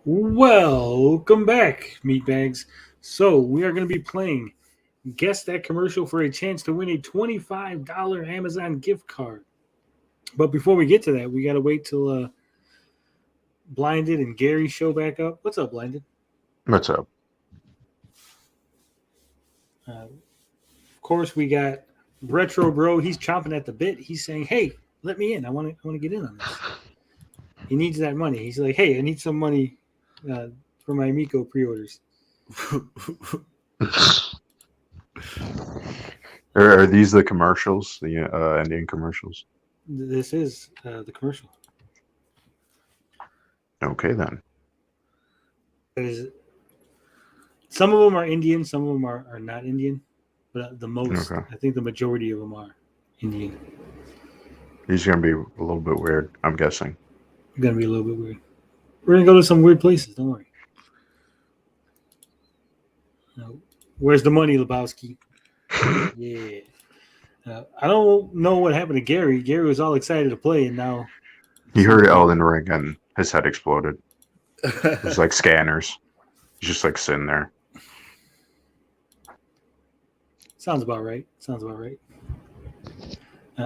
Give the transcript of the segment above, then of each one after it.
Welcome back, meatbags. So we are going to be playing Guess That Commercial for a chance to win a $25 Amazon gift card. But before we get to that, we got to wait till Blinded and Gary show back up. What's up, Blinded? What's up? Of course, we got Retro Bro. He's chomping at the bit. He's saying, "Hey, let me in. I want to get in on this." He needs that money. He's like, "Hey, I need some money for my Amico pre-orders." Are these the commercials? The Indian commercials? This is the commercial. Okay, then. Some of them are Indian, some of them are not Indian, but the most, Okay. I think the majority of them are Indian. These are going to be a little bit weird, I'm guessing. Going to be a little bit weird. We're going to go to some weird places, don't worry. Where's the money, Lebowski? Yeah. I don't know what happened to Gary. Gary was all excited to play, and now... He heard Elden Ring, and his head exploded. It was like scanners. He's just like sitting there. Sounds about right.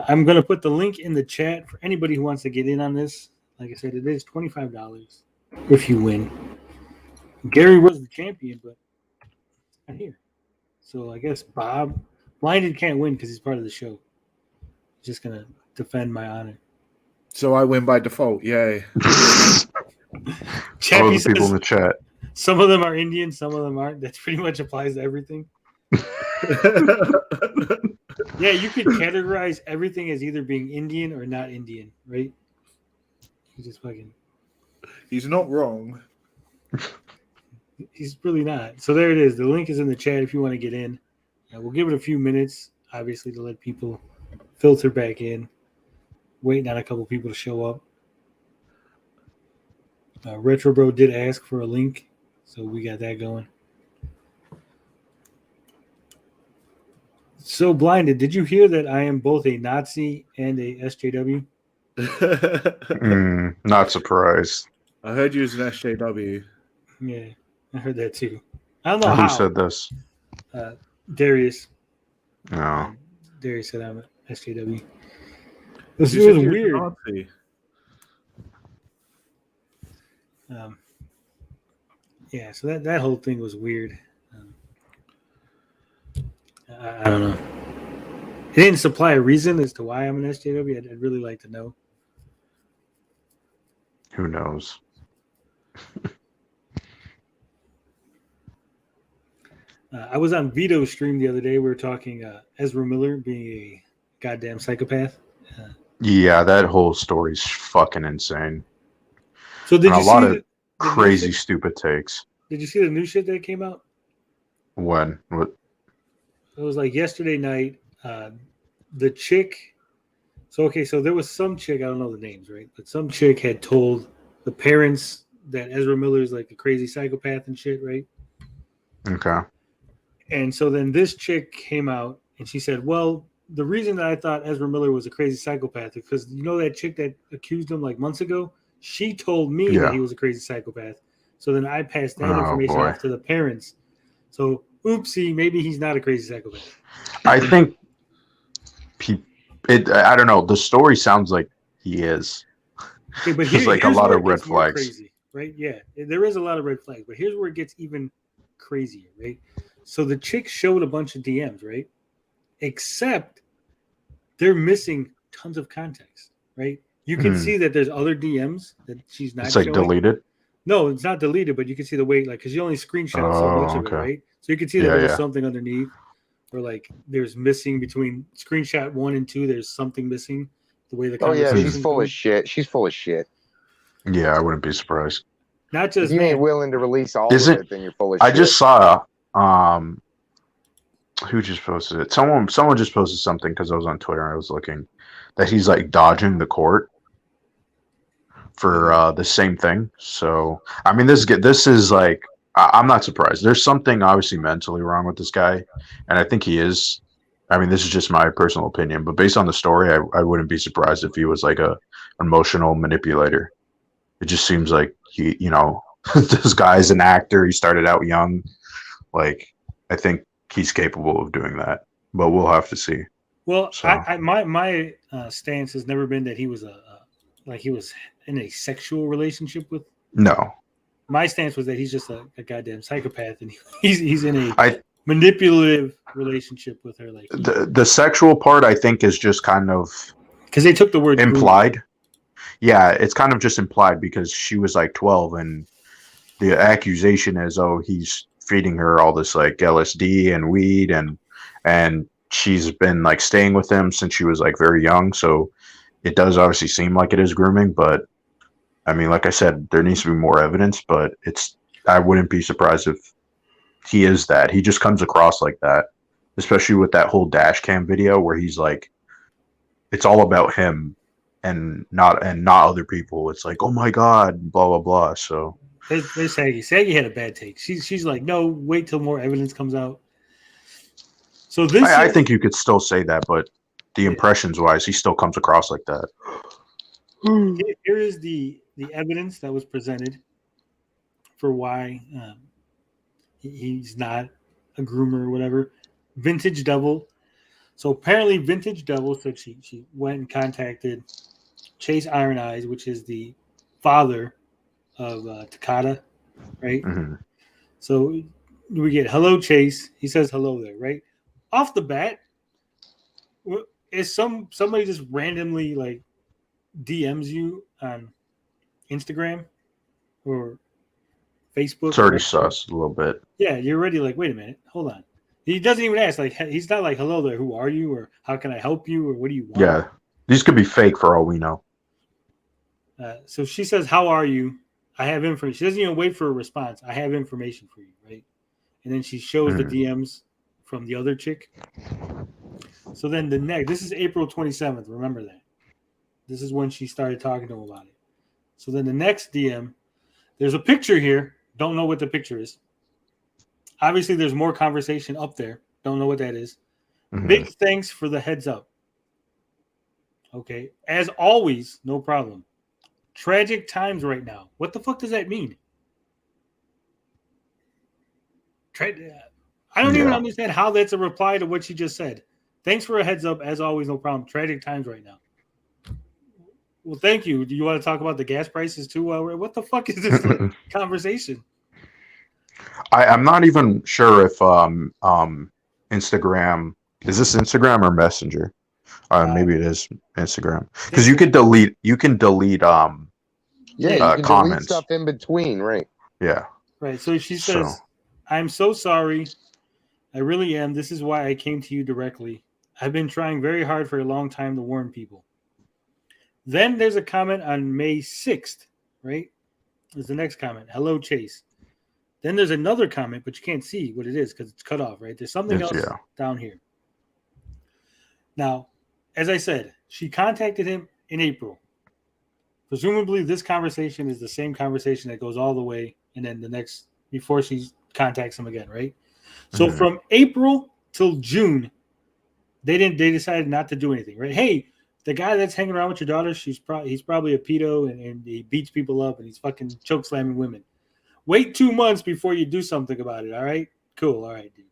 I'm going to put the link in the chat for anybody who wants to get in on this. Like I said, it is $25 if you win. Gary was the champion, but not here. So I guess Bob Blinded can't win because he's part of the show. Just going to defend my honor. So I win by default. Yay. Chappie says, people in the chat. Some of them are Indian, some of them aren't. That pretty much applies to everything. Yeah, you could categorize everything as either being Indian or not Indian, right? He's not wrong. He's really not. So there it is. The link is in the chat if you want to get in. We'll give it a few minutes, obviously, to let people filter back in. Waiting on a couple people to show up. Retro Bro did ask for a link, so we got that going. So, Blinded, did you hear that I am both a Nazi and a SJW? Not surprised. I heard you was an SJW. Yeah, I heard that too. I don't know Who how. said this? Darius. No. Darius said I'm an SJW. This was weird. Yeah, so that whole thing was weird. I don't know. It didn't supply a reason as to why I'm an SJW. I'd really like to know. Who knows? I was on Vito's stream the other day. We were talking Ezra Miller being a goddamn psychopath. Yeah, that whole story's fucking insane. So did you a see lot of crazy, stupid takes? Did you see the new shit that came out? When? What? It was like yesterday night. The chick. So there was some chick. I don't know the names, right? But some chick had told the parents that Ezra Miller is like a crazy psychopath and shit, right? Okay. And so then this chick came out and she said, "Well, the reason that I thought Ezra Miller was a crazy psychopath is because you know that chick that accused him like months ago. She told me that he was a crazy psychopath. So then I passed that information off to the parents. So, oopsie, maybe he's not a crazy psychopath." I think I don't know. The story sounds like he is. Okay, but there's like a lot of red flags. Crazy, right? Yeah, there is a lot of red flags. But here's where it gets even crazier, right? So the chick showed a bunch of DMs, right? Except they're missing tons of context, right? You can see that there's other DMs that she's not showing. It's like deleted? No, it's not deleted, but you can see the weight, like, because you only screenshot so much of it, right? So you can see that there's something underneath, or like there's missing between screenshot 1 and 2. There's something missing. The way the she's full of shit. She's full of shit. Yeah, I wouldn't be surprised. Not just if you ain't willing to release all of it, then you're full of shit. I just saw who just posted it? Someone just posted something because I was on Twitter and I was looking that he's like dodging the court for the same thing. So I mean, this is like I'm not surprised. There's something obviously mentally wrong with this guy, and I think he is. I mean, this is just my personal opinion, but based on the story, I wouldn't be surprised if he was like a emotional manipulator. It just seems like he, this guy's an actor. He started out young. Like, I think he's capable of doing that, but we'll have to see. Well, so. my stance has never been that he was he was in a sexual relationship with. No. My stance was that he's just a goddamn psychopath, and he's in a manipulative relationship with her. Like the sexual part, I think, is just kind of because they took the word implied. Grooming. Yeah, it's kind of just implied because she was like 12, and the accusation is, oh, he's feeding her all this like LSD and weed, and she's been like staying with him since she was like very young. So it does obviously seem like it is grooming, but I mean, like I said, there needs to be more evidence, but I wouldn't be surprised if he is that. He just comes across like that, especially with that whole dash cam video where he's like, it's all about him and not other people. It's like, oh my God, blah, blah, blah. So there's Saggy. Saggy had a bad take. She's like, no, wait till more evidence comes out. So I think you could still say that, but the impressions wise, he still comes across like that. Here is the evidence that was presented for why he's not a groomer or whatever. Vintage Devil. So apparently Vintage Devil said she went and contacted Chase Iron Eyes, which is the father of Takada, right? Mm-hmm. So we get hello Chase. He says hello there, right? Off the bat, is somebody just randomly like DMs you on Instagram or Facebook? It's already sus a little bit. Yeah, you're already like, wait a minute, hold on. He doesn't even ask. Like, he's not like, hello there, who are you? Or how can I help you? Or what do you want? Yeah, these could be fake for all we know. So she says, how are you? I have information. She doesn't even wait for a response. I have information for you, right? And then she shows the DMs from the other chick. So then this is April 27th. Remember that. This is when she started talking to him about it. So then the next DM, there's a picture here. Don't know what the picture is. Obviously, there's more conversation up there. Don't know what that is. Mm-hmm. Big thanks for the heads up. Okay. As always, no problem. Tragic times right now. What the fuck does that mean? I don't even understand how that's a reply to what she just said. Thanks for a heads up. As always, no problem. Tragic times right now. Well, thank you. Do you want to talk about the gas prices too? What the fuck is this conversation? I'm not even sure if Instagram is this Instagram or Messenger. Maybe it is Instagram because you can delete you can delete comments, stuff in between, right? Yeah. Right. So she says, "I'm so sorry. I really am. This is why I came to you directly. I've been trying very hard for a long time to warn people." Then there's a comment on May 6th, right? There's the next comment. Hello, Chase. Then there's another comment, but you can't see what it is because it's cut off, right? There's something else down here. Now, as I said, she contacted him in April. Presumably, this conversation is the same conversation that goes all the way, and then the next, before she contacts him again, right? So from April till June, they decided not to do anything, right? Hey, the guy that's hanging around with your daughter, he's probably a pedo and he beats people up and he's fucking choke slamming women. Wait 2 months before you do something about it. All right, cool. All right, dude.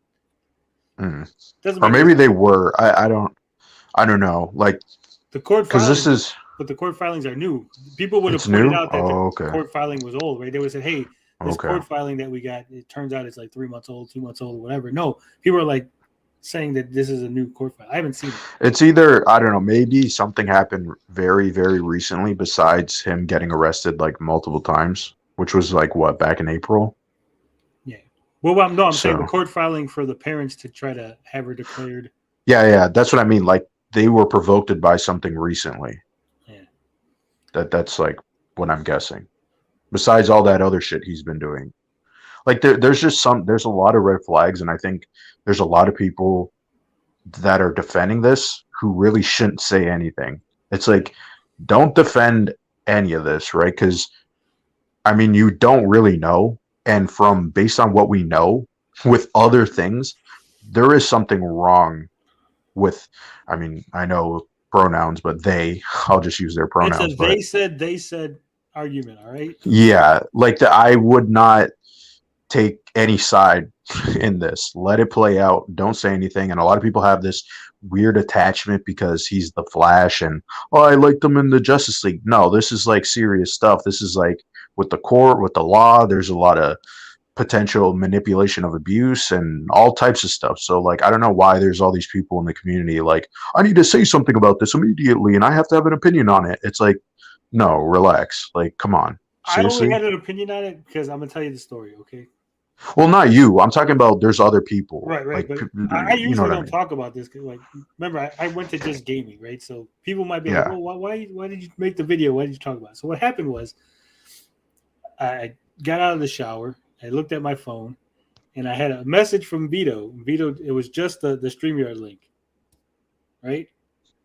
Or maybe they were. I don't know. Like the court filings, but the court filings are new. People would have pointed out that the court filing was old, right? They would have said, "Hey, this court filing that we got, it turns out it's like 3 months old, 2 months old, or whatever." No, people are like saying that this is a new court file. I haven't seen it. It's either, I don't know, maybe something happened very, very recently besides him getting arrested like multiple times, which was like what, back in April? Yeah. Well, I'm saying the court filing for the parents to try to have her declared. Yeah, that's what I mean. Like they were provoked by something recently. Yeah. That's like what I'm guessing. Besides all that other shit he's been doing. Like there's a lot of red flags, and I think there's a lot of people that are defending this who really shouldn't say anything. It's like, don't defend any of this, right? Because I mean, you don't really know, and based on what we know with other things, there is something wrong with. I mean, I know pronouns, but I'll just use their pronouns. They said. argument. All right. Yeah, like I would not take any side in this. Let it play out. Don't say anything. And a lot of people have this weird attachment because he's the Flash and I liked him in the Justice League. No, this is like serious stuff. This is like with the court, with the law. There's a lot of potential manipulation of abuse and all types of stuff. So like I don't know why there's all these people in the community like I need to say something about this immediately and I have to have an opinion on it. It's like no, relax. Like come on. Seriously? I only had an opinion on it because I'm gonna tell you the story, okay? Well, not you. I'm talking about there's other people. Right. Like, But I usually don't I mean? talk about this because, like, remember, I went to Just Gaming, right? So people might be like, well, why did you make the video? Why did you talk about it? So what happened was I got out of the shower, I looked at my phone, and I had a message from Vito. Vito, it was just the StreamYard link, right?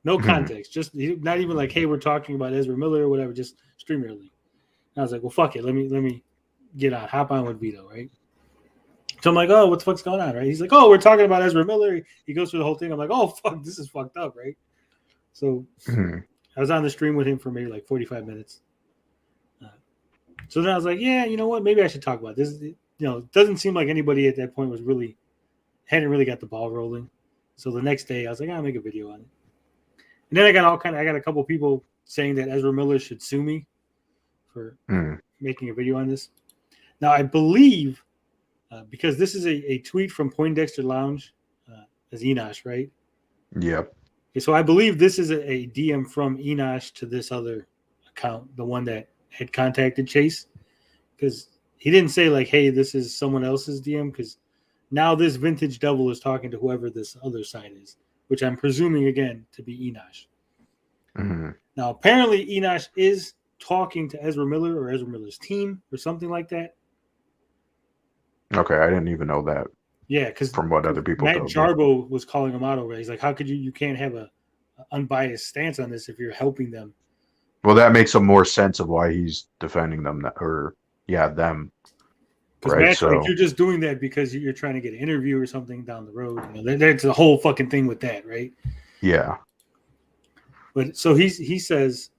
No context, just not even like, hey, we're talking about Ezra Miller or whatever, just StreamYard link. And I was like, well, fuck it, let me get on, hop on with Vito, right? So I'm like, oh, what the fuck's going on, right? He's like, oh, we're talking about Ezra Miller. He goes through the whole thing. I'm like, oh, fuck, this is fucked up, right? So I was on the stream with him for maybe like 45 minutes. So then I was like, yeah, you know what? Maybe I should talk about this. You know, it doesn't seem like anybody at that point hadn't really got the ball rolling. So the next day I was like, I'll make a video on it. And then I got a couple people saying that Ezra Miller should sue me for making a video on this. Now I believe because this is a tweet from Poindexter Lounge as Enosh, right? Yep. Okay, so I believe this is a DM from Enosh to this other account, the one that had contacted Chase, because he didn't say like, hey, this is someone else's DM, because now this vintage devil is talking to whoever this other side is, which I'm presuming again to be Enosh. Now apparently Enosh is talking to Ezra Miller or Ezra Miller's team or something like that. Okay, I didn't even know that. Yeah, because from what other people Matt told Jarbo was calling him out over it. He's like, how could you can't have a unbiased stance on this if you're helping them. Well, that makes some more sense of why he's defending them, them. Because right? Matt's So like, you're just doing that because you're trying to get an interview or something down the road. You know, there's the whole fucking thing with that, right? yeah. But so he says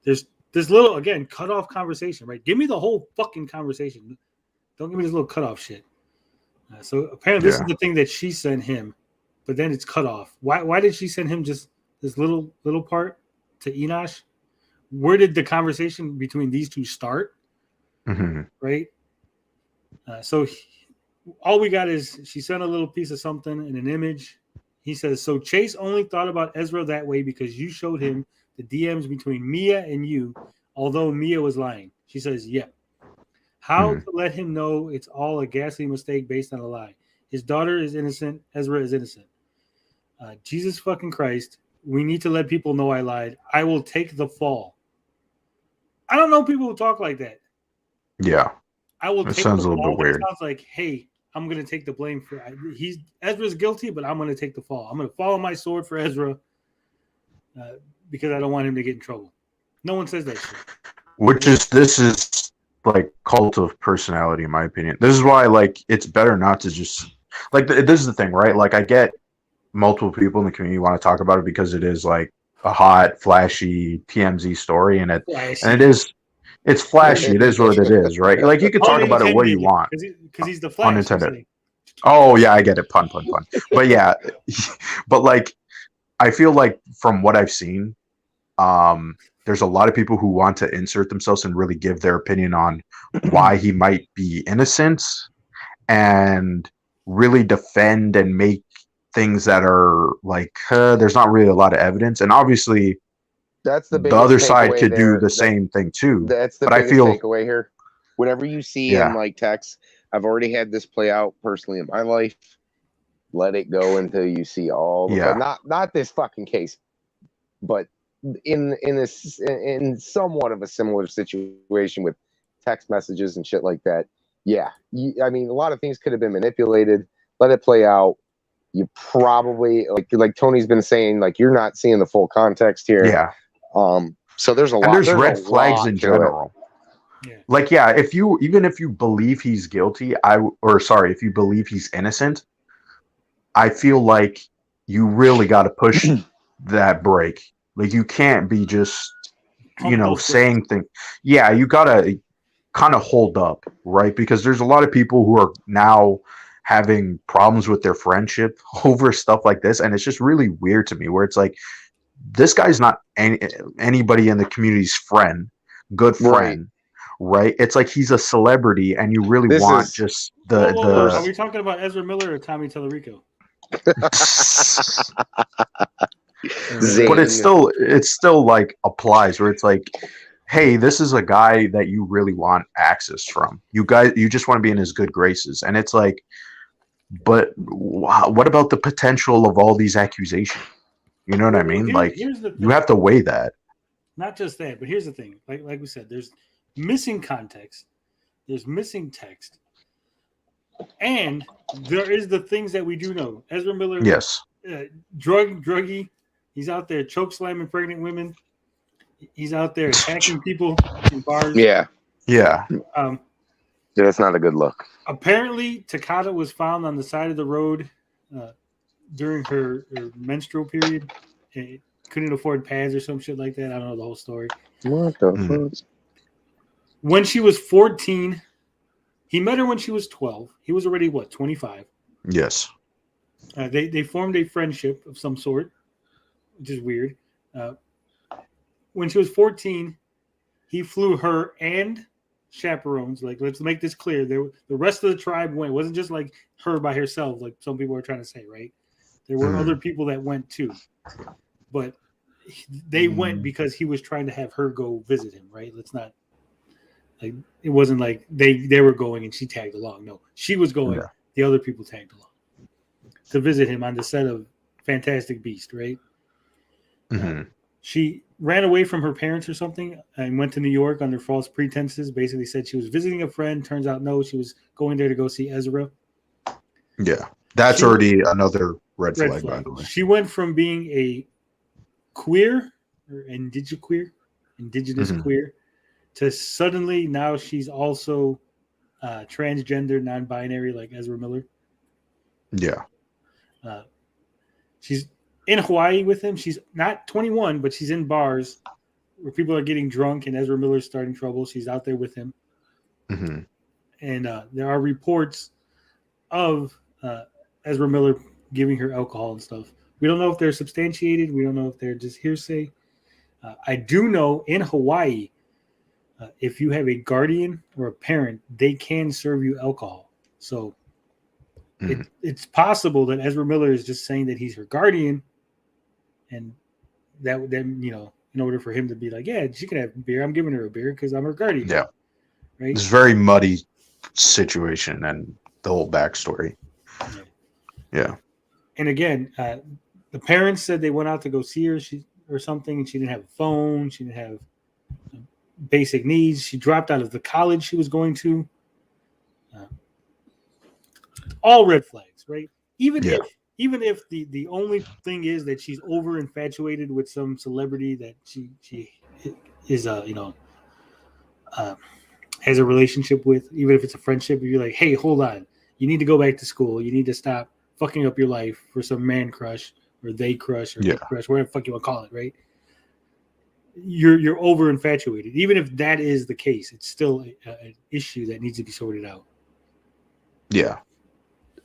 there's this little, again, cut off conversation, right? Give me the whole fucking conversation. Don't give me this little cut off shit. So apparently this is the thing that she sent him, but then it's cut off. Why did she send him just this little part to Enosh? Where did the conversation between these two start? Right? So all we got is she sent a little piece of something in an image. He says, so Chase only thought about Ezra that way because you showed him the DMs between Mia and you, although Mia was lying. She says, yeah. How to let him know it's all a ghastly mistake based on a lie. His daughter is innocent. Ezra is innocent. Jesus fucking Christ. We need to let people know I lied. I will take the fall. I don't know people who talk like that. Yeah. I will that take sounds the a little fall. bit weird. It sounds like, hey, I'm going to take the blame for Ezra's guilty, but I'm going to take the fall. I'm going to fall on my sword for Ezra because I don't want him to get in trouble. No one says that shit. This is like cult of personality, in my opinion. This is why, like, it's better not to just like. This is the thing, right? Like, I get multiple people in the community want to talk about it because it is like a hot, flashy TMZ story, and it's flashy. It is what it is, right? Like, you can talk about it what you want. Because he's the Flash. Unintended. Oh yeah, I get it. Pun. But yeah, but like, I feel like from what I've seen, there's a lot of people who want to insert themselves and really give their opinion on why he might be innocent and really defend and make things that are like, there's not really a lot of evidence. And obviously that's the other side could do the same thing too. That's the biggest takeaway here. Whatever you see in like text, I've already had this play out personally in my life. Let it go until you see all the not this fucking case, but in somewhat of a similar situation with text messages and shit like that. Yeah. I mean, a lot of things could have been manipulated. Let it play out. You probably like Tony's been saying, like, you're not seeing the full context here. Yeah. So there's a lot. There's red flags in general. Yeah. Like, yeah, if you believe he's guilty, if you believe he's innocent, I feel like you really got to push that break. Like, you can't be just saying things. Yeah, you gotta kind of hold up, right? Because there's a lot of people who are now having problems with their friendship over stuff like this, and it's just really weird to me. Where it's like, this guy's not anybody in the community's good friend, right? It's like he's a celebrity, and you really want just the. Are we talking about Ezra Miller or Tommy Tallarico? But it's still like applies, where it's like, hey, this is a guy that you really want access from. You just want to be in his good graces, and it's like, but what about the potential of all these accusations? You know what I mean? Like, you have to weigh that. Not just that, but here's the thing. Like we said, there's missing context, there's missing text, and there is the things that we do know. Ezra Miller, yes, druggy. He's out there choke slamming pregnant women. He's out there attacking people in bars. Yeah. That's not a good look. Apparently, Takata was found on the side of the road during her menstrual period. Couldn't afford pads or some shit like that. I don't know the whole story. What the fuck? When she was 14, he met her when she was 12. He was already, 25? Yes. They formed a friendship of some sort, which is weird. When she was 14, he flew her and chaperones. Like, let's make this clear. The rest of the tribe went. It wasn't just like her by herself, like some people are trying to say, right? There were other people that went too. But they went because he was trying to have her go visit him, right? Let's not, like, it wasn't like they were going and she tagged along. No, she was going. Yeah. The other people tagged along to visit him on the set of Fantastic Beast, right? She ran away from her parents or something and went to New York under false pretenses. Basically said she was visiting a friend. Turns out, no, she was going there to go see Ezra. Yeah, that's already another red flag, by the way. She went from being a queer or indigenous queer to suddenly now she's also transgender, non-binary, like Ezra Miller. Yeah. She's in Hawaii with him. She's not 21, but she's in bars where people are getting drunk and Ezra Miller's starting trouble. She's out there with him. And there are reports of Ezra Miller giving her alcohol and stuff. We don't know if they're substantiated. We don't know if they're just hearsay. I do know in Hawaii, if you have a guardian or a parent, they can serve you alcohol. So it's possible that Ezra Miller is just saying that he's her guardian, and that then, in order for him to be like, yeah, she can have beer, I'm giving her a beer because I'm her guardian. Yeah, right. It's a very muddy situation and the whole backstory. Yeah. And again, the parents said they went out to go see her or something, and she didn't have a phone. She didn't have basic needs. She dropped out of the college she was going to. All red flags, right? Even if the only thing is that she's over infatuated with some celebrity that she is has a relationship with, even if it's a friendship, you're like, hey, hold on, you need to go back to school. You need to stop fucking up your life for some man crush or they crush or crush, whatever the fuck you want to call it, right? You're over infatuated. Even if that is the case, it's still an issue that needs to be sorted out. Yeah.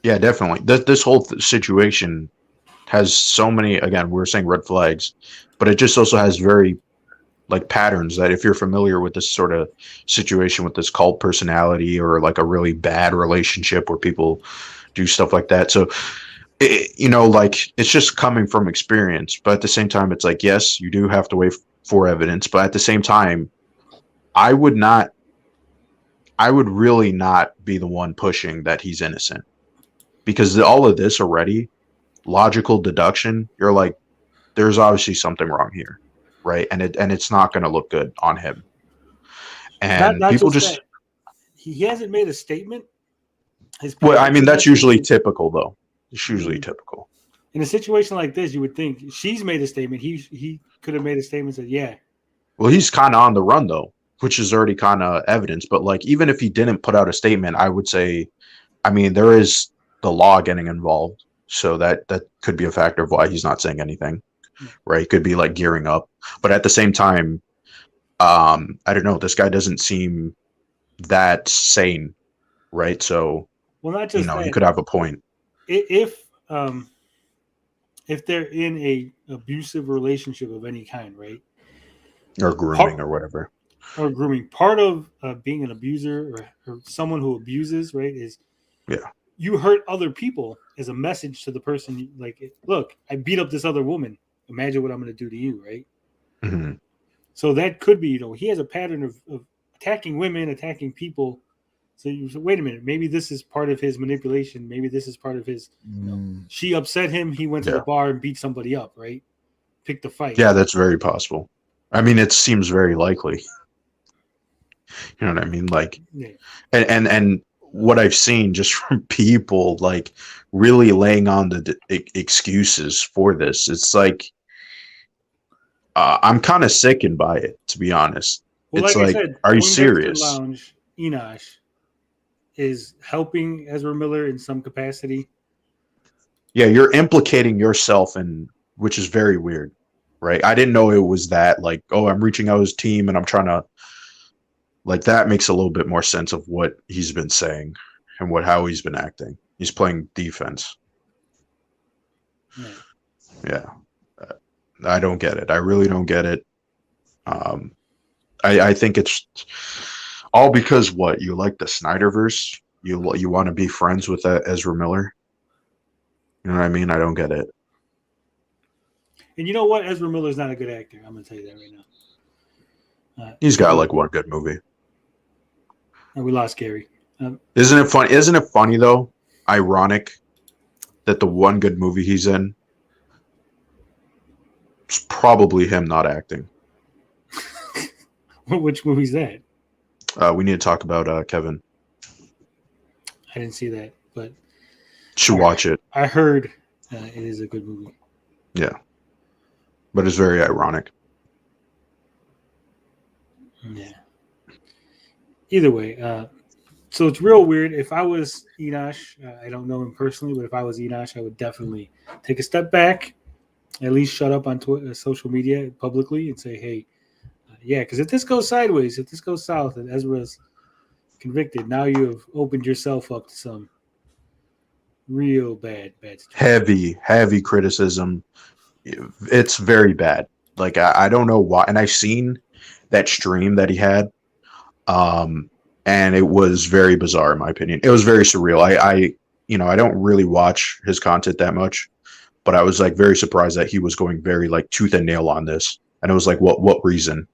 Yeah, definitely. This whole situation has so many, again, we're saying red flags, but it just also has very like patterns that if you're familiar with this sort of situation with this cult personality or like a really bad relationship where people do stuff like that. So, it's just coming from experience, but at the same time, it's like, yes, you do have to wait for evidence, but at the same time, I would really not be the one pushing that he's innocent, because all of this already, logical deduction, you're like, there's obviously something wrong here, right? And it's not going to look good on him. And not people just he hasn't made a statement. Well, I mean, that's usually typical, though. It's usually typical. In a situation like this, you would think she's made a statement. He could have made a statement and said, yeah. Well, he's kind of on the run, though, which is already kind of evidence. But like, even if he didn't put out a statement, I would say, I mean, there is the law getting involved. So that could be a factor of why he's not saying anything, right? It could be like gearing up. But at the same time, I don't know. This guy doesn't seem that sane, right? So, well, not just that. You could have a point. If they're in a abusive relationship of any kind, right? Or grooming or whatever. Or grooming. Part of being an abuser or someone who abuses, right, is you hurt other people as a message to the person. Like, look, I beat up this other woman. Imagine what I'm going to do to you, right? Mm-hmm. So that could be, he has a pattern of attacking women, attacking people. So you say, wait a minute, maybe this is part of his manipulation. Maybe this is part of his, she upset him. He went to the bar and beat somebody up, right? Picked the fight. Yeah, that's very possible. I mean, it seems very likely. You know what I mean? Like, and what I've seen just from people like really laying on the excuses for this, it's like I'm kind of sickened by it, to be honest. Well, it's like I said, are you serious? Lounge, Enosh is helping Ezra Miller in some capacity. Yeah, you're implicating yourself which is very weird, right? I didn't know it was that. Like, oh, I'm reaching out his team and I'm trying to. Like, that makes a little bit more sense of what he's been saying and how he's been acting. He's playing defense. Yeah. I don't get it. I really don't get it. I think it's all because what? You like the Snyderverse? You want to be friends with Ezra Miller? You know what I mean? I don't get it. And you know what? Ezra Miller's not a good actor. I'm going to tell you that right now. He's got like one good movie. And we lost Gary. Isn't it funny? Isn't it funny though? Ironic that the one good movie he's in is probably him not acting. Which movie's that? We need to talk about Kevin. I didn't see that, but should watch it. I heard it is a good movie. Yeah, but it's very ironic. Yeah. Either way, so it's real weird. If I was Enosh, I don't know him personally, but if I was Enosh, I would definitely take a step back, at least shut up on social media publicly and say, hey, because if this goes sideways, if this goes south and Ezra's convicted, now you have opened yourself up to some real bad situation. Heavy criticism. It's very bad. Like, I don't know why. And I've seen that stream that he had. And it was very bizarre, in my opinion. It was very surreal. I don't really watch his content that much, but I was like very surprised that he was going very like tooth and nail on this. And it was like, what reason?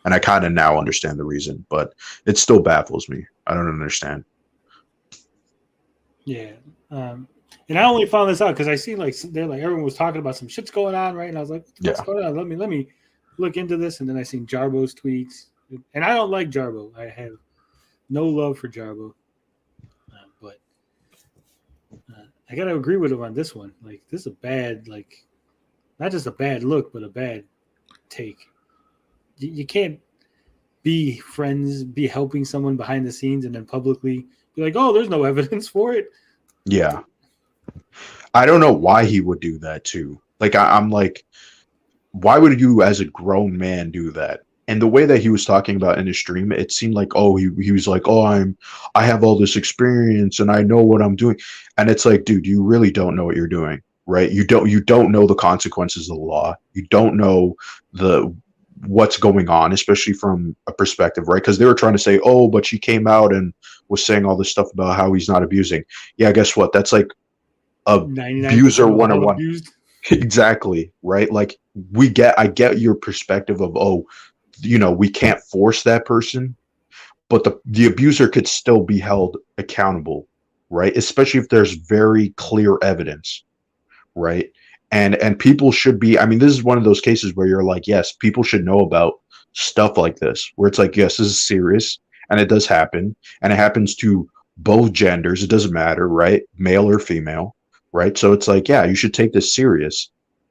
And I kind of now understand the reason, but it still baffles me. I don't understand. Yeah. And I only found this out because I see like everyone was talking about some shit's going on, right? And I was like, what's going on? Let me look into this. And then I seen Jarbo's tweets. And I don't like Jarbo. I have no love for Jarbo. But I got to agree with him on this one. Like, this is a bad, like, not just a bad look, but a bad take. You can't be friends, be helping someone behind the scenes, and then publicly be like, oh, there's no evidence for it. Yeah. I don't know why he would do that, too. Like, I'm like, why would you, as a grown man, do that? And the way that he was talking about in his stream, it seemed like, oh, he was like, oh, I have all this experience and I know what I'm doing. And it's like, dude, you really don't know what you're doing, right? You don't know the consequences of the law. You don't know what's going on, especially from a perspective, right? Because they were trying to say, oh, but she came out and was saying all this stuff about how he's not abusing. Yeah, guess what? That's like abuser 101. Exactly, right? Like, I get your perspective of, oh, we can't force that person, but the abuser could still be held accountable, right? Especially if there's very clear evidence, right? And people should be, I mean, this is one of those cases where you're like, yes, people should know about stuff like this, where it's like, yes, this is serious, and it does happen, and it happens to both genders. It doesn't matter, right? Male or female, right? So it's like, yeah, you should take this serious,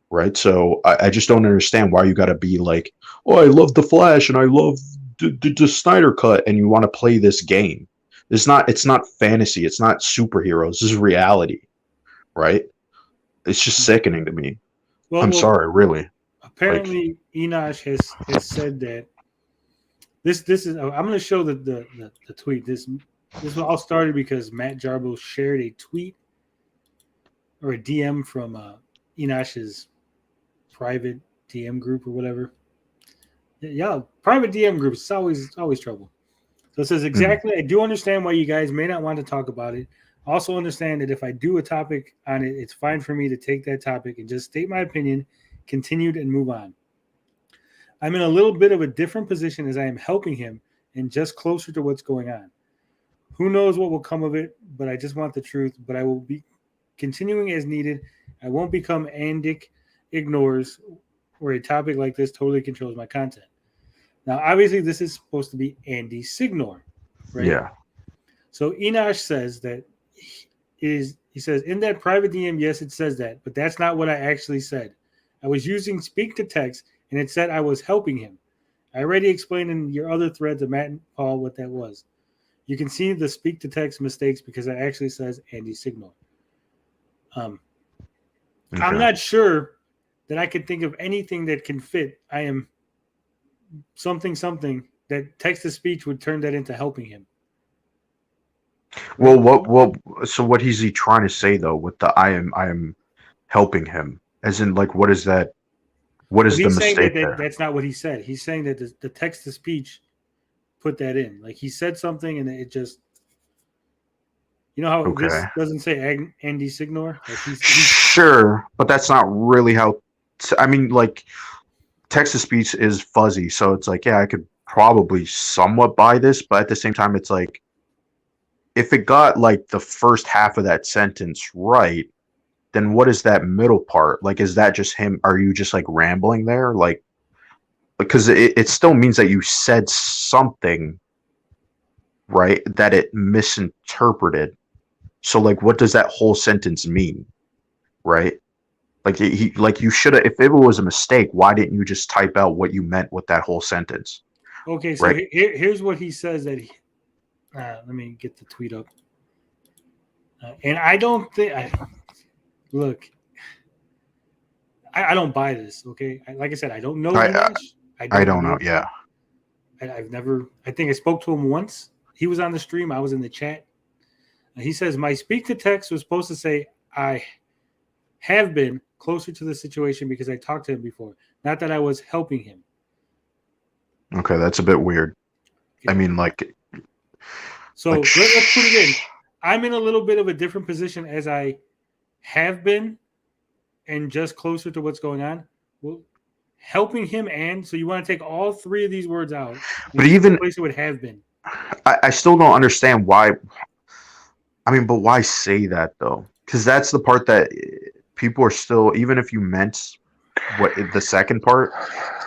right? So I just don't understand why you got to be like, oh, I love the Flash and I love the Snyder Cut, and you want to play this game. It's not fantasy. It's not superheroes. This is reality, right? It's just sickening to me. I'm sorry, really. Apparently, Enosh has said that This is. I'm going to show the tweet. This all started because Matt Jarbo shared a tweet or a DM from Enosh's private DM group or whatever. Yeah, private DM groups. It's always trouble. So it says exactly. I do understand why you guys may not want to talk about it. Also understand that if I do a topic on it, it's fine for me to take that topic and just state my opinion, continued, and move on. I'm in a little bit of a different position as I am helping him and just closer to what's going on. Who knows what will come of it, but I just want the truth. But I will be continuing as needed. I won't become Andic ignores where a topic like this totally controls my content. Now, obviously, this is supposed to be Andy Signor, right? Yeah. So Enosh says that he says in that private DM, yes, it says that, but that's not what I actually said. I was using speak to text, and it said I was helping him. I already explained in your other thread to Matt and Paul what that was. You can see the speak to text mistakes because it actually says Andy Signor. I'm not sure that I could think of anything that can fit. I am something that text to speech would turn that into helping him. Well, so what is he trying to say though with the I am helping him? As in, like, what is that? What is the mistake there? That's not what he said. He's saying that the text to speech put that in. Like he said something and it just, you know how this doesn't say Andy Signor? Like he's sure, but that's not really how. I mean, like, text to speech is fuzzy, so it's like, yeah, I could probably somewhat buy this, but at the same time, it's like, if it got like the first half of that sentence right, then what is that middle part? Like, is that just him? Are you just like rambling there? Like, because it still means that you said something, right, that it misinterpreted. So like, what does that whole sentence mean? Right? Like you should have, if it was a mistake, why didn't you just type out what you meant with that whole sentence? Okay, so right? Here's what he says that let me get the tweet up. And I don't think look, I don't buy this. Okay, like I said, I don't know. I don't know. Yeah, I've never. I think I spoke to him once. He was on the stream. I was in the chat. He says my speak to text was supposed to say I have been closer to the situation because I talked to him before, not that I was helping him. Okay, that's a bit weird. Okay. I mean, like. So let's put it in. I'm in a little bit of a different position as I have been and just closer to what's going on. Well, helping him and so you want to take all three of these words out. But even place it would have been. I still don't understand why. I mean, but why say that though? Because that's the part that people are still, even if you meant what the second part,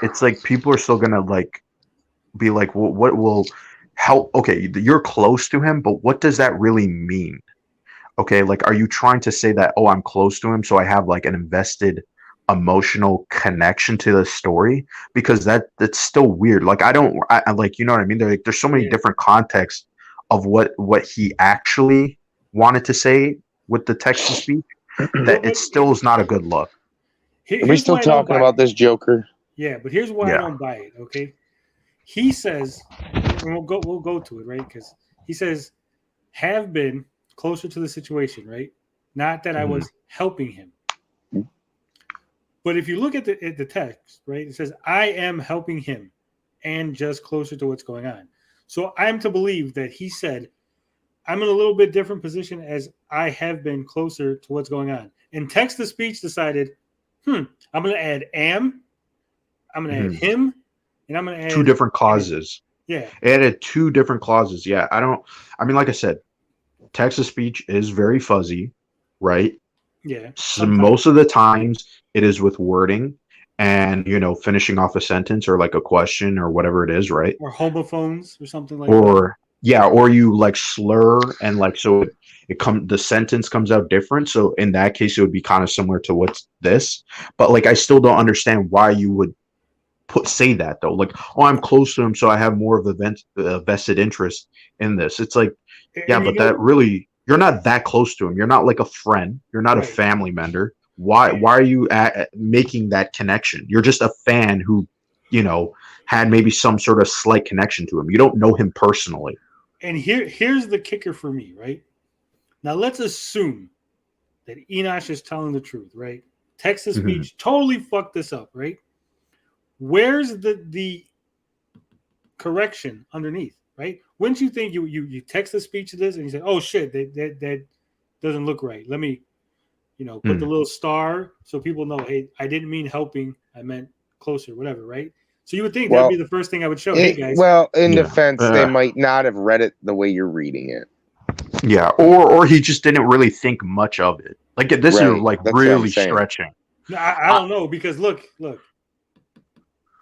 it's like people are still gonna like be like, well, what will help? Okay, you're close to him, but what does that really mean? Okay, like, are you trying to say that, oh, I'm close to him, so I have like an invested emotional connection to the story? Because that's still weird. Like, I like, you know what I mean? There's so many different contexts of what he actually wanted to say with the text to speech that it still is not a good look. Are we still talking about this Joker? Yeah, but here's why I don't buy it. Okay, he says, and we'll go to it, right? Because he says have been closer to the situation, right? Not that I was helping him. But if you look at the text, right, it says I am helping him and just closer to what's going on. So I'm to believe that he said I'm in a little bit different position as I have been closer to what's going on. And text to speech decided, I'm going to add am, I'm going to add him, and I'm going to add two different clauses. Yeah. It added two different clauses. Yeah. I mean, like I said, text to speech is very fuzzy, right? Yeah. So most of the times it is with wording and, you know, finishing off a sentence or like a question or whatever it is, right? Or homophones or something like that. Yeah, or you like slur and like so the sentence comes out different. So in that case, it would be kind of similar to what's this. But like I still don't understand why you would say that though. Like, oh, I'm close to him, so I have more of a vested interest in this. It's like, yeah, but that really, you're not that close to him. You're not like a friend. You're not a family member. Why are you making that connection? You're just a fan who, you know, had maybe some sort of slight connection to him. You don't know him personally. And here's the kicker for me, right? Now let's assume that Enosh is telling the truth, right? Text-to-speech totally fucked this up, right? Where's the correction underneath, right? Wouldn't you think you text-to-speech to this and you say, oh shit, that doesn't look right. Let me, put the little star so people know, hey, I didn't mean helping, I meant closer, whatever, right? So you would think that'd be the first thing I would show. Hey guys. Well, in defense, they might not have read it the way you're reading it. Yeah, or he just didn't really think much of it. Like this is like really stretching. No, I don't know, because look.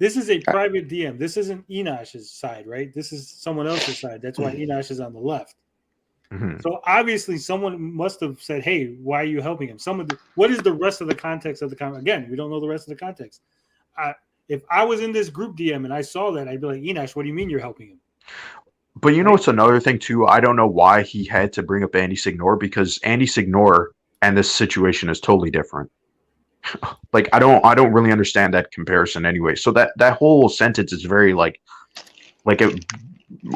This is a private DM. This isn't Enosh's side, right? This is someone else's side. That's why Enosh is on the left. So obviously someone must have said, hey, why are you helping him? What is the rest of the context of the comment? Again, we don't know the rest of the context. If I was in this group DM and I saw that, I'd be like, Enosh, what do you mean you're helping him? But it's another thing too. I don't know why he had to bring up Andy Signor, because Andy Signor and this situation is totally different. Like I don't really understand that comparison anyway. So that whole sentence is very like a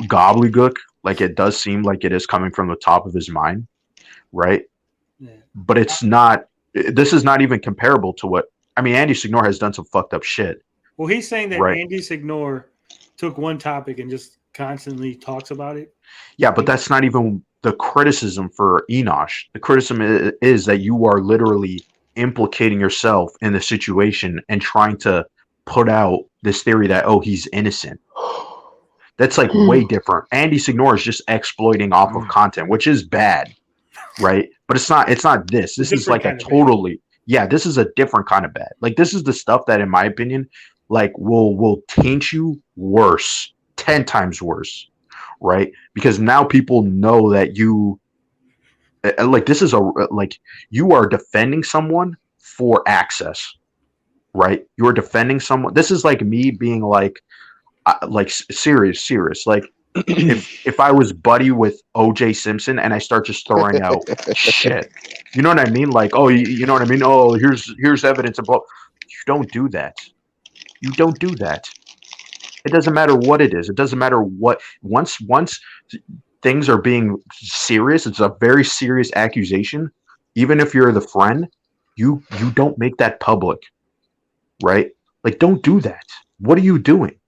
gobbledygook. Like it does seem like it is coming from the top of his mind, right? Yeah. But it's not. This is not even comparable to what. I mean, Andy Signor has done some fucked up shit. Well, he's saying that Andy Signor took one topic and just constantly talks about it. Yeah, but that's not even the criticism for Enosh. The criticism is that you are literally implicating yourself in the situation and trying to put out this theory that, oh, he's innocent. That's like way different. Andy Signor is just exploiting off of content, which is bad, right? But it's not this. This is like a totally this is a different kind of bad. Like this is the stuff that, in my opinion, like will taint you worse, 10 times worse, right? Because now people know that you like this is you are defending someone for access, right? You are defending someone. This is like me being like serious. Like if I was buddy with OJ Simpson and I start just throwing out shit, you know what I mean? Like, oh, you know what I mean? Oh, here's evidence about. You don't do that. You don't do that. It doesn't matter what it is. It doesn't matter what. Once things are being serious, it's a very serious accusation. Even if you're the friend, you don't make that public, right? Like, don't do that. What are you doing?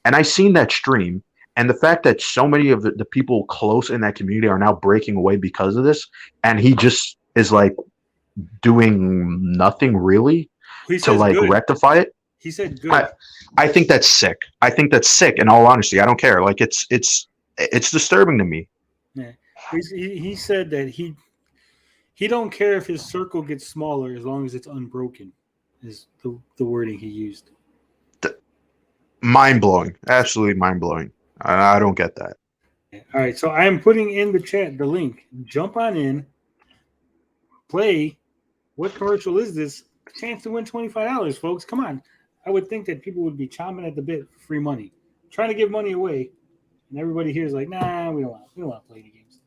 And I seen that stream, and the fact that so many of the people close in that community are now breaking away because of this, and he just is like doing nothing really to like rectify it. He said good. I think that's sick. I think that's sick. In all honesty, I don't care. Like it's disturbing to me. Yeah, he said that he don't care if his circle gets smaller as long as it's unbroken. Is the wording he used. Mind blowing, absolutely mind blowing. I don't get that. All right, so I am putting in the chat the link. Jump on in, play. What commercial is this? Chance to win $25, folks. Come on. I would think that people would be chomping at the bit for free money, trying to give money away, and everybody here is like, "Nah, we don't want to play the games."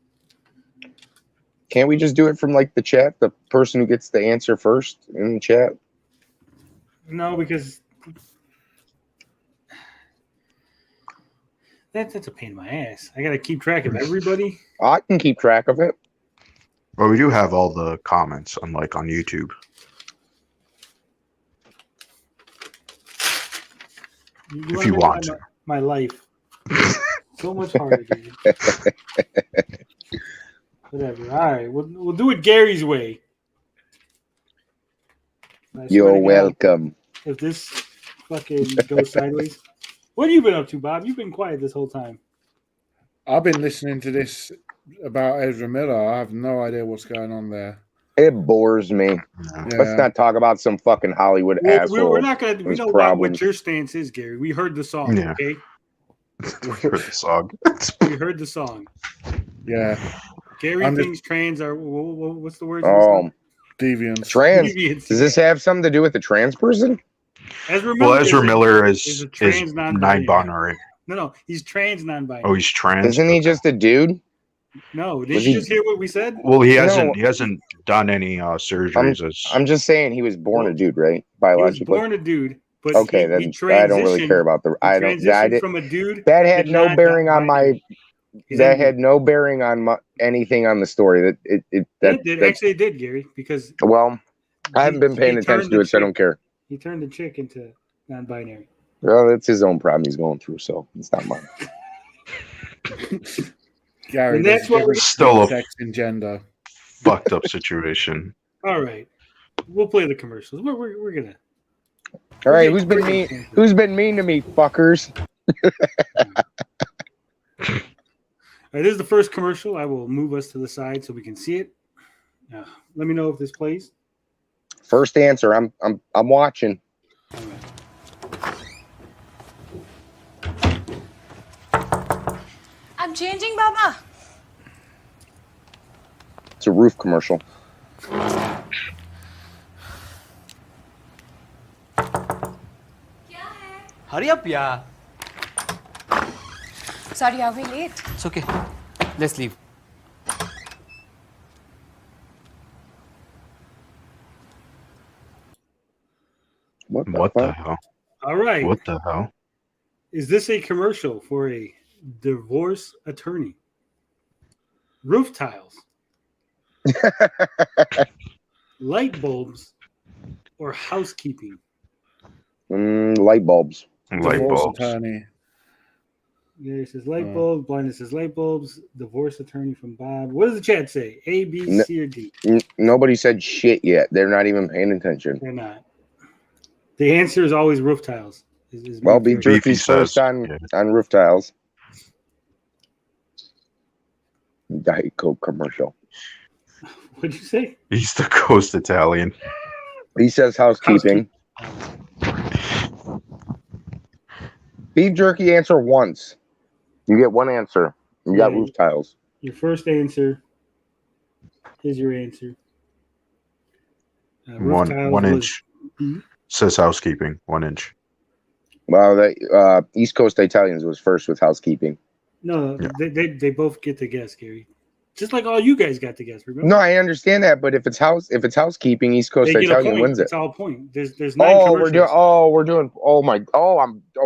Can't we just do it from like the chat? The person who gets the answer first in the chat. No, because that's a pain in my ass. I got to keep track of everybody. I can keep track of it. Well, we do have all the comments, unlike on YouTube. If you want to. My life. So much harder, dude. Whatever. All right. We'll do it Gary's way. You're welcome. If this fucking goes sideways. What have you been up to, Bob? You've been quiet this whole time. I've been listening to this about Ezra Miller. I have no idea what's going on there. It bores me. Yeah. Let's not talk about some fucking Hollywood asshole. We're not going to. We know what your stance is, Gary. We heard the song, okay? We heard the song. We heard the song. Yeah. Gary thinks trans are. What's the word? Deviants. Trans. Does this have something to do with the trans person? Ezra Miller is trans non-binary. No, he's trans non-binary. Oh, he's trans. Isn't he just a dude? No, did you just hear what we said? Well, he hasn't done any surgeries. I'm just saying he was born a dude, right? Biologically. He was born a dude, But okay, then I don't really care about the. I did from a dude that had no bearing on my. That had no bearing on anything on the story. Actually, it did, Gary, because well, I haven't been paying attention to it, so I don't care. He turned the chick into non-binary. Well, that's his own problem he's going through, so it's not mine. Gary, and that's what we're still a sex and gender fucked up situation. All right, we'll play the commercials. We're gonna. All right, who's been mean? Who's been mean to me, fuckers? All right, this is the first commercial. I will move us to the side so we can see it. Let me know if this plays. First answer. I'm watching. All right. I'm changing, Baba. It's a roof commercial. Hurry up, yeah. Sorry, are we late? It's okay. Let's leave. What the hell? All right. What the hell? Is this a commercial for a divorce attorney? Roof tiles, light bulbs, or housekeeping? Light bulbs. Light bulbs. Attorney. Yeah, it says light bulbs. Blindness says light bulbs. Divorce attorney from Bob. What does the chat say? A, B, C, or D? Nobody said shit yet. They're not even paying attention. They're not. The answer is always roof tiles. Well, beef jerky's first on roof tiles. Diet Coke commercial. What'd you say? He's the Coast Italian. He says housekeeping. Beef jerky, answer once. You get one answer. You got roof tiles. Your first answer is your answer. One inch. Says housekeeping. 1 inch. Well, that East Coast Italians was first with housekeeping. No, they both get to guess, Gary. Just like all you guys got to guess. Remember? No, I understand that, but if it's housekeeping, East Coast Italian wins it. It's all point. There's 9 commercials. we're doing.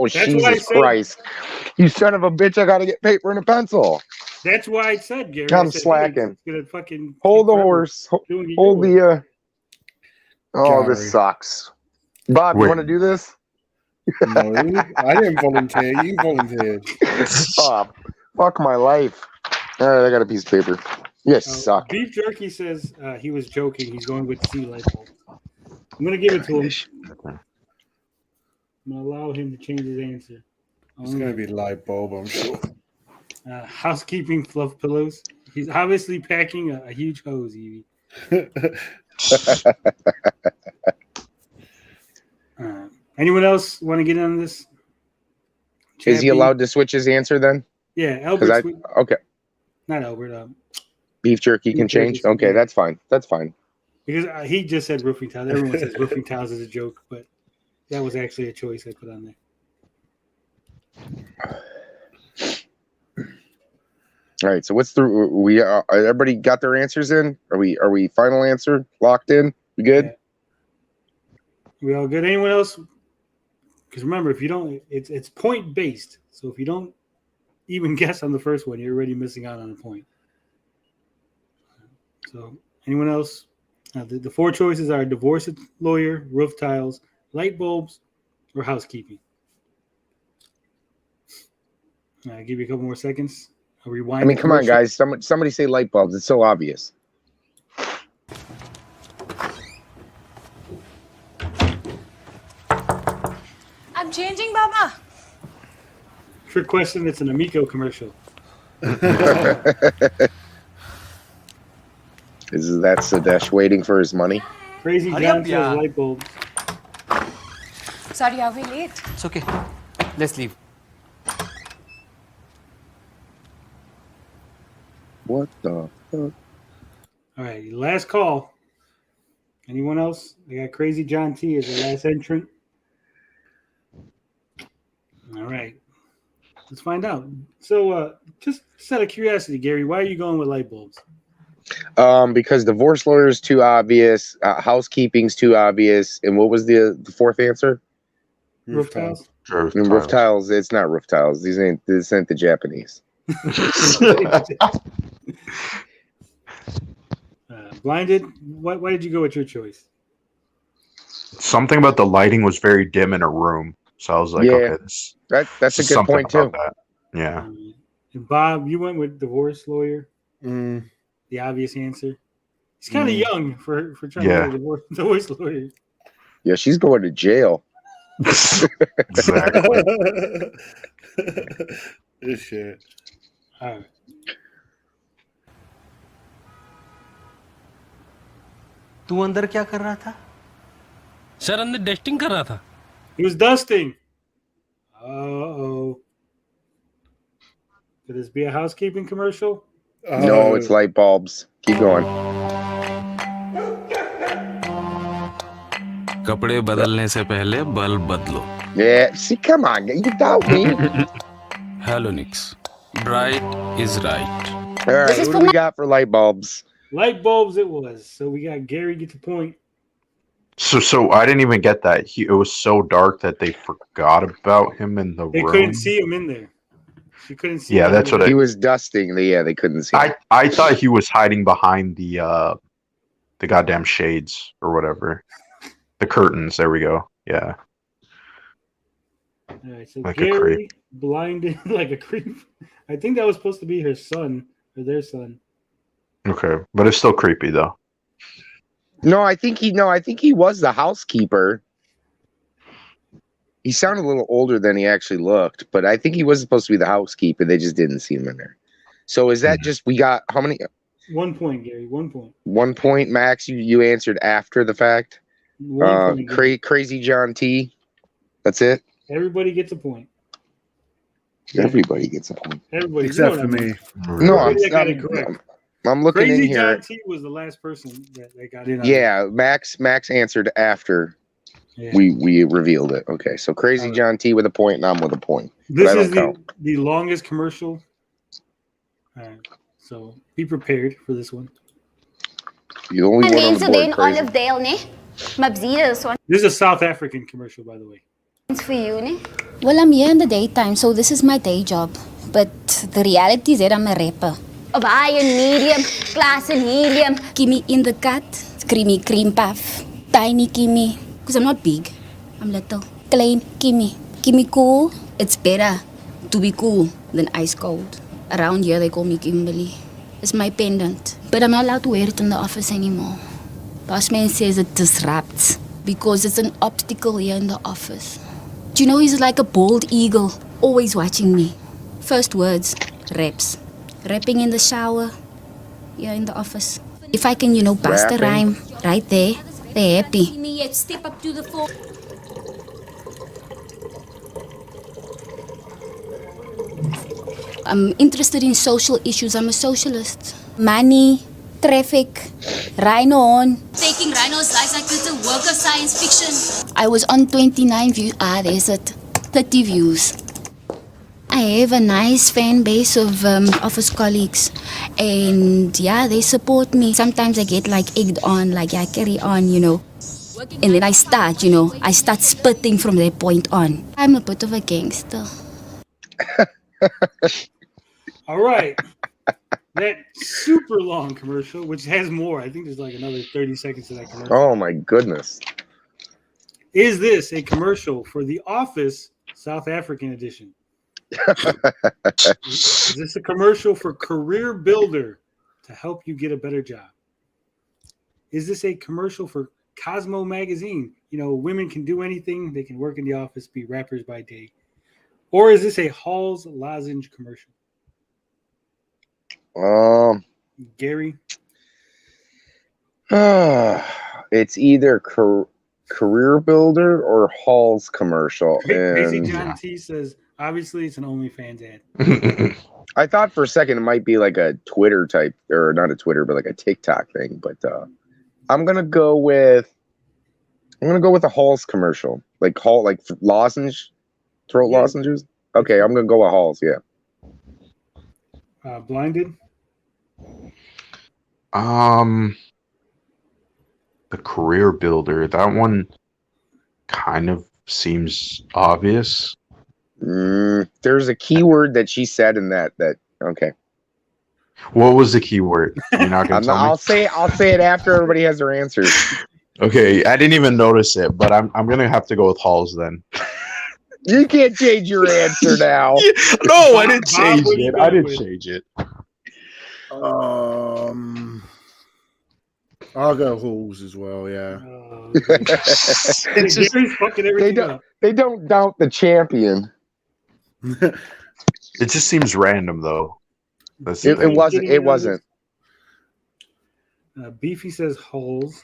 Jesus Christ! You son of a bitch! I gotta get paper and a pencil. That's why I said, Gary. I'm slacking. Gonna fucking hold the horse. Hold the. Oh, this sucks. Bob, you want to do this? No, I didn't volunteer. You volunteered. Bob, fuck my life. All right, I got a piece of paper. You guys suck. Beef jerky says he was joking. He's going with C light bulb. I'm gonna give it to him. I'm gonna allow him to change his answer. It's gonna be light bulb, I'm sure. Housekeeping fluff pillows. He's obviously packing a huge hose, Evie. Anyone else want to get on this? Is he allowed to switch his answer then? Yeah, Albert. Okay. Not Albert. Beef jerky can change? Okay, that's fine. That's fine. Because he just said roofing tiles. Everyone says roofing tiles is a joke, but that was actually a choice I put on there. All right, so what's the everybody got their answers in? Are we final answer locked in? We good? Yeah. We all good? Anyone else? Because remember, if you don't, it's point based. So if you don't even guess on the first one, you're already missing out on a point. So anyone else? The 4 choices are divorce lawyer, roof tiles, light bulbs, or housekeeping. I'll give you a couple more seconds. I'll rewind. I mean, come on, guys. Somebody say light bulbs. It's so obvious. I'm changing, Baba. Trick question. It's an Amico commercial. Is that Sadesh waiting for his money? Crazy John says light bulbs. Sorry, are we late? It's okay. Let's leave. What the fuck? All right, last call. Anyone else? I got Crazy John T as the last entrant. All right, let's find out. So, just out of curiosity, Gary, why are you going with light bulbs? Because divorce lawyer is too obvious, housekeeping's too obvious, and what was the 4th answer? Roof tiles. Roof tiles. It's not roof tiles. This ain't the Japanese. Blinded. Why did you go with your choice? Something about the lighting was very dim in a room, so I was like, okay, that's a good point too. That. Yeah. And Bob, you went with divorce lawyer. Mm. The obvious answer. He's kind of young for trying to be a divorce lawyer. Yeah, she's going to jail. Exactly. This shit. All right. तू अंदर क्या कर रहा था? Sir अंदर dusting कर रहा था. He was dusting. Uh-oh. Could this be a housekeeping commercial? No, it's light bulbs. Keep going. कपड़े बदलने से पहले बल्ब बदलो. Yeah, see, come on, you doubt me. Halonix. Bright is right. All right, what do we got for light bulbs? Light bulbs it was. So we got Gary get the point. So I didn't even get that. It was so dark that they forgot about him in the room. They couldn't see him in there. She couldn't see him. Yeah, that's what he was dusting. They couldn't see him. I thought he was hiding behind the goddamn shades or whatever. The curtains. There we go. Yeah. All right, so like Gary blinded like a creep. I think that was supposed to be her son or their son. Okay, but it's still creepy though. No, I think he was the housekeeper. He sounded a little older than he actually looked, but I think he was supposed to be the housekeeper. They just didn't see him in there. So is that just we got how many? 1 point, Gary. 1 point. 1 point, Max. You answered after the fact. 1 point. Crazy John T. That's it. Everybody gets a point. Everybody gets a point. Everybody except for me. No, I'm looking Crazy in here. John T was the last person that got in. Yeah, Max answered after we revealed it. Okay, so Crazy John T with a point, and I'm with a point. This is the longest commercial. So be prepared for this one. The only one on the board, Crazy. Olivedale, ne? This is a South African commercial, by the way. For you, ne? Well, I'm here in the daytime, so this is my day job. But the reality is that I'm a rapper. Of high and medium, class and helium. Gimme in the cut, creamy cream puff. Tiny gimme, because I'm not big, I'm little. Plain gimme. Gimme cool, it's better to be cool than ice cold. Around here they call me Kimberly. It's my pendant. But I'm not allowed to wear it in the office anymore. Bossman says it disrupts because it's an obstacle here in the office. Do you know he's like a bald eagle, always watching me. First words, raps. Rapping in the shower, here in the office. If I can, bust a rhyme right there, they're happy. Step up to the floor. I'm interested in social issues. I'm a socialist. Money, traffic, rhino on. Taking rhinos' lives like it's a work of science fiction. I was on 29 views. There's it. 30 views. I have a nice fan base of office colleagues. And yeah, they support me. Sometimes I get egged on, carry on, And then I start, I start spitting from that point on. I'm a bit of a gangster. All right. That super long commercial, which has more. I think there's another 30 seconds to that commercial. Oh, my goodness. Is this a commercial for The Office South African edition? Is this a commercial for Career Builder to help you get a better job? Is this a commercial for Cosmo Magazine? Women can do anything. They can work in the office, be rappers by day. Or is this a Hall's Lozenge commercial? Gary? It's either Career Builder or Hall's commercial. Crazy John T says, obviously, it's an OnlyFans ad. I thought for a second it might be like a Twitter type, or not a Twitter, but like a TikTok thing. But I'm gonna go with a Hall's commercial, like lozenge, throat lozenges. Okay, I'm gonna go with Hall's. Yeah. Blinded. The Career Builder. That one kind of seems obvious. There's a keyword that she said in that. Okay. What was the keyword? You're not gonna tell me? I'll say it after everybody has their answers. Okay, I didn't even notice it, but I'm gonna have to go with Halls then. You can't change your answer now. No, I didn't change it. I didn't change it. I'll go Halls as well. Yeah. It's just, fucking everything up. They don't doubt the champion. it just seems random though. It wasn't. Beefy says Halls,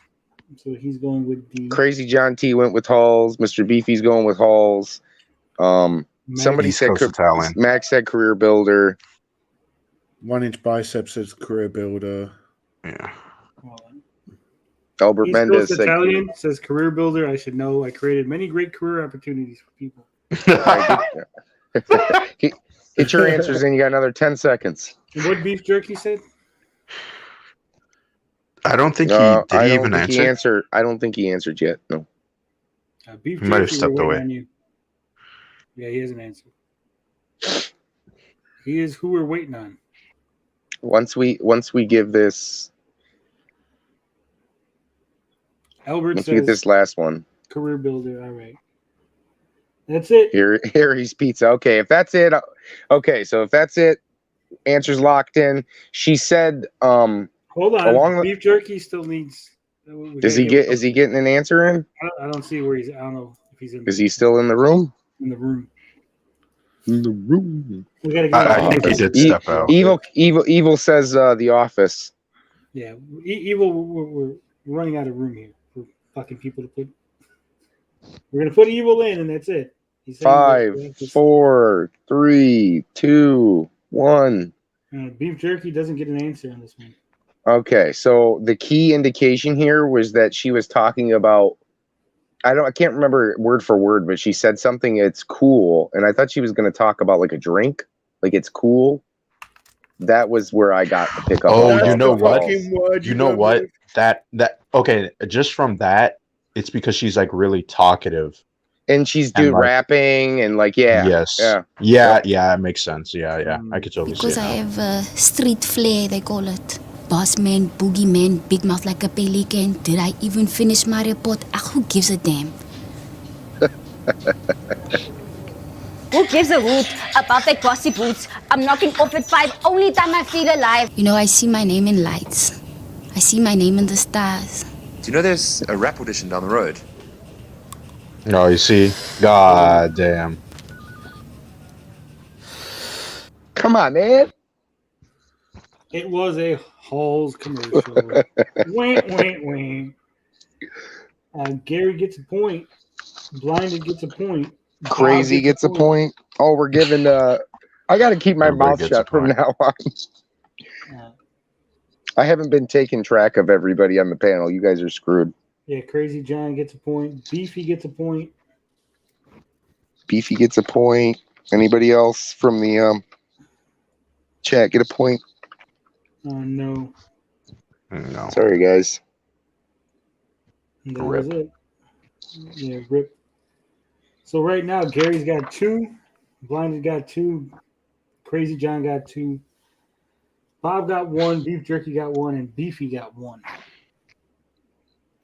so he's going with D. Crazy John T went with Halls. Mr. Beefy's going with Halls. Somebody said Max said career builder. 1 inch bicep says career builder. Yeah. Albert Mendez says career builder. I should know. I created many great career opportunities for people. Get your answers in. You got another 10 seconds. What Beef Jerky said? I don't think he answer. I don't think he answered yet. No. Beef Jerky might have stepped away. Yeah, he hasn't answered. He is who we're waiting on. Once we give this. Albert Let's says get this last one. Career builder. All right. That's it. Harry's Pizza. Okay, if that's it. Okay, so if that's it, answers locked in. She said, hold on. Beef Jerky still needs. Is he getting an answer in? I don't see where he's. I don't know if he's in. Is he still in the room? In the room. In the room. We gotta I think he did step out. Evil says The Office. Yeah, Evil. We're running out of room here for fucking people to put. We're gonna put Evil in, and that's it. 5, 4, 3, 2, 1. Beef Jerky doesn't get an answer on this one. Okay, so the key indication here was that she was talking about. I can't remember word for word, but she said something. It's cool, and I thought she was going to talk about like a drink, like it's cool. That was where I got to pick up. Oh, you know what? You know what? That okay. Just from that, it's because she's like really talkative, and she's rapping and like yeah, it makes sense. Yeah, I could totally see it. Because I have a street flair, they call it. Boss man, boogie man, big mouth like a pelican. Did I even finish my report? Who gives a damn? Who gives a hoot about their glossy boots? I'm knocking off at 5, only time I feel alive. You know, I see my name in lights. I see my name in the stars. Do you know there's a rap audition down the road? Oh, you see? God damn. Come on, man. It was a Halls commercial. Wah. Gary gets a point. Blinded gets a point. Crazy gets a point. Oh, we're giving I got to keep my mouth shut from now on. I haven't been taking track of everybody on the panel. You guys are screwed. Yeah, Crazy John gets a point. Beefy gets a point. Beefy gets a point. Anybody else from the chat get a point? No. No. Sorry, guys. That was it. Yeah, rip. So right now, Gary's got 2. Blinded got 2. Crazy John got 2. Bob got 1. Beef Jerky got 1. And Beefy got 1.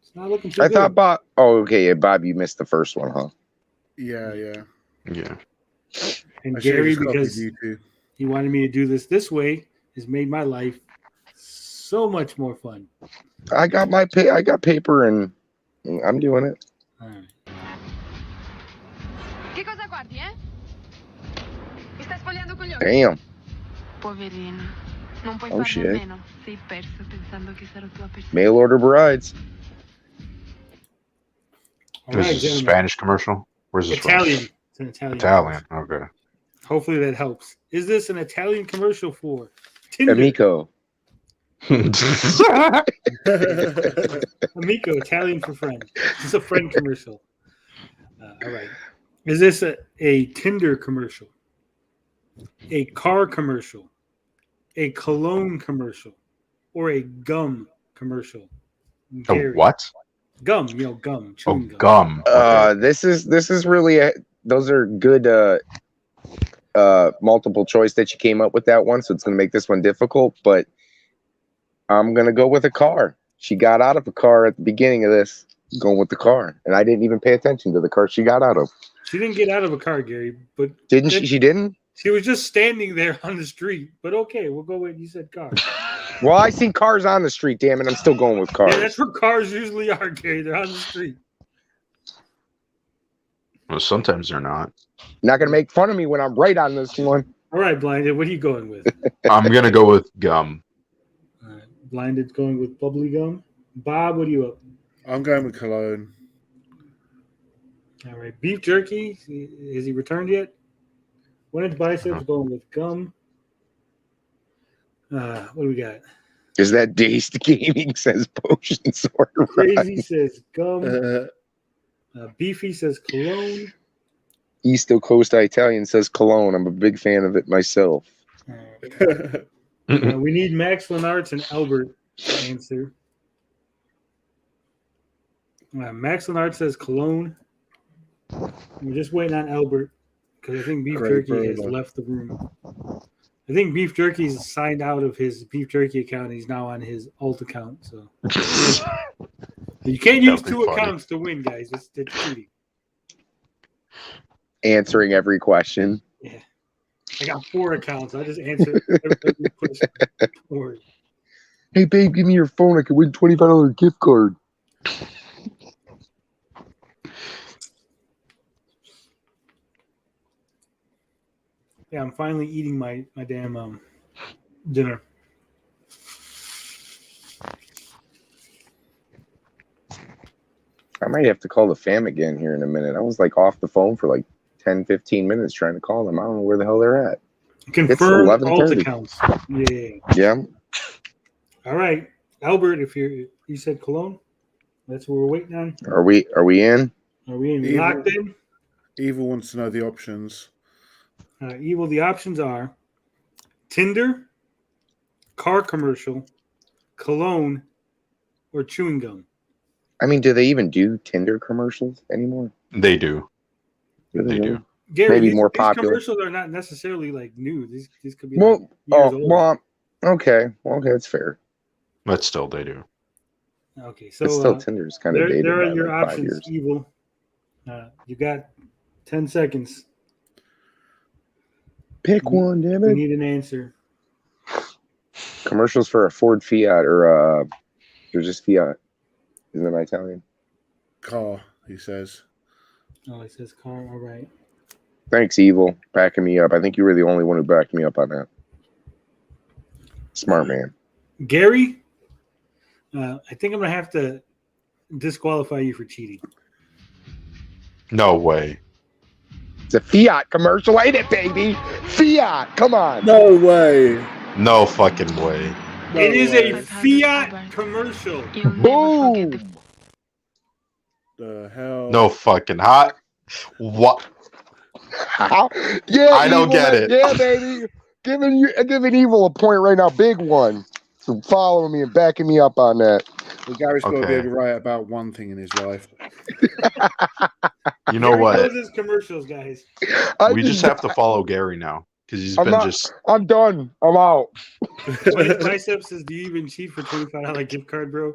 It's not looking too good. I thought Bob. Oh, okay. Yeah, Bob, you missed the first one, huh? Yeah. And Gary, because he wanted me to do this way, has made my life so much more fun. I got paper and I'm doing it. All right. Damn. Poverino. Non puoi Oh shit. meno. Sei perso pensando che sarò tua persona. Mail order brides. All This right, is a gentlemen. Spanish commercial? Where's this Italian. from? It's an Italian. Italian. Okay. Hopefully that helps. Is this an Italian commercial for Tinder? Amico. Amico, Italian for friend. It's a friend commercial. All right. Is this a Tinder commercial? A car commercial? A cologne commercial? Or a gum commercial? A Gary. what? Gum, gum, chewing gum. Gum. Okay. This is really those are good multiple choice that you came up with that one, so it's gonna make this one difficult, but I'm gonna go with a car. She got out of a car at the beginning of this, going with the car, and I didn't even pay attention to the car she got out of. She didn't get out of a car, Gary, but didn't she? She didn't. She was just standing there on the street. But okay, we'll go with you said car. Well, I seen cars on the street. Damn it, I'm still going with cars. Yeah, that's where cars usually are, Gary. They're on the street. Well, sometimes they're not. Not gonna make fun of me when I'm right on this one. All right, Blinded. What are you going with? I'm gonna go with gum. All right, Blinded's going with bubbly gum. Bob, what are you up? I'm going with cologne. All right, beef jerky. Has he returned yet? Winning biceps going with gum. What do we got? Is that Dazed Gaming says potion sword? Crazy says gum. Beefy says cologne. East Coast Italian says cologne. I'm a big fan of it myself. We need Max Lenartz and Albert to answer. Max Lenartz says cologne. We're just waiting on Albert because I think Beef Jerky has left the room. I think Beef Jerky's signed out of his Beef Jerky account. He's now on his alt account. So you can't use two accounts to win, guys. It's cheating. Answering every question. Yeah. I got 4 accounts. I just answer every question. Don't worry. Hey, babe, give me your phone. I could win $25 gift card. Yeah, I'm finally eating my damn dinner. I might have to call the fam again here in a minute. I was like off the phone for like 10, 15 minutes trying to call them. I don't know where the hell they're at. Confirm alt accounts. Yeah. Yeah. All right. Albert, if you said Cologne, that's what we're waiting on. Are we in? Are we in? Locked in? Evil wants to know the options. Evil, the options are Tinder, car commercial, cologne, or chewing gum. I mean, do they even do Tinder commercials anymore? They do. They do. Gary, maybe more popular. These commercials are not necessarily like new. These could be well, like years old. Well, okay, that's fair. But still, they do. Okay, so it's still Tinder's kind of dated. There are by your like options. 5 years. Evil, you got 10 seconds. Pick one, damn it. We need an answer. Commercials for a Ford Fiat or just Fiat. Isn't that Italian? Car, he says. Oh, it says car. All right. Thanks, Evil, backing me up. I think you were the only one who backed me up on that. Smart man. Gary, I think I'm going to have to disqualify you for cheating. No way. It's a Fiat commercial, ain't it, baby? Fiat, come on. No way. No fucking way. No it is way. a Fiat commercial. Boom. The hell? No fucking hot. What? How? Yeah, I don't get it. Yeah, baby. Giving Evil a point right now. Big one. So following me and backing me up on that. Well, Gary's got to be right about one thing in his life. You know Gary what? knows his commercials, guys. We just have to follow Gary now because he's been just. I'm done. I'm out. Biceps says, "Do you even cheat for $25 gift card, bro?"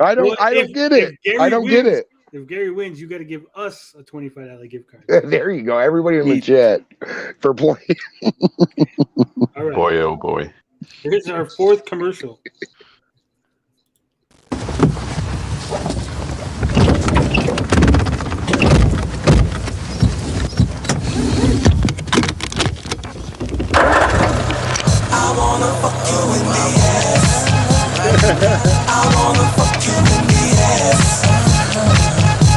I don't get it. I don't get it. If Gary wins, you got to give us a $25 gift card. There you go. Everybody in the chat for playing. All right. Boy, oh boy. Here's our 4th commercial. I wanna fuck you in the ass. I wanna fuck you in the ass.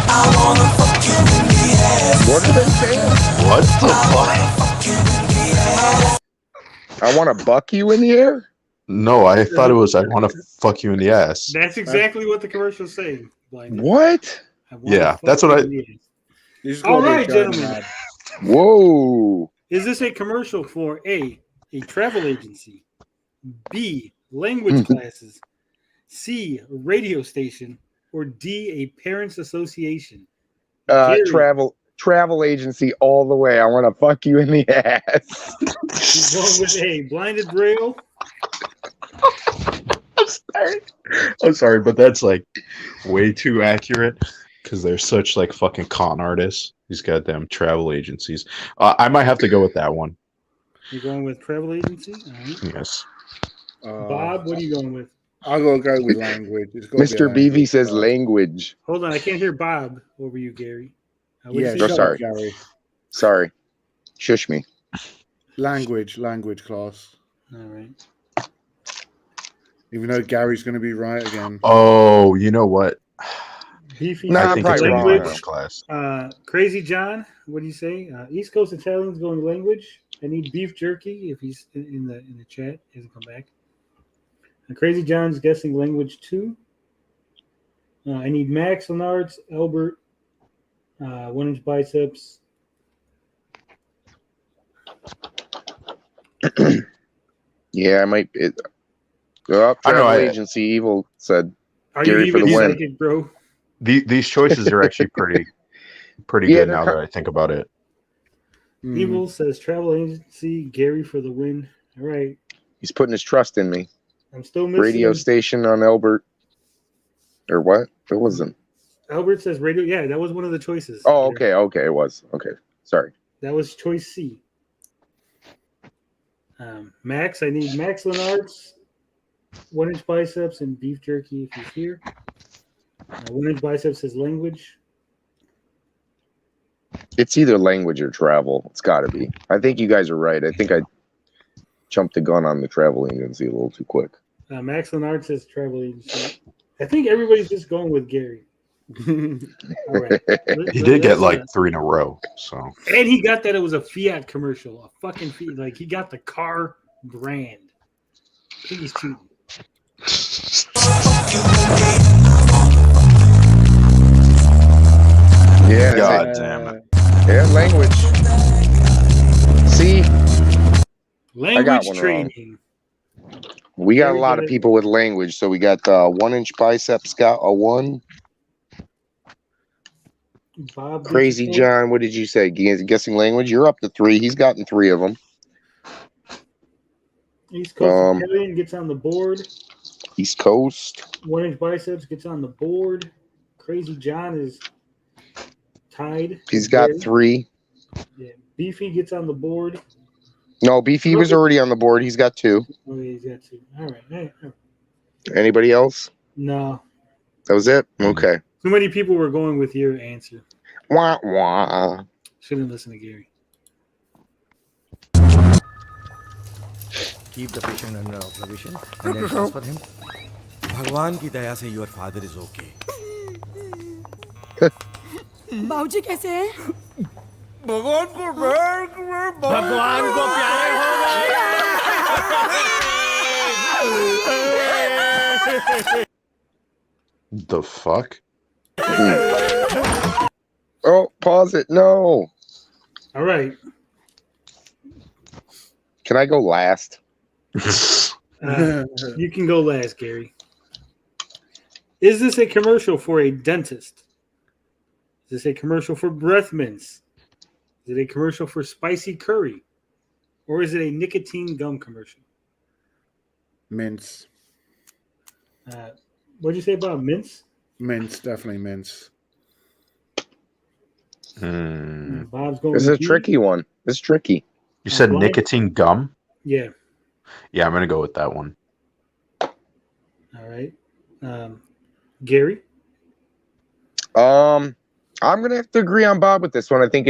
I wanna fuck you in the ass. What are they saying? What the fuck? I want to buck you in the air? No, I thought it was I want to fuck you in the ass. That's exactly what the commercial's saying. Blinded. What? Yeah, that's what I. All right, gentlemen. Whoa. Is this a commercial for A travel agency, B, language classes, C, radio station, or D, a parents' association? Gary, Travel agency all the way. I want to fuck you in the ass. he's going with A, blinded braille. I'm sorry, but that's like way too accurate because they're such like fucking con artists. These goddamn travel agencies. I might have to go with that one. You're going with travel agency? All right. Yes. Bob, what are you going with? I'm going to go with language. Mr. Beavy says language. Hold on, I can't hear Bob over you, Gary. Yeah, shut up, Gary. Sorry. Shush me. Language class. All right. Even though Gary's going to be right again. Oh, you know what? Beefy, I think it's language class. Crazy John, what do you say? East Coast Italians going language. I need beef jerky if he's in the chat. He hasn't come back. Crazy John's guessing language 2. I need Max Lenards, Albert, 1-inch biceps. Yeah, I might. Travel agency. Evil said. Are Gary you for even the win. psychic, bro? These choices are actually pretty good now that I think about it. Evil says travel agency. Gary for the win. All right. He's putting his trust in me. I'm still missing Radio station on Albert. Or what? It wasn't. Albert says radio. Yeah, that was one of the choices. Oh, okay. It was. Okay. Sorry. That was choice C. Max, I need Max Lenards, 1-inch biceps, and beef jerky if he's here. 1-inch biceps says language. It's either language or travel. It's got to be. I think you guys are right. I think I jumped the gun on the travel agency a little too quick. Max Lenard says travel agency. I think everybody's just going with Gary. All right. He did get like 3 in a row. So. And he got that it was a Fiat commercial. A fucking Fiat. Like, he got the car brand. I think he's cheating. Yeah. God damn it. Yeah, language. See? Language training. We got a lot of people with language. So we got 1-inch biceps got a 1. Bob Crazy John, what did you say? Guessing language? You're up to 3. He's gotten 3 of them. East Coast Italian gets on the board. East Coast. 1-inch biceps gets on the board. Crazy John is tied. He's got 3. Yeah. Beefy gets on the board. No, Beefy was already on the board. He's got 2. Oh, yeah, he's got 2. All right. Anybody else? No. That was it? Okay. Too many people were going with your answer. Wah, wah. Shouldn't listen to Gary. Keep the patient under observation and then transfer him. भगवान की दया से your father is okay. बाबूजी कैसे हैं? भगवान को प्यारे हो गए. The fuck? Oh, pause it. No. All right. Can I go last? You can go last, Gary. Is this a commercial for a dentist? Is this a commercial for breath mints? Is it a commercial for spicy curry? Or is it a nicotine gum commercial? Mints. What'd you say about mints? Mints, definitely mints. Bob's going. This is a tricky one. This is tricky. You said nicotine gum? Yeah. Yeah, I'm going to go with that one. All right. Gary? I'm gonna have to agree on Bob with this one. I think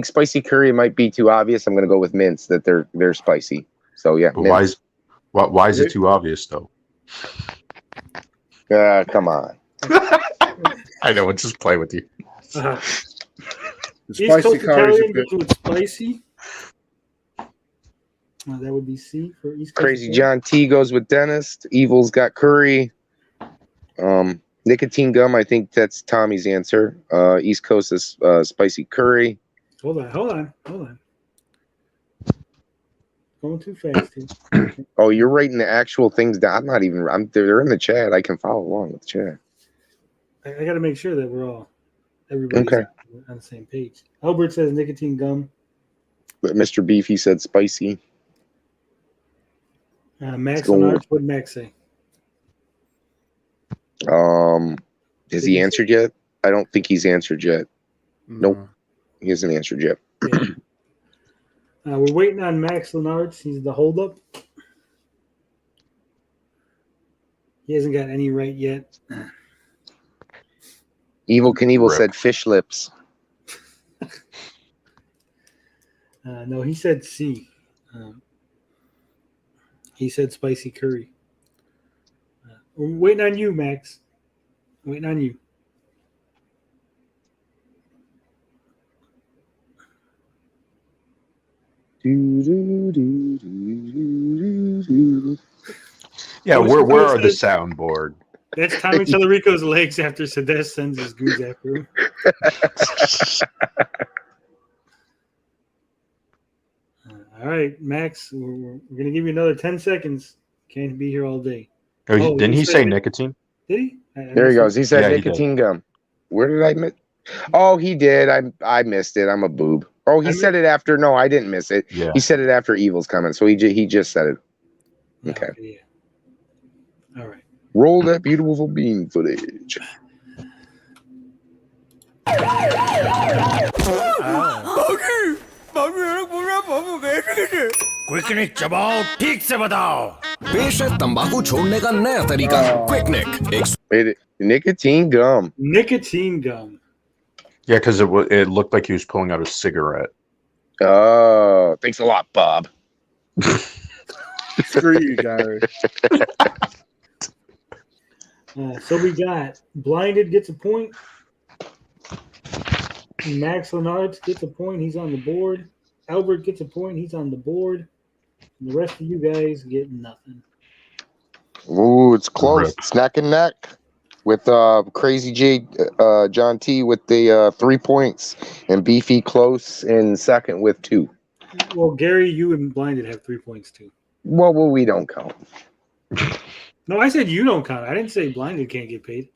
spicy curry might be too obvious. I'm gonna go with mints that they're spicy. So yeah. But why is it too obvious though? Come on. I know, it's just play with you. East Coast Italian gets with spicy. That would be C for East Coast. Crazy John T goes with dentist. Evil's got curry. Nicotine gum, I think that's Tommy's answer. East Coast is spicy curry. Hold on. Going too fast here. Oh, you're writing the actual things down. They're in the chat. I can follow along with the chat. I got to make sure that everybody's on the same page. Albert says nicotine gum. But Mr. Beefy said spicy. Max on Arch, what did Max say? Has he answered yet? I don't think he's answered yet. Nope. He hasn't answered yet. Yeah. We're waiting on Max Lenards. He's the holdup. He hasn't got any right yet. Evil Knievel said fish lips. No, he said C. He said spicy curry. We're waiting on you, Max. Waiting on you. Yeah, where are the soundboard? That's Tommy Tellerico's legs after Sedes sends his goons after him. All right, Max, we're going to give you another 10 seconds. Can't be here all day. Oh, didn't he say nicotine? Did he? There he goes. He said nicotine gum. Where did I miss? Oh, he did. I missed it. I'm a boob. Oh, he said it after. No, I didn't miss it. Yeah. He said it after Evil's comment. So he just said it. Okay. Yeah. All right. Roll that beautiful bean footage. क्विकनिक चबाओ ठीक से बताओ। पेश है तंबाकू छोड़ने का नया तरीका क्विकनिक। Nicotine gum. Nicotine gum. Yeah, because it looked like he was pulling out a cigarette. Oh, thanks a lot, Bob. Screw you, Gary. So we got Blinded gets a point. Max Lenards gets a point. He's on the board. Albert gets a point. He's on the board. And the rest of you guys get nothing. Ooh, it's close. It's neck and neck with Crazy J, John T with the 3 points, and Beefy close in second with 2. Well, Gary, you and Blinded have 3 points too. Well, we don't count. No, I said you don't count. I didn't say Blinded can't get paid.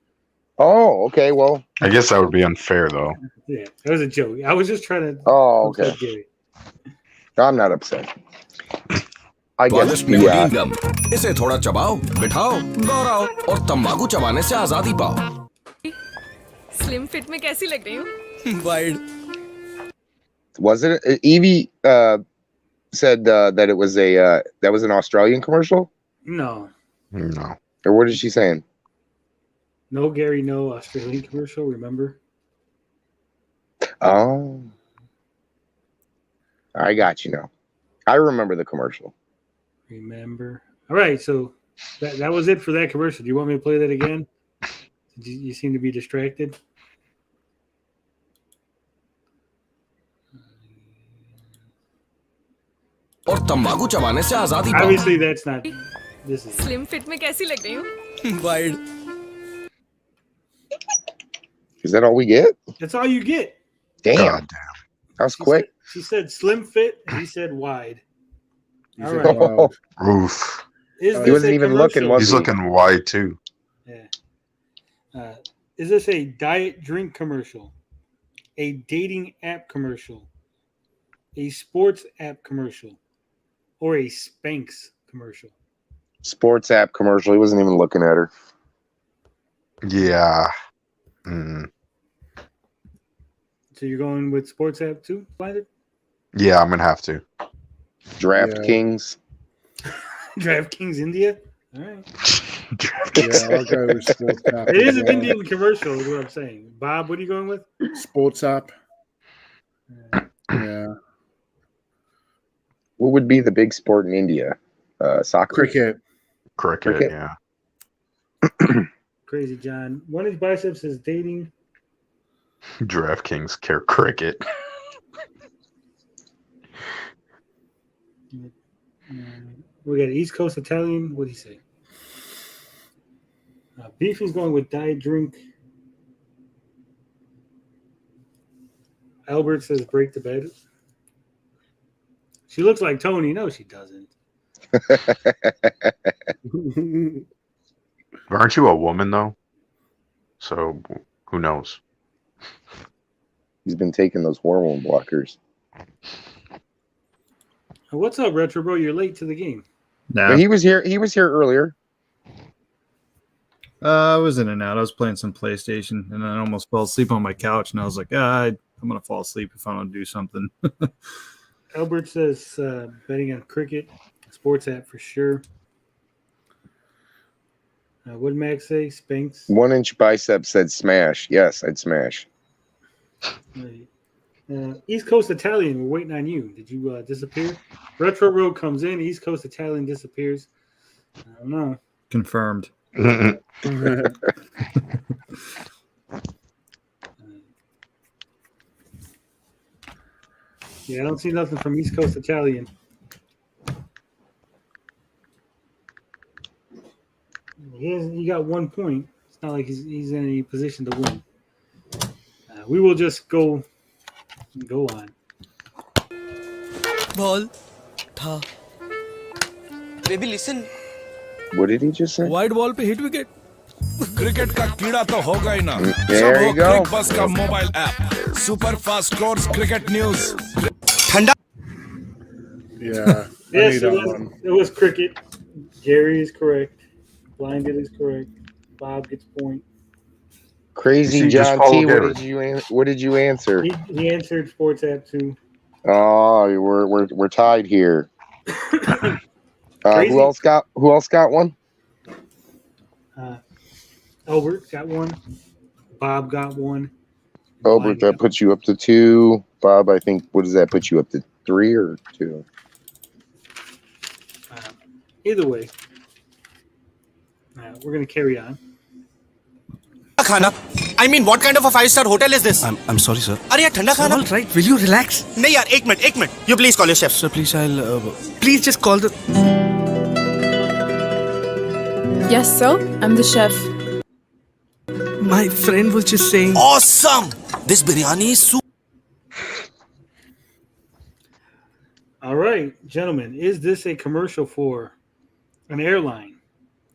Oh, okay. Well, I guess that would be unfair, though. Yeah, that was a joke. I was just trying to. Oh, okay. Gary. I'm not upset. I guess. Yeah. इसे थोड़ा चबाओ, बिठाओ, दोहराओ और तंबाकू चबाने से आजादी पाओ। Slim fit में कैसी लग रही हूँ? Wide. Was it Evie said that it was that was an Australian commercial? No. Or what is she saying? No, Gary, no Australian commercial, remember? Oh. I got you now. I remember the commercial. Remember. All right, so that was it for that commercial. Do you want me to play that again? You seem to be distracted. और तंबाकू चबाने से आजादी पाओ। Obviously, that's not. This is slim fit में कैसी लग रही हूँ? Wide. Is that all we get? That's all you get. Damn. God damn. That was quick. She said slim fit, and he said wide. All He's right. Oof. Is He this wasn't a even commercial? looking, was He's he? looking wide, too. Yeah. Is this a diet drink commercial, a dating app commercial, a sports app commercial, or a Spanx commercial? Sports app commercial. He wasn't even looking at her. Yeah. So you're going with sports app too, Blinded? Yeah, I'm going to have to. DraftKings. DraftKings India? All right. Yeah, I'll go with sports app. It is an Indian commercial, is what I'm saying. Bob, what are you going with? Sports app. Yeah. What would be the big sport in India? Soccer. Cricket, yeah. Crazy John. One of his biceps is dating. DraftKings care cricket. We got East Coast Italian. What do you say? Beefy's going with diet drink. Albert says break the bed. She looks like Tony. No, she doesn't. Aren't you a woman, though? So who knows? He's been taking those hormone blockers. What's up, Retro Bro? You're late to the game. Nah. He was here earlier. I was in and out. I was playing some PlayStation, and I almost fell asleep on my couch. And I was like, I'm gonna fall asleep if I don't do something. Albert says betting on cricket, sports app for sure. What did Max say? Spanx. 1 inch bicep said smash. Yes, I'd smash. East Coast Italian, we're waiting on you. Did you disappear? Retro Road comes in. East Coast Italian disappears. I don't know. Confirmed. Yeah, I don't see nothing from East Coast Italian. He got 1 point. It's not like he's in any position to win. We will just go on. Ball. Tha. Baby, listen. What did he just say? Wide ball पे hit wicket. Cricket का कीड़ा तो होगा ही ना। There you go. क्रिक बस का mobile app, super fast scores, cricket news. ठंडा। Yeah. Yes, it was cricket. Gary is correct. Blinded is correct. Bob gets point. Crazy John T. What did you answer? He answered sports app too. Oh, we're tied here. Who else got one? Albert got one. Bob got one. Albert, that puts you up to 2. Bob, I think, what does that put you up to 3 or 2? Either way, we're going to carry on. खाना. I mean, what kind of a 5-star hotel is this? I'm sorry, sir. अरे यार ठंडा खाना. All right, will you relax? नहीं यार, एक minute. You please call your chef. Sir, please, please just call the. Yes, sir. I'm the chef. My friend was just saying. Awesome. This biryani is super. All right, gentlemen, is this a commercial for an airline?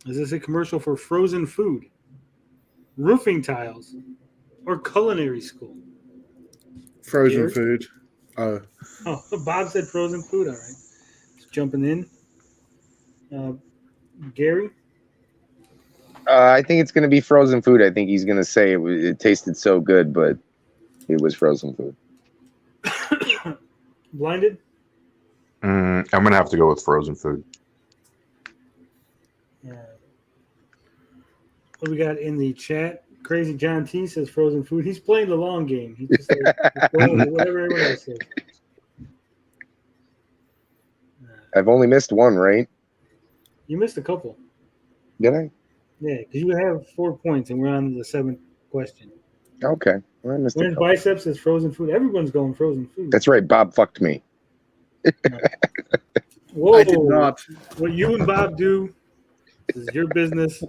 Is this a commercial for frozen food, roofing tiles, or culinary school? Frozen food. Oh, Bob said frozen food. All right. Just jumping in. Gary? I think it's going to be frozen food. I think he's going to say it tasted so good, but it was frozen food. Blinded? I'm going to have to go with frozen food. What we got in the chat? Crazy John T says frozen food. He's playing the long game. He just says whatever everyone else says. I've only missed one, right? You missed a couple. Did I? Yeah, because you have 4 points, and we're on the 7th question. Okay. Well, I missed When biceps is frozen food. Everyone's going frozen food. That's right. Bob fucked me. Whoa! I did not. What you and Bob do is your business.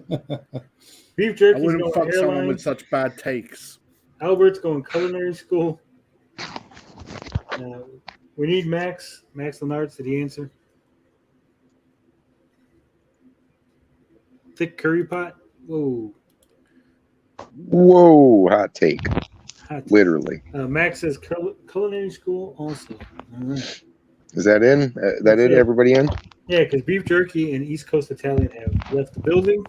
Beef jerky. I wouldn't fuck someone with such bad takes. Albert's going culinary school. We need Max. Max Lenartz. Did he answer? Thick curry pot. Whoa. Whoa. Hot take. Literally. Max says culinary school also. All right. Is that in? That it? Everybody in? Yeah, because Beef Jerky and East Coast Italian have left the building.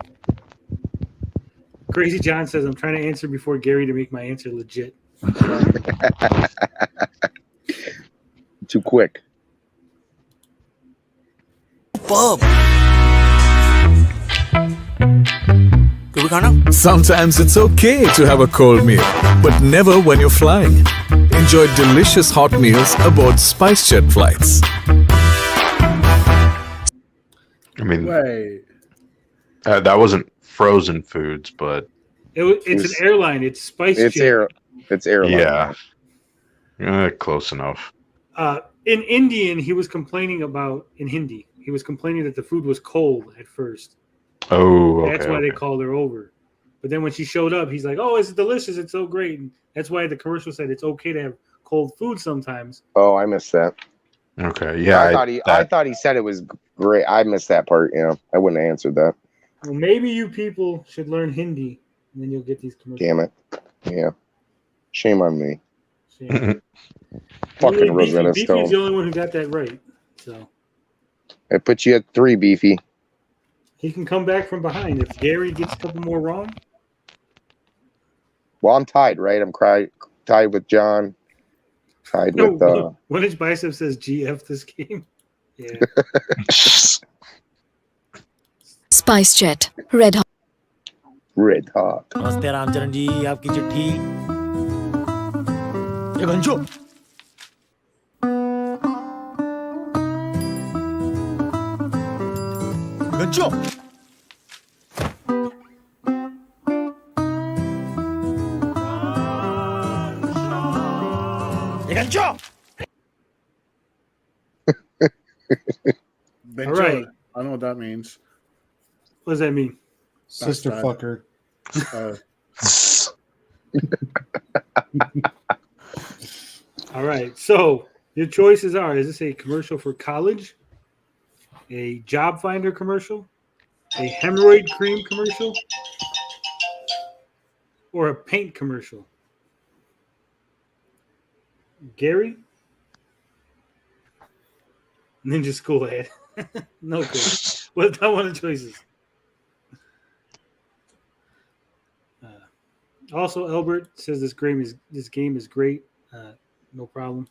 Crazy John says, I'm trying to answer before Gary to make my answer legit. Too quick. Superb. Sometimes it's okay to have a cold meal, but never when you're flying. Enjoy delicious hot meals aboard SpiceJet flights. I mean, Wait. That wasn't frozen foods, but it's an airline. It's SpiceJet. It's airline. Yeah, close enough. In Indian, he was complaining about in Hindi. He was complaining that the food was cold at first. Oh, okay, that's why they called her over. But then when she showed up, he's like, "Oh, it's delicious. It's so great." And that's why the commercial said it's okay to have cold food sometimes. Oh, I missed that. Okay, yeah. I thought he said it was great. I missed that part. I wouldn't have answered that. Well, maybe you people should learn Hindi And then you'll get these commercials. Damn it. Yeah. Shame on me. Shame. Fucking Rosetta Beefy Stone. is the only one who got that right. So I put you at 3, Beefy. he can come back from behind. If Gary gets a couple more wrong. Well, I'm tied, right? I'm tied with John. Tied with... When his bicep says GF this game. Yeah. Spice Jet, Red Hot. Red Hot. नमस्ते रामचरण जी आपकी चिट्ठी ये घंचो घंचो ये घंचो All right. I know what that means. What does that mean? Sister bad. fucker. All right. So your choices are: is this a commercial for college, a job finder commercial, a hemorrhoid cream commercial, or a paint commercial? Gary? Ninja School ad. No good. What's not one of the choices? Also, Albert says this game is great. No problem.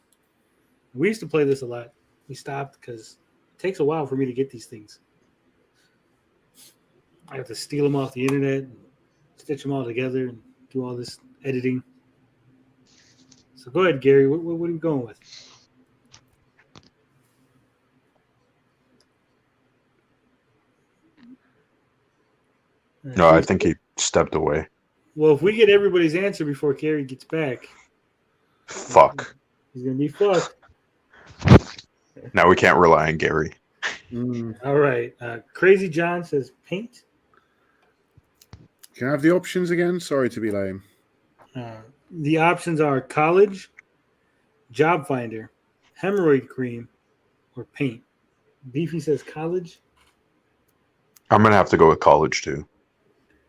We used to play this a lot. We stopped because it takes a while for me to get these things. I have to steal them off the internet, and stitch them all together, and do all this editing. So go ahead, Gary. What are you going with? No, I think he stepped away. Well, if we get everybody's answer before Gary gets back, fuck. He's gonna be fucked. Now we can't rely on Gary. All right. Crazy John says paint. Can I have the options again? Sorry to be lame. The options are college, job finder, hemorrhoid cream, or paint. Beefy says college. I'm gonna have to go with college too.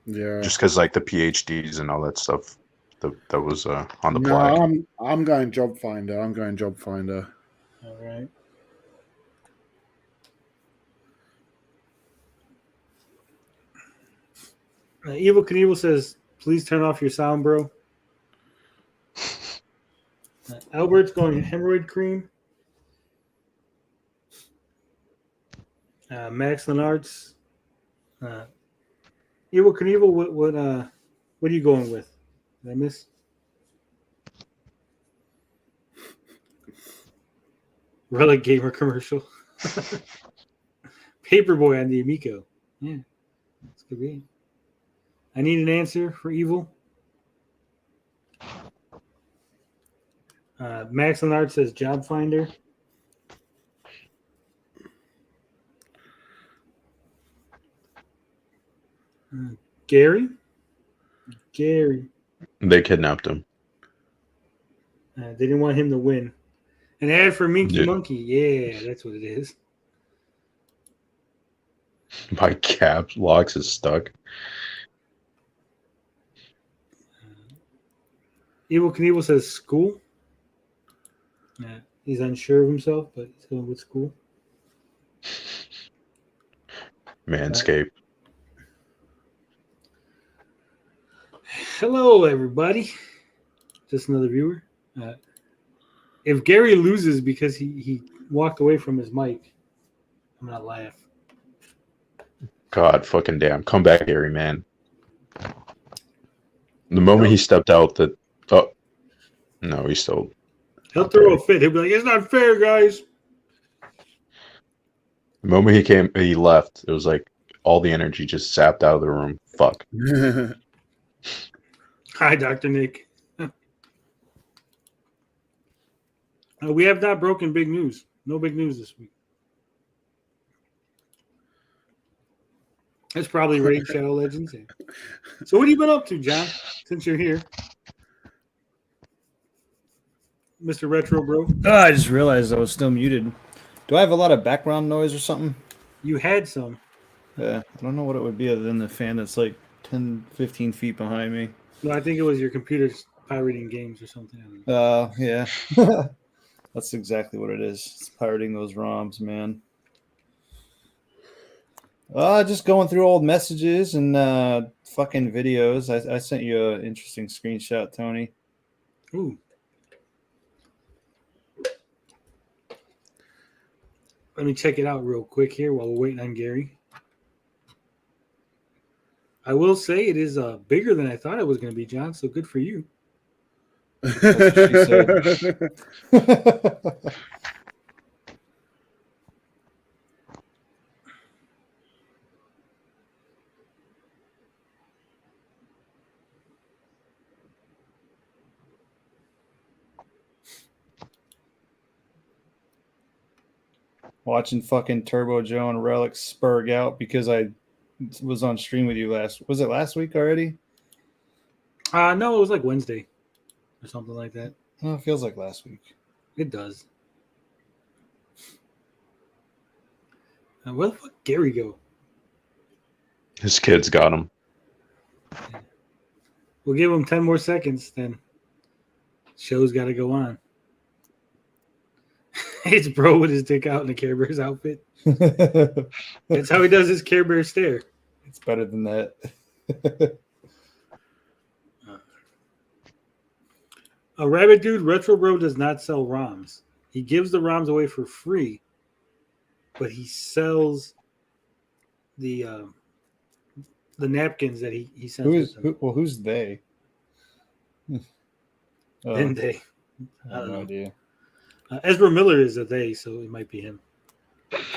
Yeah. Just because like the PhDs and all that stuff that was on the No, fly. I'm going job finder. All right. Evil Knievel says, please turn off your sound, bro. Albert's going hemorrhoid cream. Max Lenart's. Evil Knievel, what are you going with? Did I miss? Relic Gamer commercial. Paperboy on the Amico. Yeah, that's good game. I need an answer for Evil. Max Lenart says job finder. Gary? They kidnapped him. They didn't want him to win. An ad for Minky Monkey. Yeah, that's what it is. My caps locks is stuck. Evil Knievel says school. He's unsure of himself, but he's going with school. Manscaped. Hello, everybody. Just another viewer. If Gary loses because he walked away from his mic, I'm not laugh. God fucking damn. Come back, Gary, man. The moment he stepped out, no, he's still. He'll throw a fit. He'll be like, it's not fair, guys. The moment he left, it was like all the energy just sapped out of the room. Fuck. Hi, Dr. Nick. We have not broken big news. No big news this week. That's probably Raid Shadow Legends. So what have you been up to, John, since you're here? Mr. Retro Bro? I just realized I was still muted. Do I have a lot of background noise or something? You had some. Yeah, I don't know what it would be other than the fan that's like 10, 15 feet behind me. No, I think it was your computer's pirating games or something. Yeah. That's exactly what it is. It's pirating those ROMs, man. Just going through old messages and fucking videos. I sent you an interesting screenshot, Tony. Ooh. Let me check it out real quick here while we're waiting on Gary. I will say it is bigger than I thought it was going to be, John, so good for you. That's what she said. Watching fucking Turbo Joe and Relic spurg out because I was on stream with you was it last week already? No, it was like Wednesday or something like that. Oh, it feels like last week. It does. Where the fuck Gary go? His kids got him. We'll give him 10 more seconds, then show's got to go on. It's bro with his dick out in the Care Bears outfit. That's how he does his Care Bear stare. It's better than that. A Rabbit Dude, Retro Bro does not sell ROMs. He gives the ROMs away for free, but he sells the napkins that he sends. Who's they? Then they. I have no idea. Ezra Miller is a they, so it might be him.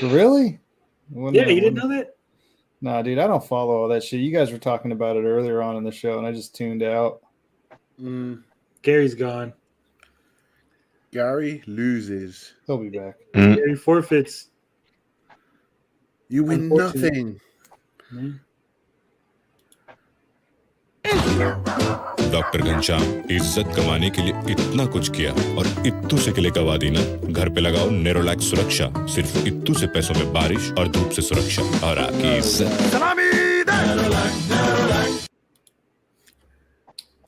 Really? Yeah, you didn't know that? Nah, dude, I don't follow all that shit. You guys were talking about it earlier on in the show, and I just tuned out. Gary's gone. Gary loses. He'll be back. Gary forfeits. You win nothing. Doctor Ghanshyam इज्जत कमाने के लिए इतना कुछ किया और इत्तू से के लिए गवा दी ना घर पे लगाओ नेरोलैक्स सुरक्षा सिर्फ इत्तू से पैसों में बारिश और धूप से सुरक्षा और आपकी इज्जत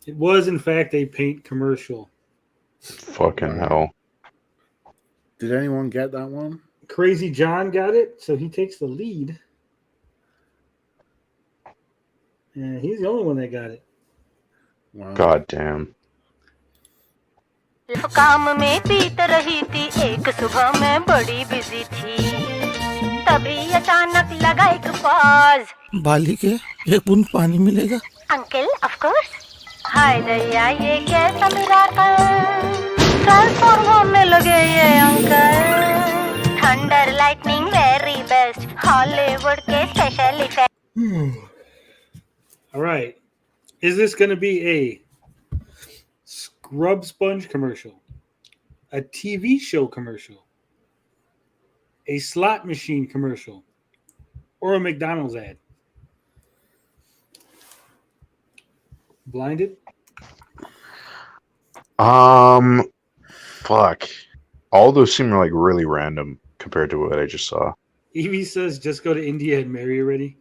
It was in fact a paint commercial. Fucking hell. Did anyone get that one? Crazy John got it, so he takes the lead. And he's the only one that got it. Wow. God damn. काम में बीत रही थी एक सुबह मैं बड़ी busy थी तभी अचानक लगा एक पॉज बाली के एक बूंद पानी मिलेगा अंकल ऑफ कोर्स हाय दैया ये कैसा मिराकल ट्रांसफॉर्म होने लगे ये uncle thunder lightning very best Hollywood के special effect All right. Is this going to be a scrub sponge commercial, a TV show commercial, a slot machine commercial, or a McDonald's ad? Blinded? Fuck. All those seem like really random compared to what I just saw. Evie says, just go to India and marry already.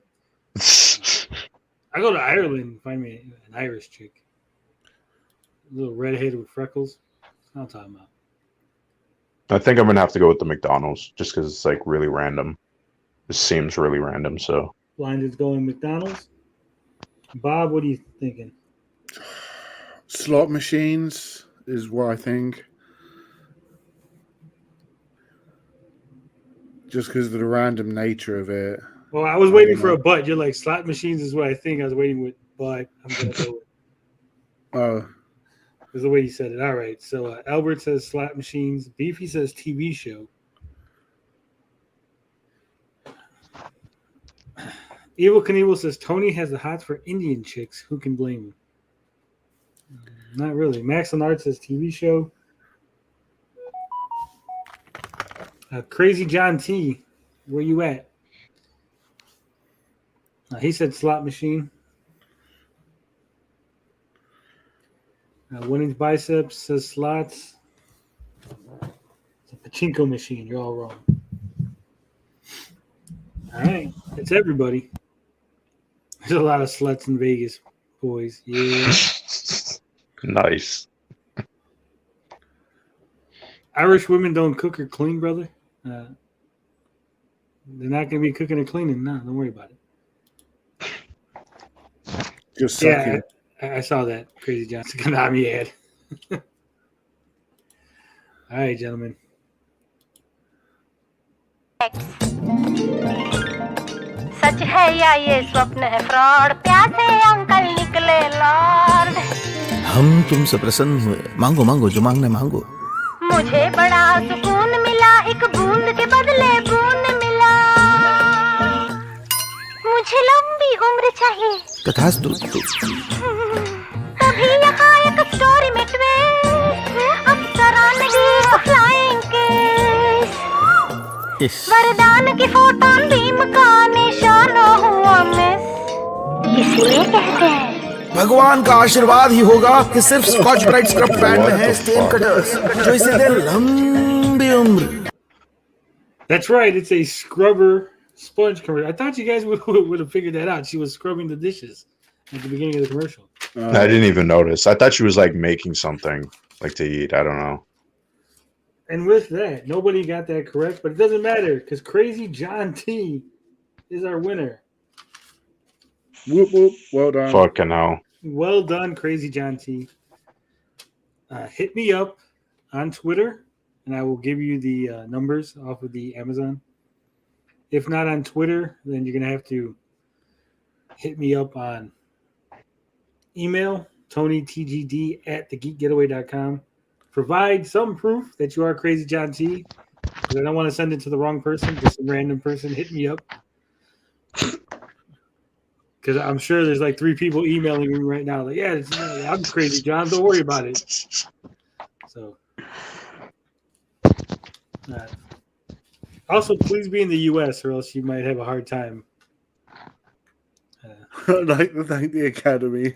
I go to Ireland and find me an Irish chick. A little redhead with freckles. That's what I'm talking about. I think I'm going to have to go with the McDonald's just because it's like really random. This seems really random, so. Blinded's going McDonald's. Bob, what are you thinking? Slot machines is what I think. Just because of the random nature of it. Well, I was waiting for a but. You're like, slot machines is what I think. I was waiting with, but I'm going to go with. Oh. Is the way you said it. All right. So Albert says slot machines. Beefy says TV show. Evil Knievel says Tony has the hots for Indian chicks. Who can blame him? Not really. Max Leonard says TV show. Crazy John T. Where you at? He said slot machine. 1 inch biceps says slots. It's a pachinko machine. You're all wrong. All right. It's everybody. There's a lot of sluts in Vegas, boys. Yeah. Nice. Irish women don't cook or clean, brother. They're not going to be cooking or cleaning. No, don't worry about it. Just sucking. Yeah, I saw that. Crazy Johnson Konami ad. All right, gentlemen. सच है या ये स्वप्न है fraud प्यासे uncle निकले Lord हम तुमसे प्रसन्न हुए मांगो मांगो जो मांगना मांगो मुझे बड़ा सुकून मिला एक बूंद के बदले बूंद मिला मुझे लंबी उम्र चाहिए तथास्तु तभी यकायक स्टोरी में ट्विस्ट अप्सरा नदी फ्लाइंग किस वरदान की फोटोन बीम का निशाना हुआ मिस इसलिए कहते हैं भगवान का आशीर्वाद ही होगा कि सिर्फ स्कॉच ब्राइट स्क्रब पैड में है स्टेन कटर्स जो इसे दे लंबी उम्र. That's right, it's a scrubber sponge commercial. I thought you guys would have figured that out. She was scrubbing the dishes at the beginning of the commercial. I didn't even notice. I thought she was like making something like to eat. I don't know. And with that, nobody got that correct, but it doesn't matter because Crazy John T is our winner. Whoop whoop! Well done. Fucking hell. Well done, Crazy John T. Hit me up on Twitter, and I will give you the numbers off of the Amazon. If not on Twitter, then you're gonna have to hit me up on email, TonyTGD@thegeekgetaway.com. Provide some proof that you are Crazy John T. Because I don't want to send it to the wrong person, just some random person. Hit me up. Because I'm sure there's like 3 people emailing me right now. Like, yeah, I'm Crazy John. Don't worry about it. So, also, please be in the U.S. or else you might have a hard time. I'd like to thank the Academy.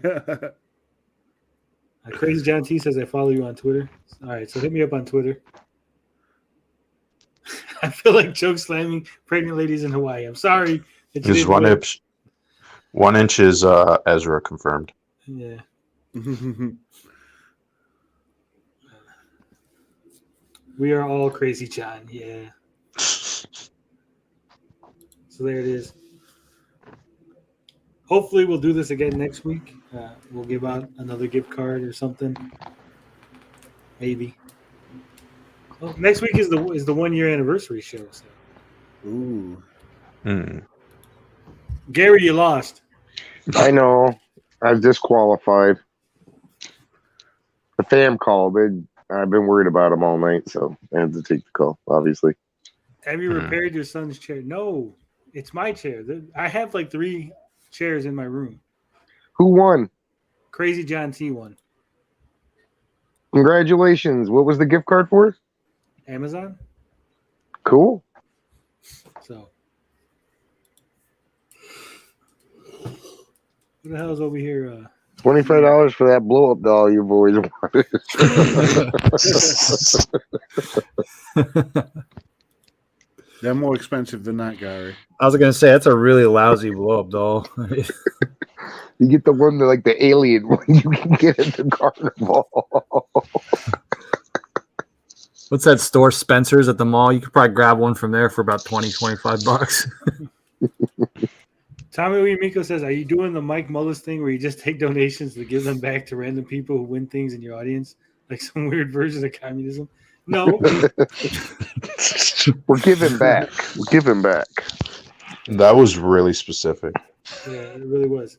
Crazy John T says I follow you on Twitter. All right, so hit me up on Twitter. I feel like joke slamming pregnant ladies in Hawaii. I'm sorry. It's 1 inch. 1 inch is Ezra confirmed. Yeah. We are all Crazy John. Yeah. So there it is. Hopefully we'll do this again next week. We'll give out another gift card or something. Maybe. Well, next week is the 1 year anniversary show. So. Ooh. Gary, you lost. I know. I've disqualified. The fam called. I've been worried about him all night, so I had to take the call, obviously. Have you repaired your son's chair? No, it's my chair. I have like 3 chairs in my room. Who won? Crazy John T won. Congratulations. What was the gift card for? Amazon. Cool. So. What the hell is over here? $25 for that blow-up doll you've always wanted. They're more expensive than that, Gary. I was going to say, that's a really lousy blow-up doll. You get the one that, like the alien one you can get at the carnival. What's that store, Spencer's at the mall? You could probably grab one from there for about $20-25. Tommy Amico says, are you doing the Mike Mullis thing where you just take donations to give them back to random people who win things in your audience? Like some weird version of communism? No. We're giving back. We're giving back. That was really specific. Yeah, it really was.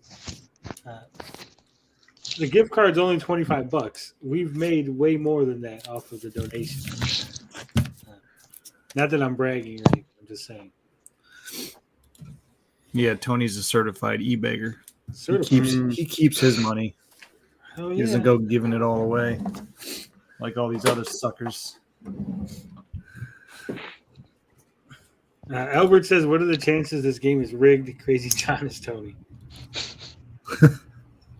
The gift card's only $25. We've made way more than that off of the donation. Not that I'm bragging or anything. I'm just saying. Yeah, Tony's a certified e-bagger. Certified. He keeps his money. Hell He yeah. doesn't go giving it all away like all these other suckers. Albert says, what are the chances this game is rigged? Crazy John is Tony.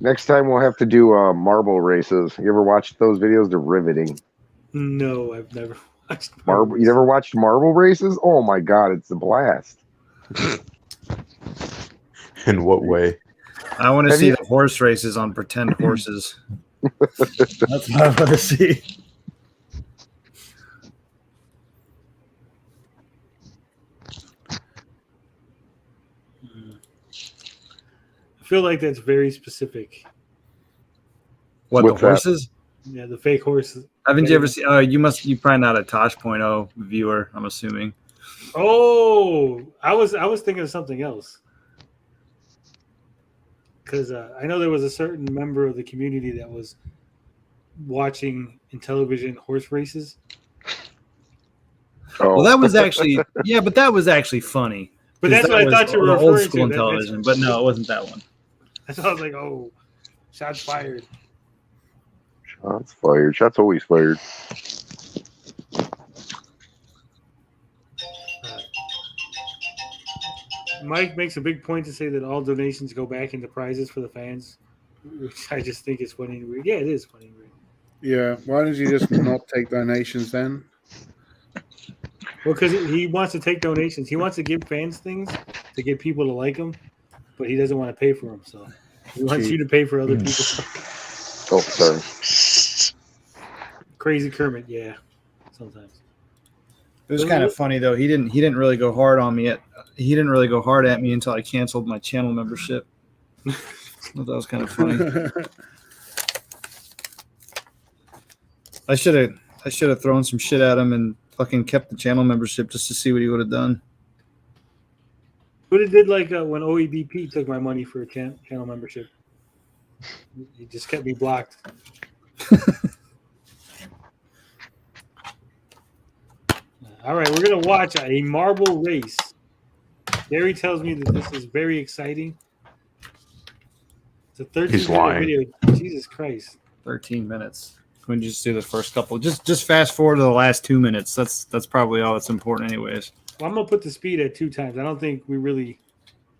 Next time we'll have to do marble races. You ever watched those videos? They're riveting. No, I've never watched marble. You never watched marble races? Oh my god, it's a blast. In what way? I want to see the horse races on pretend horses. That's what I want to see. I feel like that's very specific. What, the horses? Yeah, the fake horses. Haven't you ever seen? You probably not a Tosh.0 viewer, I'm assuming. Oh, I was thinking of something else. Because I know there was a certain member of the community that was watching Intellivision horse races. Well, that was actually but that was actually funny. But that's what I thought you were referring old school to. Intellivision, but no, it wasn't that one. So I was like, oh, shots fired. Shots fired. Shots always fired. Mike makes a big point to say that all donations go back into prizes for the fans, which I just think is funny and weird. Yeah, it is funny and weird. Yeah, why don't you just not take donations then? Well, because he wants to take donations. He wants to give fans things to get people to like him, but he doesn't want to pay for them. So he wants you to pay for other people. Oh, sorry. Crazy Kermit, yeah. Sometimes. It was kind of funny though. He didn't really go hard on me. He didn't really go hard at me until I canceled my channel membership. That was kind of funny. I should have thrown some shit at him and fucking kept the channel membership just to see what he would have done. But it did like when OEBP took my money for a channel membership. He just kept me blocked. All right, we're going to watch a marble race. Gary tells me that this is very exciting. It's a 13-minute video. Jesus Christ. 13 minutes. Can we just do the first couple? Just fast forward to the last 2 minutes. That's probably all that's important anyways. Well, I'm going to put the speed at 2 times. I don't think we really...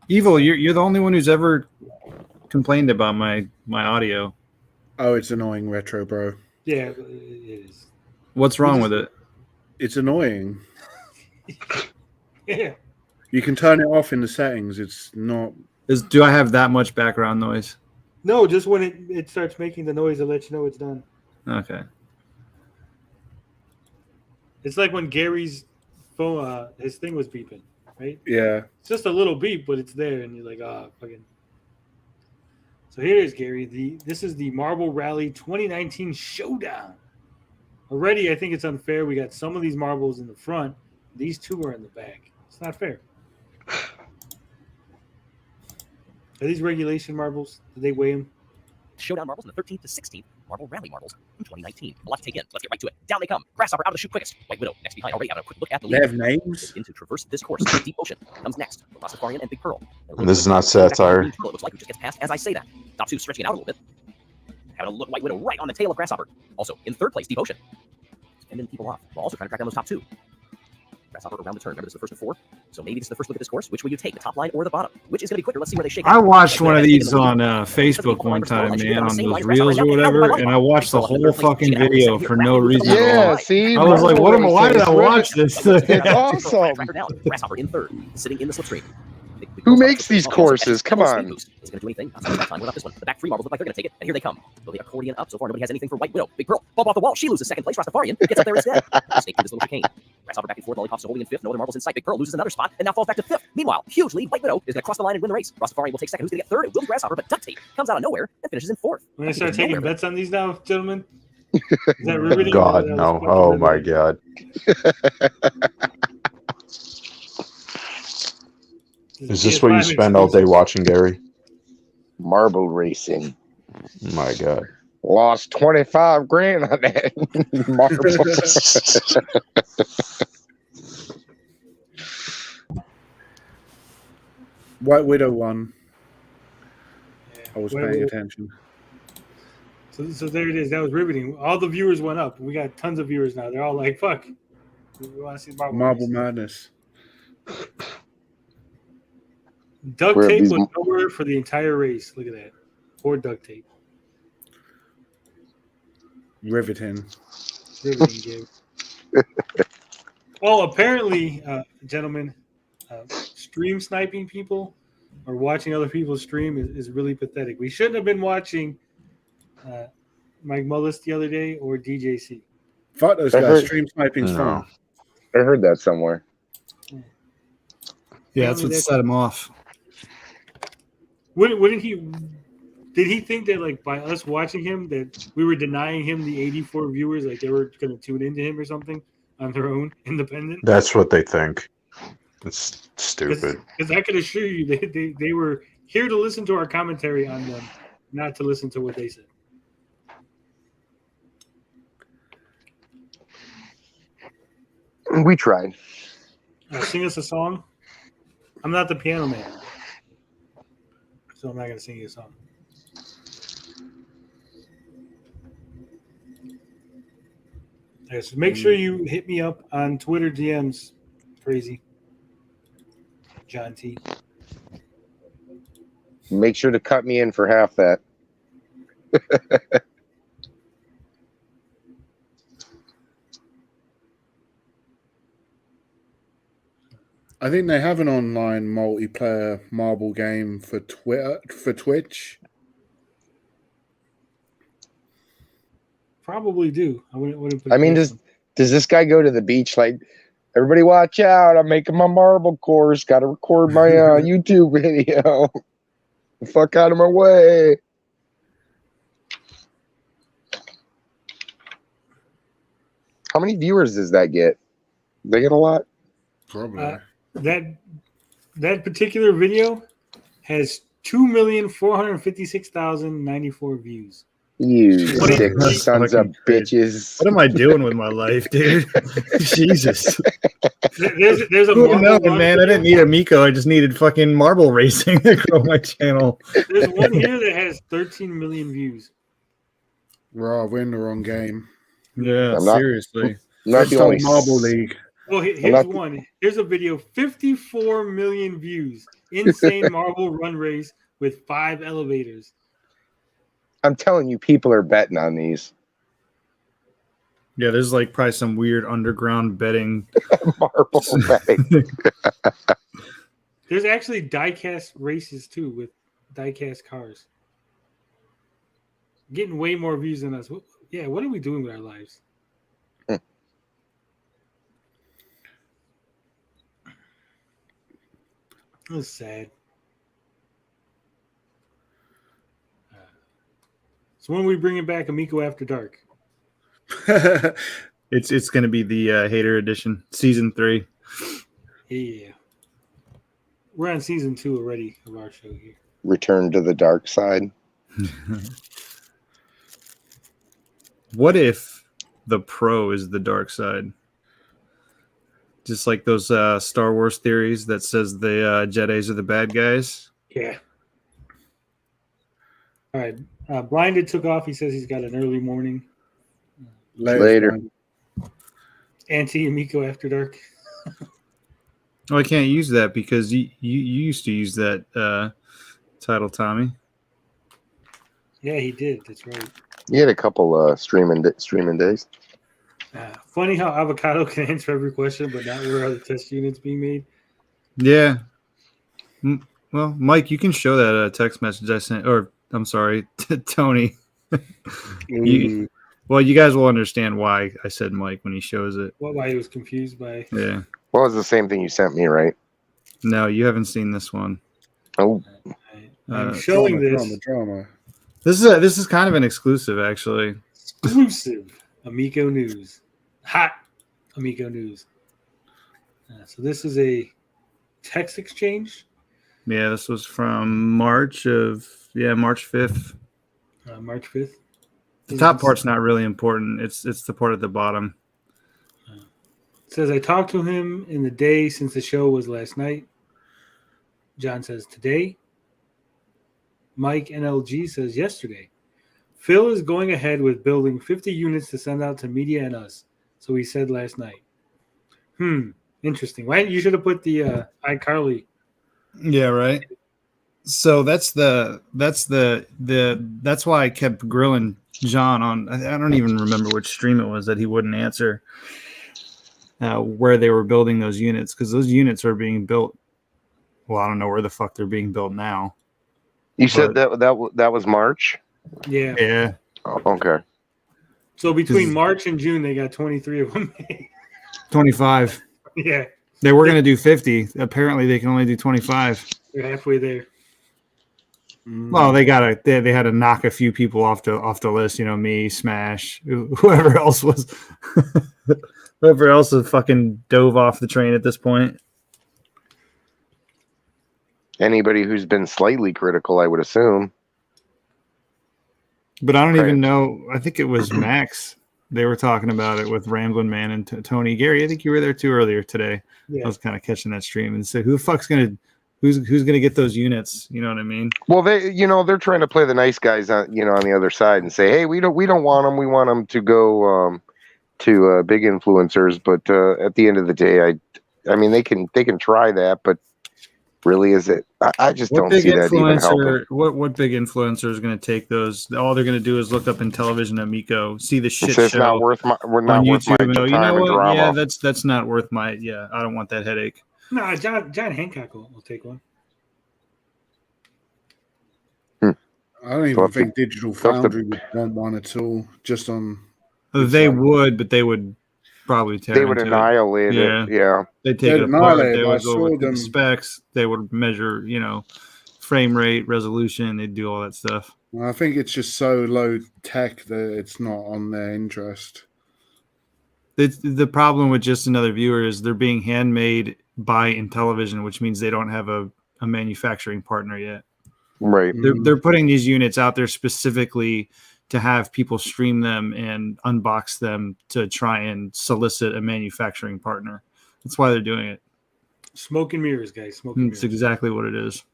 Evil, you're the only one who's ever complained about my audio. Oh, it's annoying, Retro Bro. Yeah, it is. What's wrong with it? It's annoying. Yeah. You can turn it off in the settings. It's not... Do I have that much background noise? No, just when it starts making the noise, it'll let you know it's done. Okay. It's like when Gary's phone, his thing was beeping, right? Yeah. It's just a little beep, but it's there, and you're like, fucking. So here is Gary. This is the Marble Rally 2019 Showdown. Already, I think it's unfair. We got some of these marbles in the front. These 2 are in the back. It's not fair. Are these regulation marbles? Did they weigh them? Showdown marbles in the 13th to 16th Marble Rally marbles in 2019. A lot to take in. Let's get right to it. Down they come. Grasshopper out of the chute quickest. White Widow next behind already. Having a quick look at the lead. They have names. Begin to traverse this course. Deep Ocean comes next. Rastafarian and Big Pearl. And this is not satire. It looks like it just gets past as I say that. Top 2 stretching it out a little bit. Having a look, White Widow right on the tail of Grasshopper. Also in 3rd place, Deep Ocean. And then people off. While also trying to track down those top 2. Grasshopper around the turn. Remember, this is the first of 4. So maybe this is the first look at this course. Which will you take, the top line or the bottom? Which is going to be quicker? Let's see where they shake out. I watched one of these on Facebook one time, man, on those reels or whatever, and I watched the whole fucking video for no reason at all. See, I was like, why did I watch this? Awesome. Grasshopper in 3rd, sitting in the slipstream. Who makes these courses? Come on. Is going to do anything? Not that time. What about this one? The back 3 marbles look like they're going to take it, and here they come. Will the accordion up? So far, nobody has anything for White Widow. Big Pearl, bump off the wall. She loses 2nd place. Rastafarian gets up there instead. Snake through this little chicane. Grasshopper back and forth. Lollipops are holding in 5th. No other marbles in sight. Big Pearl loses another spot and now falls back to 5th. Meanwhile, huge lead. White Widow is going to cross the line and win the race. Rastafarian will take 2nd. Who's going to get 3rd? It will be Grasshopper, but Duct Tape comes out of nowhere and finishes in 4th. We're going to start taking bets on these now, gentlemen. Is that riveting? God, no. Oh, my God. Is this what you spend all day watching, Gary? Marble racing. My God. Lost 25 grand on that marble. White Widow won. I was paying attention. So there it is. That was riveting. All the viewers went up. We got tons of viewers now. They're all like, fuck. We want to see Marble Madness. Duct tape was nowhere for the entire race. Look at that. Poor duct tape. Riveting. Game. Oh, apparently, gentlemen, stream sniping people or watching other people stream is really pathetic. We shouldn't have been watching Mike Mullis the other day or DJC. Fuck those guys. Stream sniping's fun. I heard that somewhere. Yeah, that's what set him off. Wouldn't he? Did he think that, like, by us watching him, that we were denying him the 84 viewers, like they were going to tune into him or something on their own, independent? That's what they think. It's stupid. Because I can assure you, they were here to listen to our commentary on them, not to listen to what they said. We tried. Sing us a song. I'm not the piano man, so I'm not going to sing you a song. Okay, so make sure you hit me up on Twitter DMs. Crazy. John T. Make sure to cut me in for half that. I think they have an online multiplayer marble game for Twitch. Probably do. I wouldn't put I mean, does this guy go to the beach like, everybody watch out, I'm making my marble course, got to record my YouTube video. The fuck out of my way. How many viewers does that get? They get a lot? Probably. That particular video has 2,456,094 views. You sick sons of bitches. What am I doing with my life, dude? Jesus. There's a no, man. I didn't need Amico. I just needed fucking marble racing to grow my channel. There's one here that has 13 million views. Raw, we're in the wrong game. Yeah, seriously. Not the only marble league. Well, here's one. Here's a video, 54 million views. Insane marble run race with 5 elevators. I'm telling you, people are betting on these. Yeah, there's like probably some weird underground betting. Marble betting. There's actually diecast races too with diecast cars. Getting way more views than us. Yeah, what are we doing with our lives? That's sad. So when are we bringing back Amico After Dark? It's going to be the Hater Edition, Season 3. Yeah. We're on Season 2 already of our show here. Return to the dark side. What if the Pro is the dark side? Just like those Star Wars theories that says the Jedis are the bad guys? Yeah. All right. Blinded took off. He says he's got an early morning. Later. Anti-Amico After Dark. Oh, I can't use that because you used to use that title, Tommy. Yeah, he did. That's right. You had a couple streaming days. Funny how Avocado can answer every question, but not where are the test units being made. Yeah. Well, Mike, you can show that text message I sent, or I'm sorry, Tony. You guys will understand why I said Mike when he shows it. Why he was confused by? Yeah. Well, it's the same thing you sent me, right? No, you haven't seen this one. Oh. I'm showing this. Drama. This is kind of an exclusive, actually. Exclusive Amico news. Hot Amico news. So this is a text exchange. Yeah, this was from March 5th. March 5th. The top part's not really important. It's the part at the bottom. It says, I talked to him in the day since the show was last night. John says, today. Mike NLG says, yesterday. Phil is going ahead with building 50 units to send out to media and us. So he said last night. Interesting. Why you should have put the iCarly. Yeah, right. So that's why I kept grilling John on. I don't even remember which stream it was that he wouldn't answer where they were building those units, because those units are being built well, I don't know where the fuck they're being built now. You said that was March? Yeah. Yeah. Oh, okay. So between March and June, they got 23 of them. 25. Yeah. They were going to do 50. Apparently, they can only do 25. They're halfway there. Well, they had to knock a few people off the list. You know, me, Smash, whoever else was, whoever else has fucking dove off the train at this point. Anybody who's been slightly critical, I would assume. But I don't even know. I think it was Max. They were talking about it with Ramblin' Man and Tony. Gary, I think you were there too earlier today. Yeah. I was kind of catching that stream and said, "Who the fuck's who's gonna get those units?" You know what I mean? Well, they're trying to play the nice guys on the other side and say, "Hey, we don't want them. We want them to go to big influencers." But at the end of the day, I mean, they can try that, but really, is it? I just don't see that even helping. What big influencer is going to take those? All they're going to do is look up Intellivision Amico, see the shit It's show not worth my on YouTube. YouTube, and go, you know what? drama. Yeah, that's not worth my. Yeah, I don't want that headache. No, John Hancock will take one. I don't even think Digital Foundry would want one at all. Just on. They would, but they would probably tear. They would annihilate it. Yeah, they'd take it apart. They would go with the specs. They would measure, frame rate, resolution. They'd do all that stuff. I think it's just so low tech that it's not on their interest. The problem with Just Another Viewer is they're being handmade by Intellivision, which means they don't have a manufacturing partner yet. Right. They're putting these units out there specifically to have people stream them and unbox them to try and solicit a manufacturing partner. That's why they're doing it. Smoke and mirrors, guys. Smoke and mirrors. It's exactly what it is.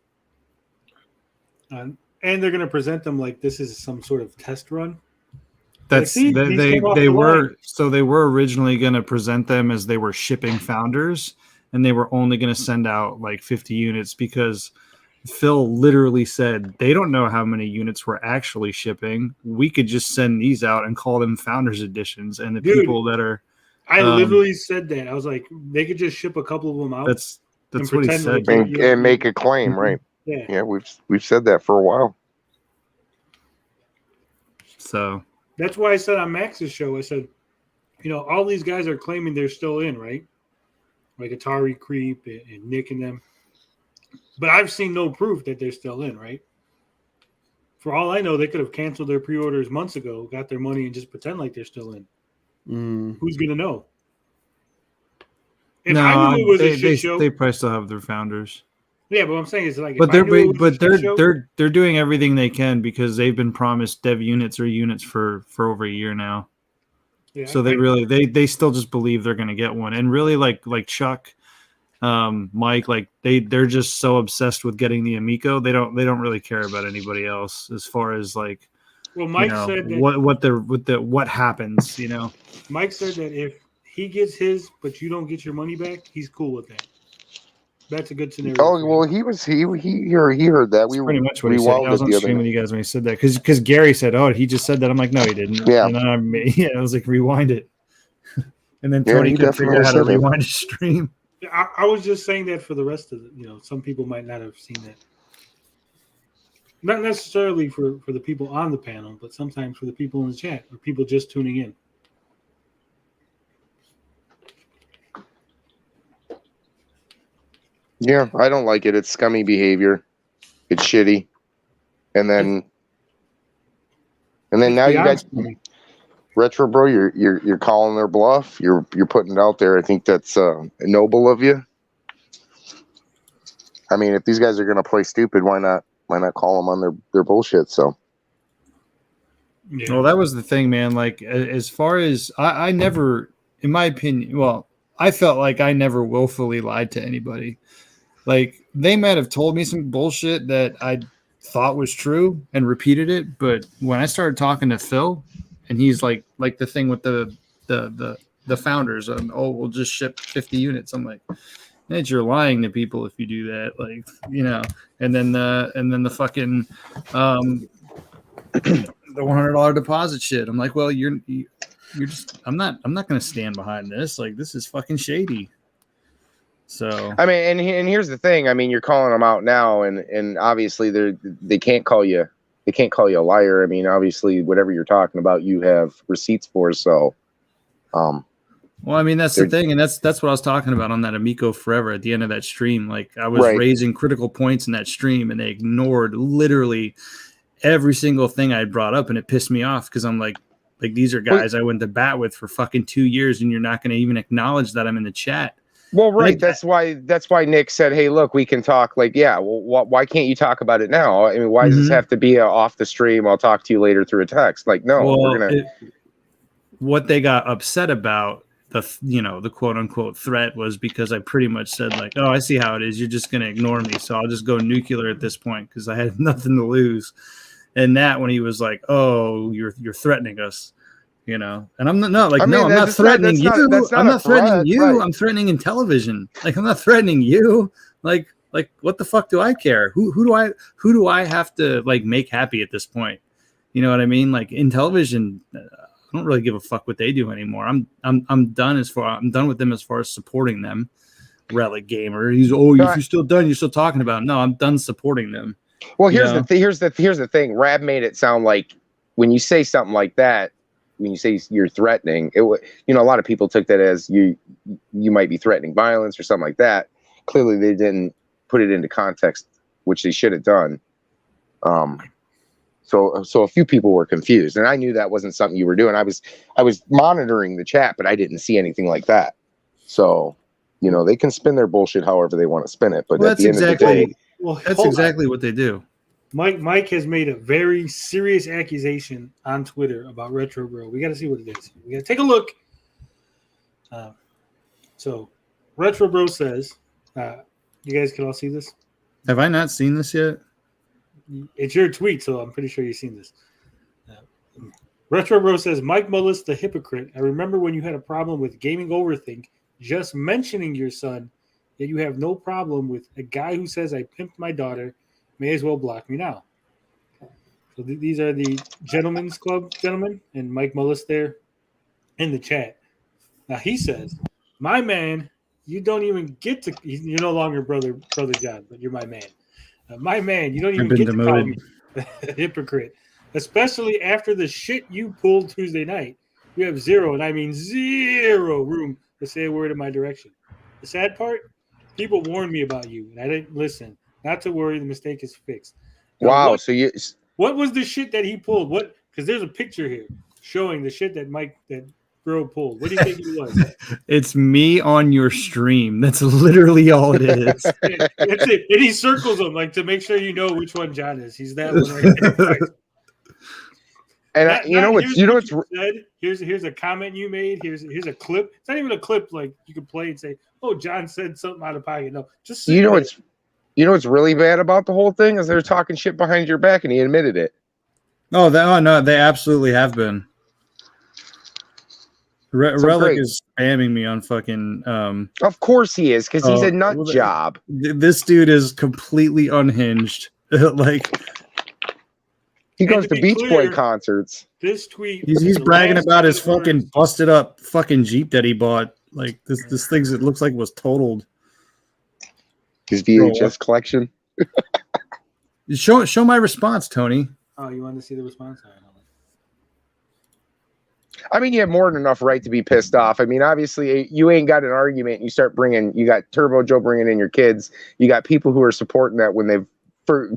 And they're going to present them like this is some sort of test run. That's like, they were originally going to present them as they were shipping founders, and they were only going to send out like 50 units because Phil literally said they don't know how many units we're actually shipping. We could just send these out and call them founders editions, and the people that are. I literally said that. I was like, they could just ship a couple of them out. That's what he said, and make a claim, right? Yeah, we've said that for a while. So that's why I said on Max's show, I said, all these guys are claiming they're still in, right? Like Atari Creep and Nick and them. But I've seen no proof that they're still in, right? For all I know, they could have canceled their pre-orders months ago, got their money, and just pretend like they're still in. Who's going to know? If I knew it was a shit show, they probably still have their founders. Yeah, but what I'm saying is like, they're doing everything they can because they've been promised dev units or units for over a year now. Yeah, so they still just believe they're going to get one, and really like Chuck. Mike, like they're just so obsessed with getting the Amico, they don't really care about anybody else as far as like. Well, Mike said that what happens, Mike said that if he gets his, but you don't get your money back, he's cool with that. That's a good scenario. Oh well, he heard that. That's pretty much what he said. I was on stream with you guys when he said that because Gary said, "Oh, he just said that." I'm like, "No, he didn't." Yeah, and I was like, "Rewind it," and then Tony couldn't figure out how to rewind his stream. I was just saying that for the rest of some people might not have seen that. Not necessarily for the people on the panel, but sometimes for the people in the chat or people just tuning in. Yeah, I don't like it. It's scummy behavior. It's shitty. And then now you got Retro Bro, you're calling their bluff. You're putting it out there. I think that's noble of you. I mean, if these guys are gonna play stupid, why not call them on their bullshit? So. Yeah. Well, that was the thing, man. Like as far as I never, in my opinion, I felt like I never willfully lied to anybody. Like they might have told me some bullshit that I thought was true and repeated it, but when I started talking to Phil. And he's like the thing with the founders. We'll just ship 50 units. I'm like, Ned, you're lying to people if you do that. Like, And then the fucking the $100 deposit shit. I'm like, well, you're just. I'm not going to stand behind this. Like, this is fucking shady. So I mean, and here's the thing. I mean, you're calling them out now, and obviously they can't call you a liar. I mean, obviously, whatever you're talking about, you have receipts for. So, well, I mean, that's the thing, and that's what I was talking about on that Amico Forever at the end of that stream. Like, I was raising critical points in that stream, and they ignored literally every single thing I brought up, and it pissed me off because I'm like these are guys I went to bat with for fucking 2 years, and you're not going to even acknowledge that I'm in the chat. Well, right. That's why Nick said, "Hey, look, we can talk." Like, yeah. Well, why can't you talk about it now? I mean, why does this have to be off the stream? I'll talk to you later through a text. Like, no, we're gonna. What they got upset about the quote unquote threat was because I pretty much said like, "Oh, I see how it is. You're just gonna ignore me, so I'll just go nuclear at this point because I had nothing to lose." And that when he was like, "Oh, you're threatening us." And I'm not like, no, I'm not threatening you. I'm not threatening you. I'm threatening Intellivision. Like, I'm not threatening you. Like, what the fuck do I care? Who do I have to like make happy at this point? You know what I mean? Like, Intellivision, I don't really give a fuck what they do anymore. I'm done with them as far as supporting them. Relic Gamer. If you're still done, you're still talking about it. No, I'm done supporting them. Well, here's the thing. Rab made it sound like when you say something like that. When you say you're threatening, a lot of people took that as you might be threatening violence or something like that. Clearly, they didn't put it into context, which they should have done. So a few people were confused, and I knew that wasn't something you were doing. I was monitoring the chat, but I didn't see anything like that. So, they can spin their bullshit however they want to spin it. But at the end of the day, that's exactly what they do. Mike has made a very serious accusation on Twitter about Retro Bro. We got to see what it is. We got to take a look. So, Retro Bro says, you guys can all see this? Have I not seen this yet? It's your tweet, so I'm pretty sure you've seen this. Retro Bro says, Mike Mullis, the hypocrite. I remember when you had a problem with Gaming Overthink, just mentioning your son, yet you have no problem with a guy who says I pimped my daughter. May as well block me now. So these are the Gentlemen's Club gentlemen, and Mike Mullis there in the chat. Now he says, "My man, you don't even get to. You're no longer brother John, but you're my man. My man, you don't even get to call me a hypocrite, especially after the shit you pulled Tuesday night. You have zero, and I mean zero, room to say a word in my direction. The sad part, people warned me about you, and I didn't listen." Not to worry, the mistake is fixed. Now, wow. What was the shit that he pulled? What? Because there's a picture here showing the shit that Bro pulled. What do you think it was? It's me on your stream. That's literally all it is. That's it. And he circles them like to make sure you know which one John is. He's that one right there. And here's a comment you made. Here's a clip. It's not even a clip like you can play and say, "Oh, John said something out of pocket." No, just what's really bad about the whole thing is they're talking shit behind your back, and he admitted it. No, they absolutely have been. Relic is spamming me on fucking. Of course he is, because he's a nut job. This dude is completely unhinged. Like he goes to Beach Boy concerts. This tweet. He's bragging about his fucking busted up fucking Jeep that he bought. Like this thing that looks like it was totaled. His VHS collection. Show my response, Tony. Oh, you want to see the response? I mean, you have more than enough right to be pissed off. I mean, obviously, you ain't got an argument. You got Turbo Joe bringing in your kids. You got people who are supporting that when they've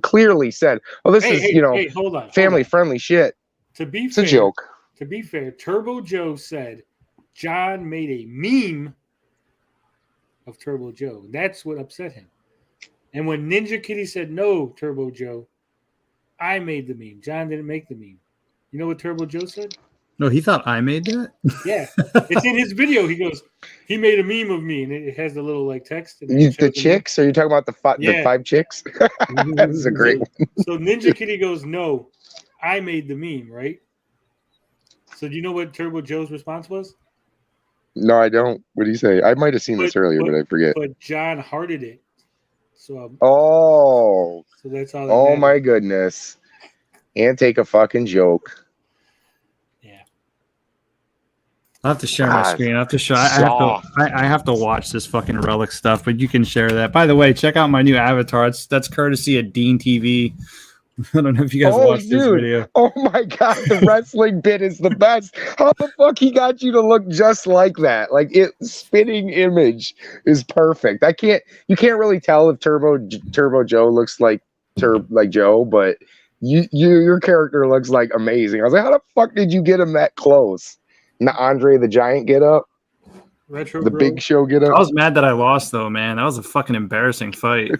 clearly said, "Oh, this is hold on, family-friendly shit." It's a joke. To be fair, Turbo Joe said John made a meme of Turbo Joe. That's what upset him. And when Ninja Kitty said, "No, Turbo Joe, I made the meme. John didn't make the meme." You know what Turbo Joe said? No, he thought I made that? Yeah. It's in his video. He goes, he made a meme of me, and it has the little like text. And the chicks? Are you talking about the 5 chicks? That's a great one. So Ninja Kitty goes, "No, I made the meme," right? So do you know what Turbo Joe's response was? No, I don't. What do you say? I might have seen this earlier, but I forget. But John hearted it. So so that's all. Oh my goodness! And take a fucking joke. Yeah. I'll have to share my screen. I have to show. I have to watch this fucking Relic stuff, but you can share that. By the way, check out my new avatar. That's courtesy of Dean TV. I don't know if you guys watched this video. Oh my god, the wrestling bit is the best. How the fuck he got you to look just like that? Like spitting image is perfect. You can't really tell if Turbo Joe looks like Joe, but your character looks like amazing. I was like, how the fuck did you get him that close? And the Andre the Giant get up, Retro the Bro. Big Show get up. I was mad that I lost though, man. That was a fucking embarrassing fight.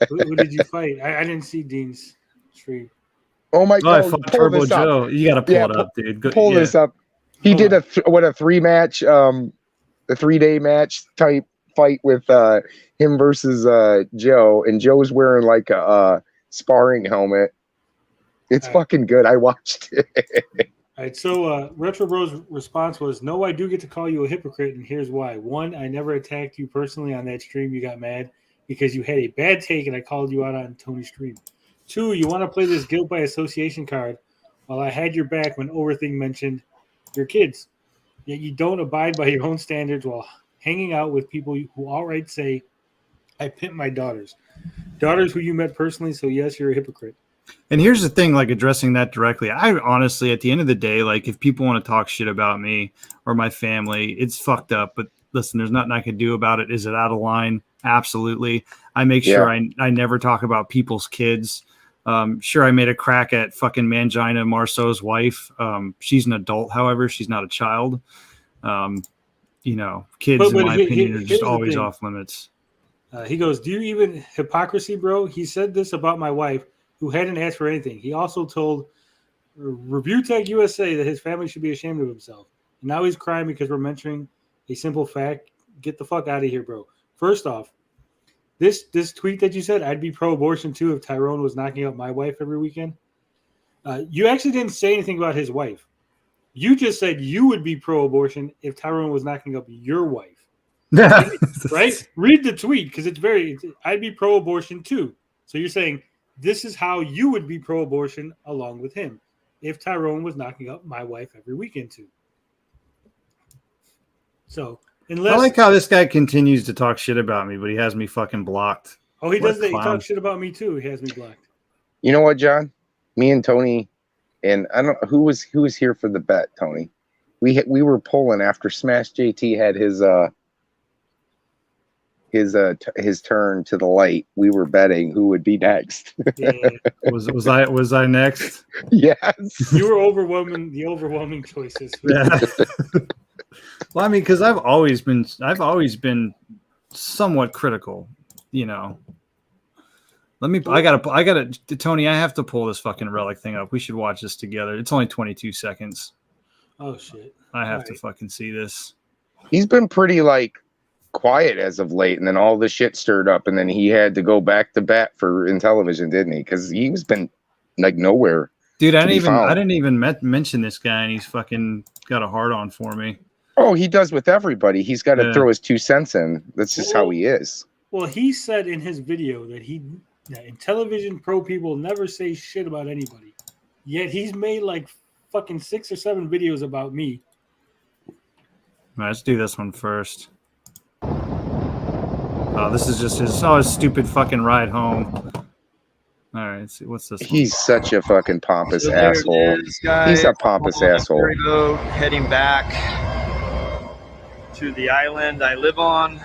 Who did you fight? I didn't see Dean's stream. Oh my god! I fought Turbo Joe. You got to pull it up, dude. Pull this up. He did a 3-match, a 3-day match type fight with him versus Joe, and Joe's wearing like a sparring helmet. It's fucking good. I watched it. All right, so Retro Bro's response was, no, I do get to call you a hypocrite, and here's why. 1, I never attacked you personally on that stream. You got mad because you had a bad take, and I called you out on Tony's stream. 2, you want to play this guilt by association card while I had your back when Overthing mentioned your kids. Yet you don't abide by your own standards while hanging out with people who outright say, I pimp my daughters. Daughters who you met personally, so yes, you're a hypocrite. And here's the thing, like addressing that directly. I honestly, at the end of the day, like if people want to talk shit about me or my family, it's fucked up. But listen, there's nothing I can do about it. Is it out of line? Absolutely. I make sure I never talk about people's kids. Sure, I made a crack at fucking Mangina Marceau's wife. She's an adult, however, she's not a child. Kids, in my opinion, are just always off limits. He goes, do you even hypocrisy, bro? He said this about my wife, who hadn't asked for anything. He also told Review Tech USA that his family should be ashamed of himself. And now he's crying because we're mentioning a simple fact. Get the fuck out of here, bro. First off, this tweet that you said, I'd be pro-abortion too if Tyrone was knocking up my wife every weekend. You actually didn't say anything about his wife. You just said you would be pro-abortion if Tyrone was knocking up your wife. Right? Read the tweet because I'd be pro-abortion too. So you're saying this is how you would be pro-abortion along with him if Tyrone was knocking up my wife every weekend too. So I like how this guy continues to talk shit about me, but he has me fucking blocked. Oh, he does that. He talks shit about me too. He has me blocked. You know what, John? Me and Tony, and I don't who was here for the bet, Tony. We were pulling after Smash JT had his turn to the light. We were betting who would be next. Yeah. Was I next? Yes. You were the overwhelming choices. Yeah. Well, I mean, because I've always been somewhat critical, I gotta, Tony, I have to pull this fucking Relic thing up. We should watch this together. It's only 22 seconds. Oh shit. I have to fucking see this. He's been pretty quiet as of late, and then all the shit stirred up, and then he had to go back to bat for Intellivision, didn't he? Because he's been nowhere. Dude, I didn't even mention this guy, and he's fucking got a hard on for me. Oh, he does with everybody. He's got to throw his 2 cents in. That's just how he is. Well, he said in his video that Intellivision pro people never say shit about anybody. Yet he's made fucking 6 or 7 videos about me. All right, let's do this one first. Oh, this is just his stupid fucking ride home. All right, let's see. What's this? He's such a fucking pompous asshole. He's a pompous asshole. Heading back to the island I live on.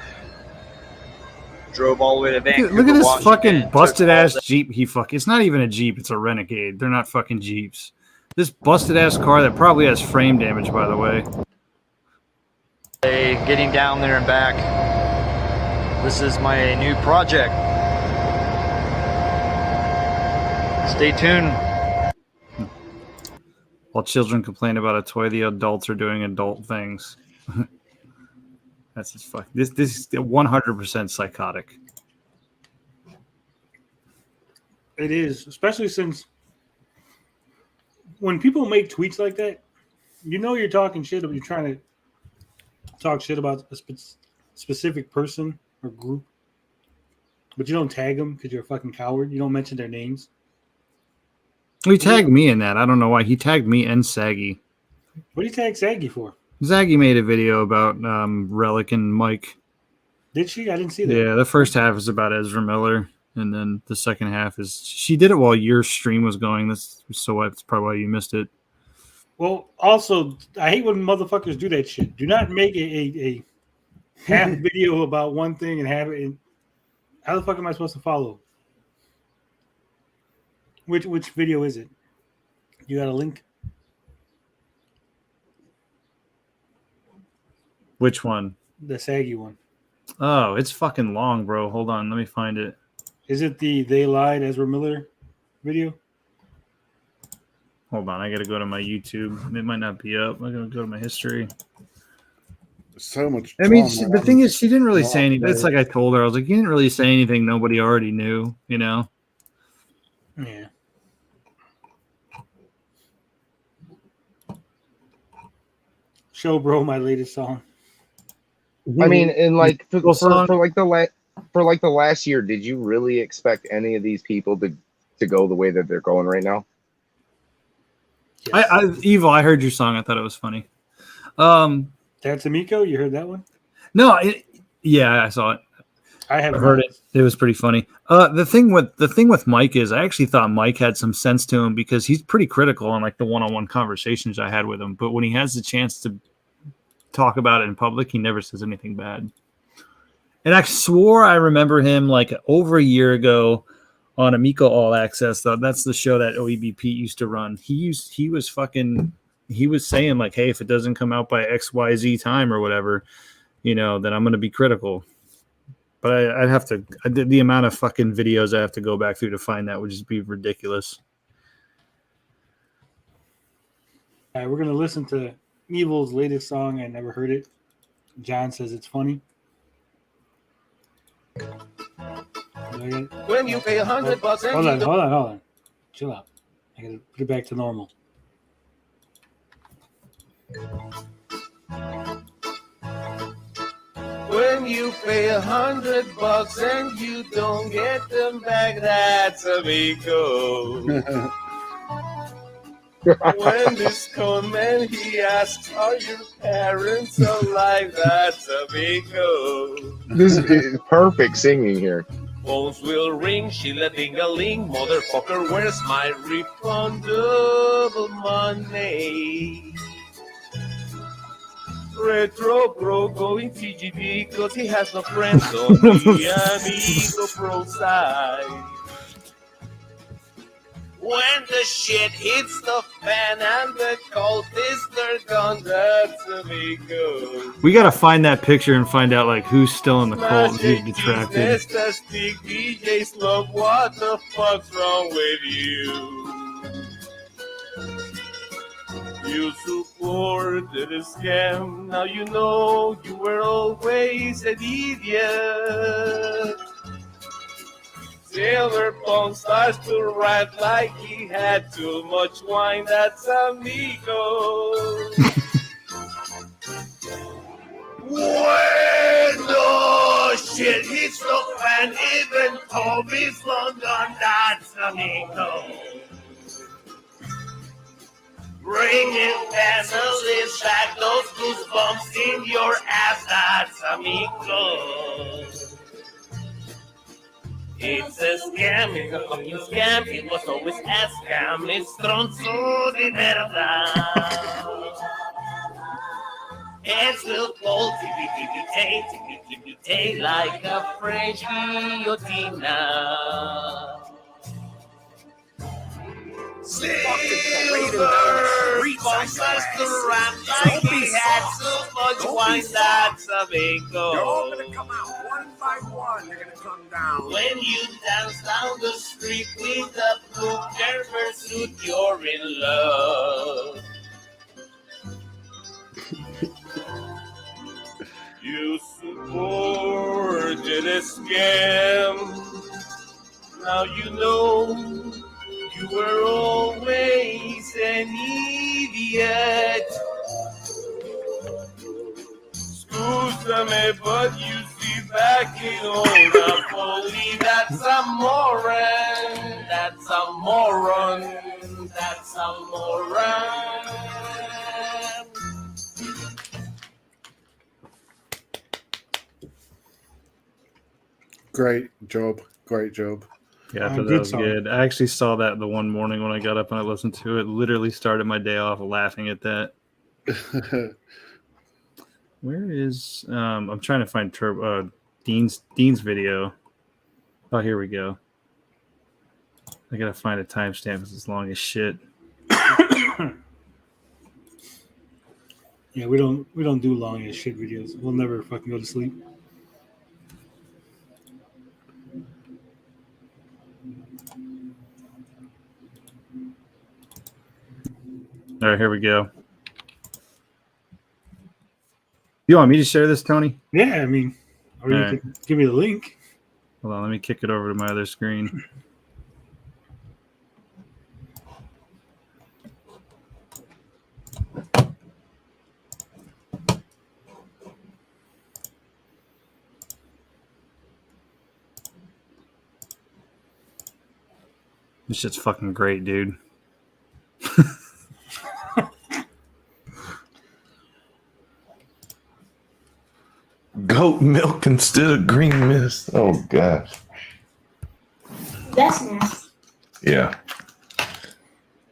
Drove all the way to Vancouver. Look at this fucking busted ass Jeep. It's not even a Jeep. It's a Renegade. They're not fucking Jeeps. This busted ass car that probably has frame damage, by the way. Getting down there and back. This is my new project. Stay tuned. While children complain about a toy, the adults are doing adult things. That's just fuck. This is 100% psychotic. It is, especially since when people make tweets like that, you're talking shit, or you're trying to talk shit about a specific person or group, but you don't tag them because you're a fucking coward. You don't mention their names. He tagged me in that. I don't know why. He tagged me and Saggy. What do you tag Saggy for? Zaggy made a video about Relic and Mike. Did she? I didn't see that. Yeah, the first half is about Ezra Miller, and then the second half is she did it while your stream was going. That's probably why you missed it. Well, also, I hate when motherfuckers do that shit. Do not make a half video about one thing and have it. How the fuck am I supposed to follow? Which video is it? You got a link? Which one? The saggy one. Oh, it's fucking long, bro. Hold on, let me find it. Is it the They Lied Ezra Miller video? Hold on, I gotta go to my YouTube. It might not be up. I'm gonna go to my history. So much. I mean, the thing is, she didn't really say anything. It's like I told her. I was like, you didn't really say anything nobody already knew, you know? Yeah. Show bro my latest song. I mean, and like for like the last year, did you really expect any of these people to go the way that they're going right now? Yes. Evil, I heard your song. I thought it was funny. That's Amico. You heard that one? No, yeah, I saw it. I haven't heard it. It was pretty funny. The thing with Mike is, I actually thought Mike had some sense to him because he's pretty critical on like the one-on-one conversations I had with him. But when he has the chance to talk about it in public, he never says anything bad. And I swore I remember him like over a year ago on Amico All Access. That's the show that OEB Pete used to run. He was saying like, hey, if it doesn't come out by XYZ time or whatever, you know, then I'm going to be critical. But I'd have to, the amount of fucking videos I have to go back through to find that would just be ridiculous. All right, we're going to listen to Evil's latest song. I never heard it. John says it's funny. When you pay $100 hold on. Chill out. I gotta put it back to normal. When you pay $100 and you don't get them back, that's Amico. When this con man he asks, are your parents alive? That's Amico. This is perfect singing here. Phones will ring, shilla-ding-a-ling, motherfucker, where's my refundable money? Retro bro going TGD cause he has no friends on the Amigo pro side. When the shit hits the fan and the cultists are gone, that's Amigo. We got to find that picture and find out like who's still in the cult and who's detracted. Fantastic DJs love, what the fuck's wrong with you? You supported a scam, now you know you were always an idiot. Silverpunk starts to rant like he had too much wine, that's Amigo. When the shit hits the fan, even Toby's long gone, that's Amigo. Bringing families back, those goosebumps in your ass, that's Amigo. It's a scam, it's a fucking scam, it was always a scam, it's tronzo de verdad. It's still cold, tippy-tippy-tay, like a French guillotine. Silver sponsors the rap like he had so much wine, that's Amigo. They're all gonna come out one by one. They're gonna come down. When you dance down the street with a blue Gerber suit, you're in love. You supported a scam. Now you know you were always an idiot. Scusami, but you see back in old Napoli, that's a moron. That's a moron. That's a moron. Great job. Great job. Yeah, I thought that was good. I actually saw that the one morning when I got up and I listened to it. Literally started my day off laughing at that. Where is I'm trying to find Dean's video. Oh, here we go. I gotta find a timestamp because it's long as shit. Yeah, we don't do long as shit videos. We'll never fucking go to sleep. All right, here we go. You want me to share this, Tony? Yeah, I mean, or you can give me the link. Hold on, let me kick it over to my other screen. This shit's fucking great, dude. Goat milk instead of green mist. Oh gosh. That's nasty. Yeah.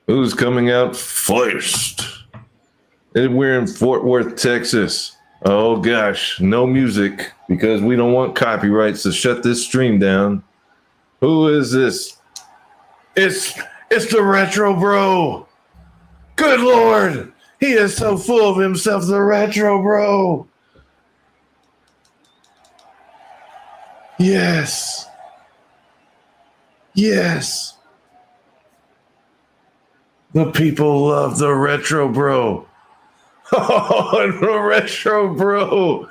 Who's coming out first? And we're in Fort Worth, Texas. Oh gosh, no music because we don't want copyrights to shut this stream down. Who is this? It's the Retro Bro. Good Lord. He is so full of himself, the Retro Bro. Yes. Yes. The people love the Retro Bro. Oh, the Retro Bro.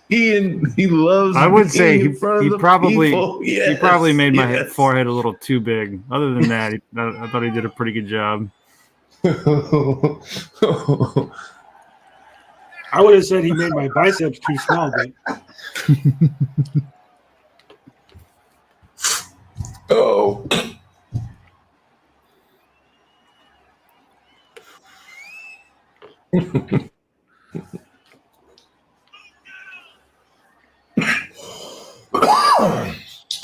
He loves. I would say he probably yes, he probably made my forehead a little too big. Other than that, I thought he did a pretty good job. I would have said he made my biceps too small, but oh.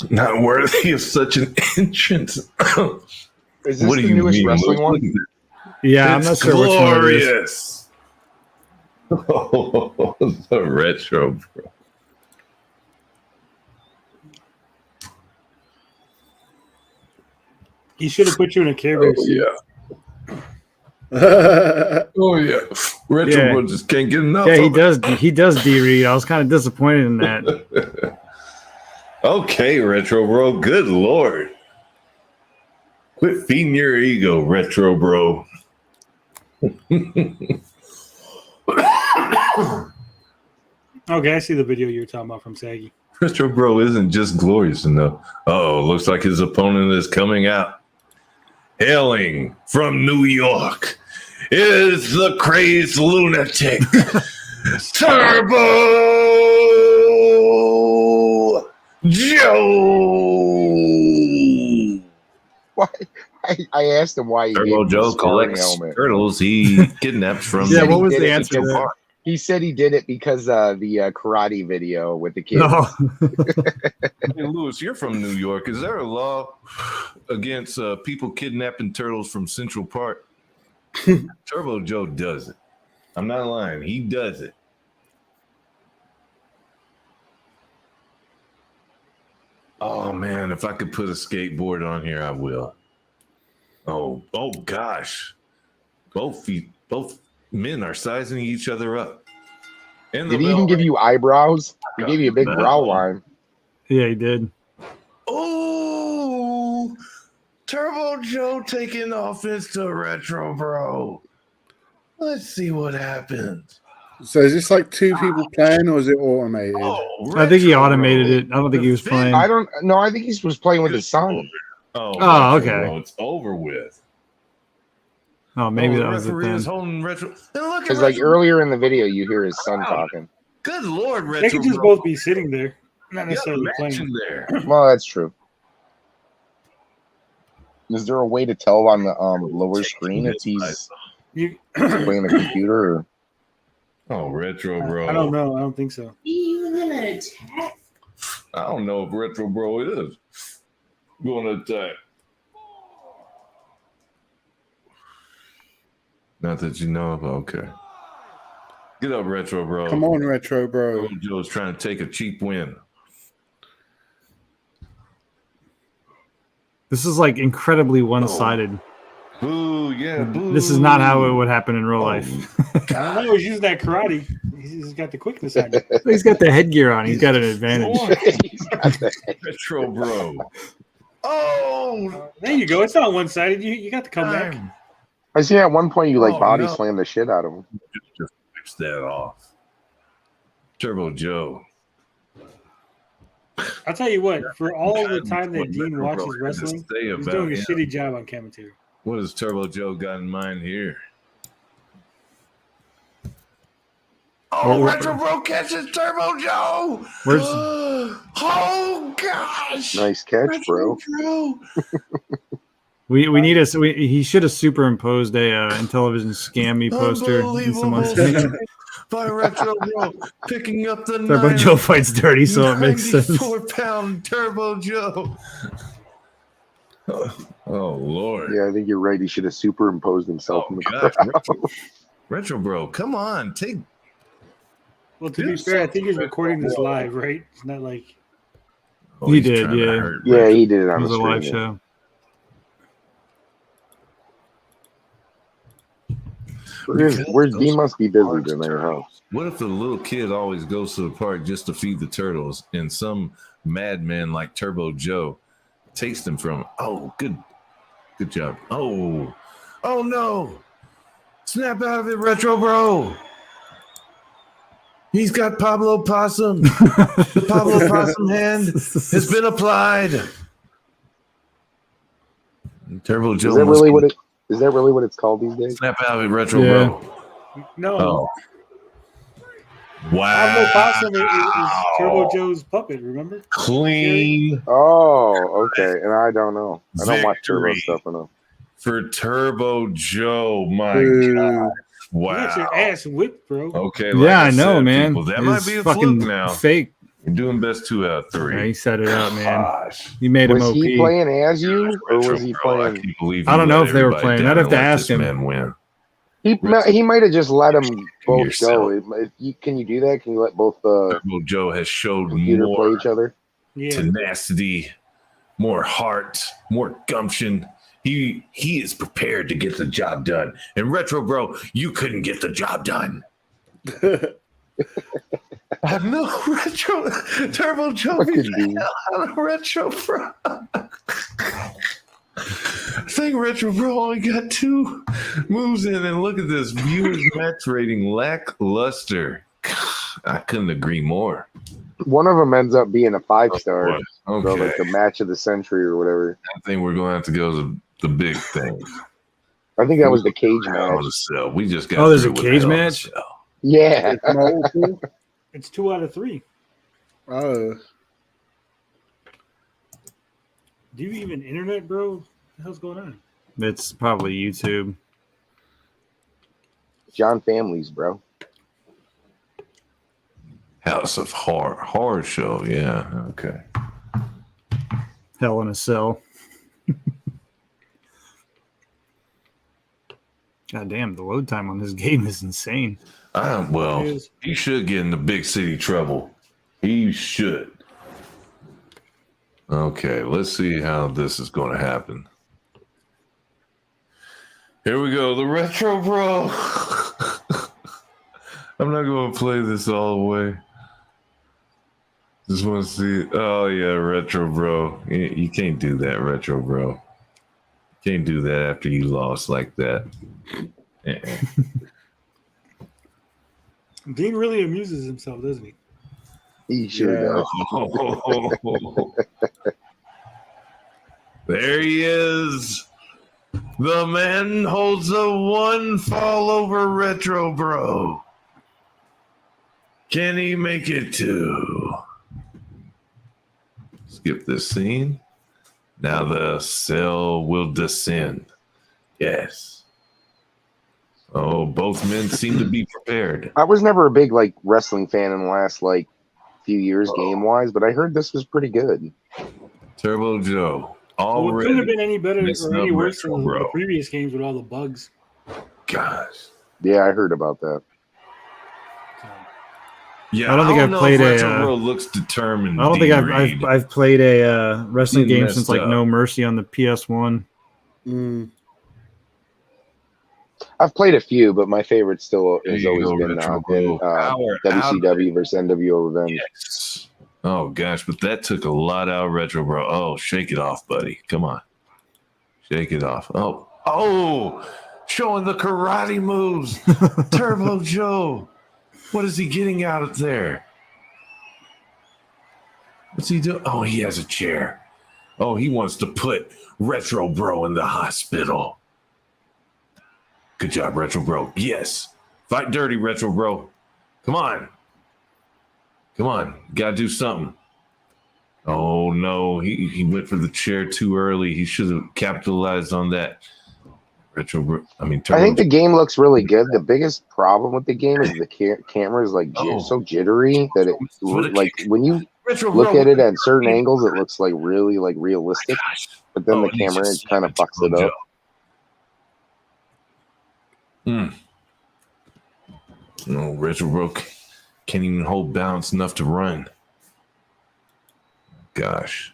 Not worthy of such an entrance. Is this what the newest wrestling one? Yeah, I'm not sure which one it is. Oh, the Retro Bro. He should have put you in a Care Bear suit. Oh yeah, Retro Bro just can't get enough. Yeah, he does D-read. I was kind of disappointed in that. Okay, Retro Bro. Good Lord. Quit feeding your ego, Retro Bro. Okay, I see the video you were talking about from Saggy. Retro Bro isn't just glorious enough. Oh, looks like his opponent is coming out. Hailing from New York is the crazed lunatic, Turbo Joe. Why? I asked him why he Turbo Joe collects turtles he kidnaps from. Yeah, what was the answer to that? He said he did it because the karate video with the kids. No. Hey, Lewis, you're from New York. Is there a law against people kidnapping turtles from Central Park? Turbo Joe does it. I'm not lying. He does it. Oh, man, if I could put a skateboard on here, I will. Oh gosh. Both men are sizing each other up. Did he even give you eyebrows? He gave you a big brow line. Yeah, he did. Oh, Turbo Joe taking offense to Retro Bro. Let's see what happens. So is this like two people playing, or is it automated? Oh, I think he automated it. I don't think he was playing. I don't know. I think he was playing with his son. Oh, okay. Bro, it's over with. Oh, maybe the that was it referee then. is holding Retro. Because like earlier in the video, you hear his son talking. Good Lord, Retro. They could just both be sitting there, not necessarily playing. There. Well, that's true. Is there a way to tell on the lower screen if he's playing the computer? Or? Oh, Retro Bro. I don't know. I don't think so. You gonna attack? I don't know if Retro Bro is going to attack. Not that you know of. Okay. Get up, Retro Bro. Come on, Retro Bro. Joe's trying to take a cheap win. This is like incredibly one-sided. Boo, yeah, boo. This is not how it would happen in real life. I don't know. He's using that karate. He's got the quickness on him. He's got the headgear on. He's got an advantage. Retro Bro. Oh, there you go. It's not one-sided. You got the comeback. I see at one point you body slam the shit out of him. Just fix that off. Turbo Joe. I'll tell you what, for all the time that Dean watches wrestling, he's doing a shitty job on commentary. What has Turbo Joe got in mind here? Oh, Retro Bro catches Turbo Joe! Where's... oh, gosh! Nice catch, Retro bro. We need a. He should have superimposed a Intellivision scam me poster in someone's face. By Retro Bro picking up the Turbo Joe fights dirty, so it makes sense. 94-pound Turbo Joe. Oh Lord! Yeah, I think you're right. He should have superimposed himself in the crowd. Retro Bro, come on, take. Well, to be fair, I think he's recording this live, right? It's not like he did, yeah. Yeah, he did it on it was the a live stream, show. Where's Dean? Must be busy tonight, huh? What if the little kid always goes to the park just to feed the turtles, and some madman like Turbo Joe takes them from him? Oh, good job. Oh no! Snap out of it, Retro Bro. He's got Pablo Possum. The Pablo Possum hand has been applied. Turbo Joe. Is that really what it's called these days? Snap out of it, Retro Bro. no. Oh. Wow. Pablo Possum is Turbo Joe's puppet. Remember? Clean. Oh, okay. And I don't know. I don't watch Turbo stuff enough. For Turbo Joe, my God. Wow. You got your ass whipped, bro. Okay. Yeah, I know, man. People, that might be a fucking fluke now. fake. You're doing best 2 out of 3. Yeah, he set it up, man. Gosh. He made him Was OP. he playing as you, or was he playing? I don't know if they were playing. I'd have to ask him. Win. He might have just let them both go. Can you do that? Can you let both Turbo Joe has showed more play each other? tenacity, more heart, more gumption. He is prepared to get the job done. And Retro Bro, you couldn't get the job done. No, Retro Turbo Joe beat the hell out of Retro Bro. I think Retro Bro only got 2 moves in, and look at this viewers match rating lackluster. I couldn't agree more. One of them ends up being a 5-star. Okay. So like the match of the century or whatever. I think we're going to have to go to the big thing. I think that was the cage match. We just got there's a cage match? Yeah. It's 2 out of 3. Oh. Do you even internet, bro? What the hell's going on? It's probably YouTube. John Families, bro. House of Horror show. Yeah. Okay. Hell in a Cell. God damn, the load time on this game is insane. Well, he should get into big city trouble. He should. Okay, let's see how this is going to happen. Here we go, the Retro Bro. I'm not going to play this all the way. Just want to see. Oh, yeah, Retro Bro. You can't do that, Retro Bro. You can't do that after you lost like that. Dean really amuses himself, doesn't he? He sure does. There he is. The man holds a 1 fall over Retro Bro. Can he make it 2? Skip this scene. Now the cell will descend. Yes. Oh, both men seem to be prepared. I was never a big wrestling fan in the last few years game wise, but I heard this was pretty good. Turbo Joe. Well, it couldn't have been any better messing or any up worse Retro than Bro. the previous games with all the bugs. Gosh. Yeah, I heard about that. Yeah, I don't think I've played Retro a. Bro looks determined. I don't think I've played a wrestling Getting game since messed like up. No Mercy on the PS1. I've played a few, but my favorite still has There you always go, been Retro Bro. Power out WCW versus NWO Revenge. Yes. Oh gosh, but that took a lot out of Retro Bro. Oh, shake it off, buddy. Come on. Shake it off. Oh, showing the karate moves. Turbo Joe. What is he getting out of there? What's he doing? Oh, he has a chair. Oh, he wants to put Retro Bro in the hospital. Good job, Retro Bro. Yes. Fight dirty, Retro Bro. Come on. Come on. Gotta do something. Oh, no. He went for the chair too early. He should have capitalized on that. Retro Bro. I think the game looks really good. The biggest problem with the game is the camera is like so jittery that it like when you look at it at certain angles, it looks like really like realistic. But then the camera kind of fucks it up. No, Retro Bro can't even hold balance enough to run. Gosh.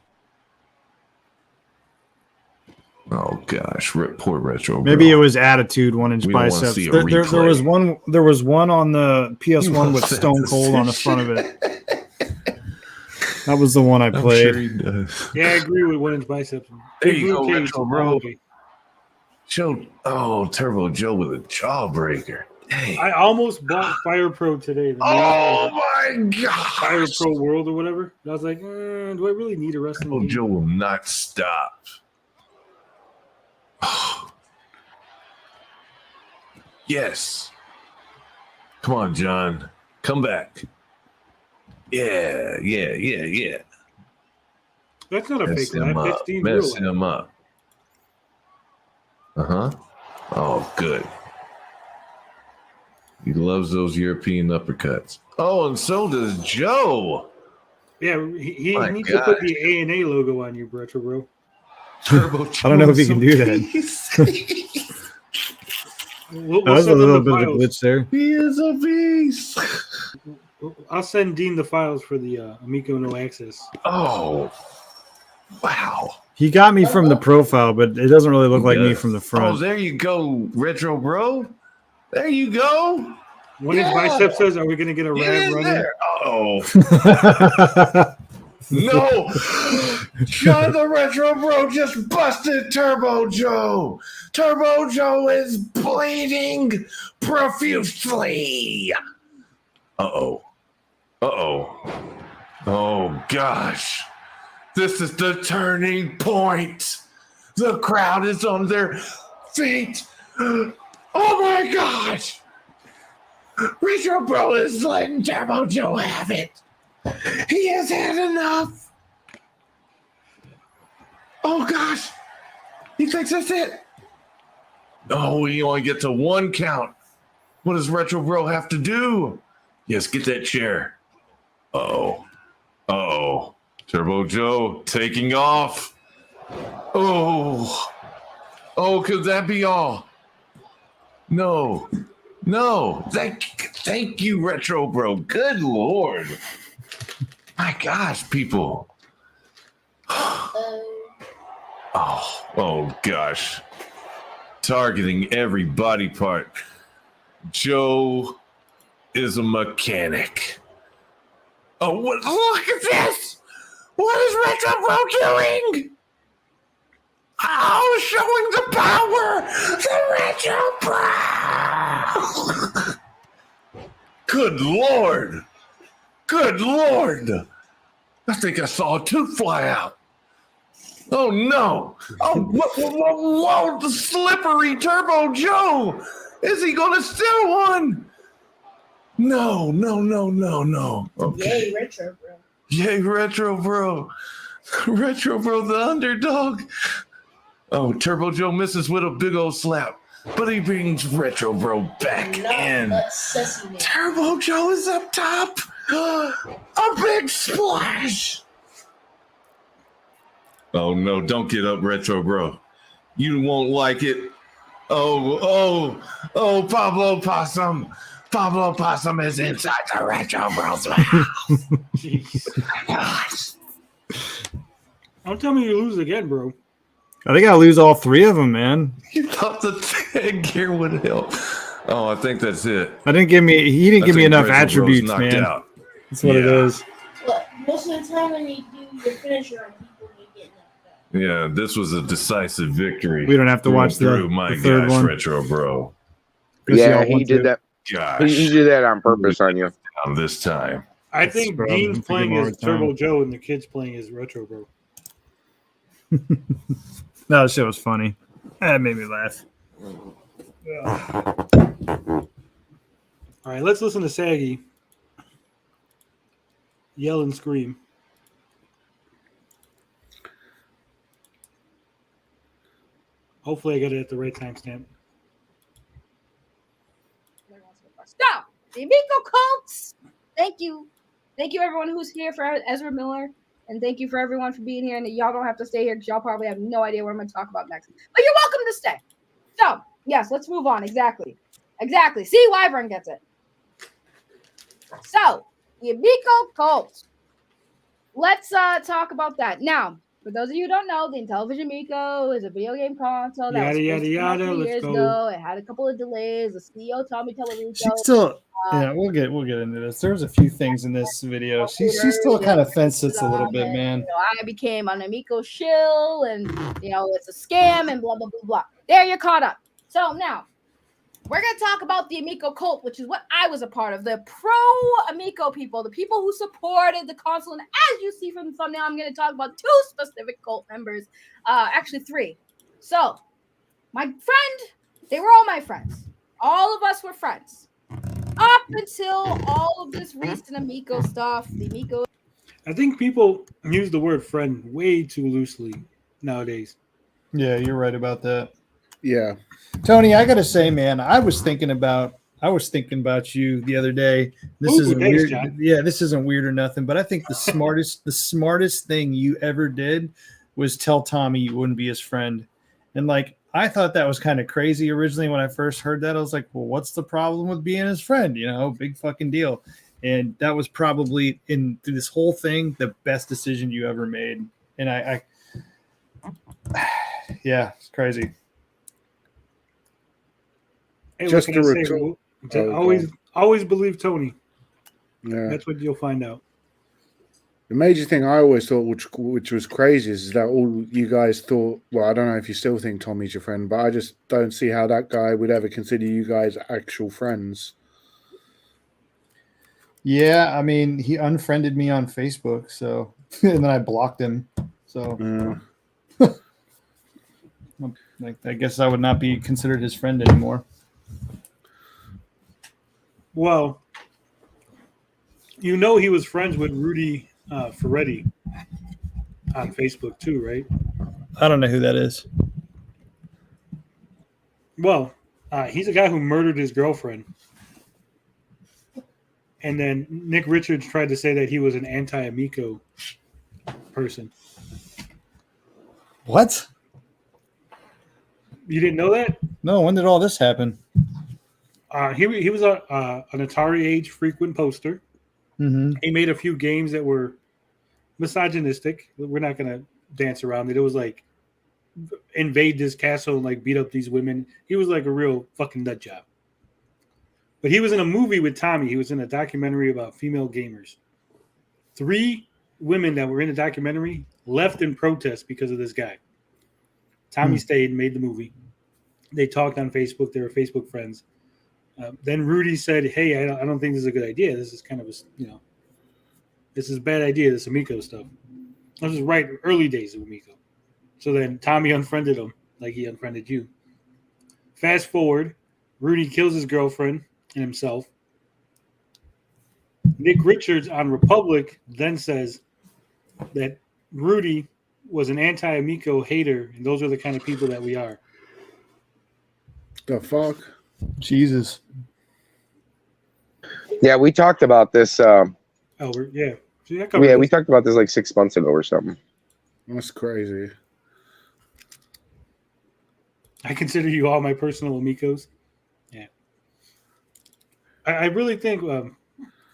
Oh gosh, poor Retro Bro. Maybe it was Attitude 1-inch We don't wanna biceps. see a There replay. was one. There was one on the PS1 with Stone Cold on the front of it. That was the one I played. Sure he does. Yeah, I agree with 1-inch biceps. There you go, Big blue Retro cage, Bro. all Turbo Joe with a jawbreaker. Dang. I almost bought Fire Pro today. Oh my god! Fire Pro World or whatever. And I was like, do I really need a wrestling Turbo game? Joe will not stop. Yes. Come on, John. Come back. Yeah. That's not a Mess fake him laugh. That's up. Dean's Mess real laugh. him up. Oh, good. He loves those European uppercuts. Oh, and so does Joe. Yeah, he My needs to put gosh. the A&A logo on you, Retro Bro. Turbo I don't know if he can do that. We'll That was a send them little the bit of a files. glitch there. He is a beast. I'll send Dean the files for the Amico No Access. Oh, wow. He got me from the profile, but it doesn't really look like me from the Oh, front. there you go, Retro Bro. There you go. 1-inch bicep says, are we going to get a Get rad in running? there. Oh. No. John the Retro Bro just busted Turbo Joe. Turbo Joe is bleeding profusely. Uh-oh. Oh, gosh. This is the turning point. The crowd is on their feet. Oh, my gosh. Retro Bro is letting Turbo Joe have it. He has had enough. Oh, gosh. He thinks that's it. Oh, he only gets a 1 count. What does Retro Bro have to do? Yes, get that chair. Uh-oh. Turbo Joe taking off. Oh, could that be all? No. Thank you, Retro Bro. Good Lord. My gosh, people. Oh gosh. Targeting every body part. Joe is a mechanic. Oh, look at this! What is Retro Bro doing? Oh, showing the power! The Retro Bro! Good Lord! I think I saw a tooth fly out. Oh, no! Oh, whoa, the slippery Turbo Joe! Is he going to steal one? No. Okay. Yay, Retro Bro. Yay, Retro Bro. Retro Bro, the underdog. Oh, Turbo Joe misses with a big old slap, but he brings Retro Bro back in. Turbo Joe is up top. A big splash! Oh no, don't get up, Retro Bro. You won't like it. Oh, Pablo Possum. Pablo Possum is inside the Retro Bro's mouth. Jeez. Don't tell me you lose again, bro. I think I lose all 3 of them, man. You thought the gear would help. Oh, I think that's it. He didn't give me enough attributes, man. Out. That's what it is. Look, most of the time when you do your finisher on people, you get knocked out. Yeah, this was a decisive victory. We don't have to watch through my the third one. Retro Bro. Yeah, he did that. Gosh. He did that on purpose on you. This time. I think Dean's playing as Turbo Joe and the kid's playing as Retro Bro. No, that shit was funny. That made me laugh. All right, let's listen to Saggy yell and scream. Hopefully I get it at the right timestamp. Stop! The Amico cults! Thank you. Thank you, everyone who's here for Ezra Miller. And thank you for everyone for being here. And y'all don't have to stay here because y'all probably have no idea what I'm going to talk about next. But you're welcome to stay. So, yes, let's move on. Exactly. See, Wyvern gets it. So, the Amico cult. Let's talk about that. Now, for those of you who don't know, the Intellivision Amico is a video game console that was yada. years ago. It had a couple of delays. The CEO Tommy Telerico. She's still, we'll get into this. There's a few things in this video. She's still kind of fence sits a little bit, man. I became an Amico shill, and it's a scam, and blah blah blah blah. There, you're caught up. So now we're gonna talk about the Amico cult, which is what I was a part of. The pro Amico people, the people who supported the console. And as you see from the thumbnail, I'm gonna talk about 2 specific cult members. Actually 3. So my friend, they were all my friends. All of us were friends. Up until all of this recent Amico stuff, the Amico. I think people use the word friend way too loosely nowadays. Yeah, you're right about that. Yeah. Tony, I gotta say, man, I was thinking about you the other day. This isn't weird. John. Yeah, this isn't weird or nothing, but I think the smartest thing you ever did was tell Tommy you wouldn't be his friend. And I thought that was kind of crazy originally when I first heard that. I was like, well, what's the problem with being his friend? Big fucking deal. And that was probably through this whole thing, the best decision you ever made. And I yeah, it's crazy. Hey, just to retort, always believe Tony. Yeah, that's what you'll find out. The major thing I always thought, which was crazy, is that all you guys thought. Well, I don't know if you still think Tommy's your friend, but I just don't see how that guy would ever consider you guys actual friends. Yeah, I mean, he unfriended me on Facebook, so and then I blocked him. So I guess I would not be considered his friend anymore. Well, he was friends with Rudy Ferretti on Facebook too, right? I don't know who that is. Well, he's a guy who murdered his girlfriend. And then Nick Richards tried to say that he was an anti-Amico person. What? You didn't know that? No, when did all this happen? He was an Atari Age frequent poster. Mm-hmm. He made a few games that were misogynistic. We're not going to dance around it. It was like invade this castle and beat up these women. He was like a real fucking nut job. But he was in a movie with Tommy. He was in a documentary about female gamers. 3 women that were in the documentary left in protest because of this guy. Tommy stayed and made the movie. They talked on Facebook. They were Facebook friends. Then Rudy said, hey, I don't think this is a good idea. This is kind of this is a bad idea, this Amico stuff. This was right early days of Amico. So then Tommy unfriended him like he unfriended you. Fast forward, Rudy kills his girlfriend and himself. Nick Richards on Republic then says that Rudy was an anti-Amico hater, and those are the kind of people that we are. The fuck? Jesus. Yeah, we talked about this Oh, yeah. We talked about this like 6 months ago or something. That's crazy. I consider you all my personal amigos. Yeah. I really think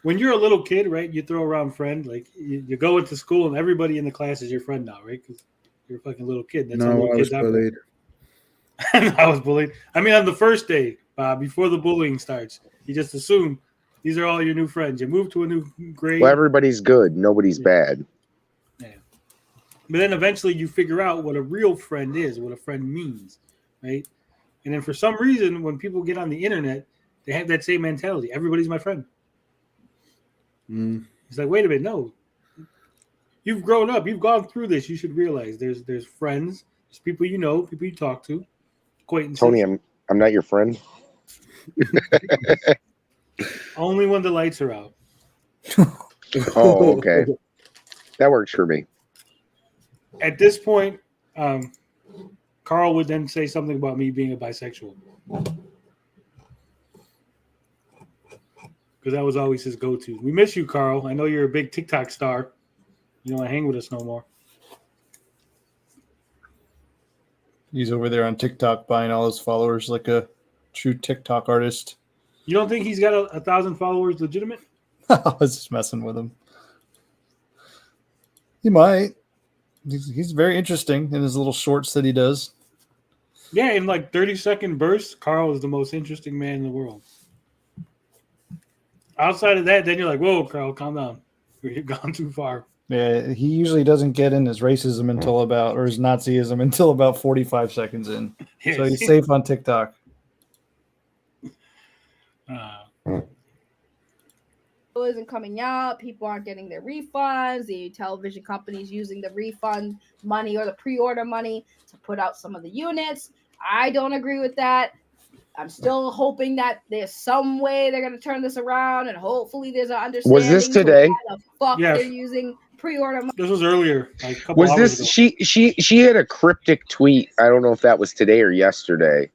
when you're a little kid, right, you throw around friend. Like, you go into school and everybody in the class is your friend now, right? Because you're a fucking little kid. That's how No, little I was kids bullied. I was bullied. I mean, on the first day, before the bullying starts, you just assume these are all your new friends. You move to a new grade. Well, everybody's good. Nobody's bad. Yeah. But then eventually you figure out what a real friend is, what a friend means, right? And then for some reason, when people get on the internet, they have that same mentality. Everybody's my friend. It's like, wait a minute, no. You've grown up. You've gone through this. You should realize there's friends, there's people you know, people you talk to, acquaintances. Tony, I'm not your friend. Only when the lights are out. Oh, okay. That works for me. At this point, Carl would then say something about me being a bisexual. Because that was always his go-to. We miss you, Carl. I know you're a big TikTok star. You don't want to hang with us no more. He's over there on TikTok buying all his followers like a true TikTok artist. You don't think he's got 1,000 followers legitimate? I was just messing with him. He might. He's very interesting in his little shorts that he does. Yeah, in like 30-second bursts, Carl is the most interesting man in the world. Outside of that, then you're like, whoa, Carl, calm down. You've gone too far. Yeah, he usually doesn't get in his racism or his Nazism until about 45 seconds in. Yes. So he's safe on TikTok. Isn't coming out. People aren't getting their refunds. The television companies using the refund money or the pre-order money to put out some of the units. I don't agree with that. I'm still hoping that there's some way they're going to turn this around, and hopefully there's an understanding. Was this today? Why the fuck they're using pre-order money. This was earlier. Like a couple Was hours this ago. she had a cryptic tweet? I don't know if that was today or yesterday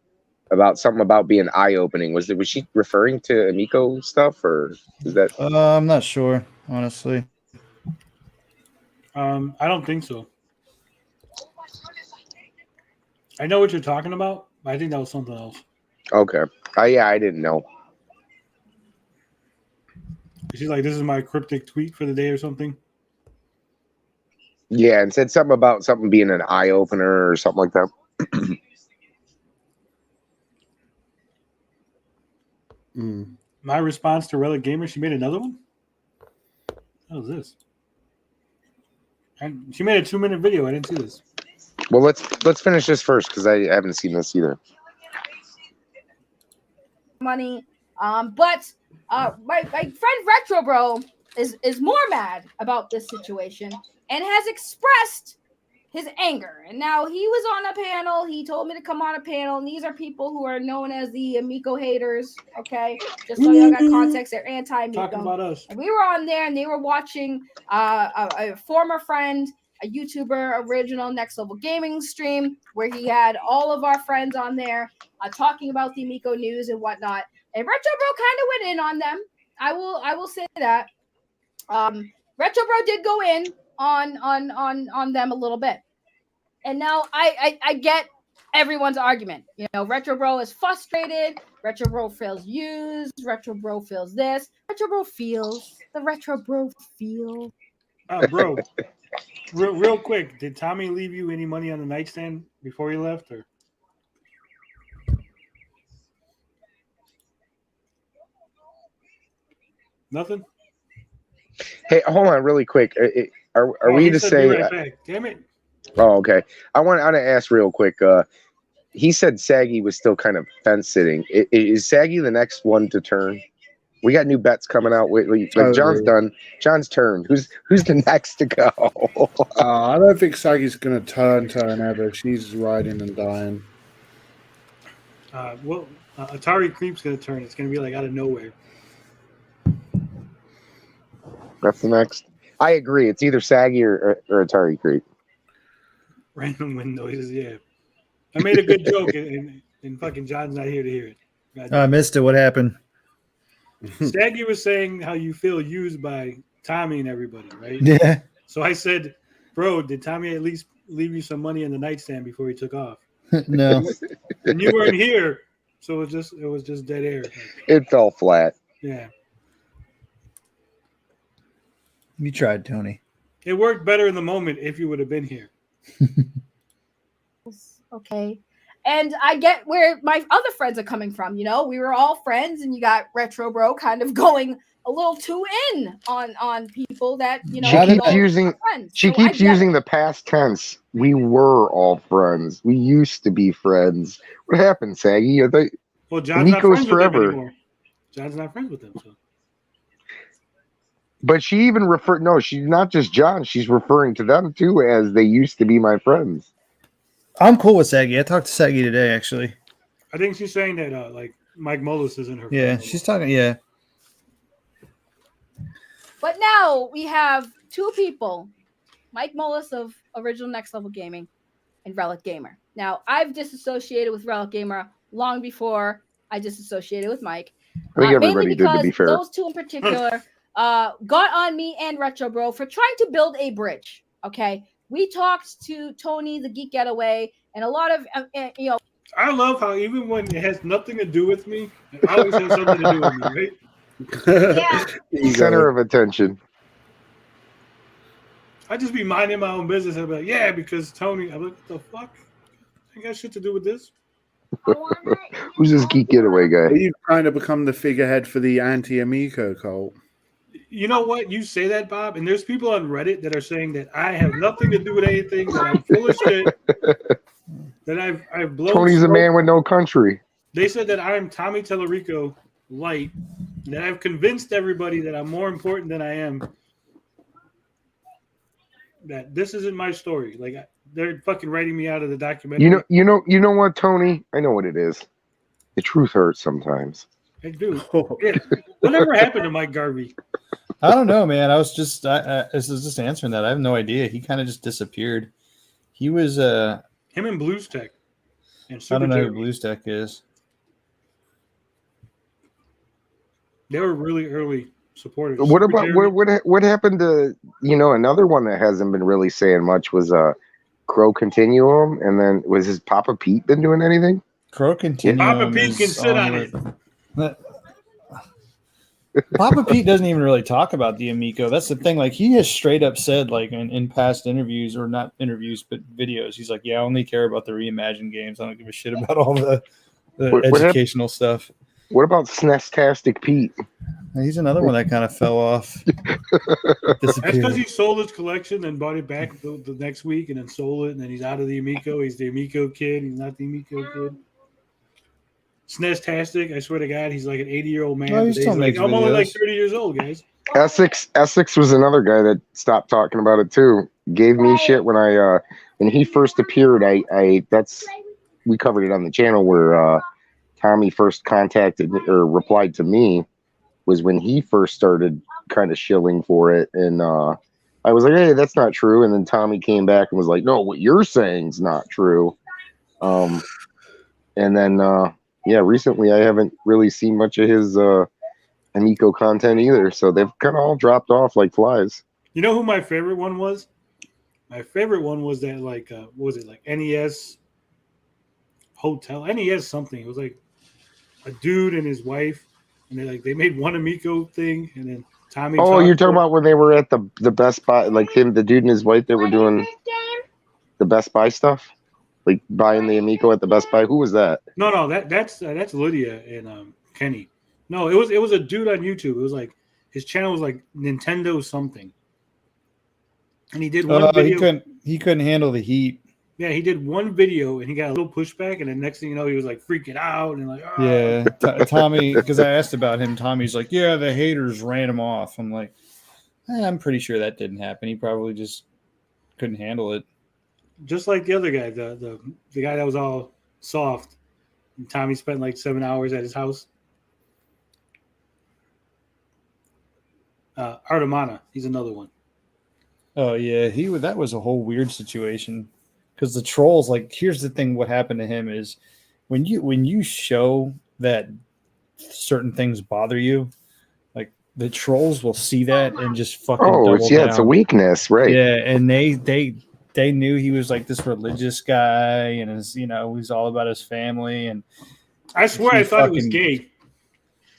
about something about being eye-opening. Was she referring to Amico stuff, or is that? I'm not sure, honestly. I don't think so. I know what you're talking about, but I think that was something else. Okay. Yeah, I didn't know. She's like, this is my cryptic tweet for the day or something. Yeah, and said something about something being an eye opener or something like that. My response to Relic Gamer, she made another one? What was this? And she made a 2-minute video. I didn't see this. Well, let's finish this first because I haven't seen this either. Money. But my friend Retro Bro is more mad about this situation and has expressed his anger. And now he was on a panel. He told me to come on a panel. And these are people who are known as the Amico haters. Okay, just so y'all got context, they're anti-Amico. Talking about us. And we were on there, and they were watching a former friend, a YouTuber, original Next Level Gaming stream, where he had all of our friends on there talking about the Amico news and whatnot. And Retro Bro kind of went in on them. I will say that. Retro Bro did go in on them a little bit. And now I get everyone's argument. You know, Retro Bro is frustrated. Retro Bro feels used. Retro Bro feels this. Retro Bro feels. The Retro Bro feel. Bro, real quick, did Tommy leave you any money on the nightstand before he left, or? Nothing? Hey, hold on really quick. Are we to say... Right back. Damn it. Oh, okay. I want to ask real quick. He said Saggy was still kind of fence sitting. Is Saggy the next one to turn? We got new bets coming out. Like John's done. John's turned. Who's the next to go? I don't think Saggy's gonna turn ever. She's riding and dying. Atari Creep's gonna turn. It's gonna be like out of nowhere. That's the next. I agree. It's either Saggy or Atari Creep. Random wind noises, yeah. I made a good joke, and fucking John's not here to hear it. I missed it. What happened? Saggy was saying how you feel used by Tommy and everybody, right? Yeah. So I said, bro, did Tommy at least leave you some money in the nightstand before he took off? No. And you weren't here, so it was just dead air. Like, it fell flat. Yeah. You tried, Tony. It worked better in the moment if you would have been here. Okay. And I get where my other friends are coming from. You know, we were all friends, and you got Retro Bro kind of going a little too in on people that, you know, she keeps using the past tense. We were all friends. We used to be friends. What happened, Saggy? Well, John's not friends forever. with them anymore. John's not friends with them. So. But she even referred. No, she's not just John. She's referring to them too as they used to be my friends. I'm cool with Saggy. I talked to Saggy today, actually. I think she's saying that like Mike Mullis isn't her. Yeah, friend. she's talking. Yeah. But now we have two people, Mike Mullis of Original Next Level Gaming and Relic Gamer. Now, I've disassociated with Relic Gamer long before I disassociated with Mike. I think everybody mainly did, to because be fair. those two in particular got on me and Retro Bro for trying to build a bridge. Okay, we talked to Tony, the Geek Getaway, and a lot of you know. I love how even when it has nothing to do with me, it always has something to do with me, right? Yeah. Center of attention. I just be minding my own business. I'm like, yeah, because Tony. I'm like, what the fuck? I got shit to do with this. Who's this Geek Getaway guy? You've kind of become the figurehead for the anti-Amico cult. You know what? You say that, Bob, and there's people on Reddit that are saying that I have nothing to do with anything, that I'm full of shit, that I've blown. Tony's a man with no country. They said that I'm Tommy Tellerico light, that I've convinced everybody that I'm more important than I am. That this isn't my story. Like they're fucking writing me out of the documentary. You know what, Tony? I know what it is. The truth hurts sometimes. I do. Yeah. Whatever happened to Mike Garvey? I don't know, man. I was just answering that. I have no idea. He kind of just disappeared. He was him and Blues Tech. And I don't know who Blues Tech is. They were really early supporters. What about what happened to another one that hasn't been really saying much was Crow Continuum, and then was his Papa Pete been doing anything? Crow Continuum. Papa Pete can sit on it. Papa Pete doesn't even really talk about the Amico. That's the thing. Like he has straight up said, like in past interviews, or not interviews, but videos, he's like, "Yeah, I only care about the reimagined games. I don't give a shit about all the educational stuff." What about SNES-tastic Pete? He's another one that kind of fell off. That's because he sold his collection and bought it back the next week, and then sold it, and then he's out of the Amico. He's the Amico kid. He's not the Amico kid. SNES-tastic, I swear to God, he's like an 80-year-old man. I'm only like 30 years old, guys. Essex was another guy that stopped talking about it too. Gave me shit when when he first appeared. We covered it on the channel where Tommy first contacted or replied to me, was when he first started kind of shilling for it, and I was like, "Hey, that's not true." And then Tommy came back and was like, "No, what you're saying is not true." And then recently I haven't really seen much of his Amico content either, so they've kind of all dropped off like flies. You know who my favorite one was? My favorite one was that what was it, like NES Hotel, NES something. It was like a dude and his wife, and they made one Amico thing, and then Tommy. Oh, you're talking about when they were at the Best Buy, like the dude and his wife, they were doing the Best Buy stuff, like buying the Amico at the Best Buy. Who was that? No, that's Lydia and Kenny. No, it was a dude on YouTube. It was like his channel was like Nintendo something, and he did one video. He couldn't handle the heat. Yeah, he did one video and he got a little pushback, and then next thing you know, he was like freaking out and like, oh. Yeah, Tommy. Because I asked about him, Tommy's like, yeah, the haters ran him off. I'm like, I'm pretty sure that didn't happen. He probably just couldn't handle it. Just like the other guy, the guy that was all soft. And Tommy spent like 7 hours at his house. Artemana, he's another one. Oh yeah, that was a whole weird situation. Because the trolls, like, here's the thing: what happened to him is when you show that certain things bother you, like the trolls will see that and just fucking it's down. it's a weakness, right? Yeah, and they knew he was like this religious guy, and he's all about his family. And I swear I thought he was gay.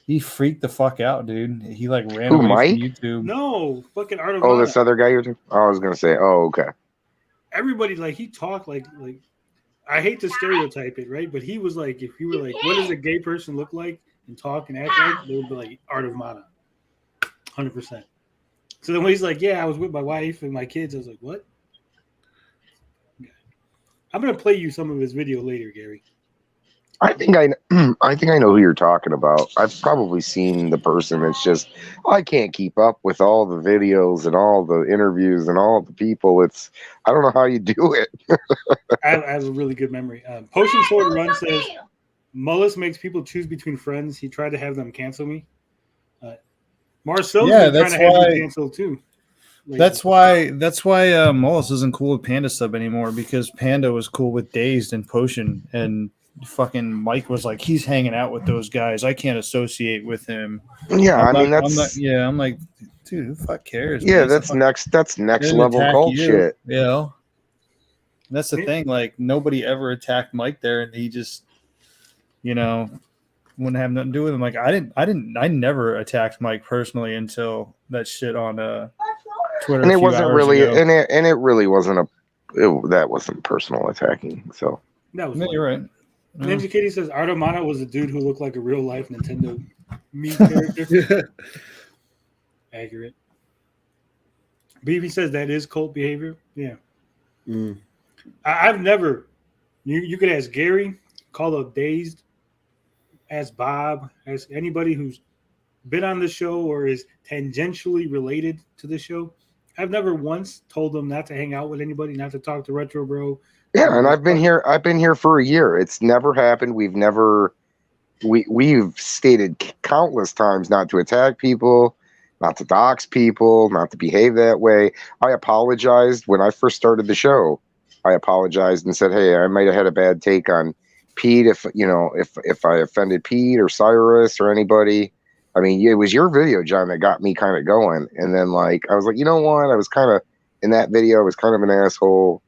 He freaked the fuck out, dude. He like ran Who, away Mike? from YouTube. No, fucking Art of Oh, Mana. this other guy you're talking. I was gonna say, okay. Everybody like he talked like I hate to stereotype it, right? But he was like, if you were like, what does a gay person look like and talk and act like, they would be like Art of Mana, 100%. So then when he's like, yeah, I was with my wife and my kids, I was like, what? I'm gonna play you some of his video later, Gary. I think I know who you're talking about. I've probably seen the person. It's just I can't keep up with all the videos and all the interviews and all the people. I don't know how you do it. I have a really good memory. Potion Sword Run says Mullis makes people choose between friends. He tried to have them cancel me. Marcel's been trying to have me cancel too. That's why Mullis isn't cool with Panda Sub anymore, because Panda was cool with Dazed and Potion, and fucking Mike was like, he's hanging out with those guys. I can't associate with him. Yeah, I'm like, dude, who the fuck cares? Yeah, that's next level cult shit. Yeah. That's the thing. Like, nobody ever attacked Mike there, and he just, wouldn't have nothing to do with him. Like, I never attacked Mike personally until that shit on Twitter. And it wasn't really, ago. and it really wasn't that wasn't personal attacking. So that was you're right. Ninja Kitty says Art of Mana was a dude who looked like a real life Nintendo Mii character. Accurate. BB says that is cult behavior. Yeah. I've never. You could ask Gary, call up Dazed, ask Bob, ask anybody who's been on the show or is tangentially related to the show. I've never once told them not to hang out with anybody, not to talk to Retro Bro. Yeah, and I've been here for a year. It's never happened. We've stated countless times not to attack people, not to dox people, not to behave that way. I apologized when I first started the show. I apologized and said, hey, I might have had a bad take on Pete if I offended Pete or Cyrus or anybody. I mean, it was your video, John, that got me kind of going. And then I was like, you know what? I was kind of in that video. I was kind of an asshole.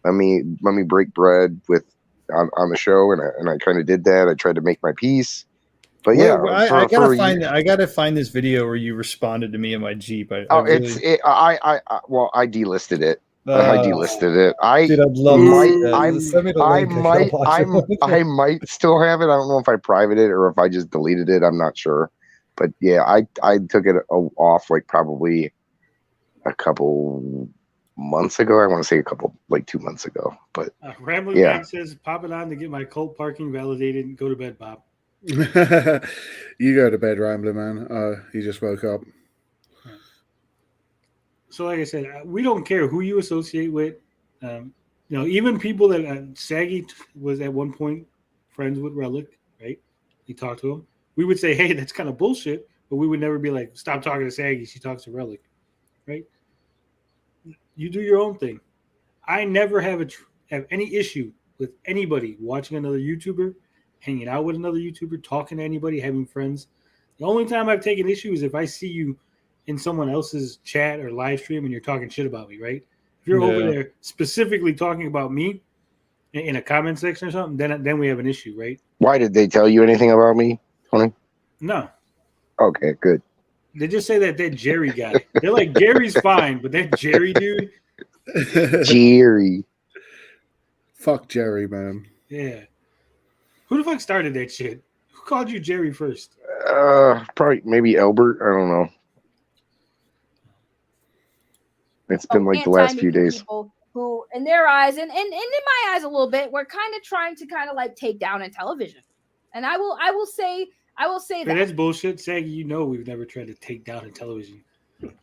Let me break bread on the show, and I kind of did that. I tried to make my peace. But yeah, I gotta find this video where you responded to me in my Jeep. I delisted it. I delisted it. Dude, I'd love I might still have it. I don't know if I private it or if I just deleted it. I'm not sure. But yeah, I took it off probably a couple months ago. I want to say 2 months ago. But Rambling Man says, pop it on to get my cult parking validated and go to bed, Bob. You go to bed, Rambling Man. He just woke up. So like I said, we don't care who you associate with. Even people that Saggy was at one point friends with Relic, right? He talked to him. We would say, hey, that's kind of bullshit, but we would never be like, stop talking to Saggy. She talks to Relic, right? You do your own thing. I never have any issue with anybody watching another YouTuber, hanging out with another YouTuber, talking to anybody, having friends. The only time I've taken issue is if I see you in someone else's chat or live stream and you're talking shit about me, right? If you're over there specifically talking about me in a comment section or something, then we have an issue, right? Why did they tell you anything about me, Tony? No. Okay, good. They just say that Jerry guy. They're like, Gary's fine, but that Jerry dude. Jerry. Fuck Jerry, man. Yeah. Who the fuck started that shit? Who called you Jerry first? Probably maybe Albert. I don't know. It's been the last few days. Who, in their eyes, and in my eyes a little bit, we're kind of trying to take down Intellivision. And I will say that. That's bullshit. Saggy, we've never tried to take down Intellivision.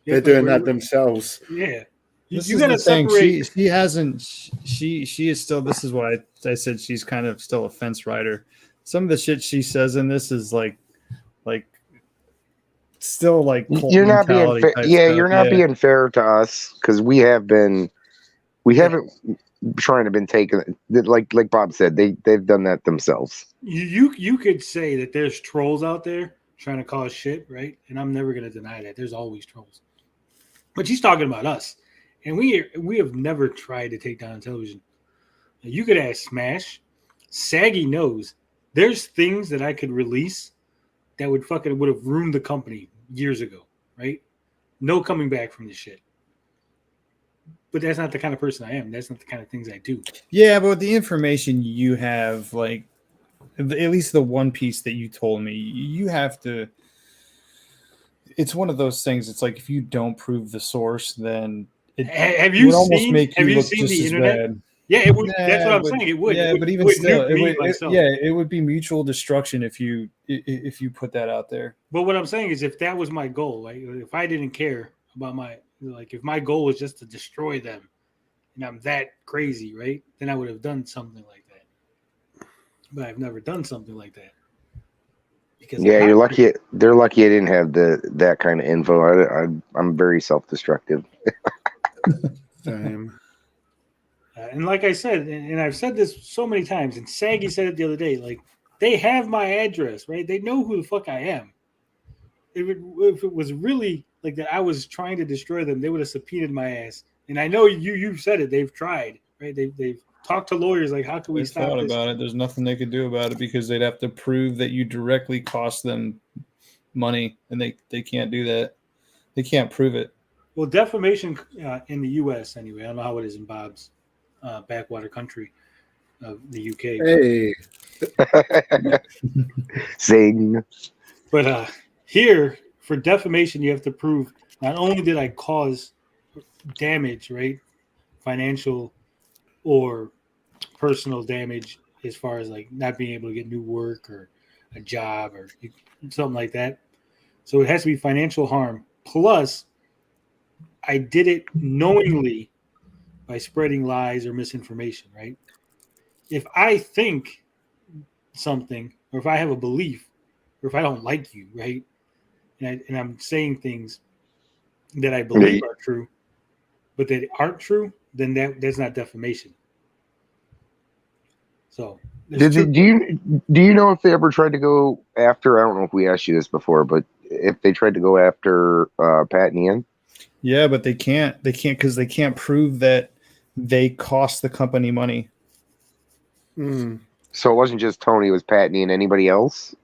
They're doing that themselves. Yeah. You gotta separate. She hasn't. She is still. This is why I said she's kind of still a fence rider. Some of the shit she says in this is still you're not being fair. Yeah, you're not being fair to us because we haven't trying to been taken. Like Bob said, they've done that themselves. You could say that there's trolls out there, trying to cause shit, right? And I'm never gonna deny that. There's always trolls. But she's talking about us. And we have never tried to take down Intellivision. You could ask Smash. Saggy knows there's things that I could release that would have ruined the company years ago, right? No coming back from this shit. But that's not the kind of person I am. That's not the kind of things I do. Yeah, but with the information you have, like at least the one piece that you told me, you have to. It's one of those things. It's like if you don't prove the source, then have you seen the internet? Bad. Yeah, it would. That's what I'm saying. It would. Yeah, but even still, it would be mutual destruction if you put that out there. But what I'm saying is, if that was my goal, like if I didn't care about if my goal was just to destroy them, and I'm that crazy, right? Then I would have done something like that. But I've never done something like that. Because you're lucky. They're lucky I didn't have that kind of info. I'm very self-destructive. Same. And like I said, and I've said this so many times, and Saggy said it the other day, like, they have my address, right? They know who the fuck I am. If it was really like that I was trying to destroy them, they would have subpoenaed my ass. And I know you've said it. They've tried, right? They've talked to lawyers, like, how can we stop thought this? About it. There's nothing they could do about it because they'd have to prove that you directly cost them money, and they can't do that. They can't prove it. Well, defamation in the U.S. anyway. I don't know how it is in Bob's backwater country of the UK. Hey, zing! But here, for defamation, you have to prove not only did I cause damage, right, financial or personal damage, as far as like not being able to get new work or a job or something like that. So it has to be financial harm. Plus, I did it knowingly by spreading lies or misinformation, right? If I think something, or if I have a belief, or if I don't like you, right, and I'm saying things that I believe are true, but that aren't true, then that's not defamation. So, do you know if they ever tried to go after? I don't know if we asked you this before, but if they tried to go after Pat and Ian? Yeah, but they can't. They can't because they can't prove that they cost the company money. So it wasn't just Tony; it was Pat and Ian. Anybody else?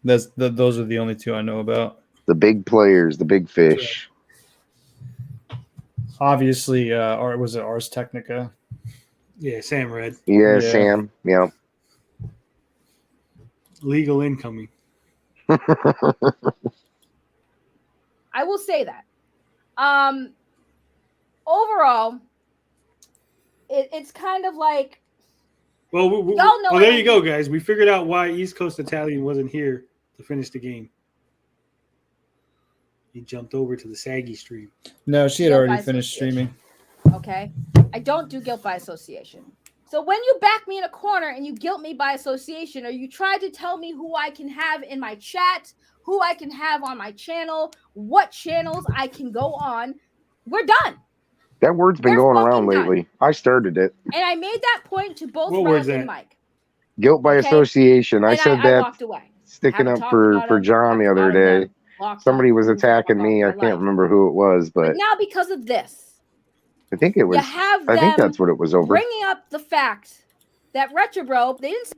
Those are the only two I know about. The big players, the big fish. Obviously, or was it Ars Technica? Yeah, Sam Red. Yeah, Sam. Yeah. Legal incoming. I will say that. Overall, it's kind of like. Well, there you go, guys. We figured out why East Coast Italian wasn't here to finish the game. He jumped over to the Saggy stream. No, she had already finished streaming. Okay. I don't do guilt by association. So when you back me in a corner and you guilt me by association, or you try to tell me who I can have in my chat, who I can have on my channel, what channels I can go on, we're done. That word's been going around lately. I started it. And I made that point to both Ralph and Mike. Guilt by association. I said that walked away. Sticking up for John the other day. Somebody was attacking me. I can't remember who it was, but now because of this, I think it was. I think that's what it was over. Bringing up the fact that Retro Bro, they didn't.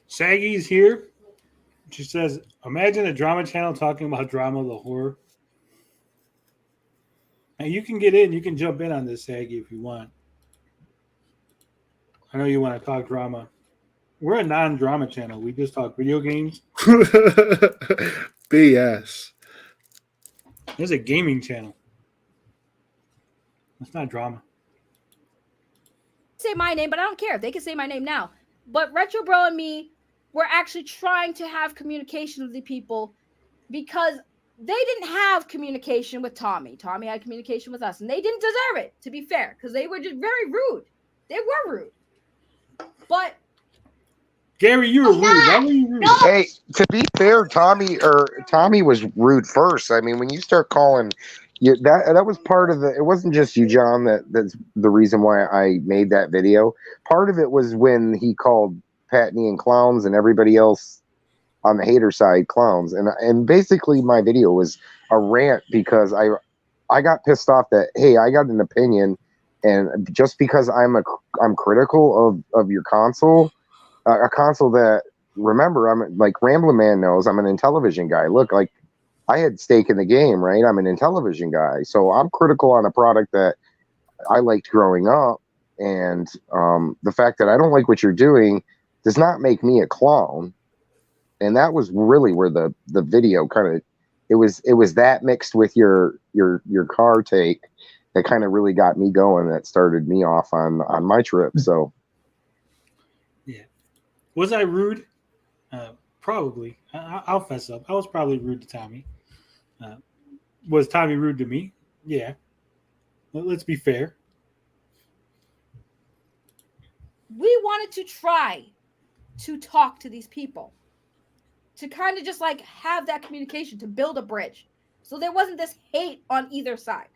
Saggy's here. She says, "Imagine a drama channel talking about drama, the horror." And you can get in. You can jump in on this, Saggy, if you want. I know you want to talk drama. We're a non-drama channel. We just talk video games. BS. There's a gaming channel. It's not drama. Say my name, but I don't care. They can say my name now. But Retro Bro and me, we're actually trying to have communication with the people because they didn't have communication with Tommy. Tommy had communication with us, and they didn't deserve it, to be fair, because they were just very rude. They were rude. But Gary, you were rude. Why were you rude? Hey, to be fair, Tommy was rude first. I mean, when you start calling, that was part of the. It wasn't just you, John. That's the reason why I made that video. Part of it was when he called Pat and Ian clowns and everybody else on the hater side clowns. And basically my video was a rant because I got pissed off that, hey, I got an opinion, and just because I'm critical of your console, a console that, remember, I'm like Ramblin' Man knows I'm an Intellivision guy. Look, like, I had stake in the game, right? I'm an Intellivision guy, so I'm critical on a product that I liked growing up, and the fact that I don't like what you're doing does not make me a clown. And that was really where the video kind of, it was that mixed with your car take that kind of really got me going. That started me off on my trip. So yeah, was I rude? Probably. I'll fess up. I was probably rude to Tommy. Was Tommy rude to me? Yeah. Let's be fair. We wanted to try to talk to these people, to kind of just like have that communication, to build a bridge, so there wasn't this hate on either side.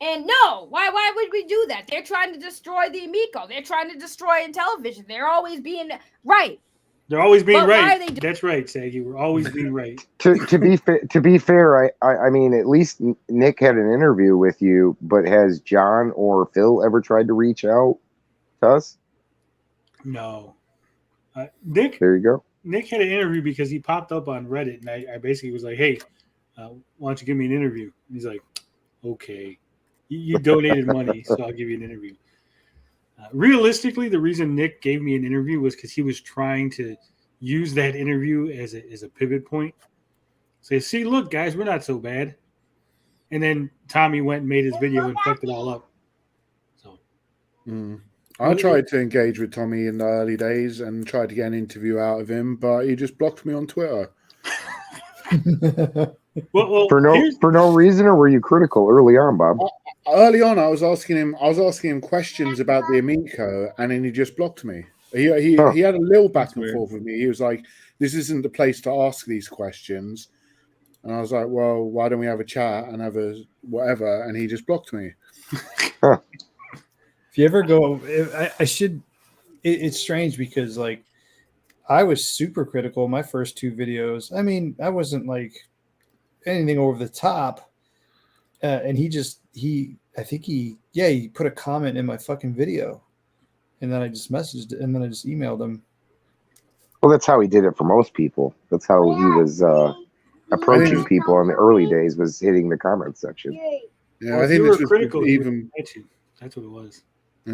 And no, why would we do that? They're trying to destroy the Amico. They're trying to destroy Intellivision. They're always being right. They're always being But right. why are they That's right, Saggy. We're always being right. to be fair, I mean, at least Nick had an interview with you, but has John or Phil ever tried to reach out to us? No. Nick. There you go. Nick had an interview because he popped up on Reddit, and I basically was like, hey, why don't you give me an interview? And he's like, okay. You donated money, so I'll give you an interview. Realistically, the reason Nick gave me an interview was because he was trying to use that interview as a pivot point. Say, see, look, guys, we're not so bad. And then Tommy went and made his video and fucked it all up. So, I tried to engage with Tommy in the early days and tried to get an interview out of him, but he just blocked me on Twitter. well, for no reason, or were you critical early on, Bob? Early on, I was asking him questions about the Amico, and then he just blocked me. He had a little back and forth with me. He was like, "This isn't the place to ask these questions," and I was like, "Well, why don't we have a chat and have a whatever?" And he just blocked me. If you ever go, I should. It's strange because like I was super critical in my first two videos. I mean, I wasn't like anything over the top, and he put a comment in my fucking video, and then I just messaged it, and then I just emailed him. Well, that's how he did it for most people. That's how he was approaching people in the early days, was hitting the comment section. Yeah, I think this was critical. Even that's what it was. I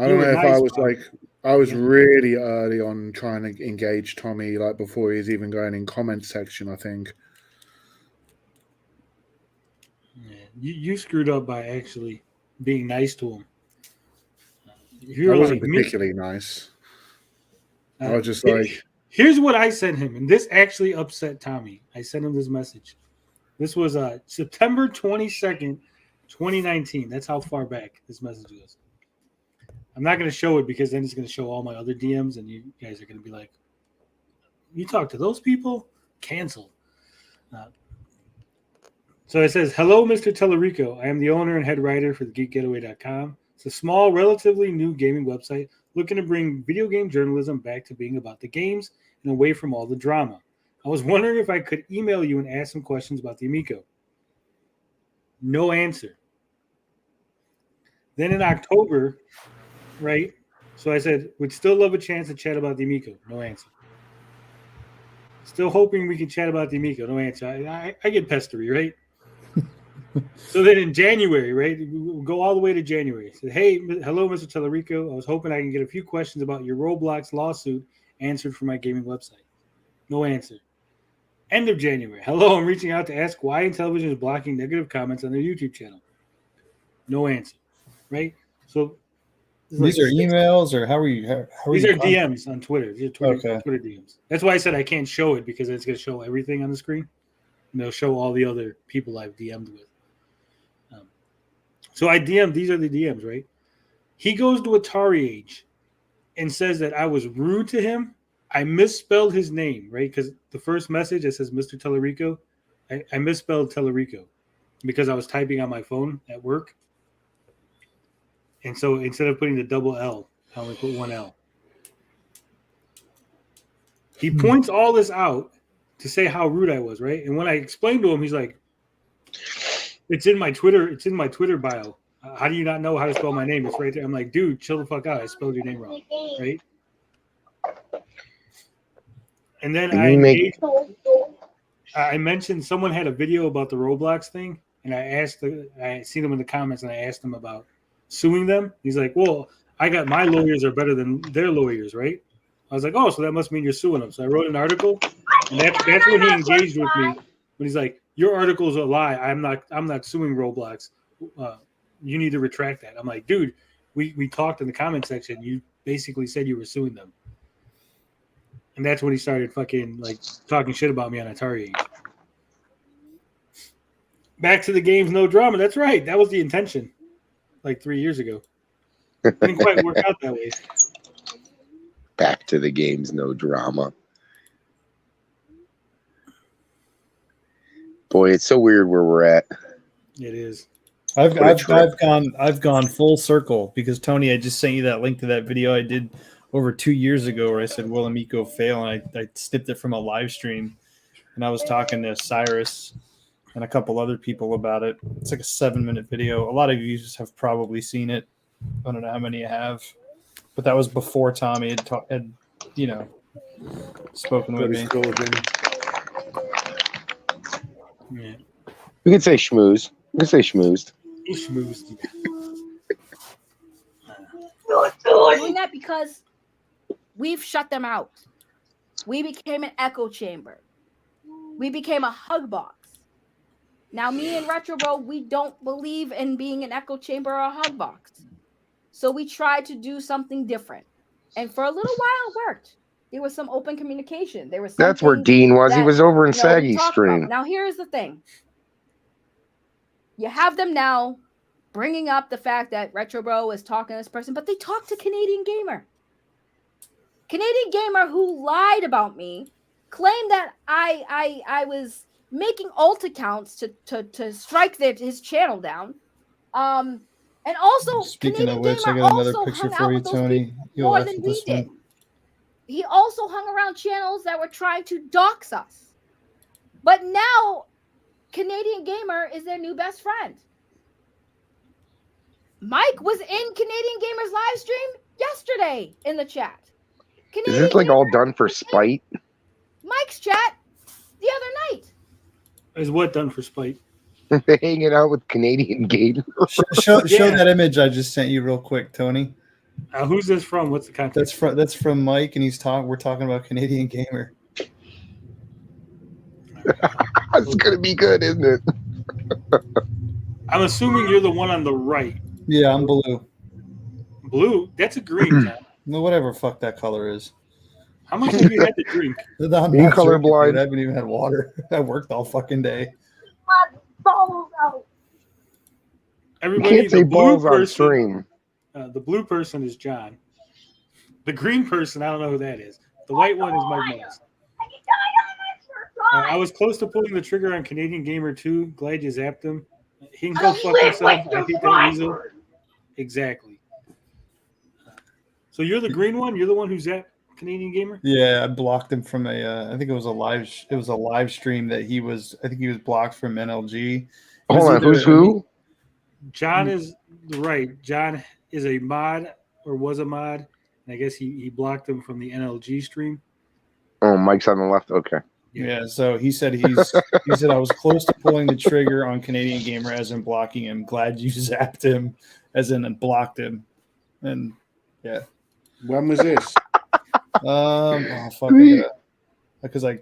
don't know if I was really early on trying to engage Tommy, like before he was even going in comment section, I think. Yeah, you screwed up by actually being nice to him. I wasn't particularly nice. I was just like... Here's what I sent him, and this actually upset Tommy. I sent him this message. This was September 22nd, 2019. That's how far back this message goes. I'm not going to show it because then it's going to show all my other DMs, and you guys are going to be like, you talk to those people? Cancel. So it says, hello, Mr. Tellerico. I am the owner and head writer for thegeekgetaway.com. It's a small, relatively new gaming website looking to bring video game journalism back to being about the games and away from all the drama. I was wondering if I could email you and ask some questions about the Amico. No answer. Then in October, right? So I said, would still love a chance to chat about the Amico. No answer. Still hoping we can chat about the Amico. No answer. I get pestery, right? So then in January, right? We'll go all the way to January. Said, hey, hello, Mr. Tellerico. I was hoping I can get a few questions about your Roblox lawsuit answered for my gaming website. No answer. End of January. Hello, I'm reaching out to ask why Intellivision is blocking negative comments on their YouTube channel. No answer. Right? So these are emails, or how are you? These are DMs on Twitter. These are Twitter DMs. That's why I said I can't show it, because it's going to show everything on the screen. And they'll show all the other people I've DM'd with. So I DM'd, these are the DMs, right? He goes to Atari Age and says that I was rude to him. I misspelled his name, right? Because the first message, it says Mr. Tellerico. I misspelled Tellerico because I was typing on my phone at work. And so instead of putting the double L, I only put one L. He points all this out to say how rude I was, right? And when I explained to him, he's like, "It's in my Twitter. It's in my Twitter bio. How do you not know how to spell my name? It's right there." I'm like, "Dude, chill the fuck out. I spelled your name wrong, right?" And then I mentioned someone had a video about the Roblox thing, and I seen them in the comments, and I asked them about suing them. He's like, "Well, I got my lawyers are better than their lawyers, right?" I was like, "Oh, so that must mean you're suing them." So I wrote an article, and that's when he engaged with me. When he's like, "Your article's a lie. I'm not suing Roblox. You need to retract that." I'm like, "Dude, we talked in the comment section. You basically said you were suing them." And that's when he started fucking like talking shit about me on Atari. Back to the games, no drama. That's right. That was the intention. Like 3 years ago. Didn't quite work out that way. Back to the games, no drama. Boy, it's so weird where we're at. It is. I've gone full circle because Tony, I just sent you that link to that video I did over 2 years ago where I said, "Will Amico fail?" And I snipped it from a live stream, and I was talking to Cyrus and a couple other people about it. It's like a 7-minute video. A lot of you have probably seen it. I don't know how many you have, but that was before Tommy had spoken with me. Yeah. We can say schmooze. We can say schmoozed. He schmoozed. Doing that because we've shut them out. We became an echo chamber. We became a hug box. Now, me and Retro Bro, we don't believe in being an echo chamber or a hug box. So we tried to do something different. And for a little while, it worked. There was some open communication. There was That's where Dean was. He was over in Saggy's stream. Now, here's the thing. You have them now bringing up the fact that Retro Bro is talking to this person, but they talked to Canadian Gamer. Canadian Gamer, who lied about me, claimed that I was making alt accounts to strike his channel down. And also, Speaking Canadian of which, I Gamer got another also picture hung out for you, with those Tony. people You'll more laugh than at we this did. one. He also hung around channels that were trying to dox us. But now, Canadian Gamer is their new best friend. Mike was in Canadian Gamer's live stream yesterday in the chat. Is this like all done for spite? Mike's chat the other night. Is what done for spite? Hanging out with Canadian Gamer. Show that image I just sent you real quick, Tony. Who's this from? What's the context? That's from Mike, and we're talking about Canadian Gamer. It's gonna be good, isn't it? I'm assuming you're the one on the right. Yeah, I'm blue. Blue? That's a green, John. No, whatever fuck that color is. How much have you had to drink? I'm you not colorblind? I haven't even had water. I worked all fucking day. Balls out. Everybody, you can't say balls on stream. The blue person is John. The green person, I don't know who that is. The white one is Mike Moss. I was close to pulling the trigger on Canadian Gamer 2. Glad you zapped him. He can go fuck himself. I hate that weasel. Exactly. So you're the green one? You're the one who zapped Canadian Gamer? Yeah, I blocked him from I think it was a live stream that he was blocked from NLG. Hold on, who's who? John is right. John is a mod or was a mod. And I guess he blocked him from the NLG stream. Oh, Mike's on the left. Okay. Yeah, so he said he said I was close to pulling the trigger on Canadian Gamer as in blocking him. Glad you zapped him as in blocked him. And yeah. When was this? Because I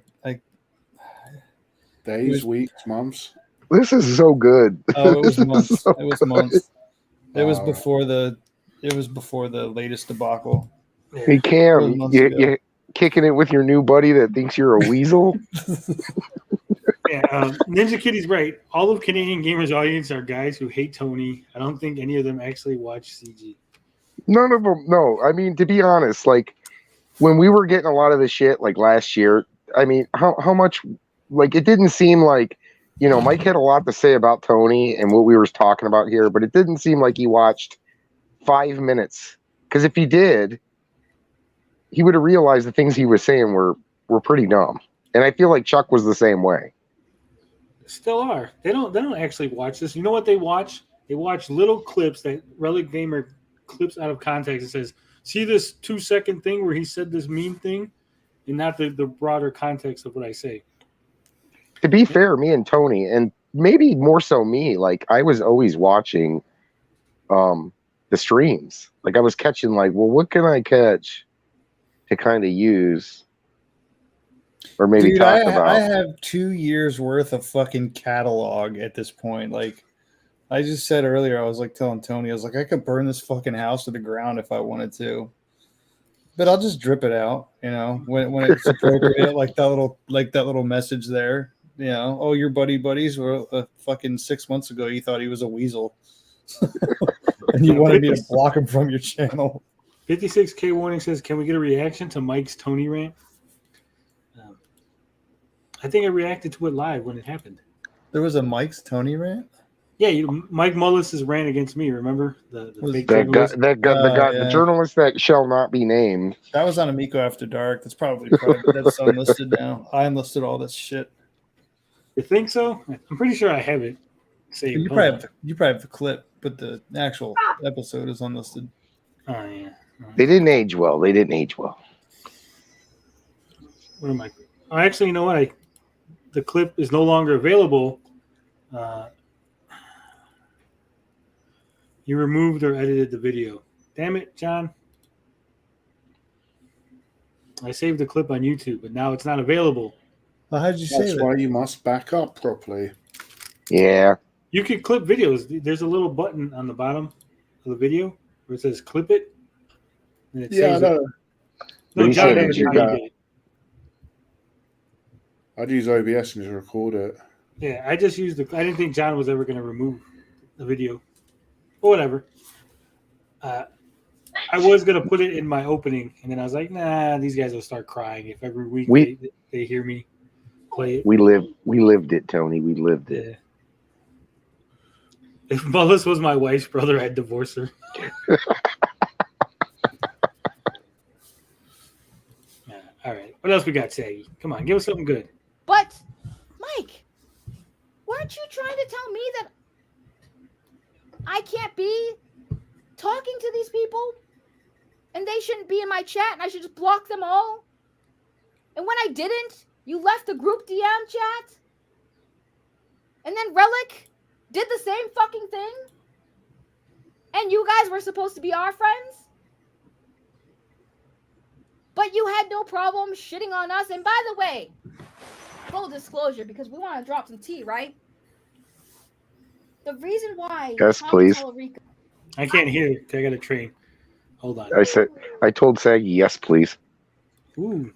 days, weeks, months. This is so good. Oh, it was months. So it was months. It was before the latest debacle. Hey Cam, you kicking it with your new buddy that thinks you're a weasel? Yeah, Ninja Kitty's right. All of Canadian Gamer's audience are guys who hate Tony. I don't think any of them actually watch CG. None of them. No, I mean, to be honest, like when we were getting a lot of the shit like last year, I mean, how much, like, it didn't seem like, you know, Mike had a lot to say about Tony and what we were talking about here, but it didn't seem like he watched 5 minutes. Because if he did, he would have realized the things he was saying were were pretty dumb, and I feel like Chuck was the same way. Still are. They don't actually watch this. You know what they watch? They watch little clips that Relic Gamer clips out of context and says, "See this 2-second thing where he said this mean thing," and not the broader context of what I say. To be fair, me and Tony, and maybe more so me, like I was always watching the streams. Like I was catching like, well, what can I catch to kind of use or maybe talk about? I have 2 years worth of fucking catalog at this point. Like I just said earlier, I was like telling Tony, I was like, I could burn this fucking house to the ground if I wanted to. But I'll just drip it out, you know, when it's appropriate, like that little message there. You know, oh, your buddies were fucking 6 months ago. You thought he was a weasel, and you wanted me to block him from your channel. 56K warning says, "Can we get a reaction to Mike's Tony rant?" I think I reacted to it live when it happened. There was a Mike's Tony rant. Yeah, Mike Mullis's rant against me. Remember the fake journalist? The journalist that shall not be named. That was on Amico After Dark. That's probably that's unlisted now. I unlisted all this shit. You think so? I'm pretty sure I have it saved. You probably have the clip, but the actual episode is unlisted. Oh yeah. They didn't age well. What am I? Oh, actually, you know what? The clip is no longer available. You removed or edited the video. Damn it, John. I saved the clip on YouTube, but now it's not available. Well, how'd you save it? That's why you must back up properly. Yeah. You can clip videos. There's a little button on the bottom of the video where it says clip it. And it saves it. No, John did it. I'd use OBS and just record it. Yeah, I just used I didn't think John was ever going to remove the video. But whatever. I was going to put it in my opening, and then I was like, nah, these guys will start crying if every week they hear me play it. We lived it, Tony. We lived it. Yeah. If Mullis was my wife's brother, I'd divorce her. All right. What else we got, Saggy? Come on, give us something good. But, Mike, weren't you trying to tell me that I can't be talking to these people and they shouldn't be in my chat and I should just block them all? And when I didn't, you left the group DM chat? And then Relic did the same fucking thing? And you guys were supposed to be our friends? But you had no problem shitting on us. And by the way, full disclosure, because we want to drop some tea, right? The reason why... Yes, please. I can't hear you. I got a train. Hold on. I told Saggy, yes, please. Ooh.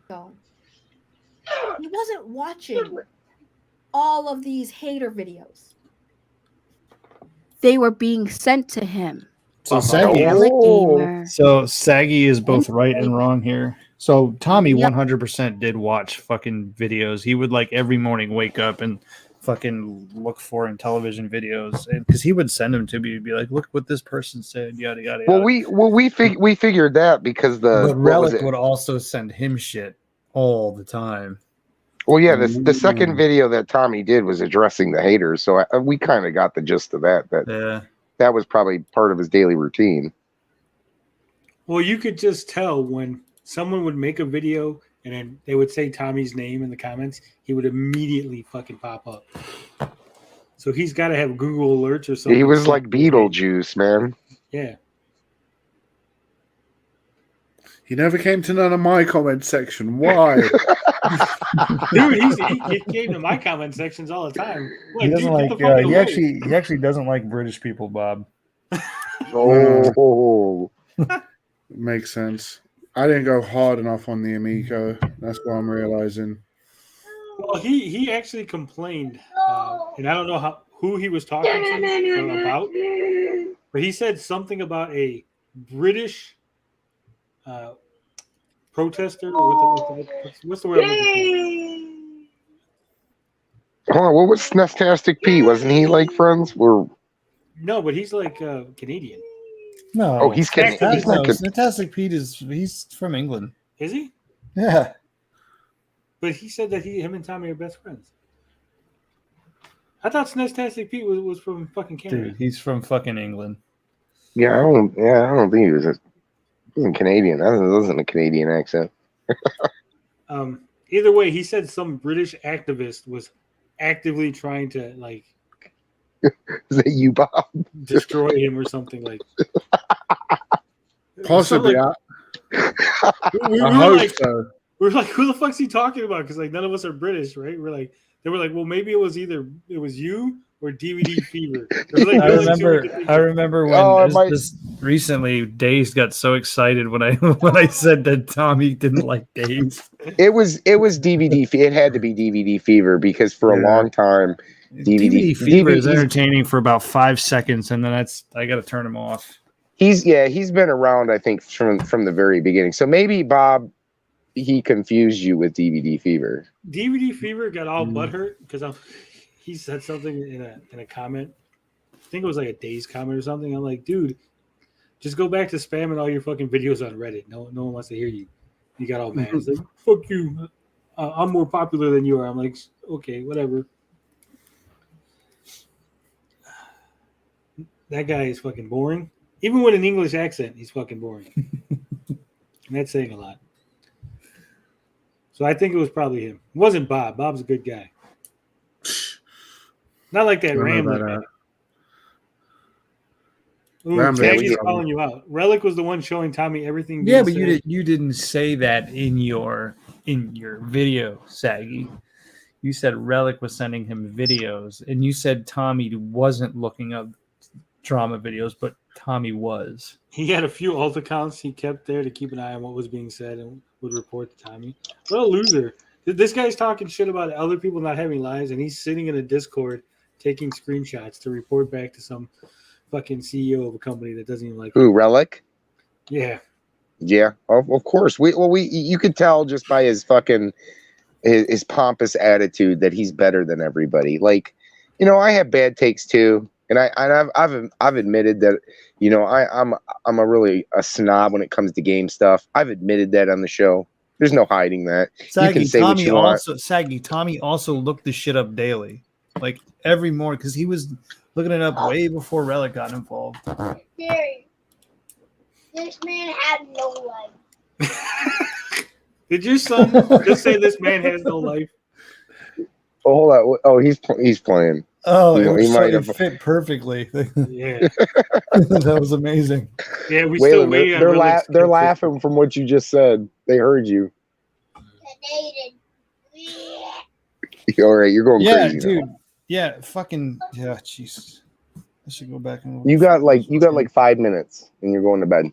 So, he wasn't watching all of these hater videos. They were being sent to him. So Saggy, Saggy is both right and wrong here. So Tommy 100% did watch fucking videos. He would like every morning wake up and fucking look for Intellivision videos because he would send them to me. He'd be like, "Look what this person said." Yada yada. Well, we figured that because but Relic would also send him shit all the time. Well, yeah, the second video that Tommy did was addressing the haters, so we kind of got the gist of that. That was probably part of his daily routine. Well, you could just tell when someone would make a video and then they would say Tommy's name in the comments, he would immediately fucking pop up. So he's got to have Google alerts or something. He was like Beetlejuice, man. Yeah. He never came to none of my comment section. Why? Dude, he came to my comment sections all the time. He doesn't he actually doesn't like British people, Bob. Oh. Makes sense. I didn't go hard enough on the Amico. That's what I'm realizing. Well, he actually complained, and I don't know who he was talking to about, but he said something about a British protester. What's the word I'm looking for? Oh, what was Snestastic P? Wasn't he like friends? No, but he's like Canadian. No. Oh, he's Canadian. Fantastic Pete he's from England. Is he? Yeah. But he said that him and Tommy are best friends. I thought Snestastic Pete was from fucking Canada. Dude, he's from fucking England. Yeah, I don't think he was Canadian. That wasn't a Canadian accent. Either way, he said some British activist was actively trying to like is that you, Bob? Destroy him or something like. Possibly. Like, we I were hope like, so. we're like, who the fuck's he talking about? Because like none of us are British, right? They were like, well, maybe it was you or DVD Fever. Like, I remember when this recently, Days got so excited when I said that Tommy didn't like Days. It was DVD. It had to be DVD Fever because for a long time, DVD Fever is entertaining for about 5 seconds, and then I got to turn him off. He's been around, I think, from the very beginning. So maybe Bob, he confused you with DVD Fever. DVD Fever got all butthurt because he said something in a comment. I think it was like a Days comment or something. I'm like, dude, just go back to spamming all your fucking videos on Reddit. No one wants to hear you. You got all mad. It's like, fuck you. I'm more popular than you are. I'm like, okay, whatever. That guy is fucking boring. Even with an English accent, he's fucking boring. And that's saying a lot. So I think it was probably him. It wasn't Bob. Bob's a good guy. Not like that Rambler guy. Saggy's calling you out. Relic was the one showing Tommy everything. Yeah, but you didn't say that in your video, Saggy. You said Relic was sending him videos, and you said Tommy wasn't looking up drama videos, but Tommy was. He had a few alt accounts he kept there to keep an eye on what was being said and would report to Tommy. What a loser. This guy's talking shit about other people not having lives, and he's sitting in a Discord taking screenshots to report back to some fucking CEO of a company that doesn't even like Who, Relic? Yeah. Yeah, of course. You could tell just by his fucking his pompous attitude that he's better than everybody. Like, I have bad takes too. And I've admitted that, I'm a snob when it comes to game stuff. I've admitted that on the show. There's no hiding that. Saggy, you can say what you want. Tommy also looked this shit up daily, like every morning, because he was looking it up way before Relic got involved. Gary, this man had no life. Did your son just say this man has no life? Oh, hold on. Oh, he's playing. Oh, it fit perfectly. Yeah, that was amazing. Yeah, Waylon, they're laughing from what you just said. They heard you. All right, you're going crazy. Dude. Now. Yeah, fucking yeah. Jesus, I should go back and. You got like 5 minutes, and you're going to bed.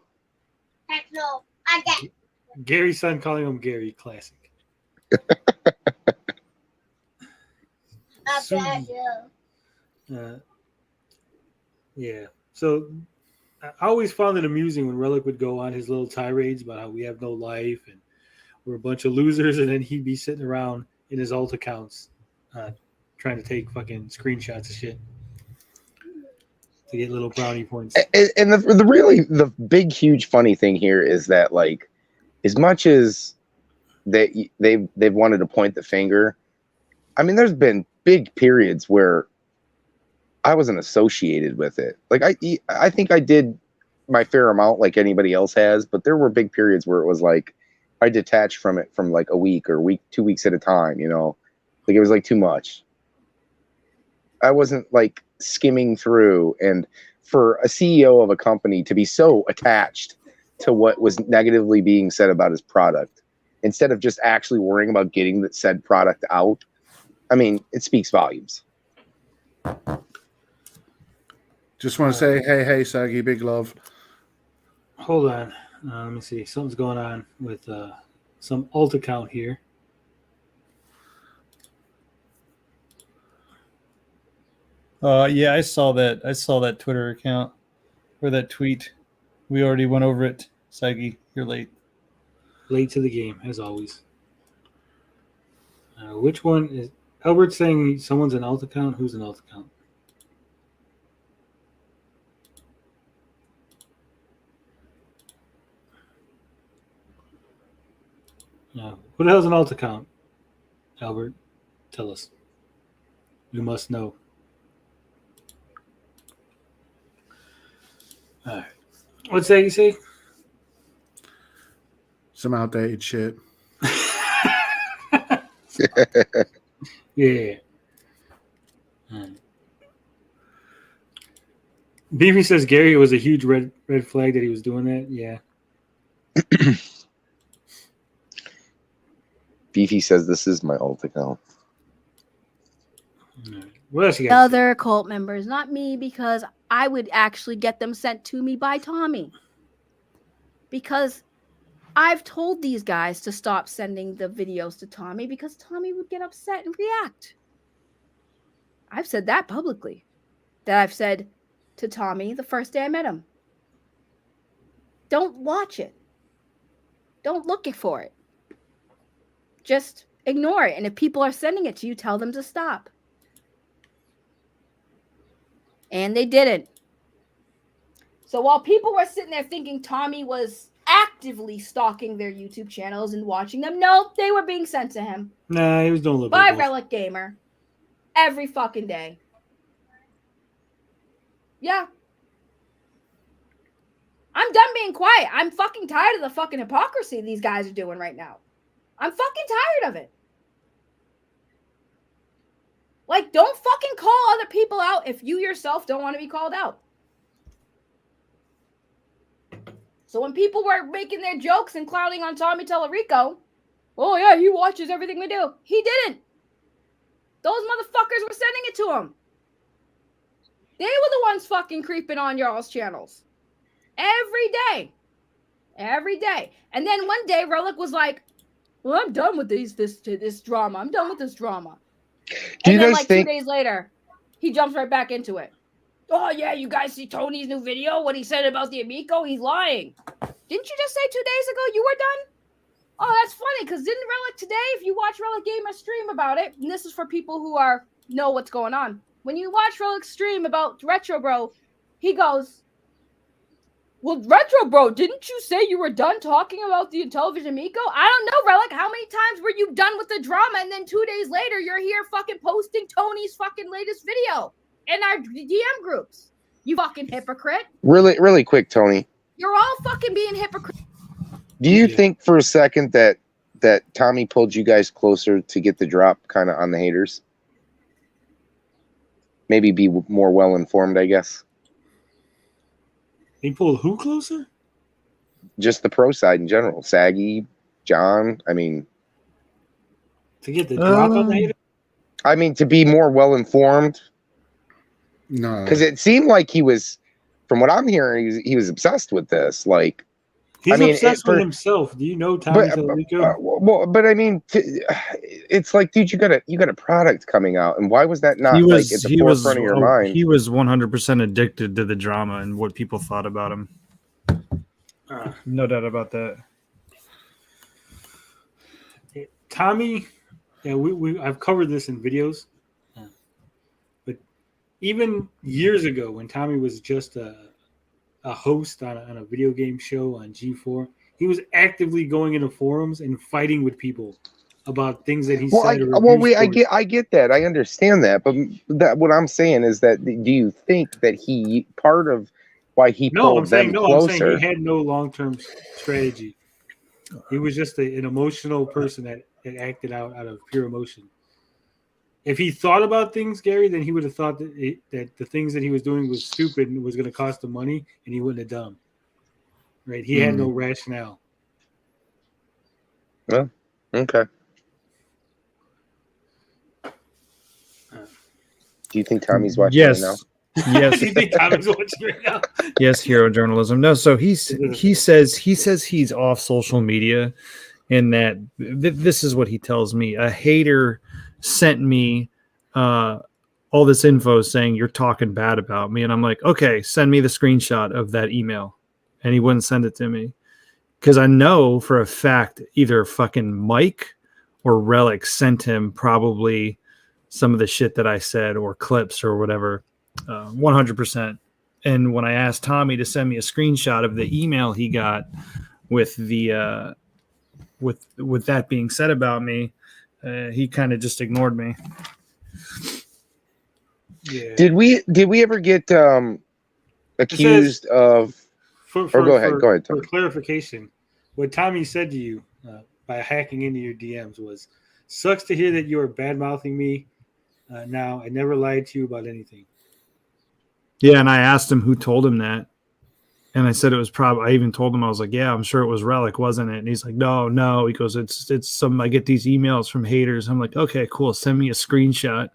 Heck no, I got. Gary's son calling him Gary. Classic. Yeah. So I always found it amusing when Relic would go on his little tirades about how we have no life and we're a bunch of losers, and then he'd be sitting around in his alt accounts trying to take fucking screenshots of shit to get little brownie points. And the big huge funny thing here is that, like, as much as they've wanted to point the finger, I mean, there's been big periods where I wasn't associated with it. Like I think I did my fair amount like anybody else has, but there were big periods where it was like I detached from it from like a week or 2 weeks at a time, like it was like too much. I wasn't like skimming through, and for a CEO of a company to be so attached to what was negatively being said about his product instead of just actually worrying about getting that said product out, I mean, it speaks volumes. Just want to say, hey, Saggy, big love. Hold on. Let me see. Something's going on with some alt account here. Yeah, I saw that. I saw that Twitter account or that tweet. We already went over it. Saggy, you're late. Late to the game, as always. Which one is Albert saying someone's an alt account? Who's an alt account? Who the hell's an alt account? Albert, tell us. You must know. All right. What's that you say? Some outdated shit. Yeah. Beefy says Gary, it was a huge red flag that he was doing that. Yeah. Beefy says this is my alt account. What else you got? Other cult members, not me, because I would actually get them sent to me by Tommy. Because I've told these guys to stop sending the videos to Tommy because Tommy would get upset and react. I've said that publicly. That I've said to Tommy the first day I met him. Don't watch it. Don't look for it. Just ignore it. And if people are sending it to you, tell them to stop. And they didn't. So while people were sitting there thinking Tommy was actively stalking their YouTube channels and watching them, no, they were being sent to him. Nah, he was doing a little by bit. Relic Gamer. Every fucking day. Yeah. I'm done being quiet. I'm fucking tired of the fucking hypocrisy these guys are doing right now. I'm fucking tired of it. Like, don't fucking call other people out if you yourself don't want to be called out. So when people were making their jokes and clowning on Tommy Tellerico, oh yeah, he watches everything we do. He didn't. Those motherfuckers were sending it to him. They were the ones fucking creeping on y'all's channels. Every day. Every day. And then one day, Relic was like, well, I'm done with this drama. I'm done with this drama. Do you and then, guys like, think 2 days later, he jumps right back into it. Oh, yeah, you guys see Tony's new video? What he said about the Amico? He's lying. Didn't you just say 2 days ago you were done? Oh, that's funny, because didn't Relic today, if you watch Relic Gamer stream about it, and this is for people who know what's going on. When you watch Relic stream about Retro Bro, he goes, well, Retro Bro, didn't you say you were done talking about the Intellivision Amico? I don't know, Relic. How many times were you done with the drama, and then 2 days later, you're here fucking posting Tony's fucking latest video in our DM groups? You fucking hypocrite. Really quick, Tony. You're all fucking being hypocrite. Do you think for a second that Tommy pulled you guys closer to get the drop kind of on the haters? Maybe be more well-informed, I guess. He pulled who closer? Just the pro side in general. Saggy, John, I mean. To get the drop on the haters? I mean, to be more well-informed. No. Because it seemed like he was, from what I'm hearing, he was obsessed with this. Like, he's obsessed with himself. Do you know Tommy Tellerico? Well, but I mean, it's like, dude, you got a product coming out, and why was that not at the forefront of your mind? He was 100% addicted to the drama and what people thought about him. No doubt about that. Tommy, yeah, I've covered this in videos, but even years ago when Tommy was just a host on a video game show on G4, he was actively going into forums and fighting with people about things that he said. I get that. I understand that. But what I'm saying is that, do you think that part of why he pulled them closer? I'm saying he had no long-term strategy. He was just an emotional person that acted out of pure emotion. If he thought about things, Gary, then he would have thought that the things that he was doing was stupid and was going to cost him money, and he wouldn't have done. Right? He had no rationale. Well, okay. Do you think Tommy's watching right now? Yes. Do you think Tommy's watching right now? Yes, hero journalism. No, so he says he's off social media, and that this is what he tells me. A hater sent me all this info saying you're talking bad about me, and I'm like, okay, send me the screenshot of that email, and he wouldn't send it to me because I know for a fact either fucking Mike or Relic sent him probably some of the shit that I said or clips or whatever, 100%. And when I asked Tommy to send me a screenshot of the email he got with the with that being said about me, he kind of just ignored me. Yeah. Did we ever get accused of? Go ahead, Tommy. For clarification, what Tommy said to you by hacking into your DMs was, "Sucks to hear that you are bad mouthing me. Now I never lied to you about anything." Yeah, and I asked him who told him that, and I said it was probably. I even told him, I was like, "Yeah, I'm sure it was Relic, wasn't it?" And he's like, "No." He goes, "It's some. I get these emails from haters." I'm like, "Okay, cool. Send me a screenshot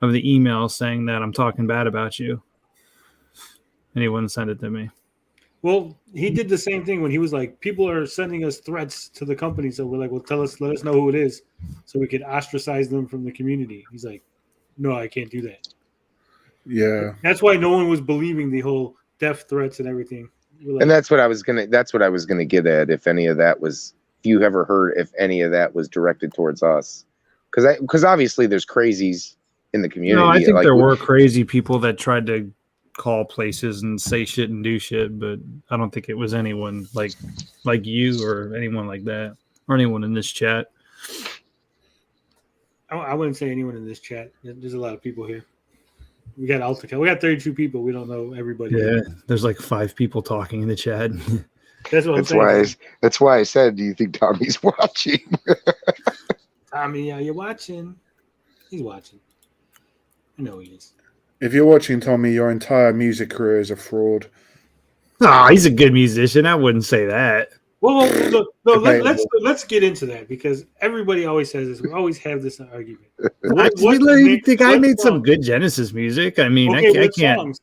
of the email saying that I'm talking bad about you." And he wouldn't send it to me. Well, he did the same thing when he was like, "People are sending us threats to the company," so we're like, "Well, let us know who it is, so we could ostracize them from the community." He's like, "No, I can't do that." Yeah, that's why no one was believing the whole death threats and everything. Like, and that's what I was gonna get at. If any of that was, if you ever heard if any of that was directed towards us, because obviously there's crazies in the community. No, I think there were crazy people that tried to call places and say shit and do shit, but I don't think it was anyone like you or anyone like that or anyone in this chat. I wouldn't say anyone in this chat. There's a lot of people here. We got Altica. We got 32 people. We don't know everybody. Yeah, there's like 5 people talking in the chat. That's what I'm saying. That's why I said, do you think Tommy's watching? Tommy, are you watching? He's watching. I know he is. If you're watching, Tommy, your entire music career is a fraud. Oh, he's a good musician. I wouldn't say that. Well, look, let's get into that because everybody always says this. We always have this argument. The guy made some good Genesis music. I mean, I can't.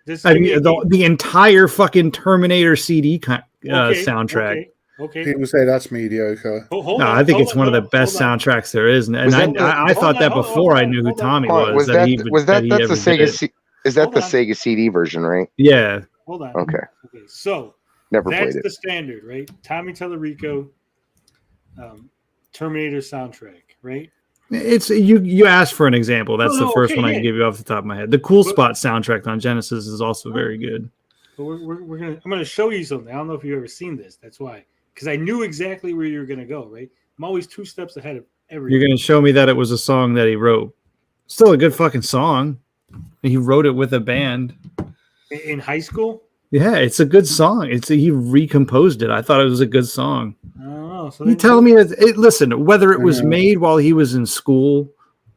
The entire fucking Terminator CD soundtrack. Okay. People say that's mediocre. I think it's one of the best soundtracks there is, and I thought that before I knew who Tommy was. That's the Sega? Is that the Sega CD version, right? Yeah. Hold on. Okay. So never that's played it. The standard, right? Tommy Tallarico, Terminator soundtrack, right? It's you asked for an example. That's the first one I can give you off the top of my head. The Cool Spot soundtrack on Genesis is also very good. But I'm gonna show you something. I don't know if you've ever seen this. That's why, because I knew exactly where you were gonna go. Right? I'm always 2 steps ahead of everyone. You're gonna show me that it was a song that he wrote. Still a good fucking song. He wrote it with a band in high school. Yeah, it's a good song. He recomposed it. I thought it was a good song. I don't know. So you tell me listen, whether it was made while he was in school.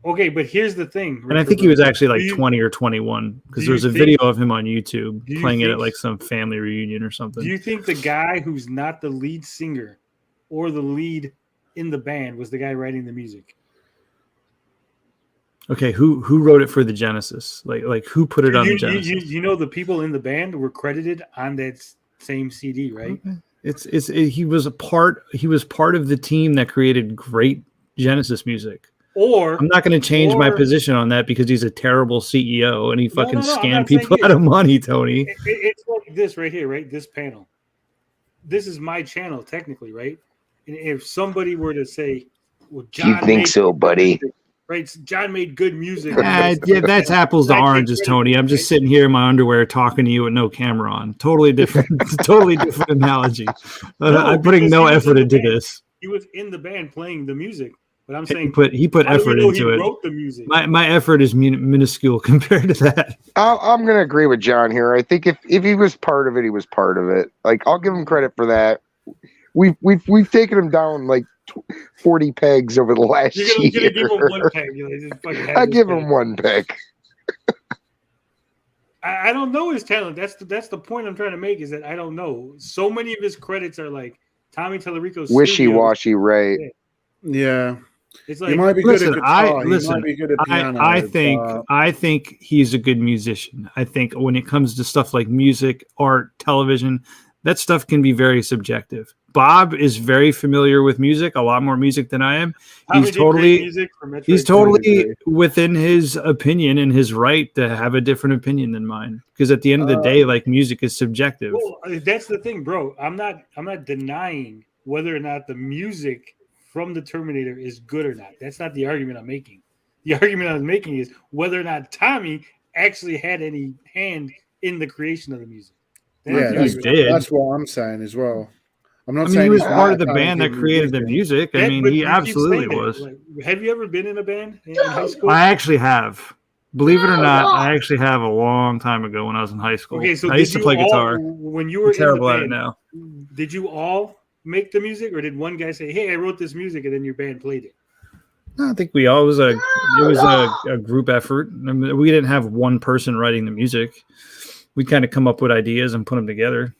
Okay, but here's the thing. And I think he was actually like 20 or 21 because there's a video of him on YouTube playing it at like some family reunion or something. Do you think the guy who's not the lead singer or the lead in the band was the guy writing the music? Okay, who wrote it for the Genesis? Like who put it on the Genesis? You know the people in the band were credited on that same CD, right? Okay. He was part of the team that created great Genesis music. Or I'm not going to change my position on that because he's a terrible CEO and he fucking scammed people out of money, Tony. It's like this right here, right? This panel. This is my channel technically, right? And if somebody were to say, "Well, John, you think so, buddy?" Right, John made good music. Yeah, that's apples to oranges, Tony. I'm just sitting here in my underwear talking to you with no camera on. Totally different, totally different analogy. I'm putting no effort into this. He was in the band playing the music, but I'm saying he put effort into it. Wrote the music. My effort is minuscule compared to that. I'm going to agree with John here. I think if he was part of it, he was part of it. Like I'll give him credit for that. We've taken him down like 40 pegs over the last year. You're gonna give him 1 peg. I give him 1 peg. I don't know his talent. That's the point I'm trying to make. Is that I don't know. So many of his credits are like Tommy Tallarico's wishy-washy, right? Yeah. It's like, he might be good at guitar. He might be good at piano. I think he's a good musician. I think when it comes to stuff like music, art, television, that stuff can be very subjective. Bob is very familiar with music, a lot more music than I am. He's totally within his opinion and his right to have a different opinion than mine. Because at the end of the day, like music is subjective. Well, that's the thing, bro. I'm not denying whether or not the music from the Terminator is good or not. That's not the argument I'm making. The argument I'm making is whether or not Tommy actually had any hand in the creation of the music. That's what I'm saying as well. I'm not I mean, saying he was he's part of that the band that talented created the musician. music. I mean, but he you keep absolutely saying that. was. Like, have you ever been in a band in high school? I actually have. Believe it or not, I actually have a long time ago when I was in high school. Okay, so I used to play guitar. When you I'm were in the terrible at it band, now. did you all make the music, or did one guy say, "Hey, I wrote this music," and then your band played it? I think we all was it was a group effort. I mean, we didn't have one person writing the music. We kind of come up with ideas and put them together.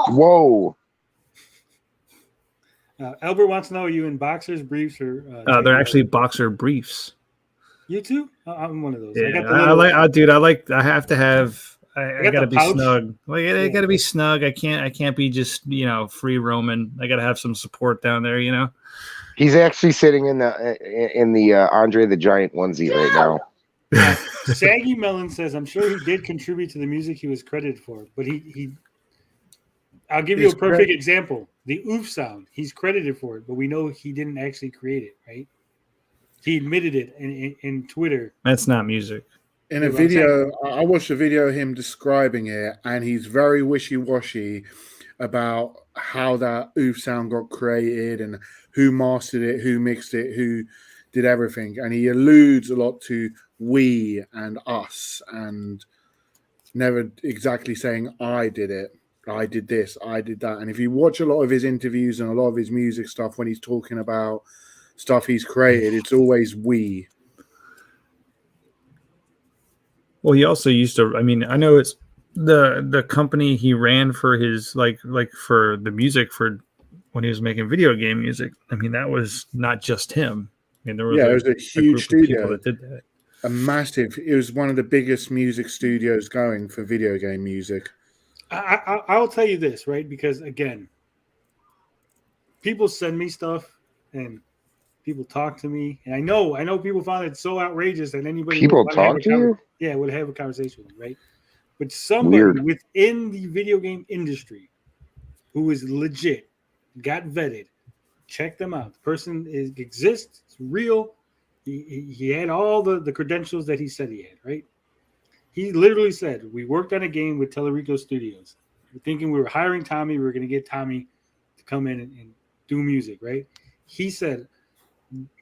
Whoa. Albert wants to know: are you in boxers, briefs, or? They're actually boxer briefs. You too? I'm one of those. Yeah, I got the little, I have to have. I gotta the be pouch. snug. Like I gotta be snug. I can't be just free roaming. I gotta have some support down there. He's actually sitting in the Andre the Giant onesie right now. Saggy Melon says, "I'm sure he did contribute to the music he was credited for, but he I'll give you a perfect example. The oof sound, he's credited for it, but we know he didn't actually create it, right? He admitted it in Twitter. That's not music. In a video, I watched a video of him describing it, and he's very wishy-washy about how that oof sound got created and who mastered it, who mixed it, who did everything. And he alludes a lot to we and us and never exactly saying I did it. I did this, I did that. And if you watch a lot of his interviews and a lot of his music stuff, when he's talking about stuff he's created, it's always we. Well, he also used to. I mean, I know it's the company he ran for his like for the music for when he was making video game music. I mean, that was not just him. I mean, there was it was a huge studio that did that. A massive. It was one of the biggest music studios going for video game music. I'll tell you this, right? Because again, people send me stuff and people talk to me, and I know people find it so outrageous that anybody people talk to you. Yeah, would have a conversation with me, right? But somebody within the video game industry who is legit, got vetted, check them out. The person exists, it's real. He had all the credentials that he said he had, right? He literally said, we worked on a game with Tellurico Studios. We're thinking we were hiring Tommy. We were going to get Tommy to come in and do music, right? He said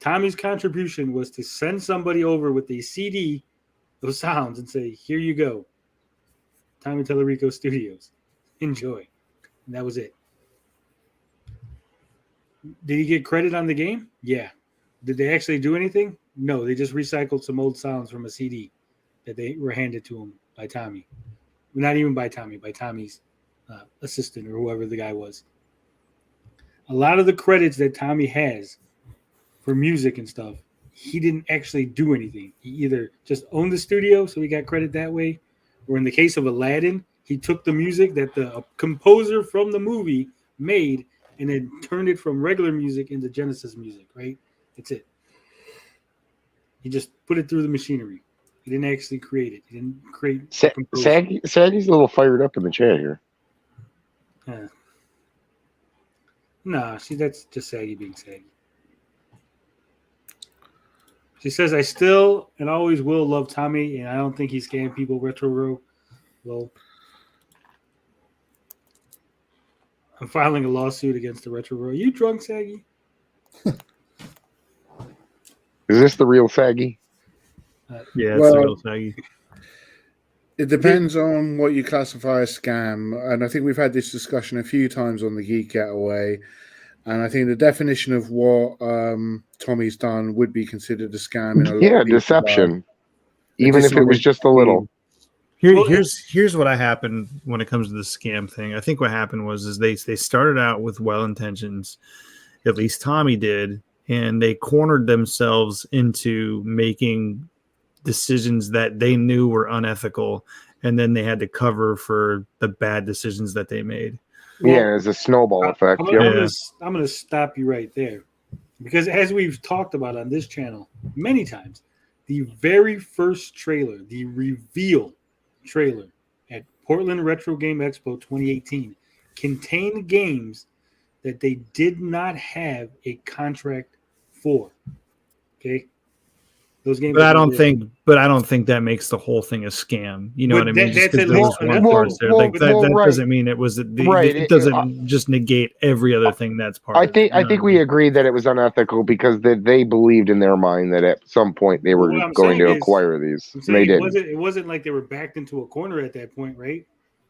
Tommy's contribution was to send somebody over with a CD of sounds and say, here you go. Tommy Tellurico Studios. Enjoy. And that was it. Did he get credit on the game? Yeah. Did they actually do anything? No, they just recycled some old sounds from a CD that they were handed to him by Tommy. Not even by Tommy, by Tommy's assistant or whoever the guy was. A lot of the credits that Tommy has for music and stuff, he didn't actually do anything. He either just owned the studio, so he got credit that way, or in the case of Aladdin, he took the music that the composer from the movie made and then turned it from regular music into Genesis music, right? That's it. He just put it through the machinery. He didn't actually create it. He didn't create. Saggy's a little fired up in the chat here. Nah, that's just Saggy being Saggy. She says, I still and always will love Tommy, and I don't think he scammed people retro row. Well, I'm filing a lawsuit against the retro row. Are you drunk, Saggy? Is this the real Saggy? Yeah, it's the real Saggy. It depends on what you classify as scam. And I think we've had this discussion a few times on the Geek Getaway. And I think the definition of what Tommy's done would be considered a scam. In a lot of deception. Even if it was just a little. Here's what happened when it comes to the scam thing. I think what happened was they started out with well intentions, at least Tommy did, and they cornered themselves into making decisions that they knew were unethical, and then they had to cover for the bad decisions that they made. Yeah, it's a snowball effect. I'm going to stop you right there, because as we've talked about on this channel many times, the very first trailer, the reveal trailer at Portland Retro Game Expo 2018, contained games that they did not have a contract for. Okay, Those games. But I don't think that makes the whole thing a scam. You know what I mean? Just because there was one card there, that doesn't mean it was it doesn't just negate every other thing that's part. I think we agreed that it was unethical because they believed in their mind that at some point they were going to acquire these. And they didn't. It wasn't like they were backed into a corner at that point, right?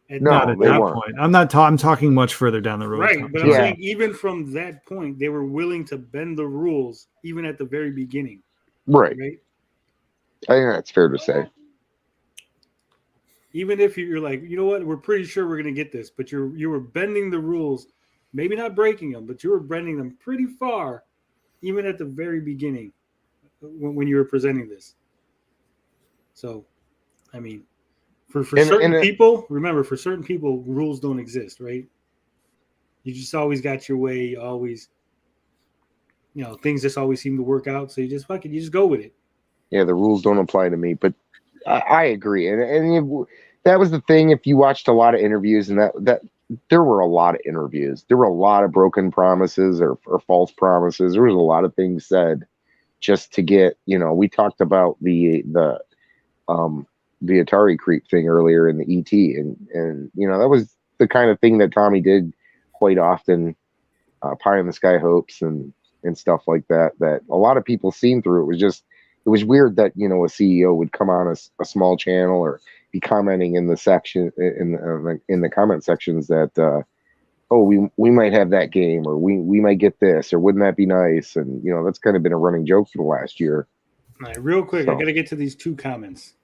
Not at that point. I'm talking much further down the road. Right, but I'm saying even from that point, they were willing to bend the rules even at the very beginning. Right. I think that's fair to say. Even if you're like, you know what, we're pretty sure we're going to get this, but you were bending the rules, maybe not breaking them, but you were bending them pretty far, even at the very beginning when you were presenting this. So, I mean, for certain people, remember, for certain people, rules don't exist, right? You just always got your way, always, things just always seem to work out, so you just go with it. Yeah, the rules don't apply to me, but I agree, and that was the thing. If you watched a lot of interviews, and that there were a lot of interviews, there were a lot of broken promises or false promises. There was a lot of things said just to get. We talked about the Atari creep thing earlier in the ET, and that was the kind of thing that Tommy did quite often, pie in the sky hopes and stuff like that. That a lot of people seen through. It was weird that a CEO would come on a small channel or be commenting in the section in the comment sections that we might have that game, or we might get this, or wouldn't that be nice? And that's kind of been a running joke for the last year. All right, real quick, I got to get to these two comments.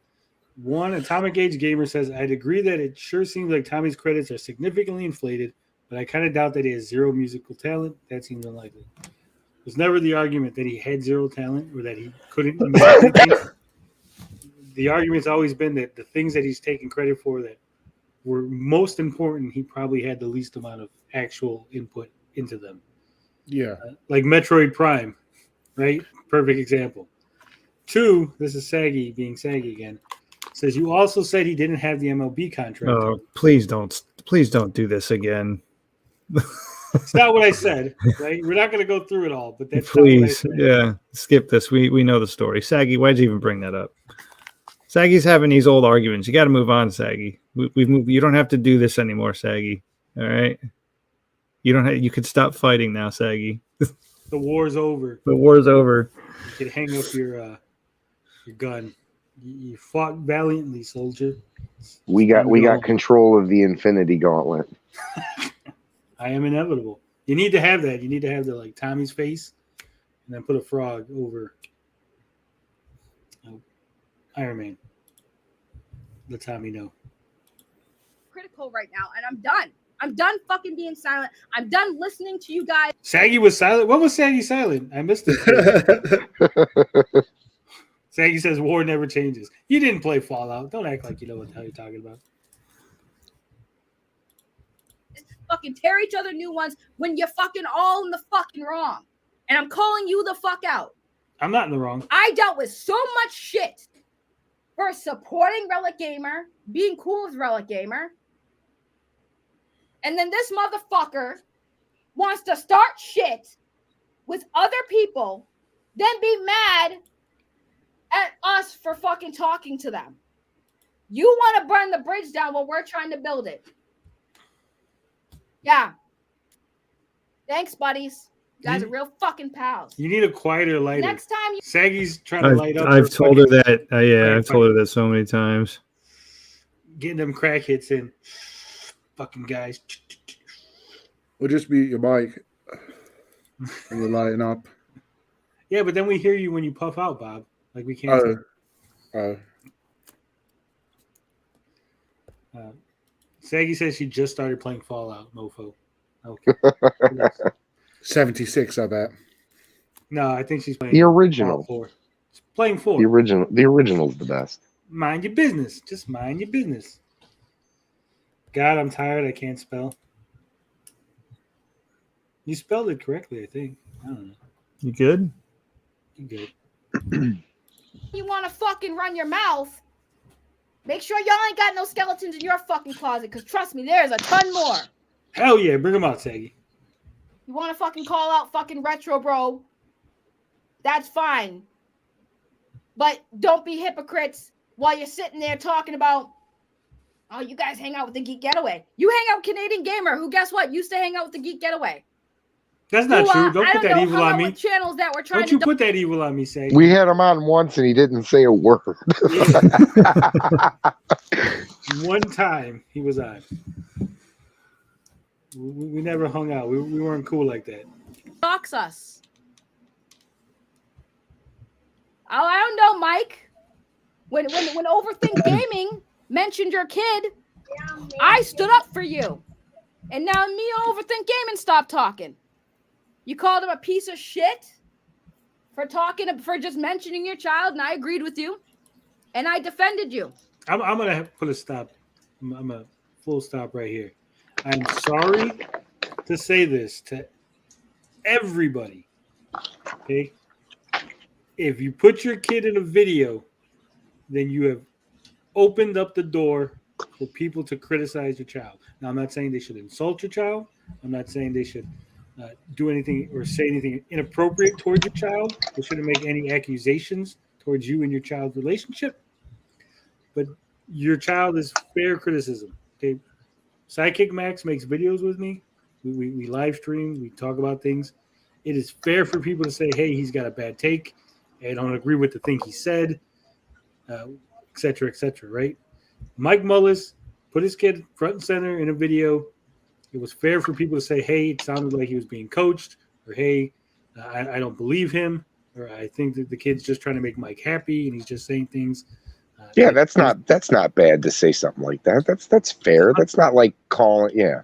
One, Atomic Age Gamer says, I'd agree that it sure seems like Tommy's credits are significantly inflated, but I kind of doubt that he has zero musical talent. That seems unlikely. There's never the argument that he had zero talent or that he couldn't make anything. The argument's always been that the things that he's taken credit for that were most important, he probably had the least amount of actual input into them. Yeah. Like Metroid Prime, right? Perfect example. 2, this is Saggy being Saggy again, says you also said he didn't have the MLB contract. Oh, please don't do this again. It's not what I said, right? We're not going to go through it all, but that's please, yeah, skip this. We know the story. Saggy, why'd you even bring that up? Saggy's having these old arguments. You got to move on, Saggy. We've moved. You don't have to do this anymore, Saggy. All right. You could stop fighting now, Saggy. The war's over. The war's over. You can hang up your gun. You fought valiantly, soldier. We got control of the Infinity Gauntlet. I am inevitable. You need to have that. You need to have the Tommy's face, and then put a frog over Iron Man. Let Tommy know. Critical right now, and I'm done. I'm done fucking being silent. I'm done listening to you guys. Saggy was silent. What was Saggy silent? I missed it. Saggy says war never changes. You didn't play Fallout. Don't act like you know what the hell you're talking about. Fucking tear each other new ones when you're fucking all in the fucking wrong. And I'm calling you the fuck out. I'm not in the wrong. I dealt with so much shit for supporting Relic Gamer, being cool with Relic Gamer. And then this motherfucker wants to start shit with other people, then be mad at us for fucking talking to them. You want to burn the bridge down while we're trying to build it. Yeah. Thanks, buddies. You guys are real fucking pals. You need a quieter lighter. Next time Saggy's trying to light up. I've told her that. I've told her that so many times. Getting them crack hits in. Fucking guys. Or just mute your mic when you're lighting up. Yeah, but then we hear you when you puff out, Bob. Like we can't. Saggy says she just started playing Fallout, mofo. Okay. 76, I bet. No, I think she's playing the original. 4. She's playing 4. The original's the best. Mind your business. Just mind your business. God, I'm tired. I can't spell. You spelled it correctly, I think. I don't know. You good? You good. you want to fucking run your mouth, make sure y'all ain't got no skeletons in your fucking closet, because trust me, there's a ton more. Hell yeah, bring them out, Saggy. You want to fucking call out fucking Retro Bro? That's fine. But don't be hypocrites while you're sitting there talking about, oh, you guys hang out with the Geek Getaway. You hang out with Canadian Gamer, who, guess what, used to hang out with the Geek Getaway. That's not true. Don't put that evil on me. Channels that were trying Don't you put that evil on me, Say. We had him on once and he didn't say a word. One time he was on. We never hung out. We weren't cool like that. Dox us. Oh, I don't know, Mike. When Overthink Gaming mentioned your kid, I stood up for you. And now me and Overthink Gaming stopped talking. You called him a piece of shit for just mentioning your child, and I agreed with you. And I defended you. I'm gonna put a stop. I'm a full stop right here. I'm sorry to say this to everybody. Okay. If you put your kid in a video, then you have opened up the door for people to criticize your child. Now, I'm not saying they should insult your child. I'm not saying they should do anything or say anything inappropriate towards your child. They shouldn't make any accusations towards you and your child's relationship. But your child is fair criticism. Okay. Sidekick Max makes videos with me. We live stream. We talk about things. It is fair for people to say, hey, he's got a bad take. I don't agree with the thing he said, et cetera, right? Mike Mullis put his kid front and center in a video. It was fair for people to say, hey, it sounded like he was being coached, or hey, I don't believe him, or I think that the kid's just trying to make Mike happy and he's just saying things. Yeah, that's not bad to say something like that. That's fair. That's not like calling. Yeah.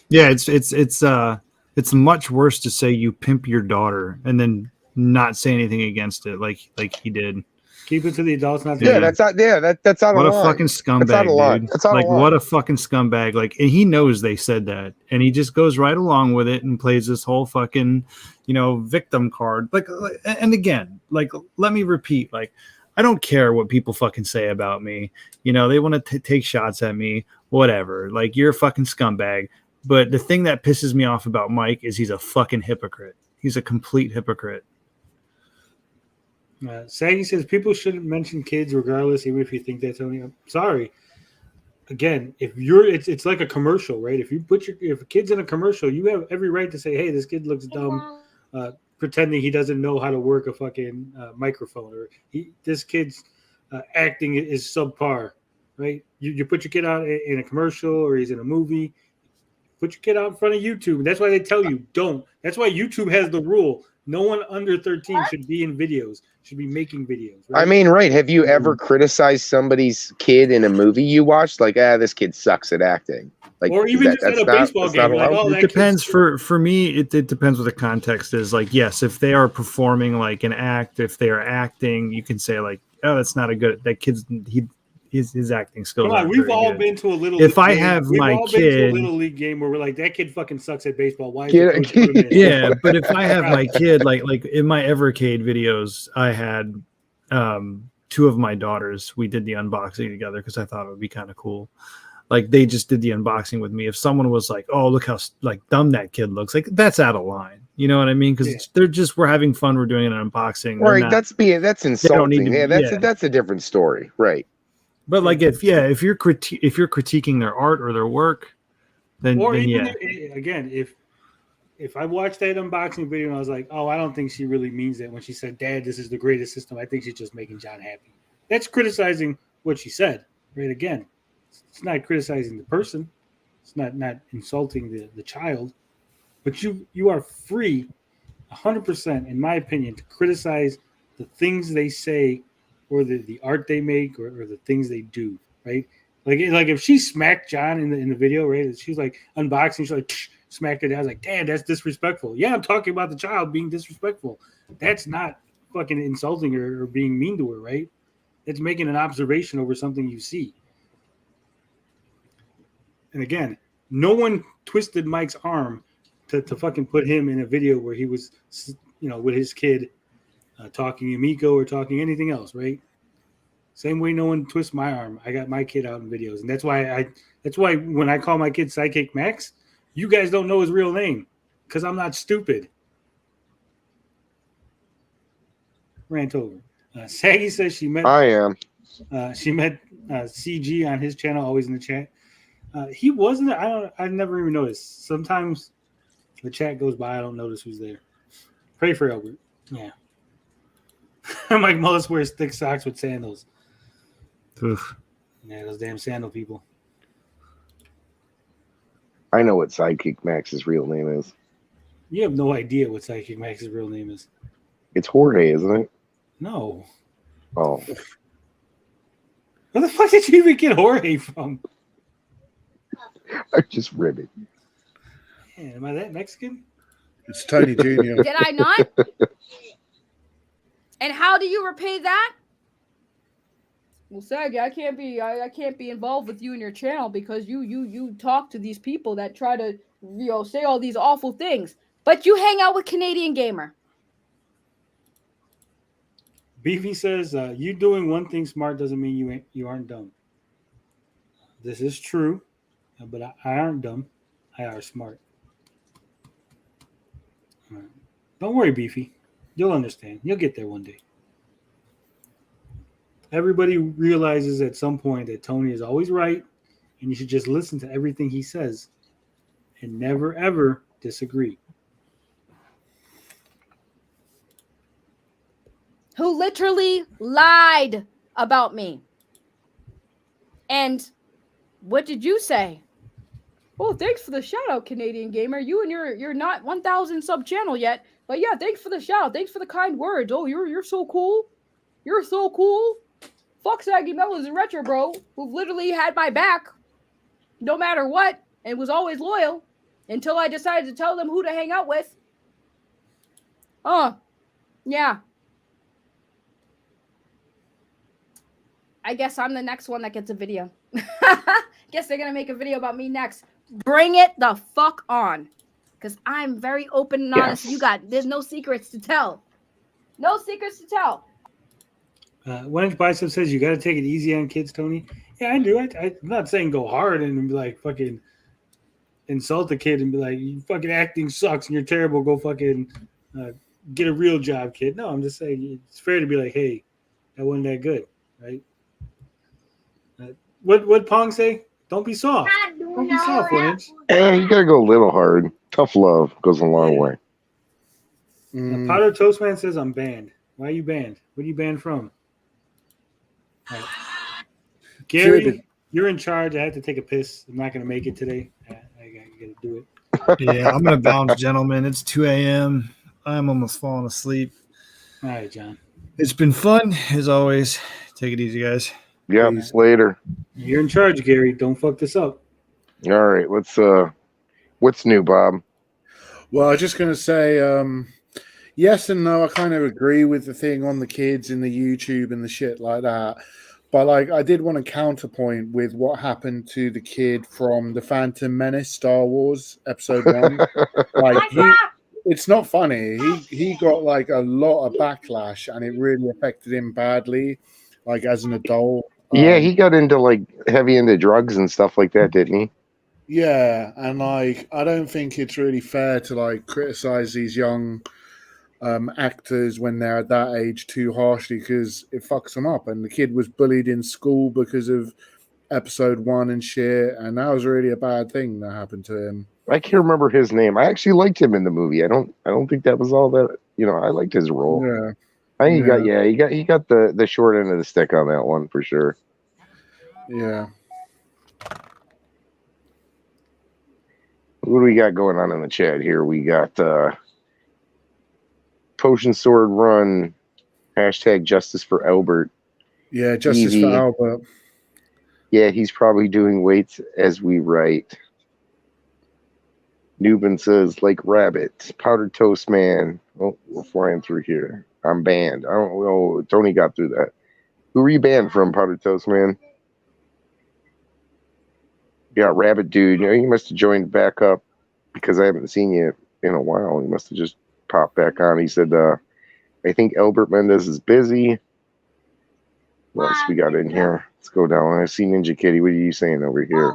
Yeah, it's much worse to say you pimp your daughter and then not say anything against it like he did. Keep it to the adults, not the that's not. Yeah, that's out of line. What a fucking scumbag, that's out of line. dude! That's out like of line. What a fucking scumbag! Like, and he knows they said that, and he just goes right along with it and plays this whole fucking, victim card. Like, and again, like, let me repeat, like, I don't care what people fucking say about me. They want to take shots at me, whatever. Like, you're a fucking scumbag. But the thing that pisses me off about Mike is he's a fucking hypocrite. He's a complete hypocrite. Saggy says people shouldn't mention kids regardless, even if you think that's only. I'm sorry. Again, if it's like a commercial, right? If a kid's in a commercial, you have every right to say, "Hey, this kid looks dumb," pretending he doesn't know how to work a fucking microphone, or this kid's acting is subpar, right? You put your kid out in a commercial or he's in a movie. Put your kid out in front of YouTube. That's why they tell you don't. That's why YouTube has the rule. No one under 13 should be in videos, should be making videos. Right? I mean, right. Have you ever criticized somebody's kid in a movie you watched? Like, this kid sucks at acting. Like, or even just at a baseball game. Like, it depends. For me, it depends what the context is. Like, yes, if they are performing like an act, if they are acting, you can say like, oh, that's not a good, that kid's, his acting skills. Come on, we've all been to a little. If I have my kid, a little league game where we're like, that kid fucking sucks at baseball. Why? Yeah, but if I have my kid, like in my Evercade videos, I had two of my daughters. We did the unboxing together because I thought it would be kind of cool. Like they just did the unboxing with me. If someone was like, "Oh, look how like dumb that kid looks," like that's out of line. You know what I mean? Because we're having fun. We're doing an unboxing. Right. That's insulting. That's a different story. Right. But like if you're critiquing their art or their work, then again, if I watched that unboxing video and I was like, oh, I don't think she really means that when she said, "Dad, this is the greatest system," I think she's just making John happy. That's criticizing what she said. Right? Again, it's not criticizing the person. It's not insulting the child. But you are free, 100%, in my opinion, to criticize the things they say, or the art they make, or the things they do, right? Like if she smacked John in the video, right? She's like unboxing, she's like smacked it. I was like, "Damn, that's disrespectful." Yeah, I'm talking about the child being disrespectful. That's not fucking insulting her or being mean to her, right? It's making an observation over something you see. And again, no one twisted Mike's arm to fucking put him in a video where he was, with his kid. Talking Amico or talking anything else, right? Same way no one twists my arm. I got my kid out in videos, and that's why when I call my kid Sidekick Max, you guys don't know his real name because I'm not stupid. rant over. Saggy says she met. I am. She met CG on his channel, always in the chat. He wasn't. I never even noticed. Sometimes the chat goes by. I don't notice who's there. Pray for Albert. Yeah. Mike Mullis wears thick socks with sandals. Oof. Yeah, those damn sandal people. I know what Sidekick Max's real name is. You have no idea what Sidekick Max's real name is. It's Jorge, isn't it? No. Oh. Where the fuck did you even get Jorge from? I'm just ribbing. Man, am I that Mexican? It's Tony Jr. Did I not? And how do you repay that? Well, Saggy, I can't be involved with you in your channel because you talk to these people that try to say all these awful things. But you hang out with Canadian Gamer. Beefy says, you doing one thing smart doesn't mean you aren't dumb. This is true, but I aren't dumb. I are smart. Right. Don't worry, Beefy. You'll understand. You'll get there one day. Everybody realizes at some point that Tony is always right, and you should just listen to everything he says and never, ever disagree. Who literally lied about me. And what did you say? Oh, thanks for the shout out, Canadian Gamer. You and you're not 1,000 sub channel yet, but yeah, thanks for the shout out. Thanks for the kind words. Oh, you're so cool. You're so cool. Fuck Saggy Melons and Retro Bro, who've literally had my back no matter what and was always loyal until I decided to tell them who to hang out with. Yeah. I guess I'm the next one that gets a video. Guess they're going to make a video about me next. Bring it the fuck on. Because I'm very open and honest. Yes. There's no secrets to tell. No secrets to tell. One Inch Bicep says you got to take it easy on kids, Tony. Yeah, I do. I'm not saying go hard and be like fucking insult the kid and be like, you fucking acting sucks and you're terrible. Go fucking get a real job, kid. No, I'm just saying it's fair to be like, hey, that wasn't that good, right? What Pong say? Don't be soft. Don't be soft, 1 Inch. You gotta go a little hard. Tough love goes a long way. Powder Toastman says I'm banned. Why are you banned? What are you banned from? Right. Gary, you're in charge. I have to take a piss. I'm not gonna make it today. I gotta do it. Yeah, I'm gonna bounce, gentlemen. It's 2 a.m. I'm almost falling asleep. All right, John. It's been fun as always. Take it easy, guys. Yeah, later. You're in charge, Gary. Don't fuck this up. All right, what's new, Bob? Well, I was just gonna say, yes and no. I kind of agree with the thing on the kids in the YouTube and the shit like that. But like, I did want to counterpoint with what happened to the kid from the Phantom Menace, Star Wars Episode 1. Like, it's not funny. He got like a lot of backlash, and it really affected him badly, like as an adult. Yeah, he got heavy into drugs and stuff like that, didn't he? Yeah, and like, I don't think it's really fair to like criticize these young actors when they're at that age too harshly, because it fucks them up. And the kid was bullied in school because of Episode 1 and shit, and that was really a bad thing that happened to him. I can't remember his name. I actually liked him in the movie. I don't think that was all that. I liked his role. Yeah, I think he got the short end of the stick on that one for sure. Yeah. What do we got going on in the chat here? We got Potion Sword Run, hashtag Justice for Albert. Yeah, Justice for Albert. Yeah, he's probably doing weights as we write. Newbin says, like rabbit. Powdered Toast Man. Oh, we're flying through here. I'm banned. I don't know. Tony got through that. Who are you banned from, Powdered Toast Man? Yeah, Rabbit Dude. You must have joined back up because I haven't seen you in a while. He must have just popped back on. He said, I think Albert Mendez is busy. What else we got in here? Let's go down. I see Ninja Kitty. What are you saying over here?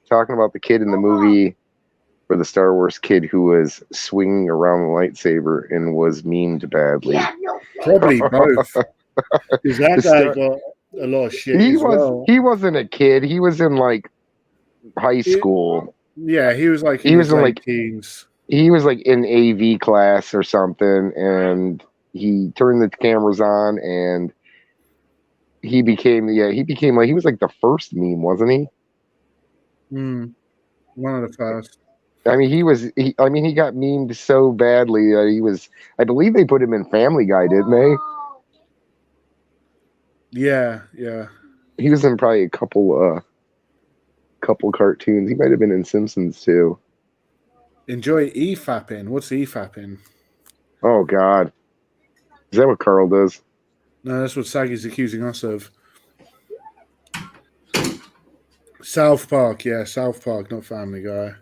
Talking about the kid in the movie or the Star Wars kid who was swinging around the lightsaber and was memed badly? Probably both. Because that guy got a lot of shit as well. He wasn't a kid. He was in like high school. Yeah, he was like in his late teens. He was like in AV class or something, and he turned the cameras on, and he became like he was like the first meme, wasn't he? One of the first. I mean, he got memed so badly that he was. I believe they put him in Family Guy, didn't they? Yeah. He was in probably a couple cartoons. He might have been in Simpsons too. Enjoy e-fapping. What's e-fapping? Oh God, is that what Carl does? No, that's what Saggy's accusing us of. South Park, yeah, South Park, not Family Guy.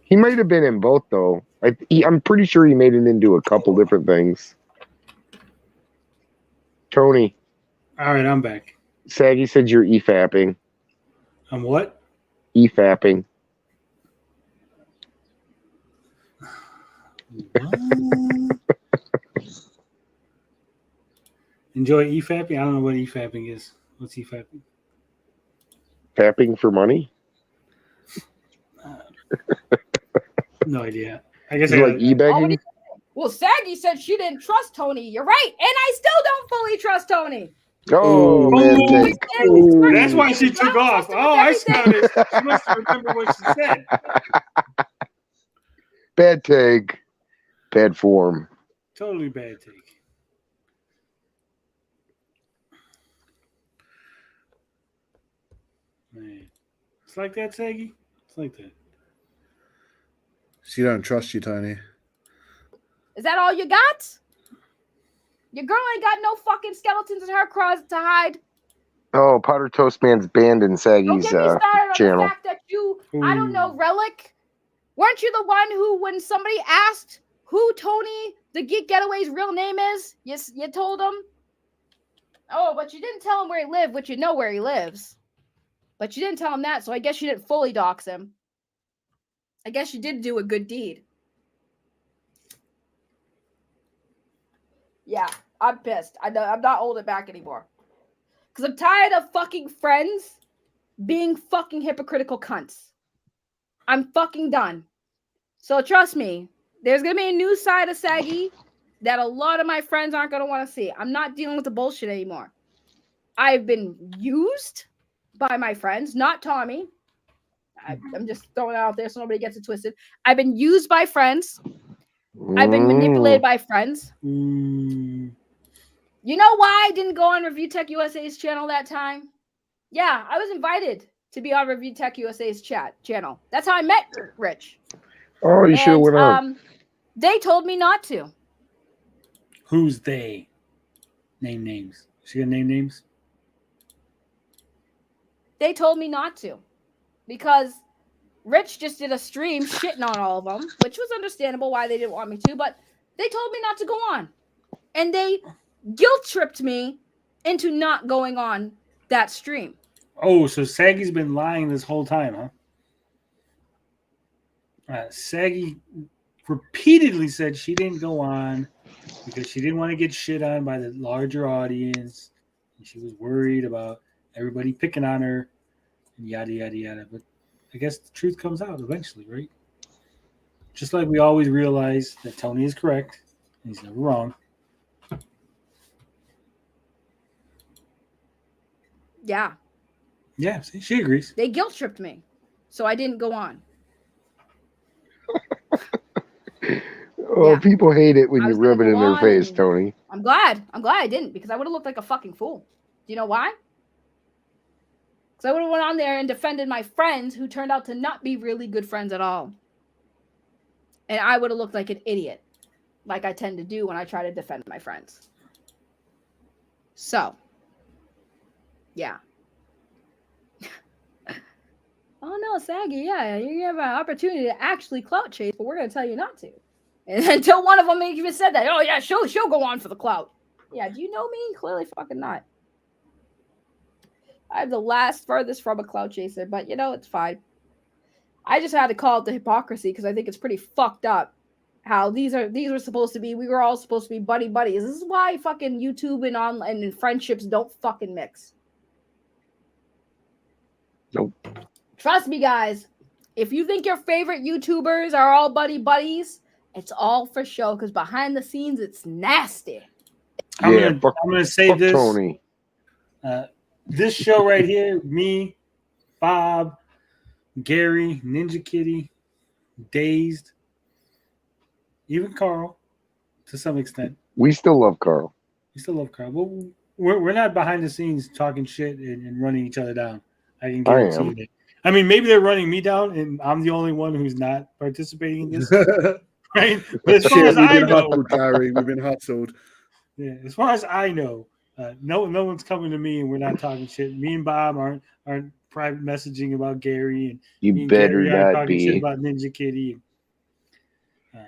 He might have been in both though. I'm pretty sure he made it into a couple different things. Tony. All right, I'm back. Saggy said you're e-fapping. I'm what? E-fapping. Enjoy e-fapping? I don't know what e-fapping is. What's e-fapping? Fapping for money? No idea. I guess like e-begging. Well, Saggy said she didn't trust Tony. You're right, and I still don't fully trust Tony. Oh, man, take. That's why she took off. Oh, I sounded. She must remember what she said. Bad take. Bad form. Totally bad take. Man. It's like that, Saggy? It's like that. She don't trust you, Tony. Is that all you got? Your girl ain't got no fucking skeletons in her closet to hide. Oh, Powder Toast Man's banned in Saggy's Don't get me started on channel. the fact that you, I don't know, Relic, weren't you the one who, when somebody asked who Tony the Geek Getaway's real name is, yes, you told him? Oh, but you didn't tell him where he lived, which you know where he lives. But you didn't tell him that, so I guess you didn't fully dox him. I guess you did do a good deed. Yeah, I'm pissed. I'm not holding back anymore. Because I'm tired of fucking friends being fucking hypocritical cunts. I'm fucking done. So trust me, there's going to be a new side of Saggy that a lot of my friends aren't going to want to see. I'm not dealing with the bullshit anymore. I've been used by my friends, not Tommy. I'm just throwing it out there so nobody gets it twisted. I've been used by friends. I've been manipulated by friends. You know why I didn't go on Review Tech USA's channel that time? Yeah, I was invited to be on Review Tech USA's channel. That's how I met Rich. Oh, you should have went on. They told me not to. Who's they? Name names. She gonna name names? They told me not to. Because Rich just did a stream shitting on all of them, which was understandable why they didn't want me to, but they told me not to go on. And they guilt tripped me into not going on that stream. Oh, so Saggy's been lying this whole time, huh? Saggy repeatedly said she didn't go on because she didn't want to get shit on by the larger audience. And she was worried about everybody picking on her and yada, yada, yada. But I guess the truth comes out eventually, right? Just like we always realize that Tony is correct. And he's never wrong. Yeah. Yeah, she agrees. They guilt tripped me. So I didn't go on. Oh, yeah. People hate it when you rub it in their face, Tony. I'm glad I didn't, because I would have looked like a fucking fool. Do you know why? Because I would have went on there and defended my friends who turned out to not be really good friends at all. And I would have looked like an idiot, like I tend to do when I try to defend my friends. So, yeah. Oh no, Saggy, yeah, you have an opportunity to actually clout chase, but we're going to tell you not to. And until one of them even said that, oh yeah, she'll go on for the clout. Yeah, do you know me? Clearly fucking not. I'm the furthest from a clout chaser, but you know, it's fine. I just had to call it the hypocrisy because I think it's pretty fucked up how these were supposed to be. We were all supposed to be buddies. This is why fucking YouTube and online and friendships don't fucking mix. Nope. Trust me, guys. If you think your favorite YouTubers are all buddies, it's all for show because behind the scenes, it's nasty. I'm gonna say this. Tony. This show right here, me, Bob, Gary, Ninja Kitty, Dazed, even Carl, to some extent. We still love Carl. We still love Carl. But we're not behind the scenes talking shit and running each other down. I can guarantee you that. I mean, maybe they're running me down, and I'm the only one who's not participating in this. Right? But as far as I know, Gary, we've been hustled. Yeah, as far as I know, no one's coming to me, and we're not talking shit. Me and Bob aren't private messaging about Gary, and you better not talking be shit about Ninja Kitty.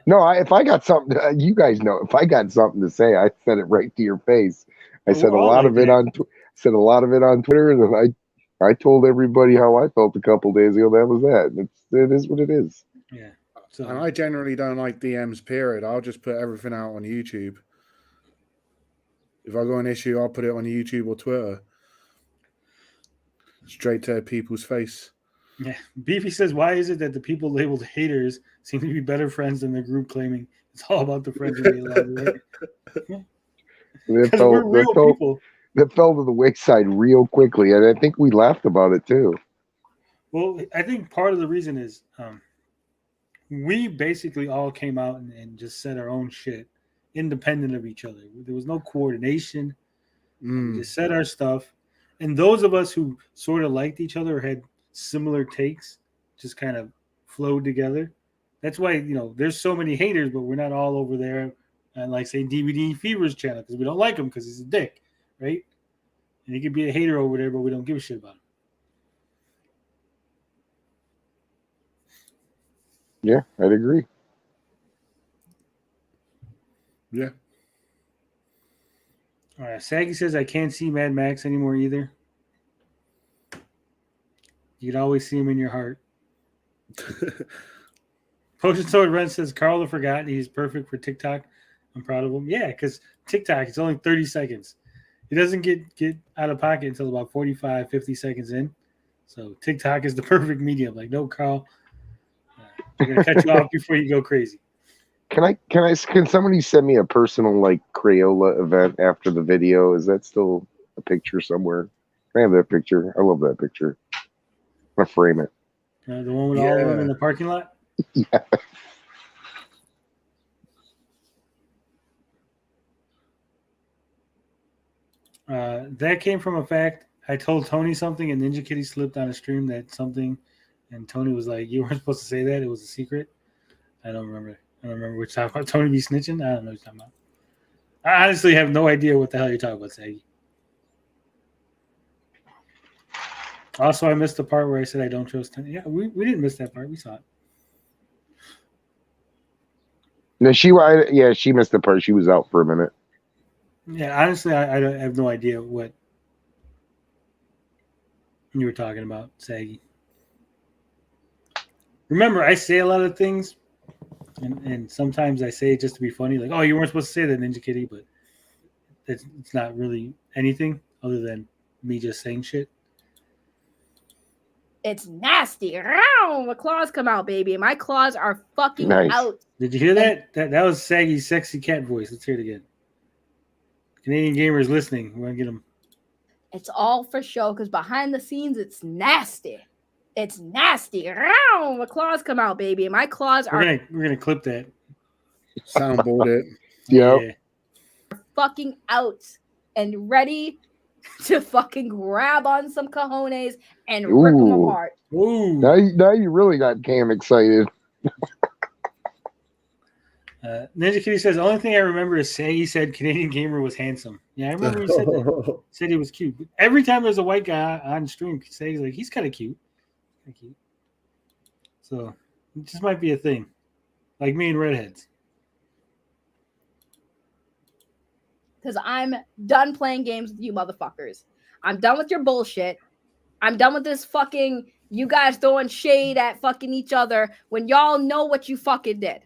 No, if I got something, you guys know. If I got something to say, I said it right to your face. I said a lot of it on. Said a lot of it on Twitter, and then I told everybody how I felt a couple days ago. That was that. It is what it is. Yeah. So, and I generally don't like DMs. Period. I'll just put everything out on YouTube. If I got an issue, I'll put it on YouTube or Twitter. Straight to people's face. Yeah. Beefy says, why is it that the people labeled haters seem to be better friends than the group claiming it's all about the friends we love, right? We're real people. That fell to the wayside real quickly, and I think we laughed about it too. Well, I think part of the reason is we basically all came out and just said our own shit, independent of each other. There was no coordination. We just said our stuff. And those of us who sort of liked each other or had similar takes just kind of flowed together. That's why, there's so many haters, but we're not all over there and like say DVD Fever's channel because we don't like him because he's a dick, right? And he could be a hater over there, but we don't give a shit about him. Yeah, I'd agree. Yeah. All right. Saggy says, I can't see Mad Max anymore either. You can always see him in your heart. Potion Sword Ren says, Carl the Forgotten. He's perfect for TikTok. I'm proud of him. Yeah, because TikTok, it's only 30 seconds. It doesn't get out of pocket until about 45, 50 seconds in. So TikTok is the perfect medium. Like, no, Carl, I'm going to cut you off before you go crazy. Can somebody send me a personal Crayola event after the video? Is that still a picture somewhere? Can I have that picture? I love that picture. I'm gonna frame it. The one with all of them in the parking lot? Yeah. That came from a fact. I told Tony something and Ninja Kitty slipped on a stream that something, and Tony was like, you weren't supposed to say that. It was a secret. I don't remember which time. Tony be snitching? I don't know what you're talking about. I honestly have no idea what the hell you're talking about, Saggy. Also, I missed the part where I said I don't trust Tony. Yeah, we didn't miss that part. We saw it. No, she missed the part. She was out for a minute. Yeah, honestly, I have no idea what you were talking about, Saggy. Remember, I say a lot of things, and sometimes I say it just to be funny, like, oh, you weren't supposed to say that, Ninja Kitty, but it's not really anything other than me just saying shit. It's nasty. The claws come out, baby. My claws are fucking out. Did you hear that? That was Saggy's sexy cat voice. Let's hear it again. Canadian gamers listening. We're going to get them. It's all for show because behind the scenes, it's nasty. It's nasty. The claws come out, baby. My claws are... We're gonna clip that. Soundboard it. Yeah. Fucking out and ready to fucking grab on some cojones and rip them apart. Ooh. Now you really got Cam excited. Ninja Kitty says, the only thing I remember is Saggy said Canadian Gamer was handsome. Yeah, I remember he said that. He said he was cute. But every time there's a white guy on stream, Saggy's like, he's kind of cute. So it just might be a thing. Like me and redheads. Because I'm done playing games with you motherfuckers. I'm done with your bullshit. I'm done with this fucking You guys throwing shade at fucking each other when y'all know what you fucking did.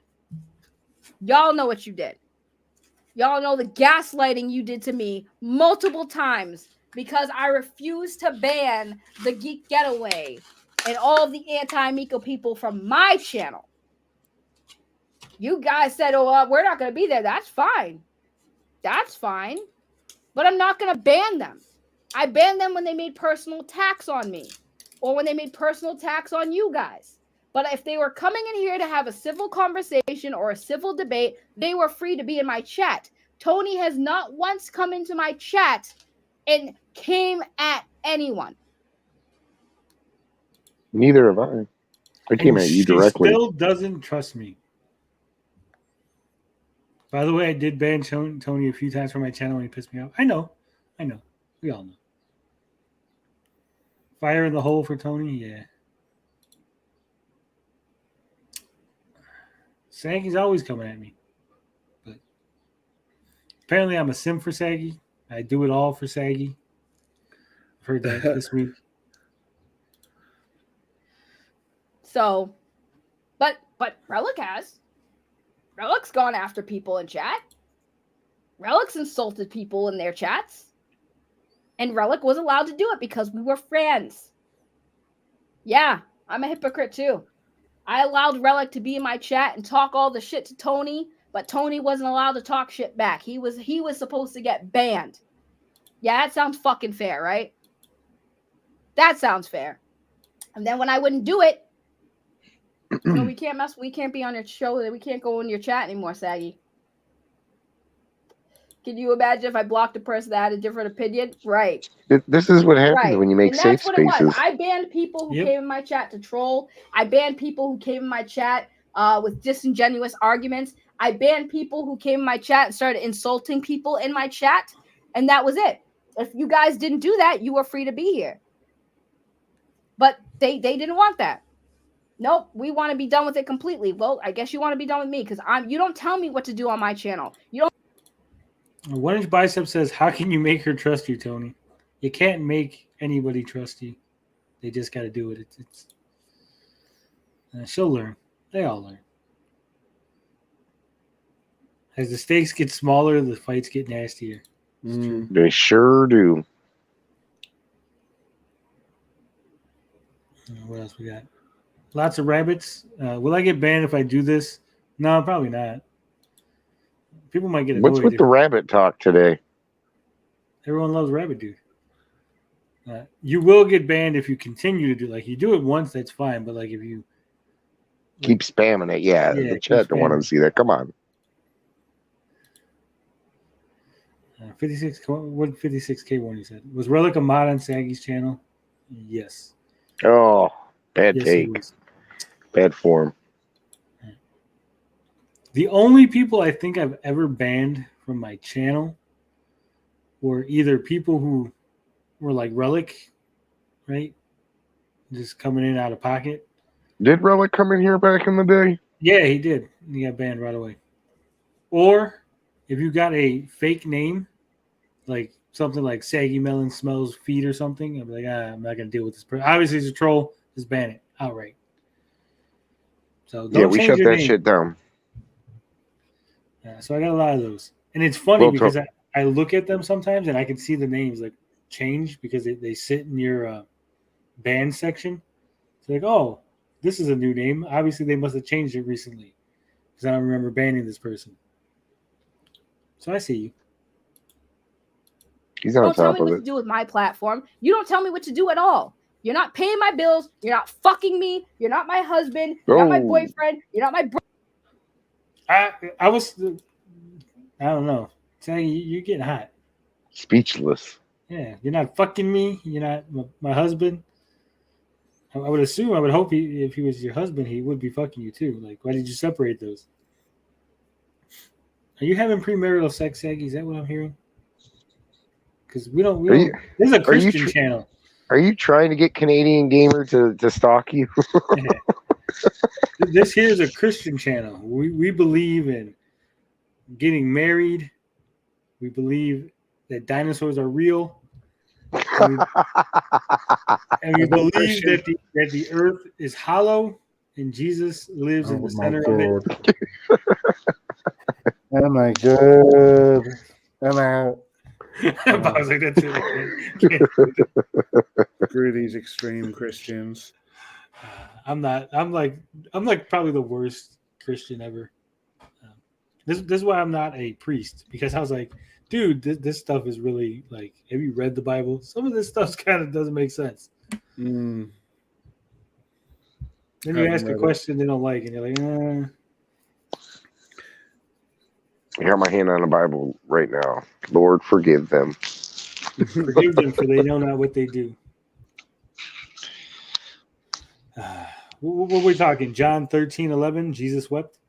Y'all know what you did. Y'all know the gaslighting you did to me multiple times because I refused to ban the Geek Getaway and all of the anti-Amico people from my channel. You guys said, oh, we're not going to be there. That's fine. That's fine. But I'm not going to ban them. I banned them when they made personal attacks on me or when they made personal attacks on you guys. But if they were coming in here to have a civil conversation or a civil debate, they were free to be in my chat. Tony has not once come into my chat and came at anyone. Neither have I. I came at you directly. She still doesn't trust me. By the way, I did ban Tony a few times from my channel when he pissed me off. I know. We all know. Fire in the hole for Tony, yeah. Saggy's always coming at me. But apparently I'm a sim for Saggy. I do it all for Saggy. I've heard that this week. So, but Relic has. Relic's gone after people in chat. Relic's insulted people in their chats. And Relic was allowed to do it because we were friends. Yeah, I'm a hypocrite too. I allowed Relic to be in my chat and talk all the shit to Tony, but Tony wasn't allowed to talk shit back. He was supposed to get banned. Yeah, that sounds fucking fair, right? That sounds fair. And then when I wouldn't do it, no, we can't be on your show, we can't go in your chat anymore, Saggy. Can you imagine if I blocked a person that had a different opinion? Right. This is what happens when you make safe spaces. That's what it was. I banned people who came in my chat to troll. I banned people who came in my chat with disingenuous arguments. I banned people who came in my chat and started insulting people in my chat. And that was it. If you guys didn't do that, you were free to be here. But they didn't want that. Nope, we want to be done with it completely. Well, I guess you want to be done with me because you don't tell me what to do on my channel. You don't. 1 Inch Bicep says, how can you make her trust you, Tony? You can't make anybody trust you. They just got to do it. She'll learn. They all learn. As the stakes get smaller, the fights get nastier. It's true. They sure do. What else we got? Lots of rabbits. Will I get banned if I do this? No, probably not. People might get annoyed. What's with the rabbit talk today? Everyone loves Rabbit Dude. You will get banned if you continue to do like you do it once. That's fine, but like if you keep spamming it, yeah the chat don't want to see that. Come on. 56. What 56K one you said was Relic a mod on Saggy's channel? Yes. Oh, bad take. Bad form. The only people I think I've ever banned from my channel were either people who were like Relic, right? Just coming in out of pocket. Did Relic come in here back in the day? Yeah, he did. He got banned right away. Or if you got a fake name, like something like Saggy Melon Smells Feet or something, I'd be like, I'm not going to deal with this person. Obviously, he's a troll. Just ban it outright. So don't we shut that shit down. Yeah, so I got a lot of those. And it's funny because I look at them sometimes and I can see the names like change because they sit in your band section. It's like, oh, this is a new name. Obviously, they must have changed it recently because I don't remember banning this person. So I see you. He's on don't tell top me of what it. to do with my platform. You don't tell me what to do at all. You're not paying my bills. You're not fucking me. You're not my husband. You're not my boyfriend. You're not my brother. I don't know. Saying you're getting hot. Speechless. Yeah, you're not fucking me. You're not my husband. I would assume, I would hope if he was your husband, he would be fucking you too. Like, why did you separate those? Are you having premarital sex, Saggy? Is that what I'm hearing? Because we don't. This is a Christian channel. Are you trying to get Canadian Gamer to stalk you? This here is a Christian channel. We believe in getting married. We believe that dinosaurs are real. And we believe that the earth is hollow and Jesus lives in the center of it. Oh my god. I'm out. I was like, that's it. Screw these extreme Christians. I'm not. I'm like probably the worst Christian ever. This is why I'm not a priest, because I was like, dude, this stuff is really like. Have you read the Bible? Some of this stuff kind of doesn't make sense. Mm. Then you ask a question they don't like, and you're like, I have my hand on the Bible right now. Lord, forgive them. Forgive them, for they know not what they do. What were we talking? John 13:11. Jesus wept.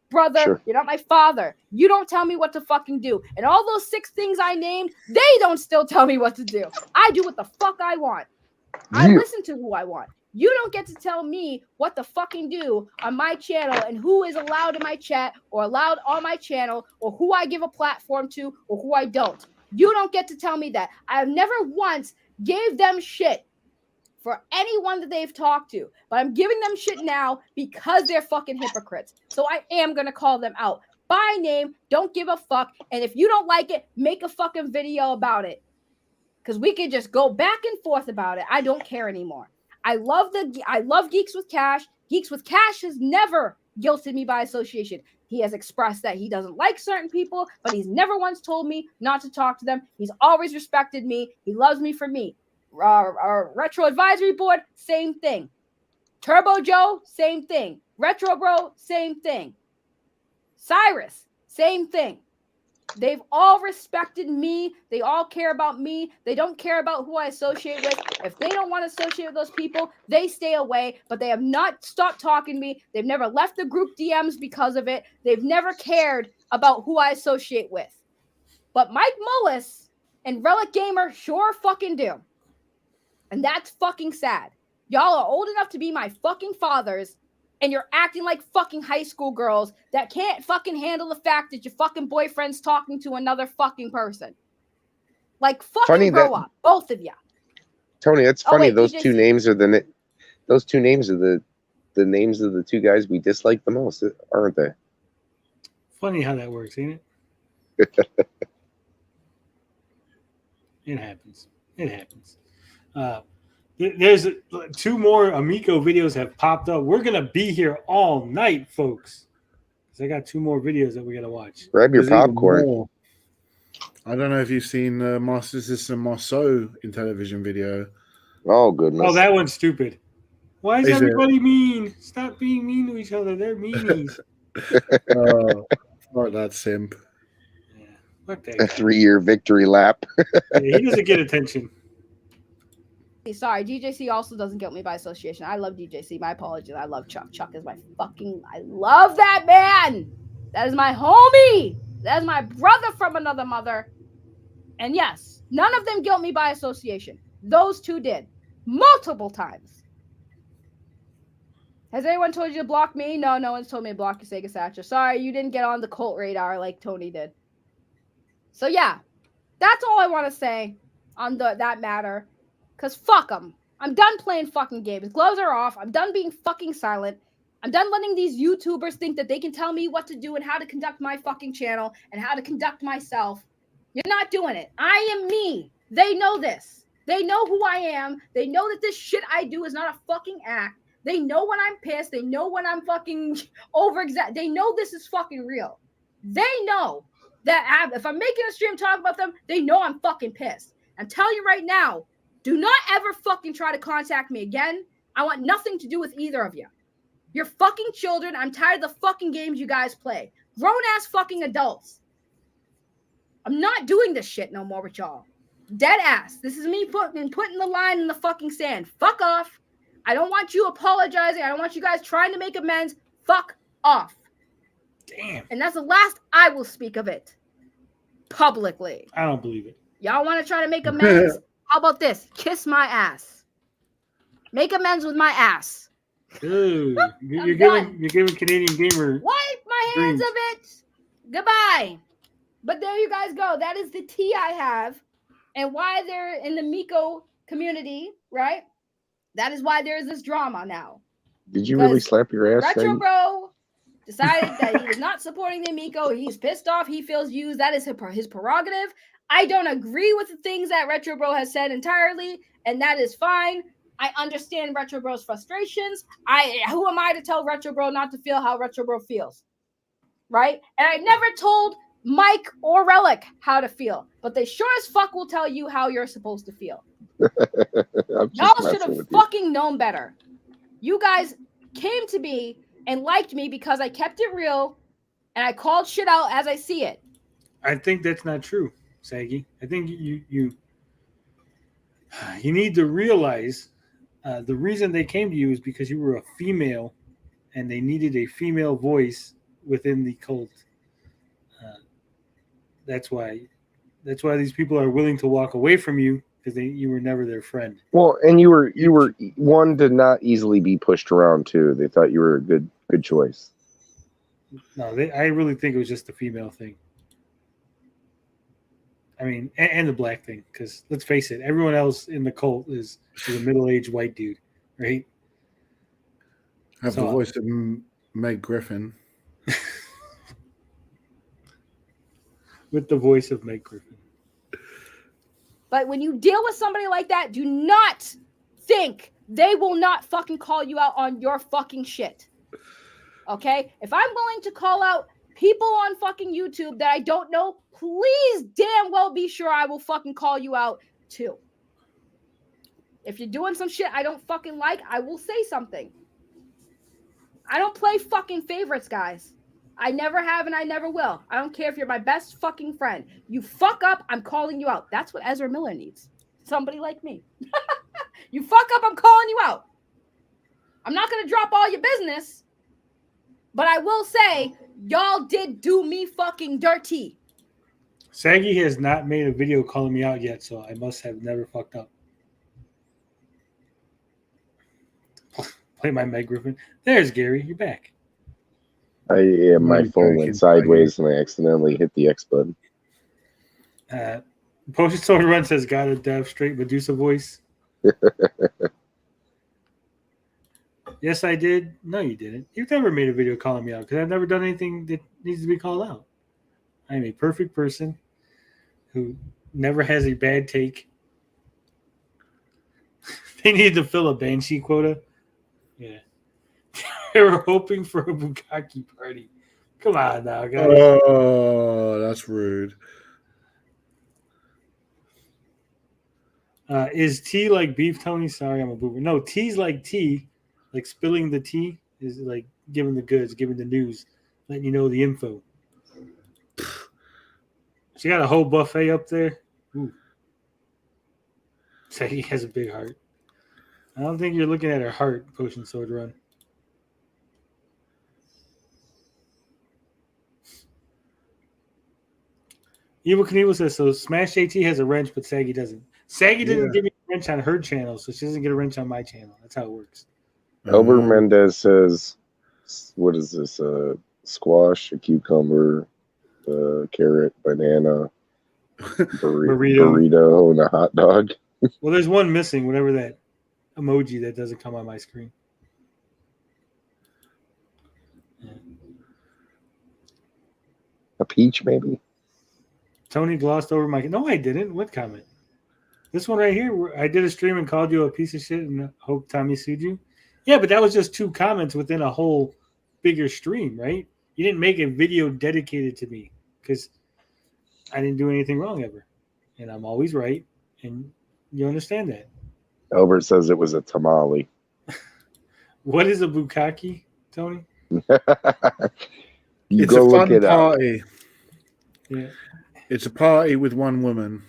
Brother, Sure. You're not my father. You don't tell me what to fucking do. And all those 6 things I named, they don't still tell me what to do. I do what the fuck I want. I listen to who I want. You don't get to tell me what to fucking do on my channel and who is allowed in my chat or allowed on my channel or who I give a platform to or who I don't. You don't get to tell me that. I have never once gave them shit for anyone that they've talked to, but I'm giving them shit now because they're fucking hypocrites. So I am going to call them out by name. Don't give a fuck. And if you don't like it, make a fucking video about it. Because we can just go back and forth about it. I don't care anymore. I love Geeks with Cash. Geeks with Cash has never guilted me by association. He has expressed that he doesn't like certain people, but he's never once told me not to talk to them. He's always respected me. He loves me for me. Our Retro Advisory Board, same thing. Turbo Joe, same thing. Retro Bro, same thing. Cyrus, same thing. They've all respected me. They all care about me. They don't care about who I associate with. If they don't want to associate with those people, they stay away. But they have not stopped talking to me. They've never left the group DMs because of it. They've never cared about who I associate with. But Mike Mullis and Relic Gamer sure fucking do. And that's fucking sad. Y'all are old enough to be my fucking fathers, and you're acting like fucking high school girls that can't fucking handle the fact that your fucking boyfriend's talking to another fucking person. Like, fucking grow up, both of you. Tony, that's funny. Wait, those two names are the names of the 2 guys we dislike the most, aren't they? funny how that works, ain't it? It happens. It happens. There's 2 more Amico videos have popped up. We're gonna be here all night, folks. I got 2 more videos that we gotta watch. Grab your popcorn. I don't know if you've seen Master System Marceau Intellivision video. Oh goodness! Oh, that one's stupid. Why is everybody mean? Stop being mean to each other. They're meanies. Like that simp. Yeah, fuck that A 3-year victory lap. Yeah, he doesn't get attention. Sorry, DJC also doesn't guilt me by association. I love DJC. My apologies. I love Chuck. Chuck is my I love that man. That is my homie. That is my brother from another mother. And yes, none of them guilt me by association. Those 2 did. Multiple times. Has anyone told you to block me? No, no one's told me to block you, Sega Satcher. Sorry, you didn't get on the cult radar like Tony did. So yeah, that's all I want to say on that matter. Because fuck them. I'm done playing fucking games. Gloves are off. I'm done being fucking silent. I'm done letting these YouTubers think that they can tell me what to do and how to conduct my fucking channel and how to conduct myself. You're not doing it. I am me. They know this. They know who I am. They know that this shit I do is not a fucking act. They know when I'm pissed. They know when I'm fucking They know this is fucking real. They know that if I'm making a stream talk about them, they know I'm fucking pissed. I'm telling you right now, do not ever fucking try to contact me again. I want nothing to do with either of you. You're fucking children. I'm tired of the fucking games you guys play. Grown-ass fucking adults. I'm not doing this shit no more with y'all. Dead ass. This is me putting the line in the fucking sand. Fuck off. I don't want you apologizing. I don't want you guys trying to make amends. Fuck off. Damn. And that's the last I will speak of it. Publicly. I don't believe it. Y'all want to try to make amends? How about this? Kiss my ass. Make amends with my ass. Dude, you're giving Canadian Gamer. Wipe my hands of it. Goodbye. But there you guys go. That is the tea I have, and why they're in the Miko community, right? That is why there is this drama now. Did you really slap your ass? Retro Bro decided that he was not supporting the Amico. He's pissed off. He feels used. That is his prerogative. I don't agree with the things that Retro Bro has said entirely, and that is fine. I understand Retro Bro's frustrations. Who am I to tell Retro Bro not to feel how Retro Bro feels? Right? And I never told Mike or Relic how to feel, but they sure as fuck will tell you how you're supposed to feel. Y'all should have fucking known better. You guys came to me and liked me because I kept it real and I called shit out as I see it. I think that's not true, Saggy. I think you need to realize the reason they came to you is because you were a female and they needed a female voice within the cult. That's why these people are willing to walk away from you, because you were never their friend. Well, and you were one to not easily be pushed around too. They thought you were a good choice. No, I really think it was just the female thing. I mean, and the black thing, because let's face it, everyone else in the cult is a middle-aged white dude, right? Have the voice of Meg Griffin. With the voice of Meg Griffin. But when you deal with somebody like that, do not think they will not fucking call you out on your fucking shit. Okay? If I'm willing to call out people on fucking YouTube that I don't know, please damn well be sure I will fucking call you out too. If you're doing some shit I don't fucking like, I will say something. I don't play fucking favorites, guys. I never have and I never will. I don't care if you're my best fucking friend. You fuck up, I'm calling you out. That's what Ezra Miller needs. Somebody like me. You fuck up, I'm calling you out. I'm not going to drop all your business, but I will say, y'all did do me fucking dirty. Saggy has not made a video calling me out yet, so I must have never fucked up. Play my Meg Griffin. There's Gary. You're back. My phone went sideways and I accidentally hit the X button. Potion Sword Run says, "Got a dev straight Medusa voice." Yes, I did. No, you didn't. You've never made a video calling me out because I've never done anything that needs to be called out. I'm a perfect person who never has a bad take. They need to fill a Banshee quota. Yeah. They were hoping for a bukkake party. Come on now, guys. Oh, that's rude. Is tea like beef, Tony? Sorry, I'm a boomer. No, tea's like tea. Like spilling the tea is like giving the goods, giving the news, letting you know the info. She got a whole buffet up there. Ooh. Say he has a big heart. I don't think you're looking at her heart, Potion Sword Run. Evil Knievel says, so Smash JT has a wrench, but Saggy doesn't. Saggy didn't give me a wrench on her channel, so she doesn't get a wrench on my channel. That's how it works. Elber Mendez says, what is this? Squash, a cucumber, carrot, banana, burrito, and a hot dog. Well, there's one missing, whatever that emoji that doesn't come on my screen. Yeah. A peach, maybe? Tony glossed over my... No, I didn't. What comment? This one right here, where I did a stream and called you a piece of shit and hope Tommy sued you. Yeah, but that was just 2 comments within a whole bigger stream, right? You didn't make a video dedicated to me because I didn't do anything wrong ever. And I'm always right. And you understand that. Albert says it was a tamale. What is a bukkake, Tony? It's a fun party. Yeah. It's a party with one woman.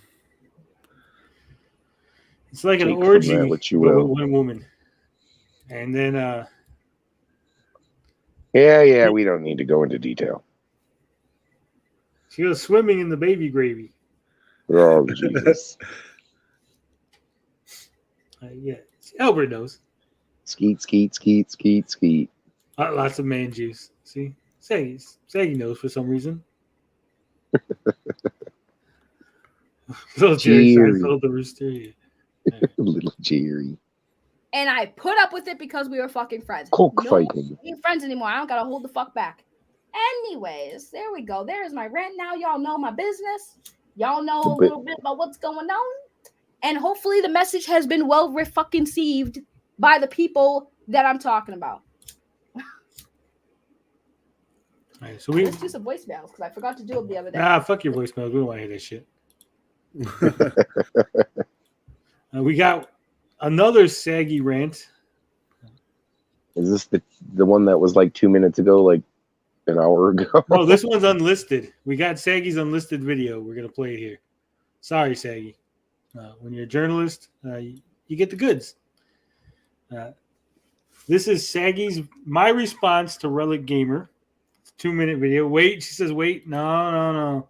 It's like an orgy with one woman. And then yeah, we don't need to go into detail. She goes swimming in the baby gravy. Oh, Jesus. Yeah, Albert knows. Skeet, skeet, skeet, skeet, skeet. Lots of man juice. See? Saggy knows for some reason. Little Jerry Jerry. Seinfeld, the rooster. Yeah. Little Jerry. And I put up with it because we were fucking friends. Coke No, fighting. we ain't friends anymore. I don't gotta hold the fuck back. Anyways, there we go. There's my rant. Now y'all know my business. Y'all know a little bit about what's going on. And hopefully the message has been well fucking received by the people that I'm talking about. All right, so let's do some voicemails because I forgot to do them the other day. Nah, fuck your voicemails. We don't want to hear that shit. We got another saggy rant. Is this the one that was like 2 minutes ago, like an hour ago? No, this one's unlisted. We got Saggy's unlisted video. We're gonna play it here. Sorry, Saggy. When you're a journalist, you get the goods. This is Saggy's my response to Relic Gamer. It's a 2-minute video. Wait, she says, wait. No.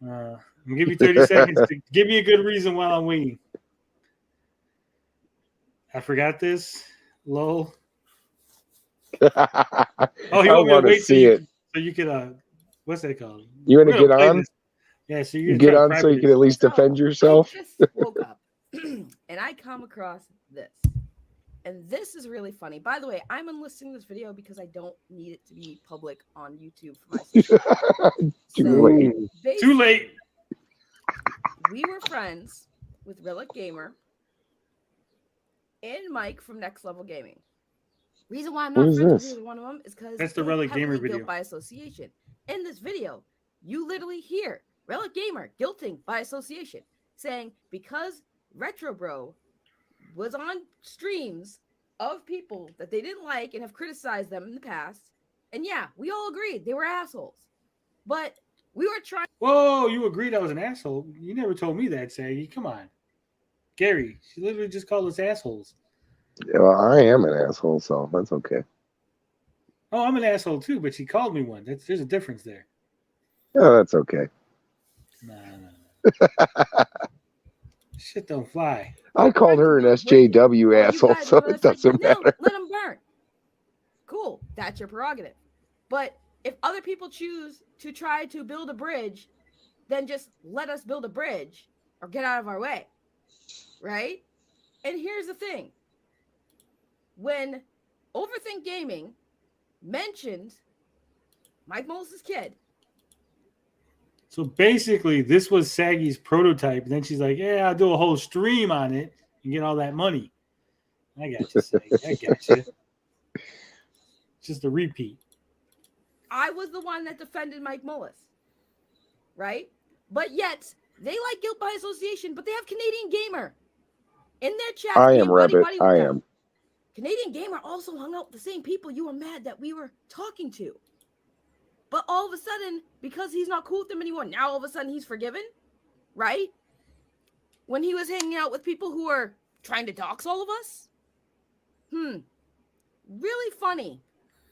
I'm gonna give you 30 seconds to give me a good reason while I'm waiting. I forgot this. Lol. Oh, you want me to wait see it. so you can what's that called? You want to get on? This. Yeah, so you get on so you can at least defend yourself. I just woke up and I come across this. And this is really funny. By the way, I'm unlisting this video because I don't need it to be public on YouTube for my Too late. We were friends with Relic Gamer and Mike from Next Level Gaming. Reason why I'm not friends with either one of them is because that's the Relic Gamer video by association. In this video, you literally hear Relic Gamer guilting by association, saying because Retro Bro was on streams of people that they didn't like and have criticized them in the past, and yeah, we all agreed they were assholes, but we were trying. Whoa, you agreed I was an asshole? You never told me that, Saggy. Come on, Gary. She literally just called us assholes. Yeah, well, I am an asshole, so that's okay. Oh, I'm an asshole too, but she called me one. There's a difference there. Yeah, that's okay. No. Shit don't fly. I called her an SJW asshole, so it doesn't matter. Let them burn. Cool, that's your prerogative. But if other people choose to try to build a bridge, then just let us build a bridge or get out of our way, right? And here's the thing. When Overthink Gaming mentioned Mike Mullis' kid. So basically, this was Saggy's prototype. And then she's like, yeah, I'll do a whole stream on it and get all that money. I got you, Saggy. I got you. Just a repeat. I was the one that defended Mike Mullis, right? But yet, they like guilt by association, but they have Canadian Gamer in their chat. I am Rabbit. I am. Canadian Gamer also hung out with the same people you were mad that we were talking to. But all of a sudden, because he's not cool with them anymore, now all of a sudden he's forgiven, right? When he was hanging out with people who were trying to dox all of us? Really funny.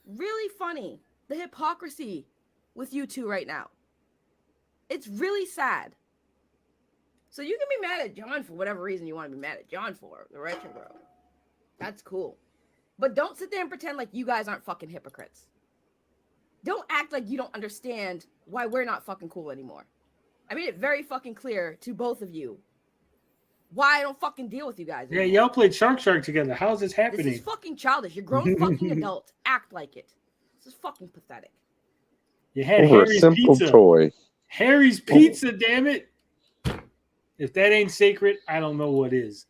Really funny. The hypocrisy with you two right now. It's really sad. So you can be mad at John for whatever reason you want to be mad at John for, the Retro Bro. That's cool. But don't sit there and pretend like you guys aren't fucking hypocrites. Don't act like you don't understand why we're not fucking cool anymore. I made it very fucking clear to both of you why I don't fucking deal with you guys anymore. Yeah, y'all played Shark together. How's this happening? This is fucking childish. You're grown fucking adults. Act like it. This is fucking pathetic. You had Over Harry's a simple pizza. toy. Harry's pizza, damn it. If that ain't sacred, I don't know what is.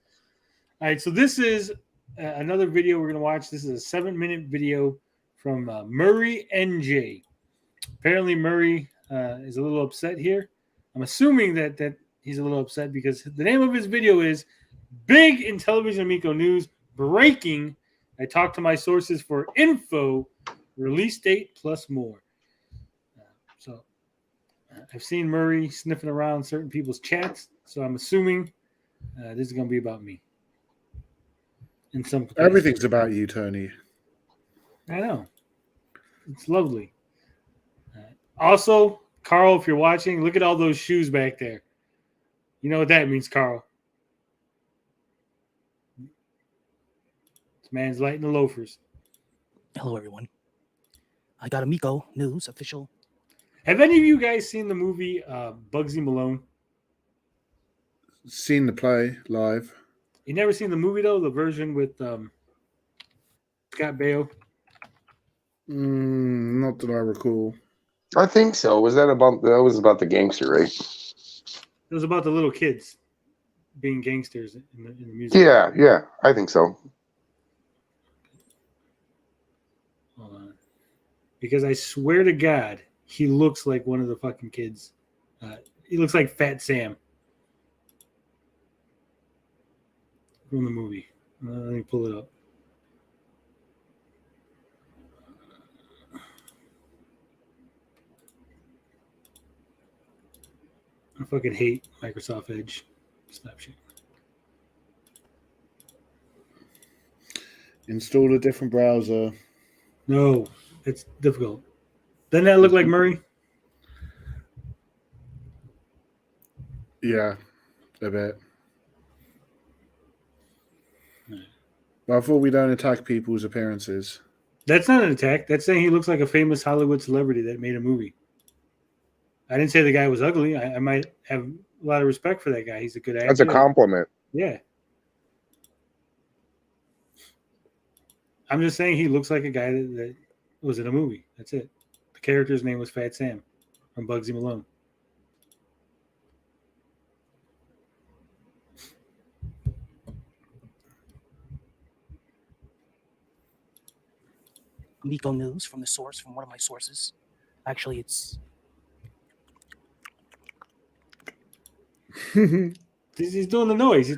All right, so this is another video we're going to watch. This is a 7-minute video from Murray NJ. Apparently, Murray is a little upset here. I'm assuming that he's a little upset because the name of his video is Big Intellivision Amico News Breaking. I talked to my sources for info, release date plus more. I've seen Murray sniffing around certain people's chats, so I'm assuming this is going to be about me. In some capacity. Everything's about you, Tony. I know. It's lovely. Also, Carl, if you're watching, look at all those shoes back there. You know what that means, Carl. This man's lighting the loafers. Hello, everyone. I got Amico News official Have any of you guys seen the movie Bugsy Malone? Seen the play live. You never seen the movie though? The version with Scott Baio? Not that I recall. I think so. Was that about the gangster, right? It was about the little kids being gangsters in the music. Yeah, I think so. Hold on. Because I swear to God, he looks like one of the fucking kids. He looks like Fat Sam from the movie. Let me pull it up. I fucking hate Microsoft Edge. Snapchat. Install a different browser. No, it's difficult. Doesn't that look like Murray? Yeah, a bit. But I thought we don't attack people's appearances. That's not an attack. That's saying he looks like a famous Hollywood celebrity that made a movie. I didn't say the guy was ugly. I might have a lot of respect for that guy. He's a good actor. That's a compliment. Yeah. I'm just saying he looks like a guy that was in a movie. That's it. The character's name was Fat Sam from Bugsy Malone. Amico news from the source, from one of my sources. Actually, it's... He's doing the noise.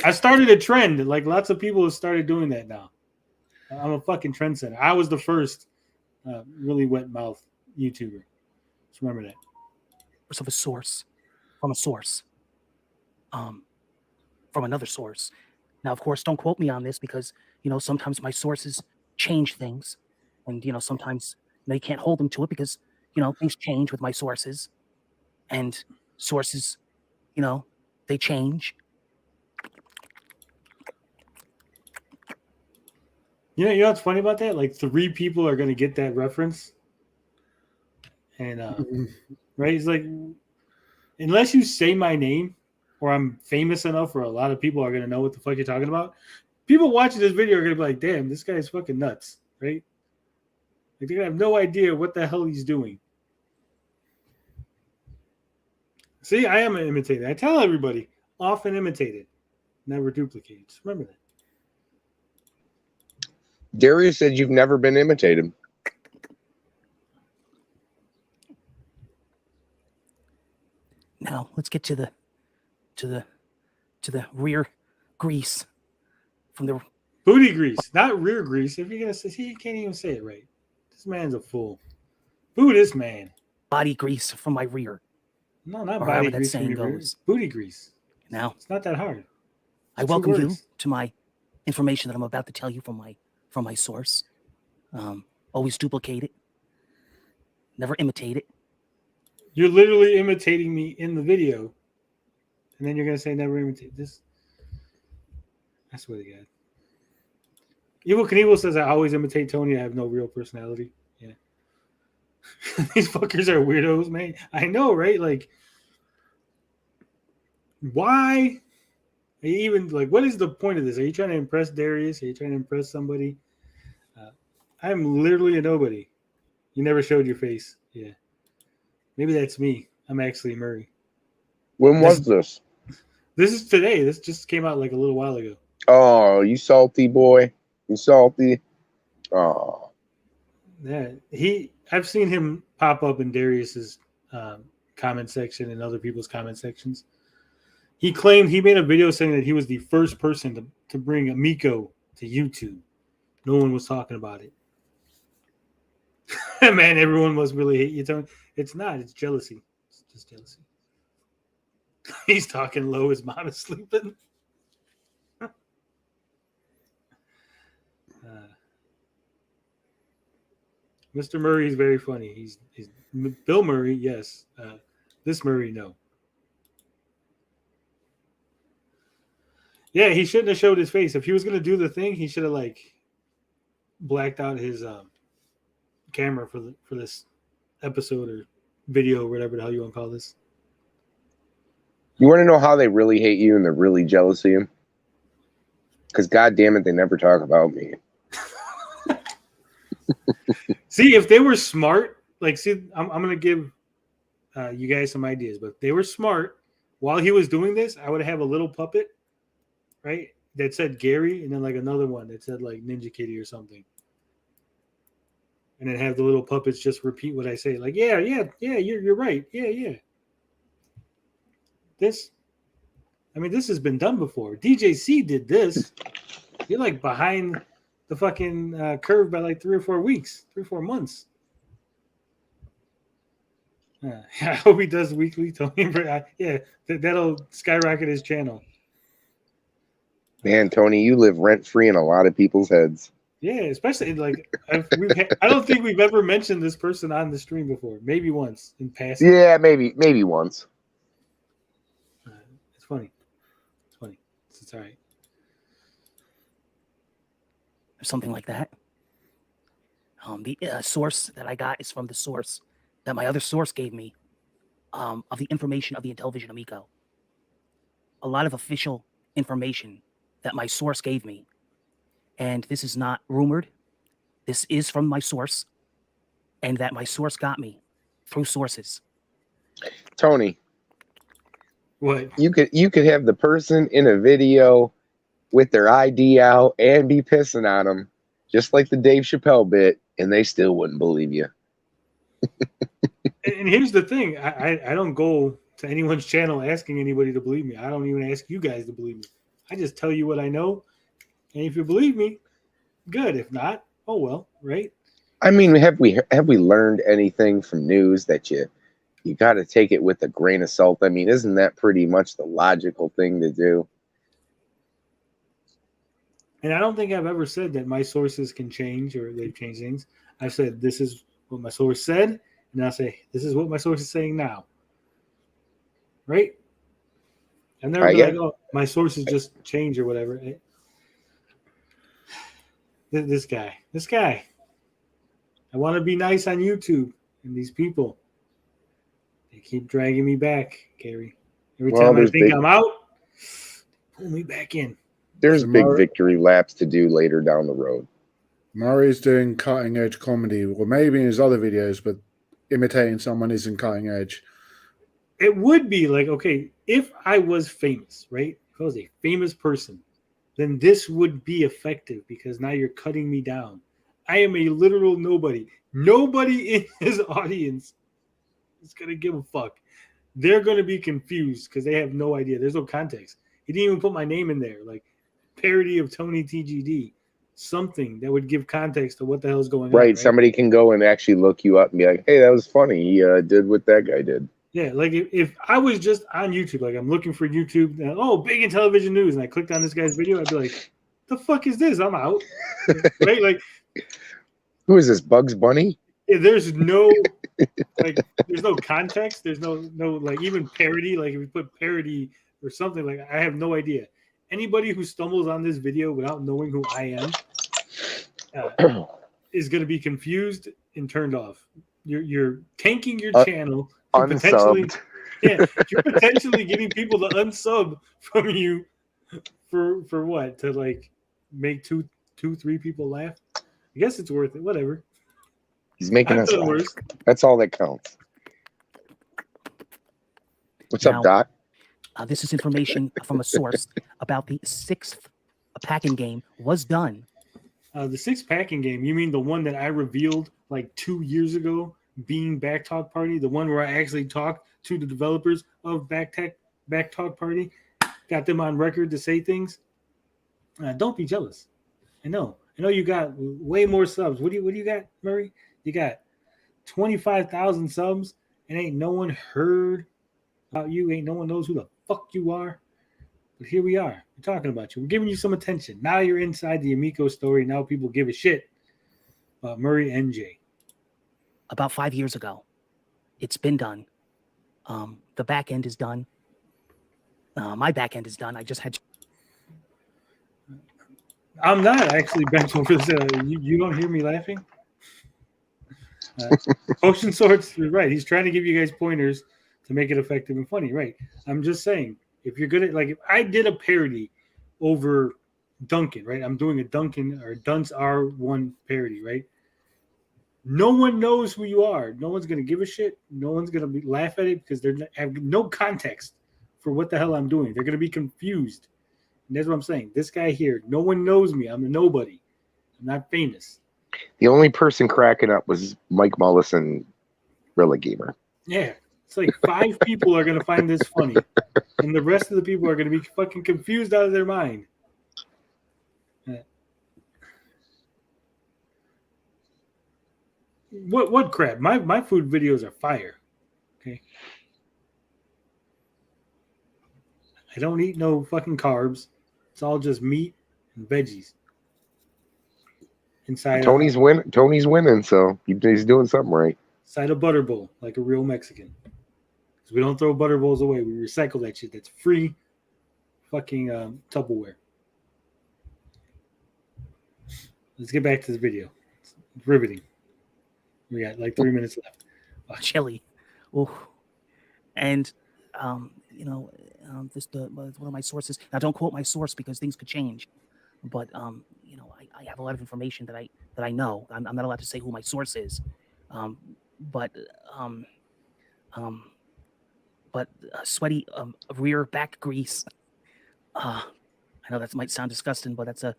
I started a trend. Like lots of people have started doing that now. I'm a fucking trendsetter. I was the first really wet mouth YouTuber. Just remember that. Of a source, from a source, from another source. Now, of course, don't quote me on this because, sometimes my sources change things. And, sometimes they can't hold them to it because, things change with my sources. And sources, they change. You know what's funny about that? Like 3 people are going to get that reference. And, right? It's like, unless you say my name or I'm famous enough where a lot of people are going to know what the fuck you're talking about, people watching this video are going to be like, damn, this guy's fucking nuts, right? Like, they're going to have no idea what the hell he's doing. See, I am an imitator. I tell everybody, often imitated, never duplicated. Just remember that. Darius said you've never been imitated. Now let's get to the rear grease from the booty grease, not rear grease. If you're gonna say, you can't even say it right. This man's a fool. Boo this man. Body grease from my rear. No, not body grease. That saying goes. Booty grease. Now it's not that hard. I welcome you to my information that I'm about to tell you from my source. Always duplicate it. Never imitate it. You're literally imitating me in the video, and then you're gonna say never imitate this. I swear to God. Evil Knievel says I always imitate Tony. I have no real personality. Yeah. These fuckers are weirdos, man. I know, right? Like, why? Even like, what is the point of this? Are you trying to impress Darius? Are you trying to impress somebody? I'm literally a nobody. You never showed your face. Yeah. Maybe that's me. I'm actually Murray. When was this? This is today. This just came out like a little while ago. Oh, you salty boy. You salty. Oh. Yeah. I've seen him pop up in Darius's comment section and other people's comment sections. He claimed he made a video saying that he was the first person to bring Amico to YouTube. No one was talking about it. Man, everyone must really hate you, Tony. It's not. It's jealousy. It's just jealousy. He's talking low. His mom is sleeping. Mr. Murray is very funny. He's Bill Murray, yes. This Murray, no. Yeah, he shouldn't have showed his face. If he was going to do the thing, he should have blacked out his camera for this episode or video or whatever the hell you want to call this. You want to know how they really hate you and they're really jealous of you? Because God damn it, they never talk about me. See, if they were smart, like, see, I'm gonna give you guys some ideas, but if they were smart, while he was doing this, I would have a little puppet, right, that said Gary, and then like another one that said like Ninja Kitty or something, and then have the little puppets just repeat what I say, like, yeah, you're right, yeah. This has been done before. DJC did this. You're like behind the fucking curve by like 3 or 4 months. I hope he does weekly, Tony. Yeah, that'll skyrocket his channel. Man, Tony, you live rent free in a lot of people's heads. Yeah, especially like I don't think we've ever mentioned this person on the stream before. Maybe once in passing. Yeah, maybe once. It's funny. It's all right. Something like that. The source that I got is from the source that my other source gave me of the information of the Intellivision Amico. A lot of official information that my source gave me. And this is not rumored. This is from my source, and that my source got me through sources. Tony, what? You could have the person in a video with their ID out and be pissing on them, just like the Dave Chappelle bit, and they still wouldn't believe you. And here's the thing: I don't go to anyone's channel asking anybody to believe me. I don't even ask you guys to believe me. I just tell you what I know, and if you believe me, good. If not, oh well, right? I mean, have we learned anything from news that you got to take it with a grain of salt? I mean, isn't that pretty much the logical thing to do? And I don't think I've ever said that my sources can change or they've changed things. I've said this is what my source said, and I'll say this is what my source is saying now. Right? I've never been like, oh, my sources just change or whatever. This guy. I want to be nice on YouTube, and these people, they keep dragging me back, Gary. Every time I think I'm out, pull me back in. There's big victory laps to do later down the road. Murray's doing cutting edge comedy, or maybe in his other videos, but imitating someone isn't cutting edge. It would be like, okay, if I was famous, right? If I was a famous person, then this would be effective because now you're cutting me down. I am a literal nobody. Nobody in his audience is going to give a fuck. They're going to be confused because they have no idea. There's no context. He didn't even put my name in there. Like, parody of Tony TGD. Something that would give context to what the hell is going on. Right. Somebody can go and actually look you up and be like, hey, that was funny. He did what that guy did. Yeah, like if I was just on YouTube, like I'm looking for YouTube, and, oh, big Intellivision news, and I clicked on this guy's video, I'd be like, the fuck is this? I'm out. Right? Like, who is this, Bugs Bunny? There's no there's no context. There's no like even parody. Like if we put parody or something, like I have no idea. Anybody who stumbles on this video without knowing who I am is going to be confused and turned off. You're tanking your channel. Potentially, you're potentially getting people to unsub from you for what? To like make two, 3 people laugh? I guess it's worth it. Whatever. He's making us laugh. That's all that counts. What's up, Doc? This is information from a source about the 6th packing game was done. The 6th packing game, you mean the one that I revealed like 2 years ago being Backtalk Party? The one where I actually talked to the developers of Backtalk Party, got them on record to say things? Don't be jealous. I know you got way more subs. What do you got, Murray? You got 25,000 subs and ain't no one heard about you. Ain't no one knows who the fuck you are. But here we are. We're talking about you. We're giving you some attention. Now you're inside the Amico story. Now people give a shit about Murray NJ. About 5 years ago, it's been done. The back end is done. My back end is done. I just had. I'm not actually bent over this. You don't hear me laughing? Potion Swords, right. He's trying to give you guys pointers to make it effective and funny, right? I'm just saying, if you're good at, like, if I did a parody over Duncan, right? I'm doing a Duncan or Dunce R1 parody, right? No one knows who you are. No one's gonna give a shit. No one's gonna laugh at it because they have no context for what the hell I'm doing. They're gonna be confused. And that's what I'm saying. This guy here, no one knows me. I'm a nobody. I'm not famous. The only person cracking up was Mike Mullison, Rilla Gamer. Yeah. It's like 5 people are going to find this funny. And the rest of the people are going to be fucking confused out of their mind. What crap? My food videos are fire. Okay. I don't eat no fucking carbs. It's all just meat and veggies. Inside Tony's winning, so he's doing something right. Inside a butter bowl, like a real Mexican. Because we don't throw butter bowls away. We recycle that shit. That's free fucking Tupperware. Let's get back to this video. It's riveting. We got like 3 minutes left. Chili. Oh. And this one of my sources. Now, don't quote my source because things could change. But I have a lot of information that I know. I'm not allowed to say who my source is. But sweaty rear back grease. I know that might sound disgusting, but that's a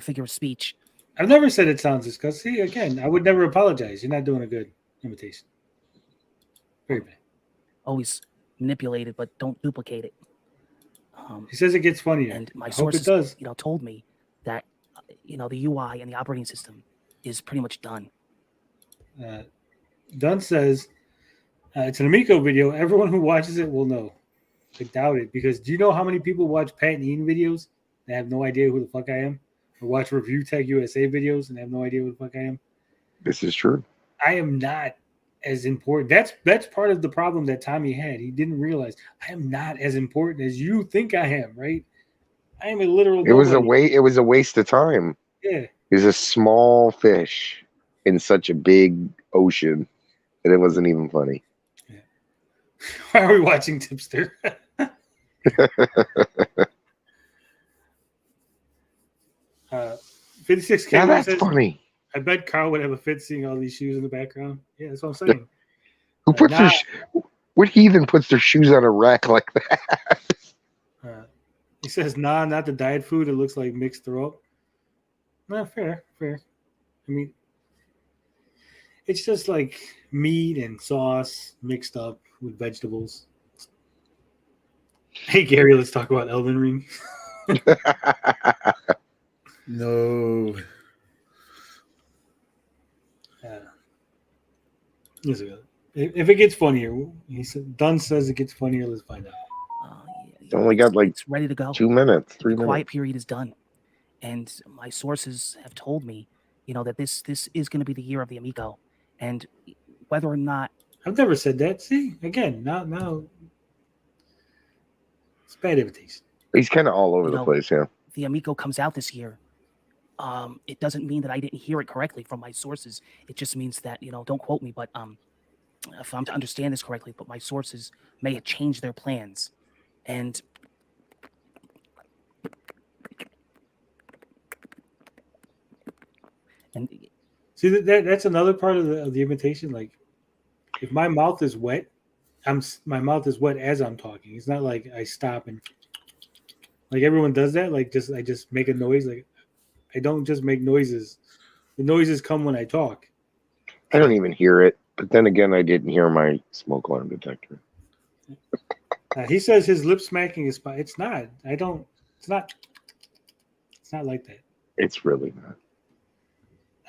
figure of speech. I've never said it sounds disgusting. See, again, I would never apologize. You're not doing a good imitation. Very bad. Always manipulate it, but don't duplicate it. He says it gets funnier. And my I hope sources, it does. Told me that the UI and the operating system is pretty much done. Dunn says it's an Amico video. Everyone who watches it will know. I doubt it, because do you know how many people watch Pat and Ian videos and have no idea who the fuck I am? Or watch Review Tech USA videos and have no idea who the fuck I am? This is true. I am not as important. That's part of the problem that Tommy had. He didn't realize I am not as important as you think I am, right? I am a literal It was a waste of time. Yeah. He's a small fish in such a big ocean that it wasn't even funny. Yeah. Why are we watching Tipster? 56K. Yeah, that's funny. I bet Carl would have a fit seeing all these shoes in the background. Yeah, that's what I'm saying. Who puts what heathen puts their shoes on a rack like that? He says, nah, not the diet food. It looks like mixed throw up. No, fair. I mean, it's just like meat and sauce mixed up with vegetables. Hey, Gary, let's talk about Elden Ring. No. If it gets funnier, Dunn says it gets funnier. Let's find out. It's only got like it's ready to go. 2 minutes, 3 minutes. The quiet period is done, and my sources have told me, that this is going to be the year of the Amico, and whether or not I've never said that. See, again, now it's bad imitation. He's kind of all over the place. Yeah, the Amico comes out this year. It doesn't mean that I didn't hear it correctly from my sources. It just means that, don't quote me, but if I'm to understand this correctly, but my sources may have changed their plans. And see, that's another part of the imitation. Like, if my mouth is wet, my mouth is wet as I'm talking. It's not like I stop and like everyone does that. Like, I just make a noise. Like, I don't just make noises. The noises come when I talk. I don't even hear it. But then again, I didn't hear my smoke alarm detector. He says his lip smacking is fine. It's not. It's not like that. It's really not.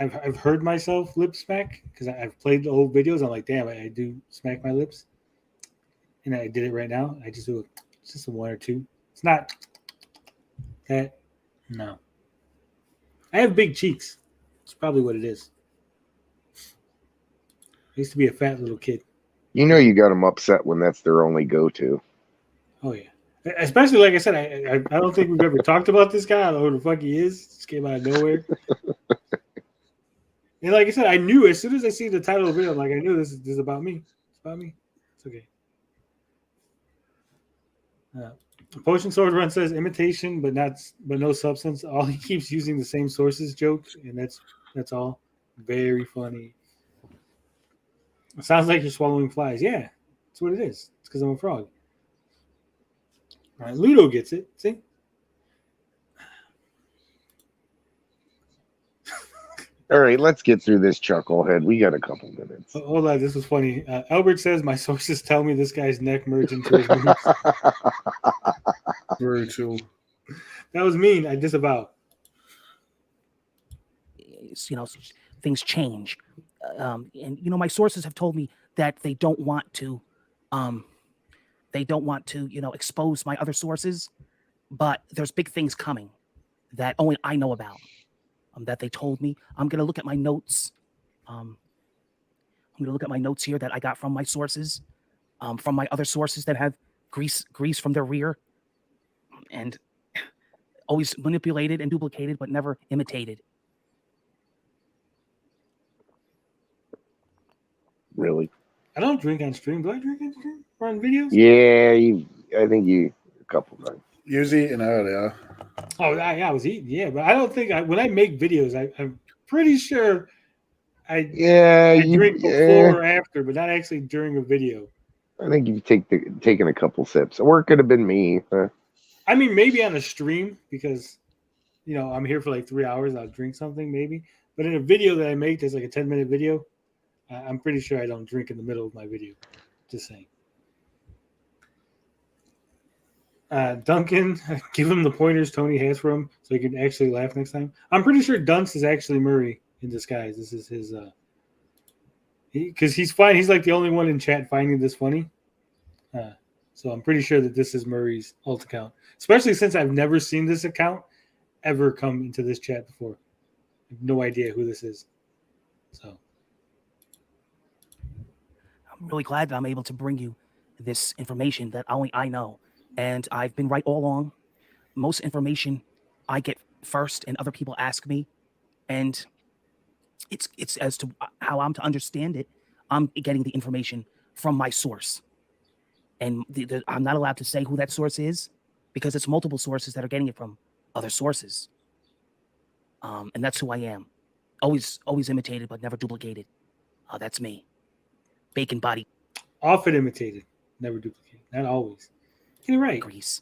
I've heard myself lip smack because I've played the old videos. I'm like, damn, I do smack my lips. And I did it right now. I just do just a 1 or 2. It's not that. No. I have big cheeks. That's probably what it is. I used to be a fat little kid. You know you got them upset when that's their only go-to. Oh, yeah. Especially, like I said, I don't think we've ever talked about this guy. I don't know who the fuck he is. Just came out of nowhere. And like I said, I knew as soon as I see the title of the video, like I knew this is about me. It's about me. It's okay. Potion Sword Run says imitation, but no substance. All he keeps using the same sources joke, and that's all. Very funny. It sounds like you're swallowing flies. Yeah, that's what it is. It's because I'm a frog. All right, Ludo gets it. See? All right, let's get through this chucklehead. We got a couple minutes. Hold on, this was funny. Albert says, my sources tell me this guy's neck merged into his moves. Brutal. That was mean. I disavow. Things change. And, my sources have told me that they don't want to, expose my other sources, but there's big things coming that only I know about. That they told me. I'm gonna look at my notes. I'm gonna look at my notes here that I got from my sources, from my other sources that have grease from their rear, and always manipulated and duplicated, but never imitated. Really? I don't drink on stream. Do I drink on stream or on videos? Yeah, I think you a couple times. You was eating earlier. Oh, I was eating. Yeah, but I don't think when I make videos, I'm pretty sure I drink before or after, but not actually during a video. I think you've taken a couple sips, or it could have been me. I mean, maybe on a stream because I'm here for like 3 hours. I'll drink something maybe, but in a video that I make, that's like a 10-minute video. I'm pretty sure I don't drink in the middle of my video. Just saying. Duncan, give him the pointers Tony has for him so he can actually laugh next time. I'm pretty sure Dunce is actually Murray in disguise. This is his because he's fine. He's like the only one in chat finding this funny. So I'm pretty sure that this is Murray's alt account, especially since I've never seen this account ever come into this chat before. I have no idea who this is. So I'm really glad that I'm able to bring you this information that only I know. And I've been right all along. Most information I get first, and other people ask me, and it's as to how I'm to understand it. I'm getting the information from my source, and I'm not allowed to say who that source is because it's multiple sources that are getting it from other sources. And that's who I am. Always imitated, but never duplicated. That's me. Bacon body. Often imitated, never duplicated. Not always. Get it right. Grease.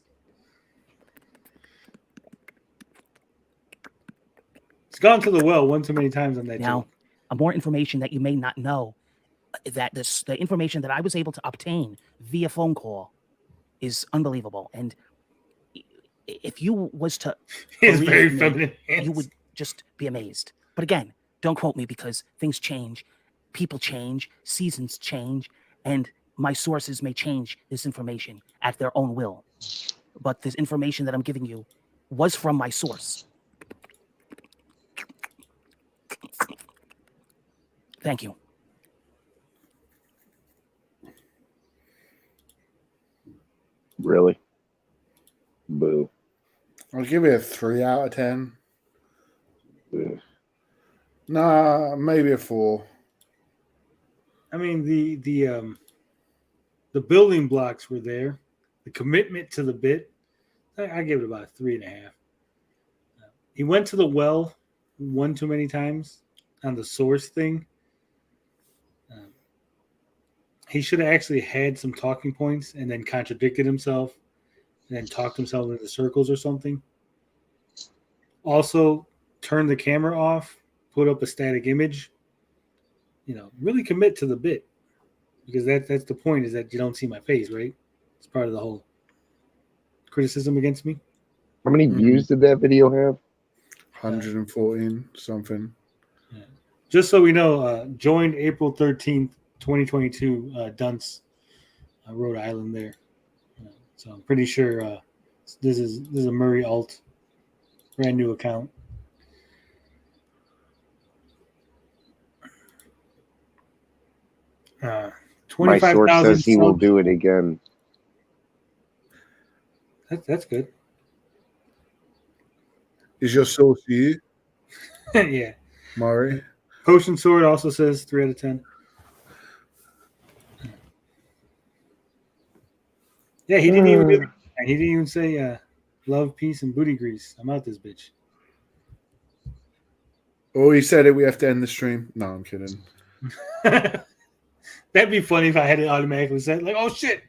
It's gone to the well one too many times on that. Now, more information that you may not know, that the information that I was able to obtain via phone call is unbelievable. And if you was to very me, feminine you would just be amazed. But again, don't quote me because things change, people change, seasons change, and my sources may change this information at their own will. But this information that I'm giving you was from my source. Thank you. Really? Boo. I'll give it a 3 out of 10. Yeah. Nah, maybe a 4. I mean, the building blocks were there. The commitment to the bit, I give it about a 3.5. He went to the well one too many times on the source thing. He should have actually had some talking points and then contradicted himself and then talked himself into circles or something. Also, turn the camera off, put up a static image. Really commit to the bit. Because that's the point, is that you don't see my face, right? It's part of the whole criticism against me. How many views did that video have? 114 something. Yeah. Just so we know, joined April 13th, 2022, Dunce, Rhode Island there. So I'm pretty sure this is a Murray alt, brand new account. My source says he will do it again. That's good. Is your source you? Yeah. Murray? Potion Sword also says 3 out of 10. Yeah, he didn't even do that. He didn't even say love, peace, and booty grease. I'm out this bitch. Oh, he said it. We have to end the stream. No, I'm kidding. That'd be funny if I had it automatically set. Like, oh shit.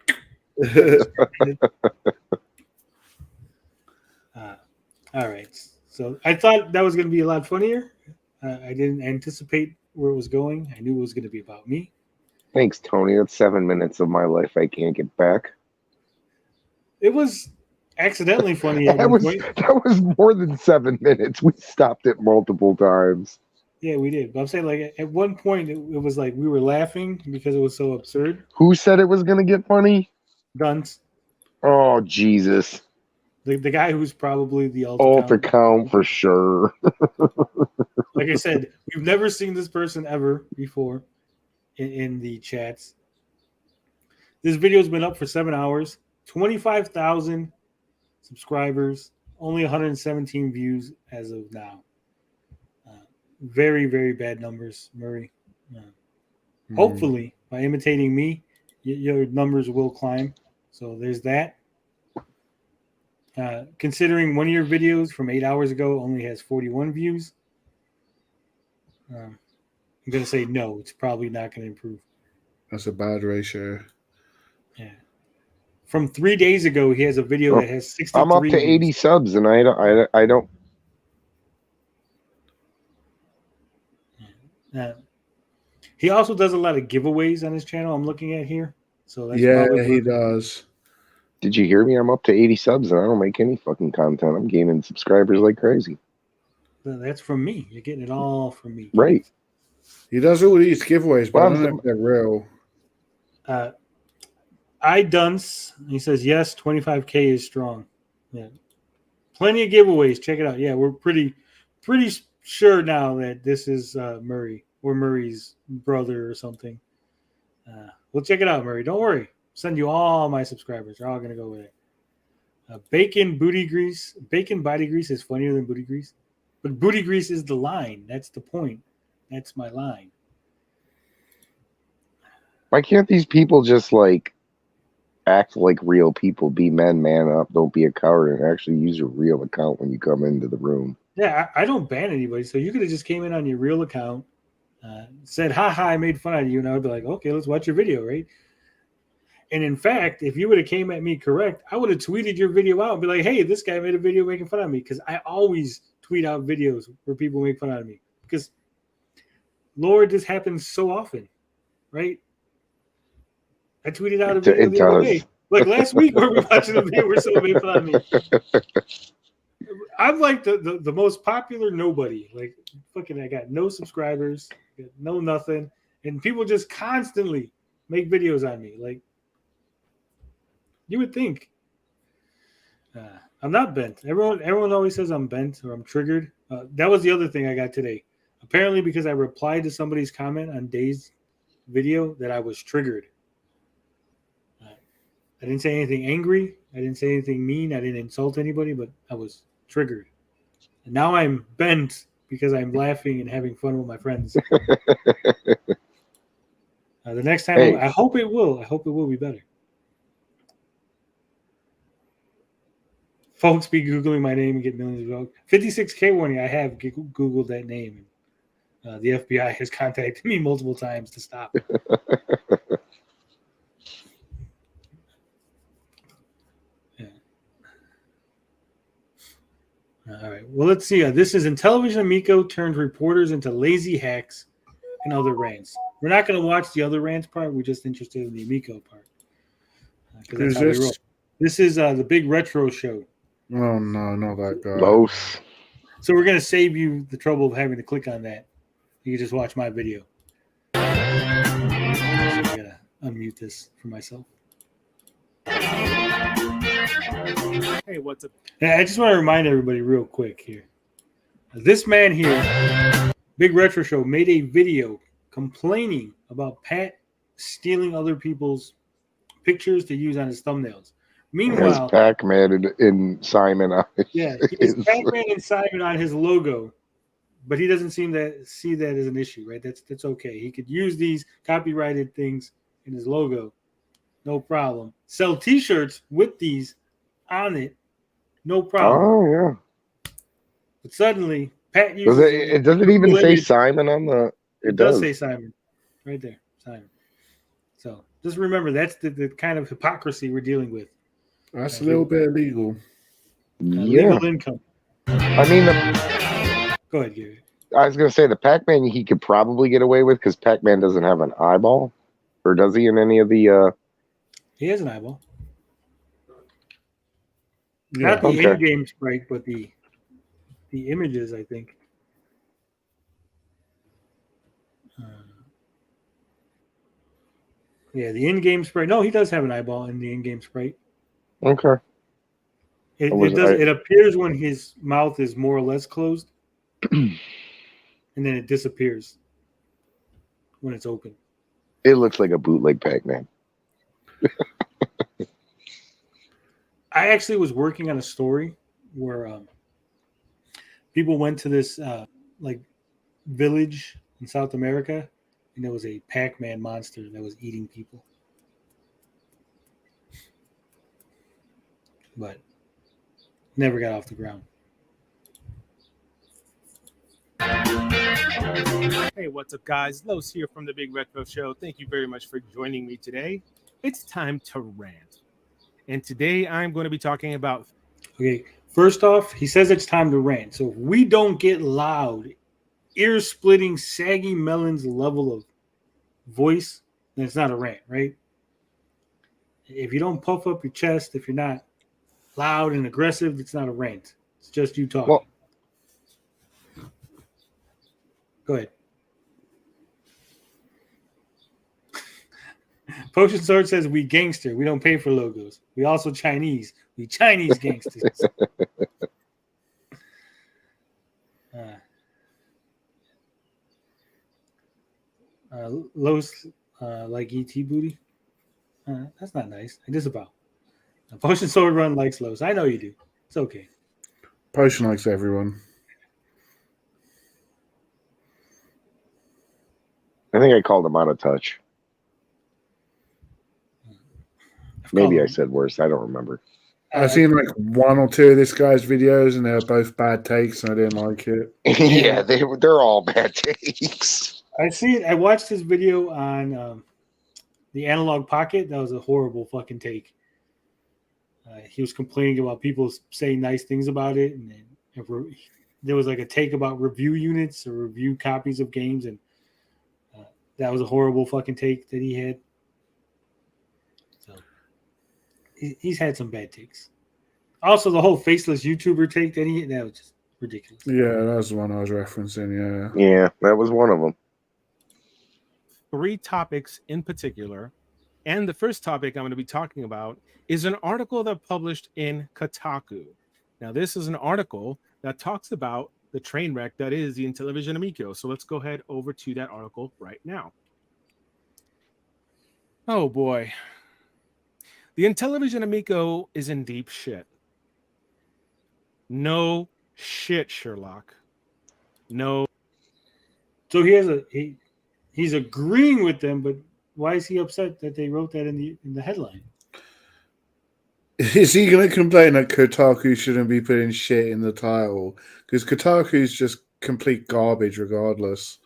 All right. So I thought that was going to be a lot funnier. I didn't anticipate where it was going. I knew it was going to be about me. Thanks, Tony. That's 7 minutes of my life I can't get back. It was accidentally funny at that one point. That was more than 7 minutes. We stopped it multiple times. Yeah, we did. But I'm saying, like, at one point, it was like we were laughing because it was so absurd. Who said it was going to get funny? Guns. Oh, Jesus. The guy who's probably the alt account for sure. Like I said, we've never seen this person ever before in the chats. This video's been up for 7 hours, 25,000 subscribers, only 117 views as of now. Very, very bad numbers, Murray. Hopefully, by imitating me, your numbers will climb. So there's that. Considering one of your videos from 8 hours ago only has 41 views, I'm going to say no. It's probably not going to improve. That's a bad ratio. Yeah. From 3 days ago, he has a video that has 63 I'm up to 80 views. subs, and I don't. He also does a lot of giveaways on his channel. I'm looking at here, so that's he does. Did you hear me? I'm up to 80 subs, and I don't make any fucking content. I'm gaining subscribers like crazy. That's from me. You're getting it all from me, right? He does all these giveaways, but I don't know if they're real. Dunce, he says yes. 25K is strong. Yeah, plenty of giveaways. Check it out. Yeah, we're pretty sure now that this is Murray or Murray's brother or something. We'll check it out, Murray. Don't worry. Send you all my subscribers. They're all going to go with it. Bacon booty grease. Bacon body grease is funnier than booty grease. But booty grease is the line. That's the point. That's my line. Why can't these people just like act like real people? Be men, man up. Don't be a coward, and actually use your real account when you come into the room. Yeah, I don't ban anybody. So you could have just came in on your real account, said, ha, I made fun of you. And I would be like, okay, let's watch your video, right? And in fact, if you would have came at me correct, I would have tweeted your video out and be like, hey, this guy made a video making fun of me. Because I always tweet out videos where people make fun of me. Because, Lord, this happens so often, right? I tweeted out a video the other day. Like last week where we were watching a video where someone made fun of me. I'm like the most popular nobody. Like, fucking, I got no subscribers, got no nothing. And people just constantly make videos on me. Like, you would think. I'm not bent. Everyone always says I'm bent or I'm triggered. That was the other thing I got today. Apparently, because I replied to somebody's comment on Dave's video, that I was triggered. I didn't say anything angry. I didn't say anything mean. I didn't insult anybody, but I was triggered. And now I'm bent because I'm laughing and having fun with my friends. The next time, I hope it will. I hope it will be better. Folks be Googling my name and get millions of dollars. 56K warning. I have Googled that name. The FBI has contacted me multiple times to stop. All right. Well, let's see. This is Intellivision Amico turns reporters into lazy hacks and other rants. We're not going to watch the other rants part. We're just interested in the Amico part. Who's this? This is the big retro show. Oh, no, not that guy. Los. So we're going to save you the trouble of having to click on that. You can just watch my video. So I got to unmute this for myself. Hey, what's up? I just want to remind everybody real quick here. This man here, Big Retro Show, made a video complaining about Pat stealing other people's pictures to use on his thumbnails. Meanwhile, Pac-Man and Simon on yeah, he has Pac-Man and Simon on his logo, but he doesn't seem to see that as an issue, right? That's okay. He could use these copyrighted things in his logo, no problem. Sell T-shirts with these on it, no problem. Oh yeah. But suddenly, Pat uses it doesn't even say Simon on the. It does say Simon, right there, Simon. So just remember that's the kind of hypocrisy we're dealing with. That's a little bit illegal. Legal income. I mean, go ahead, Gary. I was going to say the Pac-Man he could probably get away with because Pac-Man doesn't have an eyeball, or does he in any of the? He has an eyeball. Not the in-game sprite, but the images, I think. Yeah, the in-game sprite. No, he does have an eyeball in the in-game sprite. Okay. It appears when his mouth is more or less closed, and then it disappears when it's open. It looks like a bootleg Pac-Man. I actually was working on a story where people went to this like village in South America, and there was a Pac-Man monster that was eating people. But never got off the ground. Hey, what's up, guys? Los here from the Big Retro Show. Thank you very much for joining me today. It's time to rant. And today I'm going to be talking about... Okay, first off, he says it's time to rant. So if we don't get loud, ear-splitting, saggy melons level of voice, then it's not a rant, right? If you don't puff up your chest, if you're not loud and aggressive, it's not a rant. It's just you talking. Well, go ahead. Potion Sword says we gangster. We don't pay for logos. We also Chinese. We Chinese gangsters. Los like ET booty. That's not nice. I disavow. Potion Sword Run likes Los. I know you do. It's okay. Potion likes everyone. I think I called him out of touch. Maybe I said worse. I don't remember. I've seen like one or two of this guy's videos, and they're both bad takes, and I didn't like it. Yeah, they're all bad takes. I see it. I watched his video on the Analog Pocket. That was a horrible fucking take. He was complaining about people saying nice things about it, and then there was like a take about review units or review copies of games, and that was a horrible fucking take that he had. So he's had some bad takes. Also, the whole faceless YouTuber take that was just ridiculous. Yeah, that was the one I was referencing. Yeah, that was one of them. 3 topics in particular. And the first topic I'm going to be talking about is an article that published in Kotaku. Now, this is an article that talks about the train wreck that is the Intellivision Amico. So let's go ahead over to that article right now. Oh, boy. The Intellivision Amico is in deep shit. No shit, Sherlock. No. So he's agreeing with them, but why is he upset that they wrote that in the headline? Is he going to complain that Kotaku shouldn't be putting shit in the title? Because Kotaku's just complete garbage regardless.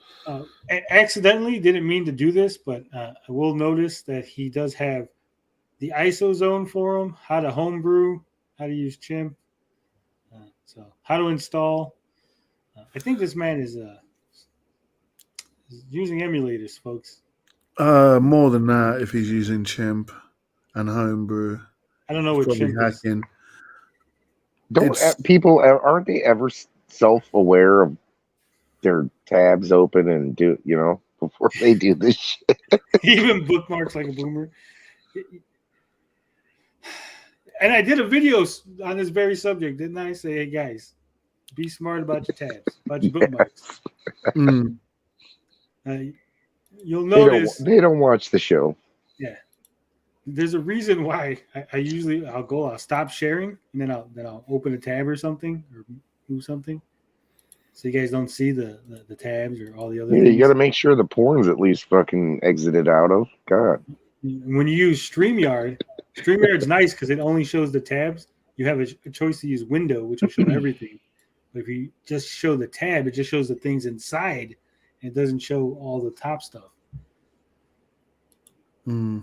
Accidentally didn't mean to do this, but I will notice that he does have the ISO zone forum, how to homebrew, how to use Chimp, so how to install. I think this man is using emulators, folks. More than that, if he's using Chimp and homebrew. I don't know what Chimp hacking. People aren't they ever self-aware of their tabs open and do before they do this shit? Even bookmarks like a boomer. And I did a video on this very subject, didn't I? Say, hey guys, be smart about your tabs, about your bookmarks. You'll notice they don't watch the show. Yeah, there's a reason why I'll stop sharing and then I'll open a tab or something or do something. so you guys don't see the tabs or all the other Yeah, things. you got to make sure the porn's at least fucking exited out of. God. When you use StreamYard's nice because it only shows the tabs. You have a choice to use window, which will show everything. But if you just show the tab, it just shows the things inside. And it doesn't show all the top stuff. Okay,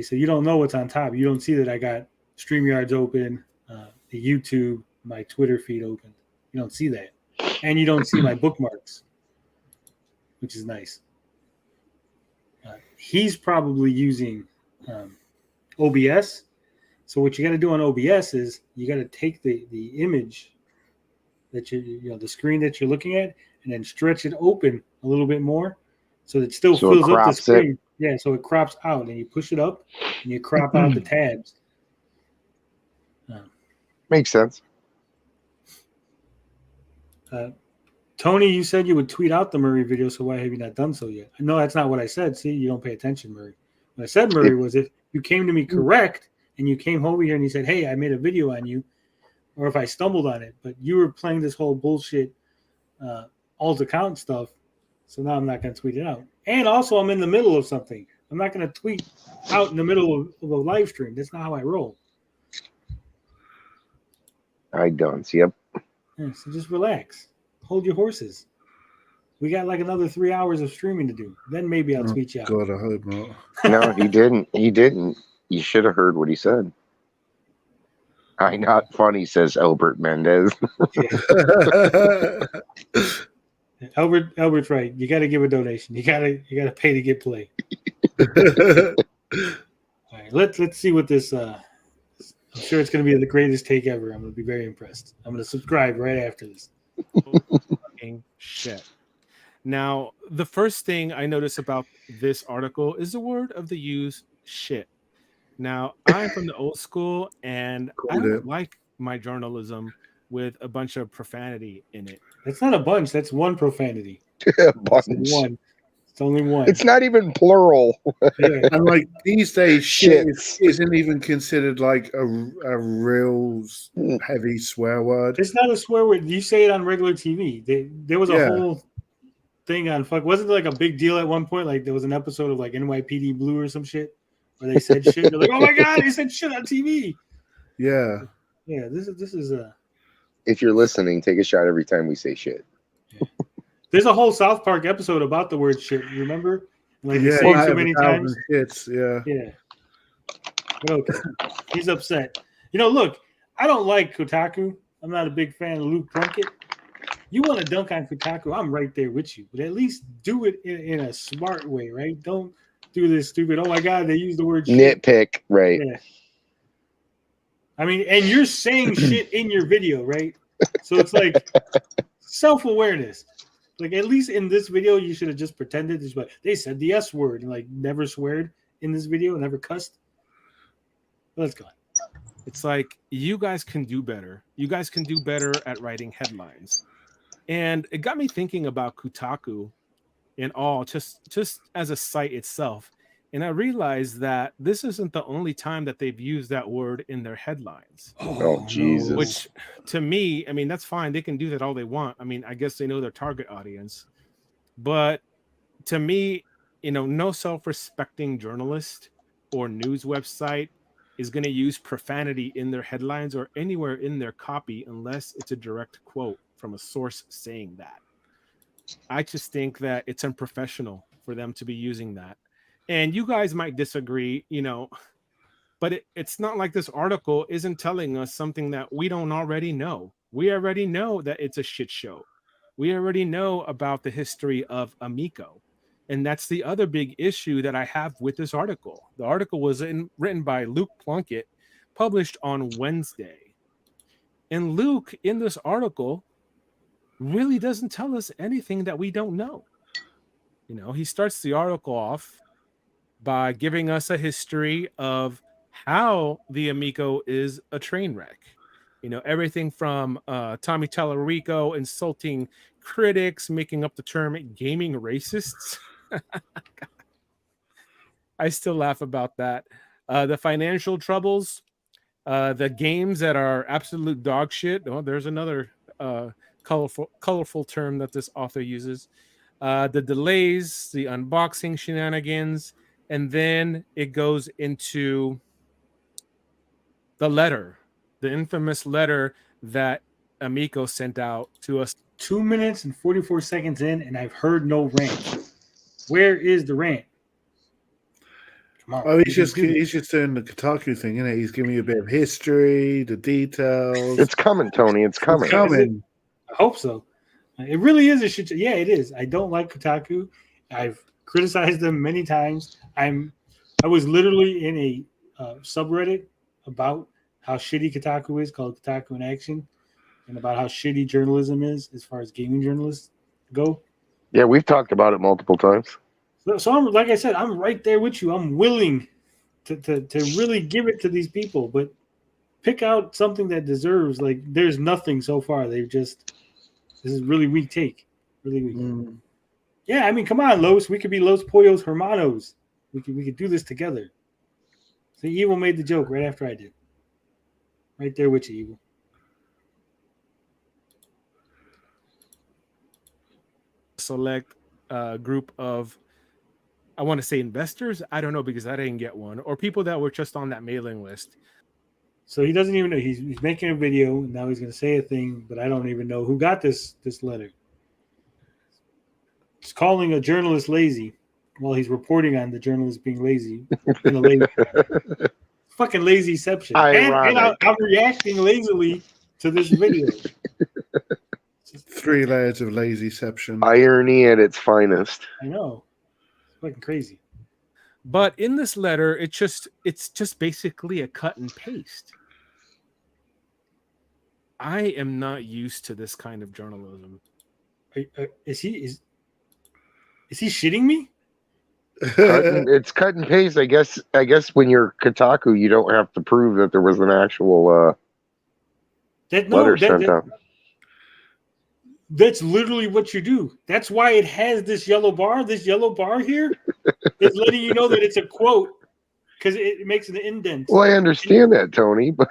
so you don't know what's on top. You don't see that I got StreamYard's open, the YouTube, my Twitter feed open. You don't see that. And you don't see my bookmarks, which is nice. He's probably using OBS. So what you got to do on OBS is you got to take the image that the screen that you're looking at, and then stretch it open a little bit more, so it still fills up the screen. Yeah, so it crops out, and you push it up, and you crop out the tabs. Makes sense. Tony, you said you would tweet out the Murray video, so why have you not done so yet? No, that's not what I said. See, you don't pay attention, Murray. What I said, Murray, was if you came to me correct and you came over here and you said, hey, I made a video on you, or if I stumbled on it, but you were playing this whole bullshit alt account stuff, so now I'm not going to tweet it out. And also, I'm in the middle of something. I'm not going to tweet out in the middle of a live stream. That's not how I roll. I don't. Yep. Yeah, so just relax. Hold your horses. We got like another 3 hours of streaming to do. Then maybe I'll tweet you out. God, I hope not. No, he didn't. He didn't. You should have heard what he said. I not funny, says Albert Mendez. Albert's right. You got to give a donation. You got to pay to get play. All right, let's see what this. I'm sure it's going to be the greatest take ever. I'm going to be very impressed. I'm going to subscribe right after this. Shit. Now, the first thing I notice about this article is the word of the use shit. Now, I'm from the old school, and I don't like my journalism with a bunch of profanity in it. That's not a bunch. That's one profanity. A bunch. It's one. It's only one. It's not even plural. Yeah. And like these days, shit isn't even considered like a real heavy swear word. It's not a swear word. You say it on regular TV. There was a whole thing on fuck. Wasn't it like a big deal at one point? Like there was an episode of like NYPD Blue or some shit where they said shit. They're like, oh my god, they said shit on TV. Yeah. Yeah. This is If you're listening, take a shot every time we say shit. There's a whole South Park episode about the word shit. You remember? Like yeah, say it so many times. Hits, yeah. Yeah. But okay. He's upset. Look, I don't like Kotaku. I'm not a big fan of Luke Plunkett. You want to dunk on Kotaku, I'm right there with you. But at least do it in a smart way, right? Don't do this stupid, oh my God, they use the word shit. Nitpick, right. Yeah. I mean, and you're saying shit in your video, right? So it's like self-awareness. Like at least in this video, you should have just pretended. Like, they said the S word and like never sweared in this video, never cussed. Let's go. It's like you guys can do better. You guys can do better at writing headlines. And it got me thinking about Kotaku and all, just as a site itself. And I realized that this isn't the only time that they've used that word in their headlines. Oh, Jesus. Which, to me, I mean, that's fine. They can do that all they want. I mean, I guess they know their target audience. But to me, no self-respecting journalist or news website is going to use profanity in their headlines or anywhere in their copy unless it's a direct quote from a source saying that. I just think that it's unprofessional for them to be using that. And you guys might disagree, but it's not like this article isn't telling us something that we don't already know. We already know that it's a shit show. We already know about the history of Amico. And that's the other big issue that I have with this article. The article was written by Luke Plunkett, published on Wednesday. And Luke, in this article, really doesn't tell us anything that we don't know. He starts the article off by giving us a history of how the Amico is a train wreck. Everything from Tommy Tallarico insulting critics, making up the term gaming racists. I still laugh about that. The financial troubles, the games that are absolute dog shit. Oh, there's another colorful term that this author uses. The delays, the unboxing shenanigans, and then it goes into the letter, the infamous letter that Amico sent out to us. 2 minutes and 44 seconds in, and I've heard no rant. Where is the rant? Come on. Oh, he's just doing the Kotaku thing, isn't it? He's giving you a bit of history, the details. It's coming, Tony. It's coming. It's coming. I hope so. It really is a shit. Yeah, it is. I don't like Kotaku. I've criticized them many times. I was literally in a subreddit about how shitty Kotaku is, called Kotaku in Action, and about how shitty journalism is as far as gaming journalists go. Yeah, we've talked about it multiple times. So I'm, like I said, I'm right there with you. I'm willing to really give it to these people, but pick out something that deserves. Like, there's nothing so far. This is really weak take. Really weak. Yeah, I mean, come on, Los. We could be Los Pollos Hermanos. We could do this together. So Evil made the joke right after I did. Right there with you, Evil. Select group of, I want to say investors. I don't know, because I didn't get one, or people that were just on that mailing list. So he doesn't even know. He's making a video, and now he's going to say a thing, but I don't even know who got this letter. He's calling a journalist lazy while he's reporting on the journalist being lazy. Fucking lazyception. And I'm reacting lazily to this video. 3 layers of lazyception. Irony at its finest. I know. It's fucking crazy. But in this letter, it's just basically a cut and paste. I am not used to this kind of journalism. Is he shitting me? It's cut and paste. I guess when you're Kotaku, you don't have to prove that there was an actual letter sent out. That's literally what you do. That's why it has this yellow bar. This yellow bar here is letting you know that it's a quote, because it makes an indent. Well, I understand that, Tony, but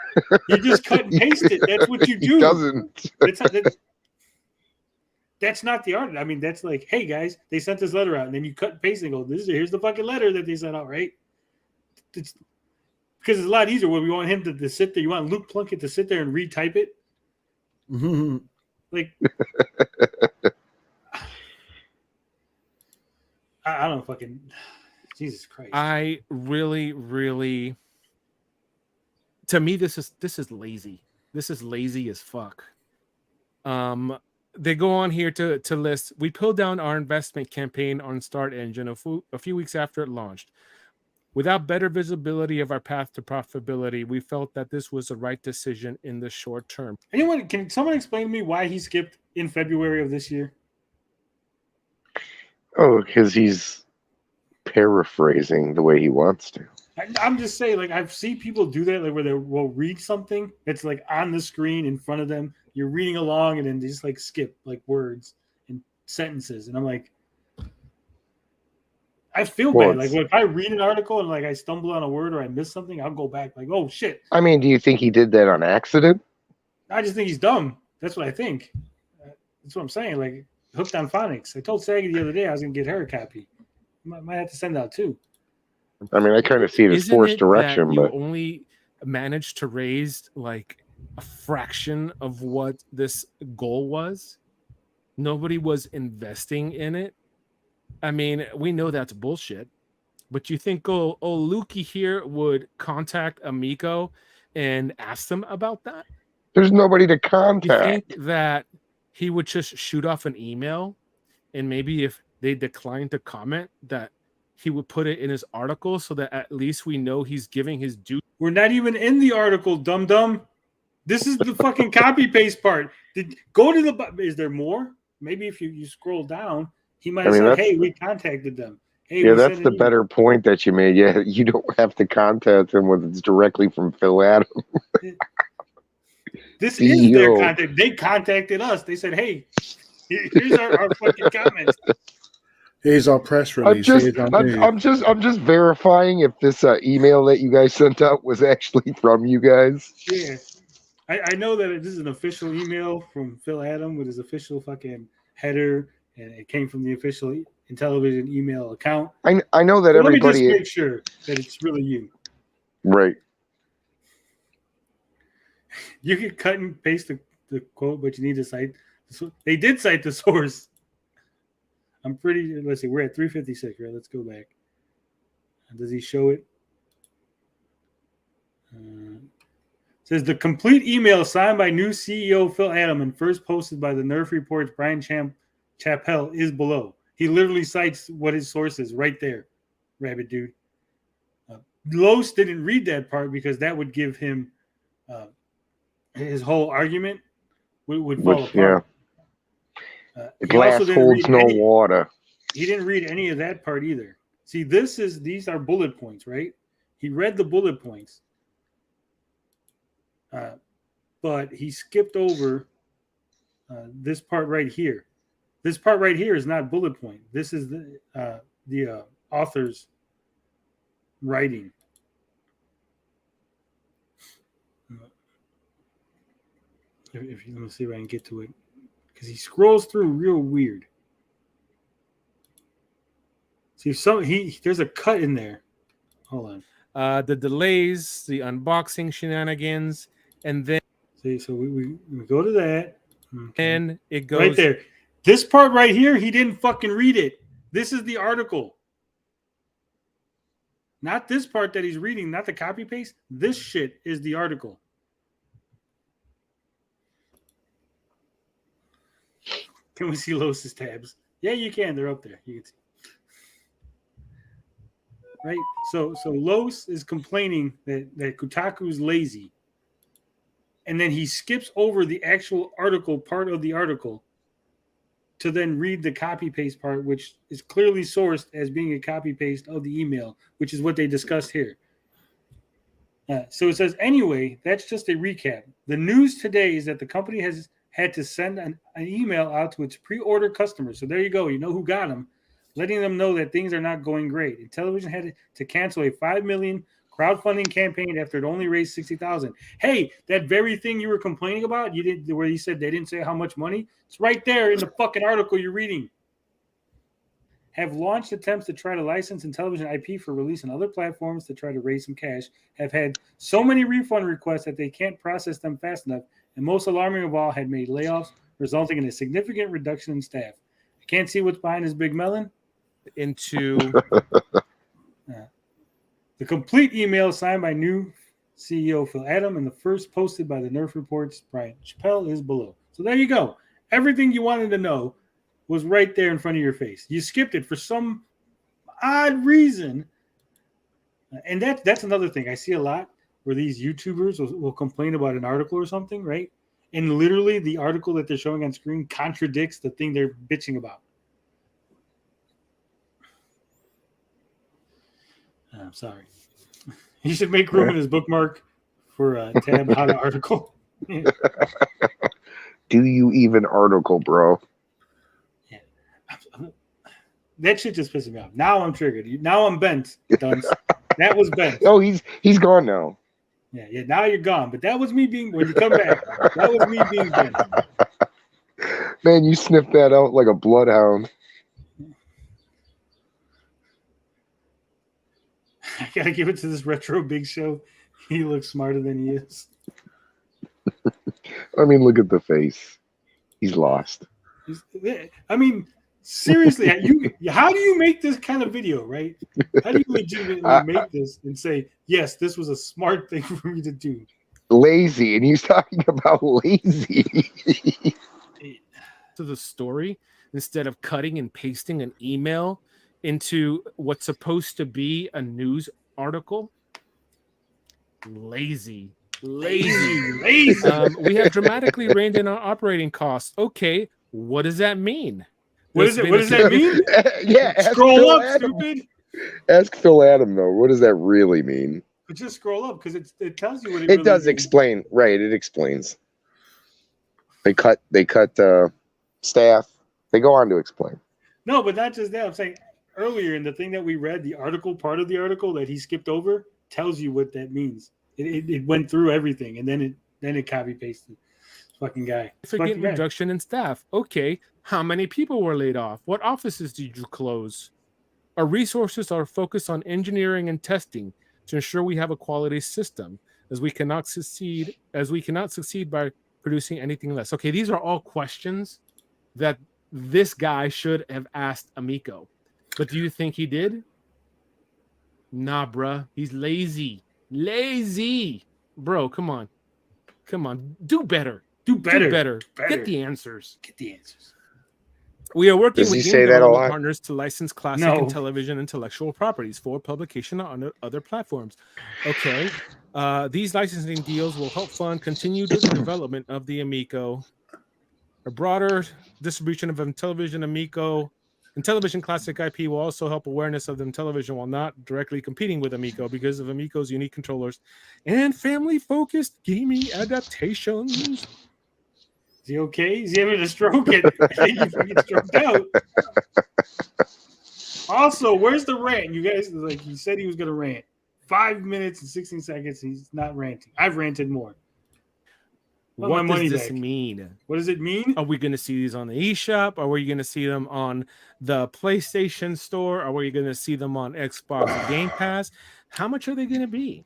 you just cut and paste it. That's what you do. It doesn't. That's not the art. I mean, that's like, hey guys, they sent this letter out, and then you cut and paste and go, here's the fucking letter that they sent out, right? Because it's a lot easier when we want him to sit there. You want Luke Plunkett to sit there and retype it. Mm-hmm. Like, I don't fucking, Jesus Christ. I really, really, to me, this is lazy. This is lazy as fuck. They go on here to list, we pulled down our investment campaign on Start Engine a few weeks after it launched. Without better visibility of our path to profitability, we felt that this was the right decision in the short term. Can someone explain to me why he skipped in February of this year? Oh, because he's paraphrasing the way he wants to. I'm just saying, like, I've seen people do that, like, where they will read something that's like on the screen in front of them. You're reading along, and then they just like skip like words and sentences, and I'm like, I feel bad. Like, if I read an article and like I stumble on a word or I miss something, I'll go back like, oh shit. I mean, do you think he did that on accident? I just think he's dumb. That's what I think. That's what I'm saying. Like, hooked on phonics. I told Saggy the other day I was gonna get her a copy. Might have to send out two. I mean, I kind of see it as forced direction, but you only managed to raise like a fraction of what this goal was. Nobody was investing in it. I mean, we know that's bullshit. But you think, Lukey here would contact Amico and ask them about that? There's nobody to contact. You think that he would just shoot off an email, and maybe if they decline to comment, that he would put it in his article so that at least we know he's giving his due? We're not even in the article, dum-dum. This is the fucking copy paste part. Go to the. Is there more? Maybe if you scroll down, he might say, "Hey, we contacted them." Hey, yeah, that's the better point that you made. Yeah, you don't have to contact them when it's directly from Phil Adam. This is their contact. They contacted us. They said, "Hey, here's our fucking comments." Here's our press release. I'm just verifying if this email that you guys sent out was actually from you guys. Yeah. I know that this is an official email from Phil Adam with his official fucking header, and it came from the official Intellivision email account. I know that so everybody. Let me just make sure that it's really you. Right. You can cut and paste the quote, but you need to cite. They did cite the source. I'm pretty. Let's see. We're at 356, right? Let's go back. Does he show it? Says the complete email signed by new CEO Phil Adam and first posted by the Nerf Report's Brian Chappell is below. He literally cites what his source is right there, Rabbit Dude. Los didn't read that part because that would give him his whole argument would fall apart. Yeah. The glass holds no water. He didn't read any of that part either. See, these are bullet points, right? He read the bullet points. But he skipped over this part right here. This part right here is not bullet point. This is the author's writing. Let me see if I can get to it, because he scrolls through real weird. See, there's a cut in there. Hold on. The delays, the unboxing shenanigans, and then so we go to that. Okay. And it goes right there. This part right here, he didn't fucking read it. This is the article. Not this part that he's reading, not the copy paste. This shit is the article. Can we see Los's tabs? Yeah, you can. They're up there. You can see. Right? So Los is complaining that Kotaku's lazy. And then he skips over the actual article part of the article to then read the copy paste part, which is clearly sourced as being a copy paste of the email, which is what they discussed here. So it says, anyway, that's just a recap. The news today is that the company has had to send an email out to its pre-order customers. So there you go. You know who got them, letting them know that things are not going great. Intellivision had to cancel a $5 million crowdfunding campaign after it only raised $60,000. Hey, that very thing you were complaining about, where you said they didn't say how much money, it's right there in the fucking article you're reading. Have launched attempts to try to license Intellivision IP for release on other platforms to try to raise some cash. Have had so many refund requests that they can't process them fast enough. And most alarming of all, had made layoffs, resulting in a significant reduction in staff. I can't see what's behind this big melon. Into the complete email signed by new CEO Phil Adam and the first posted by the Nerf Report's Brian Chappell is below. So there you go. Everything you wanted to know was right there in front of your face. You skipped it for some odd reason. And that's another thing I see a lot, where these YouTubers will complain about an article or something, right? And literally the article that they're showing on screen contradicts the thing they're bitching about. I'm sorry. He should make room in his bookmark for a tab how to article. Do you even article, bro? Yeah. That shit just pisses me off. Now I'm triggered. Now I'm bent. Dunce. That was bent. Oh, he's gone now. Yeah. Now you're gone. But that was me being, when you come back, that was me being bent. Man, you sniffed that out like a bloodhound. I gotta give it to this retro Big Show. He looks smarter than he is. I mean, look at the face. He's lost. I mean, seriously, how do you make this kind of video, right? How do you legitimately make this and say, yes, this was a smart thing for me to do? Lazy, and he's talking about lazy. To the story, instead of cutting and pasting an email into what's supposed to be a news article. Lazy. We have dramatically reined in our operating costs. Okay, what does that mean? What does that mean? Yeah, scroll up, stupid. Ask Phil Adam though. What does that really mean? But just scroll up because it tells you what it really does means. Explain. Right, it explains. They cut staff. They go on to explain. No, but not just that. I'm saying earlier in the thing that we read, the article, part of the article that he skipped over tells you what that means. It went through everything, and then Then it copy pasted. Fucking guy. Significant reduction in staff. Okay, how many people were laid off? What offices did you close? Our resources are focused on engineering and testing to ensure we have a quality system, as we cannot succeed by producing anything less. Okay, these are all questions that this guy should have asked Amico. But do you think he did? Nah, bruh. He's lazy. Lazy. Bro, come on. Come on. Do better. Do better. Get the answers. Get the answers. We are working Does he with say game that a development lot? partners to license classic and television intellectual properties for publication on other platforms. Okay. These licensing deals will help fund continued development of the Amico. A broader distribution of Intellivision Amico. Intellivision Classic IP will also help awareness of the Intellivision while not directly competing with Amico because of Amico's unique controllers and family-focused gaming adaptations. Is he okay? Is he having a stroke? I think he fucking stroked out. Also, where's the rant? You guys, like, he said he was going to rant. 5 minutes and 16 seconds. He's not ranting. I've ranted more. What does this mean? What does it mean? Are we going to see these on the eShop? Are we going to see them on the PlayStation Store? Are we going to see them on Xbox Game Pass? How much are they going to be?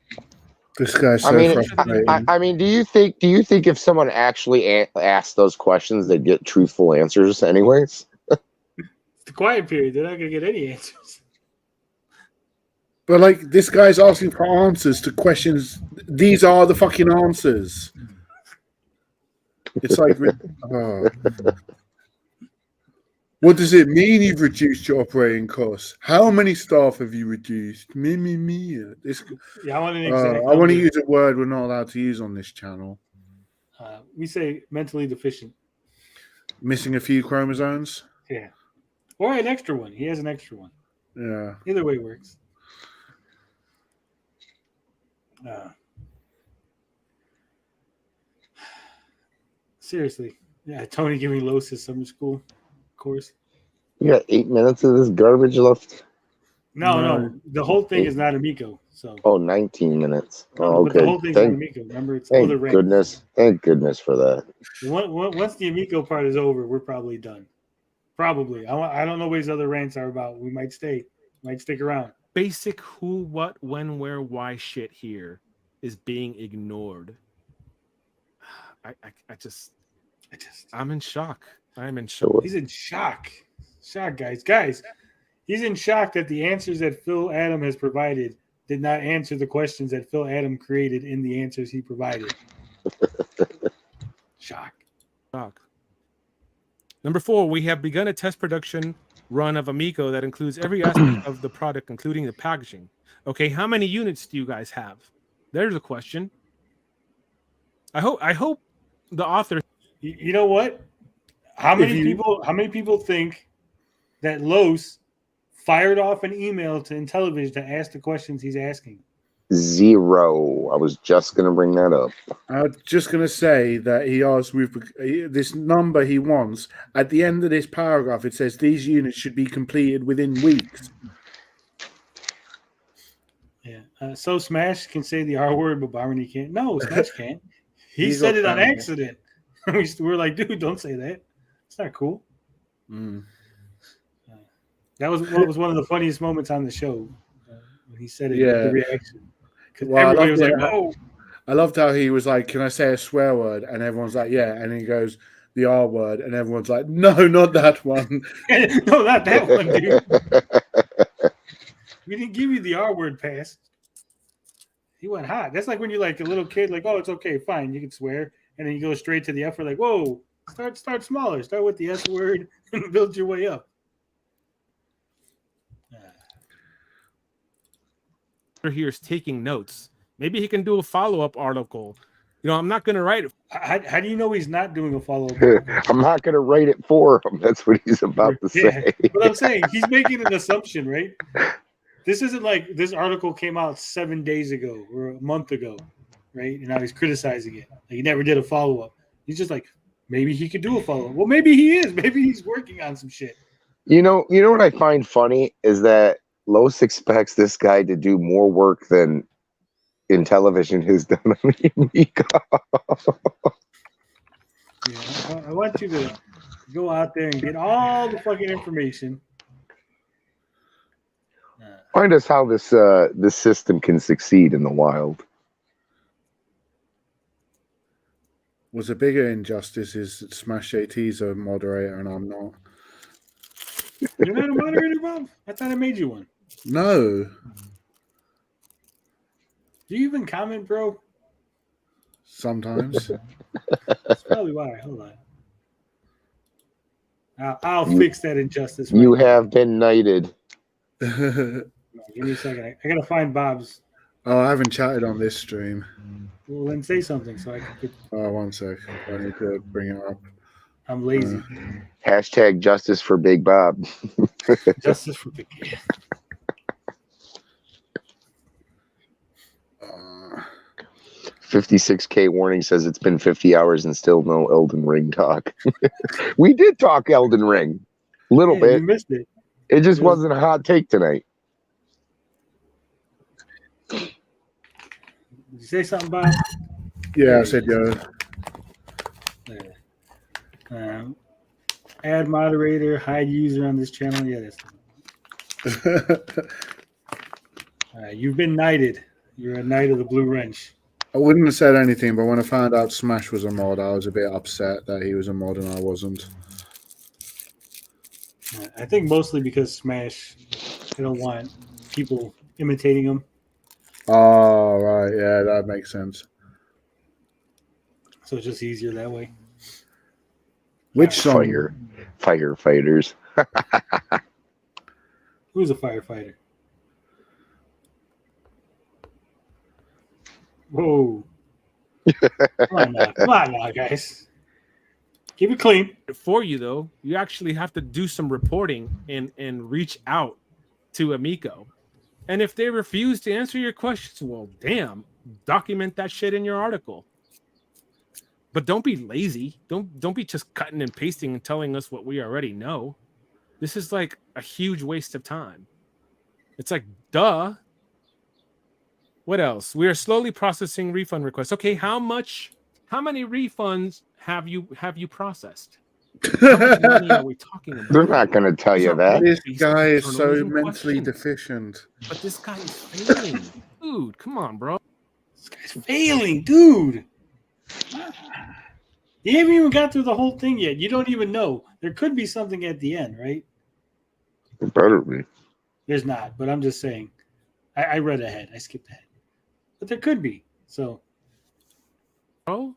This guy's so frustrating. I mean, do you think if someone actually asked those questions, they'd get truthful answers anyways? It's the quiet period. They're not going to get any answers. But like, this guy's asking for answers to questions. These are the fucking answers. It's like, what does it mean you've reduced your operating costs? How many staff have you reduced? Me. Yeah, I want an exact. I want to use a word we're not allowed to use on this channel. We say mentally deficient. Missing a few chromosomes? Yeah. Or an extra one. He has an extra one. Yeah. Either way works. Seriously. Yeah, Tony giving Los his summer school course. You got 8 minutes of this garbage left? No. The whole thing is not Amico. So 19 minutes. Oh, okay. But the whole thing's not Amico. Remember, it's other Thank rants. goodness. Thank goodness for that. Once the Amico part is over, we're probably done. Probably. I don't know what his other rants are about. We might stick around. Basic who, what, when, where, why shit here is being ignored. I'm in shock. I'm in shock. He's in shock. Guys. He's in shock that the answers that Phil Adam has provided did not answer the questions that Phil Adam created in the answers he provided. Shock. Number 4, we have begun a test production run of Amico that includes every aspect of the product, including the packaging. Okay, how many units do you guys have? There's a question. I hope the author. You know what? How many people think that Los fired off an email to Intellivision to ask the questions he's asking? 0. I was just going to bring that up. I was just going to say that he asked with this number he wants. At the end of this paragraph, it says these units should be completed within weeks. Yeah. So Smash can say the R word, but Barney can't. No, Smash can't. He said it on accident. We're like, dude, don't say that. It's not cool. That was what was one of the funniest moments on the show when he said it. Yeah. The reaction. Because everybody was like, "Oh." I loved how he was like, "Can I say a swear word?" And everyone's like, "Yeah." And he goes, "The R word," and everyone's like, "No, not that one." No, not that one, dude. We didn't give you the R word pass. He went hot. That's like when you're like a little kid, like, "Oh, it's okay, fine, you can swear," and then you go straight to the F word, like, "Whoa, start smaller. Start with the S word and build your way up." Here is taking notes. Maybe he can do a follow-up article. I'm not going to write it. How do you know he's not doing a follow-up? I'm not going to write it for him. That's what he's about to say. But I'm saying he's making an assumption, right? This isn't like this article came out 7 days ago or a month ago, right? And now he's criticizing it. Like he never did a follow-up. He's just like, maybe he could do a follow-up. Well, maybe he is. Maybe he's working on some shit. You know what I find funny is that Los expects this guy to do more work than Intellivision has done on Amico. Yeah, I want you to go out there and get all the fucking information. Find us how this system can succeed in the wild. Was a bigger injustice is Smash JT's a moderator and I'm not. You're not a moderator, Bob? I thought I made you one. No. Do you even comment, bro? Sometimes. That's probably why. Hold on. I'll fix that injustice. You have been knighted. No, give me a second. I gotta find Bob's. Oh, I haven't chatted on this stream. Well, then say something so I can get. Oh, 1 sec. I need to bring it up. I'm lazy. Hashtag justice for Big Bob. Justice for Big Bob. 56K warning says it's been 50 hours and still no Elden Ring talk. We did talk Elden Ring. A little bit. You missed it. It just wasn't a hot take tonight. Did you say something, Bob? Yeah, I said add moderator, hide user on this channel. Yeah, that's. All right, you've been knighted. You're a knight of the Blue Wrench. I wouldn't have said anything, but when I found out Smash was a mod, I was a bit upset that he was a mod and I wasn't. I think mostly because Smash, they don't want people imitating them. Oh, right. Yeah, that makes sense. So it's just easier that way. Which song? Firefighters. Who's a firefighter? Whoa. Come on now, guys. Keep it clean. For you, though, you actually have to do some reporting and reach out to Amico. And if they refuse to answer your questions, well, damn, document that shit in your article. But don't be lazy. Don't be just cutting and pasting and telling us what we already know. This is like a huge waste of time. It's like, duh. What else? We are slowly processing refund requests. Okay, how many refunds have you processed? How much money are we talking about? They're not going to tell you that. This guy is so mentally deficient. But this guy is failing. Dude, come on, bro. This guy's failing, dude. You haven't even got through the whole thing yet. You don't even know. There could be something at the end, right? It better be. There's not, but I'm just saying. I read ahead. I skipped ahead. But there could be. So, oh,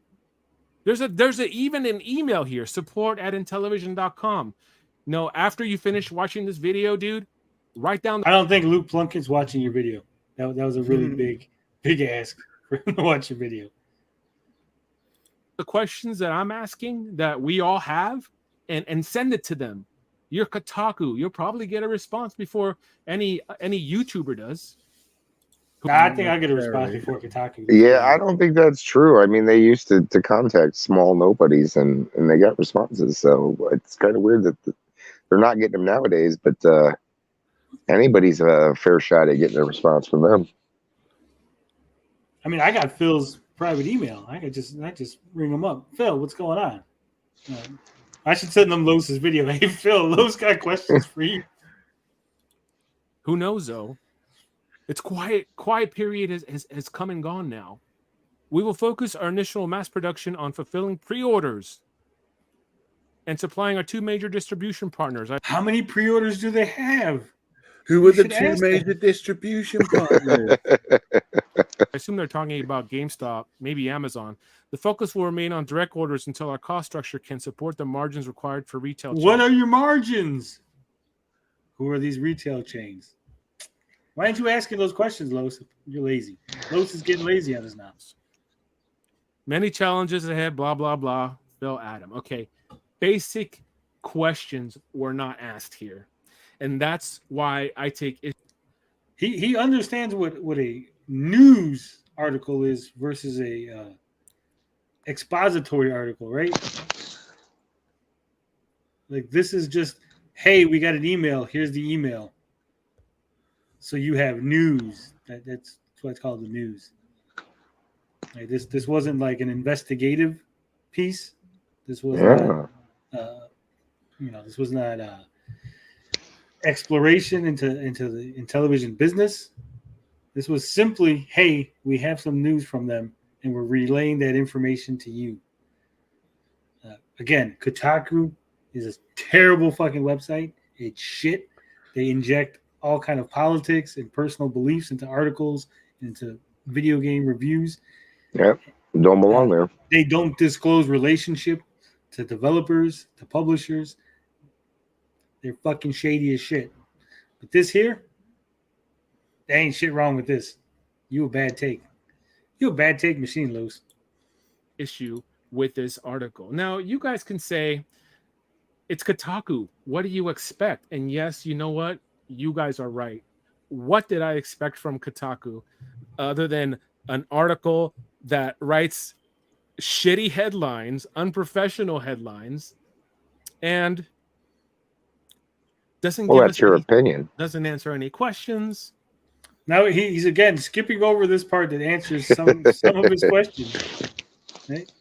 there's even an email here, support@intellivision.com. No, after you finish watching this video, dude, write down. I don't think Luke Plunkett's watching your video. That was a really big ask for him to watch your video. The questions that I'm asking that we all have and send it to them. You're Kotaku. You'll probably get a response before any YouTuber does. I think I get a response before Kotaku. Yeah, I don't think that's true. I mean, they used to contact small nobodies and they got responses. So it's kind of weird that they're not getting them nowadays. But anybody's a fair shot at getting a response from them. I mean, I got Phil's private email. I just ring him up. Phil, what's going on? I should send them Lowe's video. Hey, Phil, Lowe's got questions for you. Who knows, though? It's quiet period has come and gone now. We will focus our initial mass production on fulfilling pre-orders and supplying our two major distribution partners. How many pre-orders do they have? Who are the two major distribution partners? I assume they're talking about GameStop, maybe Amazon. The focus will remain on direct orders until our cost structure can support the margins required for retail chains. What are your margins? Who are these retail chains? Why aren't you asking those questions, Los? You're lazy. Los is getting lazy on us now. Many challenges ahead, blah, blah, blah. Bill Adam. Okay. Basic questions were not asked here. And that's why I take it. He understands what a news article is versus a expository article, right? Like this is just, hey, we got an email. Here's the email. So you have news. That's why it's called the news. Like this wasn't like an investigative piece. This was this was not exploration into the Intellivision business. This was simply, hey, we have some news from them, and we're relaying that information to you. Again, Kotaku is a terrible fucking website. It's shit. They inject all kind of politics and personal beliefs into articles, into video game reviews. Yeah, don't belong there. They don't disclose relationship to developers, to publishers. They're fucking shady as shit. But this here, there ain't shit wrong with this. You a bad take. You a bad take machine, Los. Issue with this article. Now, you guys can say, it's Kotaku. What do you expect? And yes, you know what? You guys are right. What did I expect from Kotaku other than an article that writes shitty headlines, unprofessional headlines, and doesn't give that's us your any, opinion. Doesn't answer any questions. Now he's again skipping over this part that answers some of his questions. Right?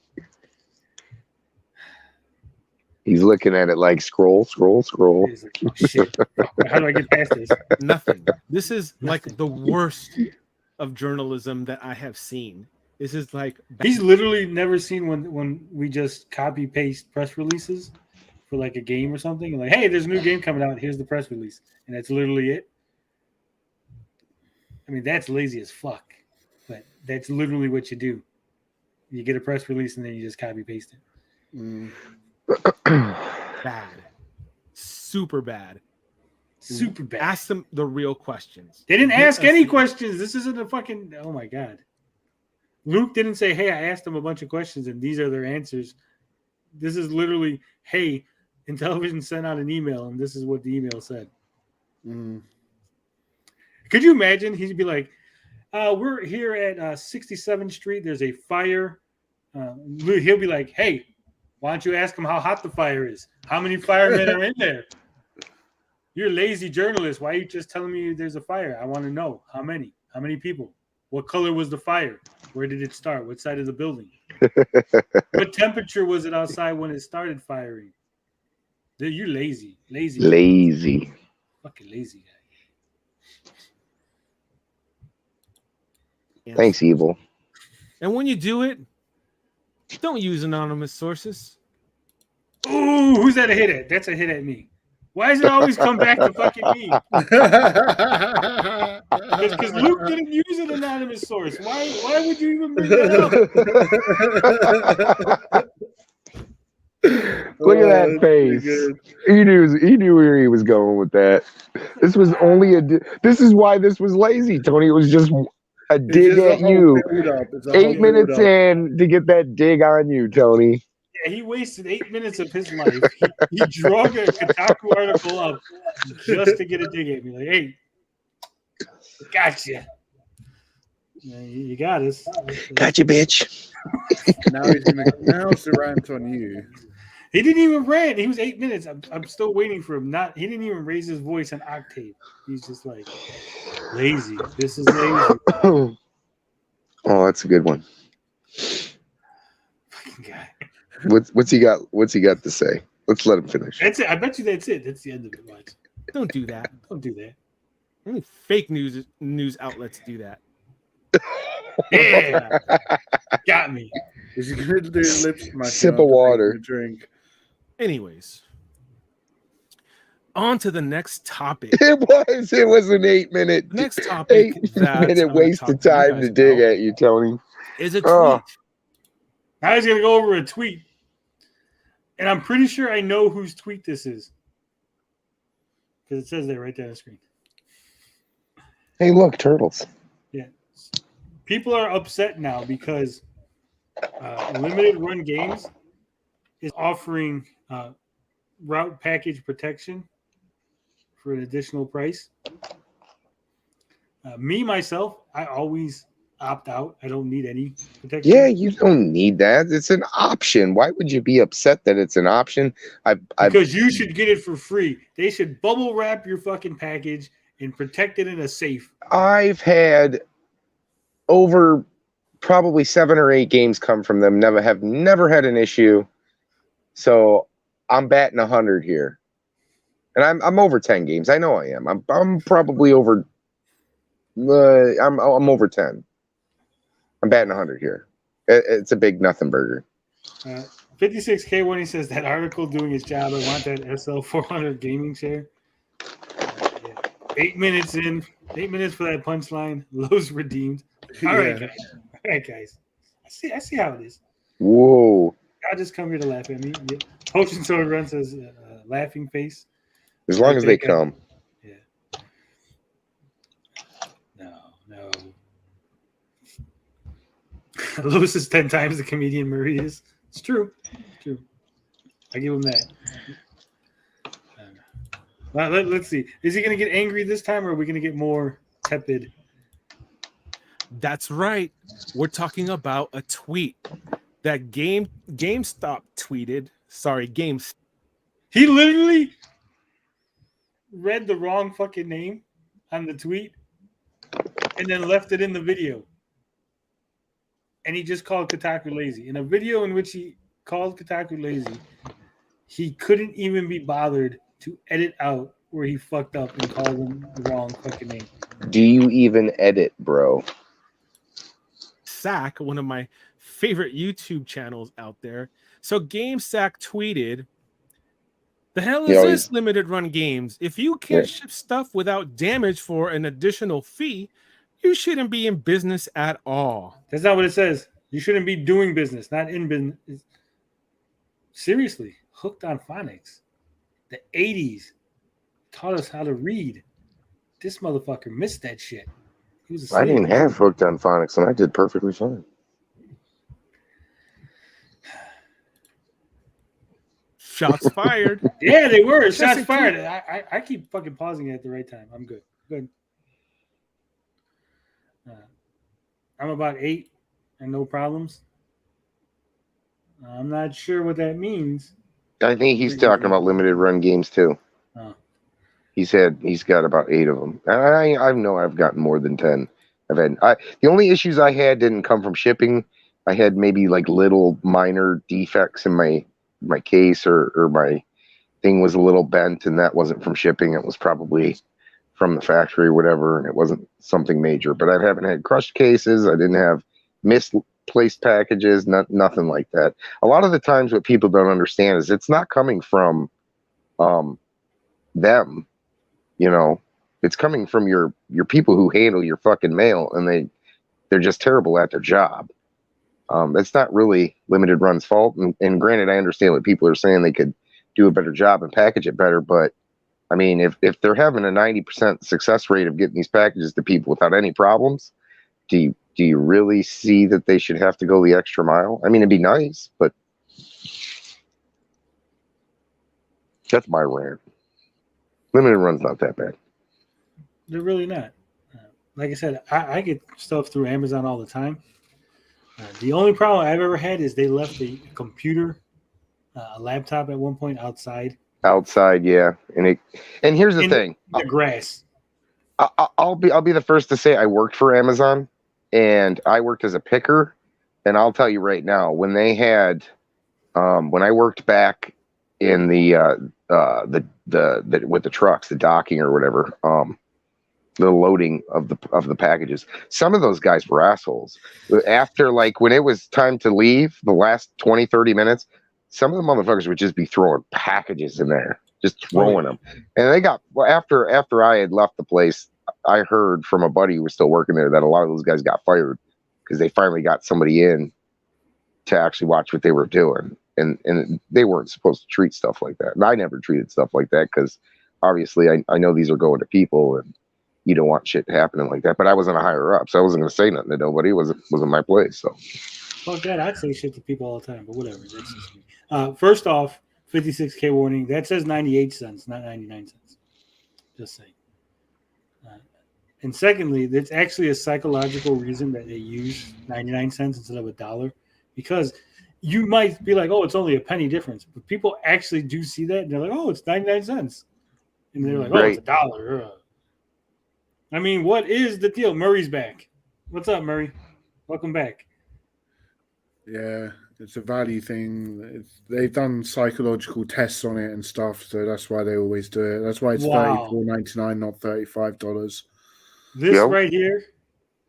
He's looking at it like scroll. Like, oh, shit. How do I get past this? Nothing. This is like the worst of journalism that I have seen. This is like he's literally never seen when we just copy paste press releases for like a game or something. Like, hey, there's a new game coming out. Here's the press release, and that's literally it. I mean, that's lazy as fuck, but that's literally what you do. You get a press release and then you just copy paste it. Bad. Super bad. Super bad. Ask them the real questions. They didn't ask any questions. This isn't a fucking, oh my God. Luke didn't say, hey, I asked them a bunch of questions and these are their answers. This is literally, hey, Intellivision sent out an email and this is what the email said. Could you imagine? He'd be like, we're here at 67th Street. There's a fire. He'll be like, hey, why don't you ask him how hot the fire is? How many firemen are in there? You're a lazy journalist. Why are you just telling me there's a fire? I want to know how many. How many people? What color was the fire? Where did it start? What side of the building? What temperature was it outside when it started firing? You're lazy. Lazy. Fucking lazy guy. Yes. Thanks, Evil. And when you do it, don't use anonymous sources. Ooh, who's that a hit at? That's a hit at me. Why does it always come back to fucking me? Because Luke didn't use an anonymous source. Why would you even bring that up? Look at that face. He knew where he was going with that. This was only this is why this was lazy, Tony. It was just a dig at you. 8 minutes in to get that dig on you, Tony. Yeah, he wasted 8 minutes of his life. He drug a Kotaku article up just to get a dig at me. Like, hey, gotcha. You got us. Gotcha, bitch. Now he's gonna rant on you. He didn't even rant. He was 8 minutes. I'm still waiting for him. He didn't even raise his voice an octave. He's just like lazy. This is lazy. Oh, that's a good one. Fucking guy. What's he got? What's he got to say? Let's let him finish. That's it. I bet you that's it. That's the end of it. Watch. Don't do that. Don't do that. Only fake news outlets do that. Yeah, got me. Is he gonna do lips? Sip of water. Drink. Anyways, on to the next topic. It was an 8 minute. Next topic. 8 minute waste of time to dig at you, Tony. Is a tweet. I was gonna go over a tweet, and I'm pretty sure I know whose tweet this is because it says there right there on the screen. Hey, look, turtles. Yeah, people are upset now because Limited Run Games is offering route package protection for an additional price. Myself, I always opt out. I don't need any protection. Yeah, you don't need that. It's an option. Why would you be upset that it's an option? Because you should get it for free. They should bubble wrap your fucking package and protect it in a safe. I've had over probably 7 or 8 games come from them. Never had an issue. So I'm batting 100 here, and I'm over 10 games. I know I am. I'm probably over. I'm over 10. I'm batting 100 here. It's a big nothing burger. 56K when he says that article doing his job. I want that SL400 gaming chair. 8 minutes in, 8 minutes for that punchline. Lowe's redeemed. All right, guys. All right, guys. I see how it is. Whoa. I'll just come here to laugh at me. Yeah. Potion Sword Run says laughing face. As long as they come. Yeah. No. Lewis is 10 times the comedian Murray is. It's true. I give him that. Let's see. Is he going to get angry this time, or are we going to get more tepid? That's right. We're talking about a tweet that GameStop tweeted. Sorry, Games. He literally read the wrong fucking name on the tweet and then left it in the video. And he just called Kotaku lazy. In a video in which he called Kotaku lazy, he couldn't even be bothered to edit out where he fucked up and called him the wrong fucking name. Do you even edit, bro? Sack, one of my favorite YouTube channels out there. So GameSack tweeted, "The hell is this limited run games? If you can't ship stuff without damage for an additional fee, you shouldn't be in business at all." That's not what it says. You shouldn't be doing business, not in business. Seriously, hooked on phonics. The 80s taught us how to read. This motherfucker missed that shit. He was I didn't have hooked on phonics, and I did perfectly fine. Shots fired. Yeah, they were. Shots fired. I keep fucking pausing at the right time. I'm good. I'm about 8 and no problems. I'm not sure what that means. I think he's talking about limited run games too. Oh. He's got about 8 of them. I know I've gotten more than 10. The only issues I had didn't come from shipping. I had maybe like little minor defects in my case, or my thing was a little bent, and that wasn't from shipping. It was probably from the factory or whatever, and it wasn't something major. But I haven't had crushed cases. I didn't have misplaced packages, nothing like that. A lot of the times what people don't understand is it's not coming from them. You know, it's coming from your people who handle your fucking mail, and they're just terrible at their job. It's not really Limited Run's fault. And granted, I understand what people are saying. They could do a better job and package it better. But, I mean, if they're having a 90% success rate of getting these packages to people without any problems, do you really see that they should have to go the extra mile? I mean, it'd be nice, but that's my rant. Limited Run's not that bad. They're really not. Like I said, I get stuff through Amazon all the time. The only problem I've ever had is they left a computer, a laptop at one point outside. Outside, yeah. And here's the thing. The grass. I'll be the first to say I worked for Amazon, and I worked as a picker. And I'll tell you right now, when they had, when I worked back in the with the trucks, the docking or whatever, the loading of the packages, some of those guys were assholes. After, like, when it was time to leave, the last 20-30 minutes, some of the motherfuckers would just be throwing packages in there, just throwing them. And they got, after I had left the place, I heard from a buddy who was still working there that a lot of those guys got fired because they finally got somebody in to actually watch what they were doing. And they weren't supposed to treat stuff like that. And I never treated stuff like that because obviously I know these are going to people, and you don't want shit happening like that. But I wasn't a higher up, so I wasn't going to say nothing to nobody. It wasn't my place. So, well, God, I'd say shit to people all the time, but whatever. That's just me. First off, 56K warning. That says 98 cents, not 99 cents. Just saying. And secondly, there's actually a psychological reason that they use 99 cents instead of $1, because you might be like, oh, it's only a penny difference, but people actually do see that, and they're like, oh, it's 99 cents. And they're like, oh, it's $1. I mean, what is the deal? Murray's back. What's up, Murray? Welcome back. Yeah, it's a value thing. They've done psychological tests on it and stuff, so that's why they always do it. That's why it's $34.99, not $35. This right here,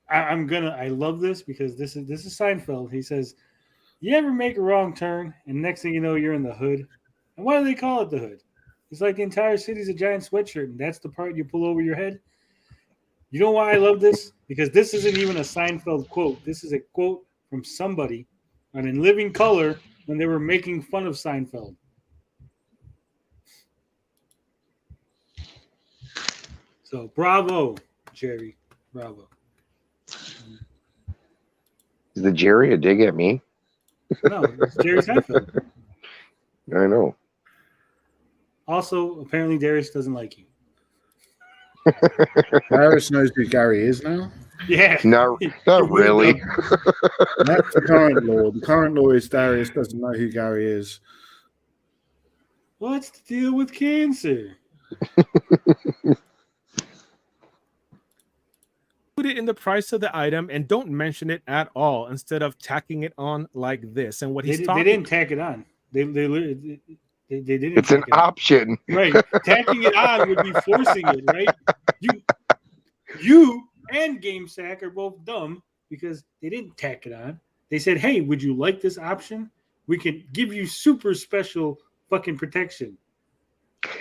I love this because this is Seinfeld. He says, "You ever make a wrong turn, and next thing you know, you're in the hood." And why do they call it the hood? It's like the entire city's a giant sweatshirt, and that's the part you pull over your head. You know why I love this? Because this isn't even a Seinfeld quote. This is a quote from somebody on In Living Color when they were making fun of Seinfeld. So bravo, Jerry. Bravo. Is the Jerry a dig at me? No, it's Jerry Seinfeld. I know. Also, apparently Darius doesn't like you. Darius knows who Gary is now. Yeah. Not really. That's the current law. The current law is Darius doesn't know who Gary is. What's the deal with cancer? Put it in the price of the item and don't mention it at all instead of tacking it on like this. And what he's talking, they didn't tack it on. They didn't. It's an option, right? Tacking it on would be forcing it, right? You and GameSack are both dumb because they didn't tack it on. They said, "Hey, would you like this option? We can give you super special fucking protection."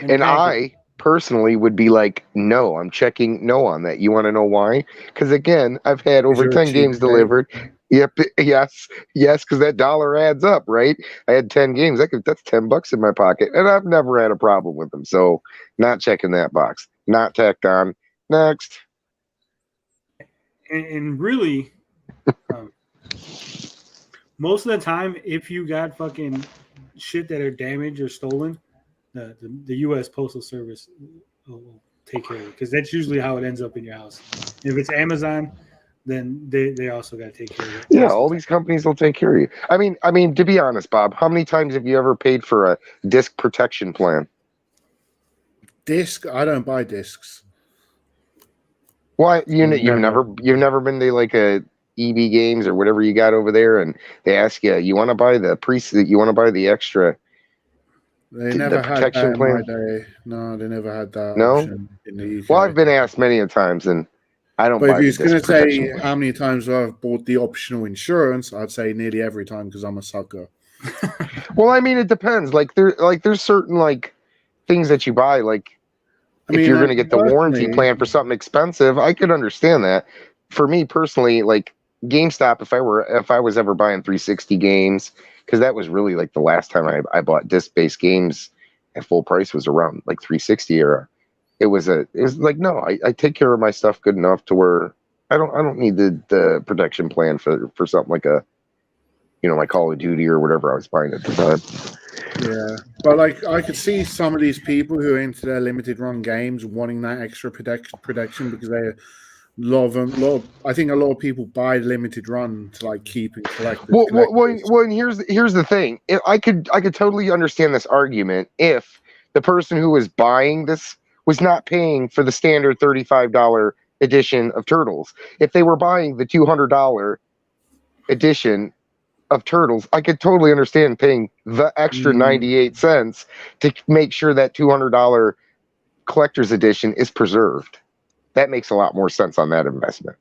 And I personally would be like, no, I'm checking no on that. You want to know why? Because again, I've had over 10 games delivered. Yep. Yes. Because that dollar adds up, right? I had 10 games. That's $10 in my pocket, and I've never had a problem with them. So, not checking that box. Not tacked on. Next. And really, most of the time, if you got fucking shit that are damaged or stolen, the U.S. Postal Service will take care of it because that's usually how it ends up in your house. If it's Amazon, then they also got to take care of it. Yeah, all these companies will take care of you. I mean, to be honest, Bob, how many times have you ever paid for a disc protection plan? Disc? I don't buy discs. Why? You've never been to like a EB Games or whatever you got over there, and they ask you want to buy you want to buy the extra. They never had that in my day. No, they never had that option in the UK. Well, I've been asked many a times, and I don't. But buy if you're going to say plan. how many times I've bought the optional insurance, I'd say nearly every time because I'm a sucker. Well, I mean, it depends. There's certain things that you buy. If you're going to get the warranty plan for something expensive, I could understand that. For me personally, GameStop, if I was ever buying 360 games, because that was really the last time I bought disc-based games at full price was around 360 era. It was no, I take care of my stuff good enough to where I don't need the protection plan for something like my Call of Duty or whatever I was buying at the time. Yeah, but I could see some of these people who are into their limited run games wanting that extra protection because I think a lot of people buy limited run to keep and collect. Well, and here's the thing. I could totally understand this argument if the person who was buying this was not paying for the standard $35 edition of Turtles. If they were buying the $200 edition of Turtles, I could totally understand paying the extra 98 cents to make sure that $200 collector's edition is preserved. That makes a lot more sense on that investment.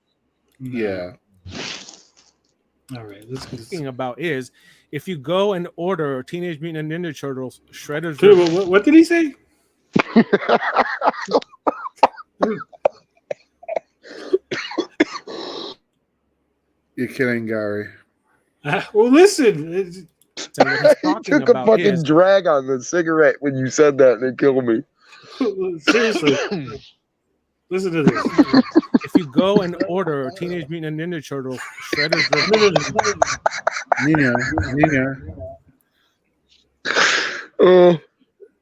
Yeah. All right. Let's get talking about is if you go and order Teenage Mutant Ninja Turtles Shredder's. Dude, what did he say? You're killing Gary. Well, listen. You took a fucking drag on the cigarette when you said that, and it killed me. Seriously. Listen to this. If you go and order Teenage Mutant Ninja Turtles Shredder's Nina.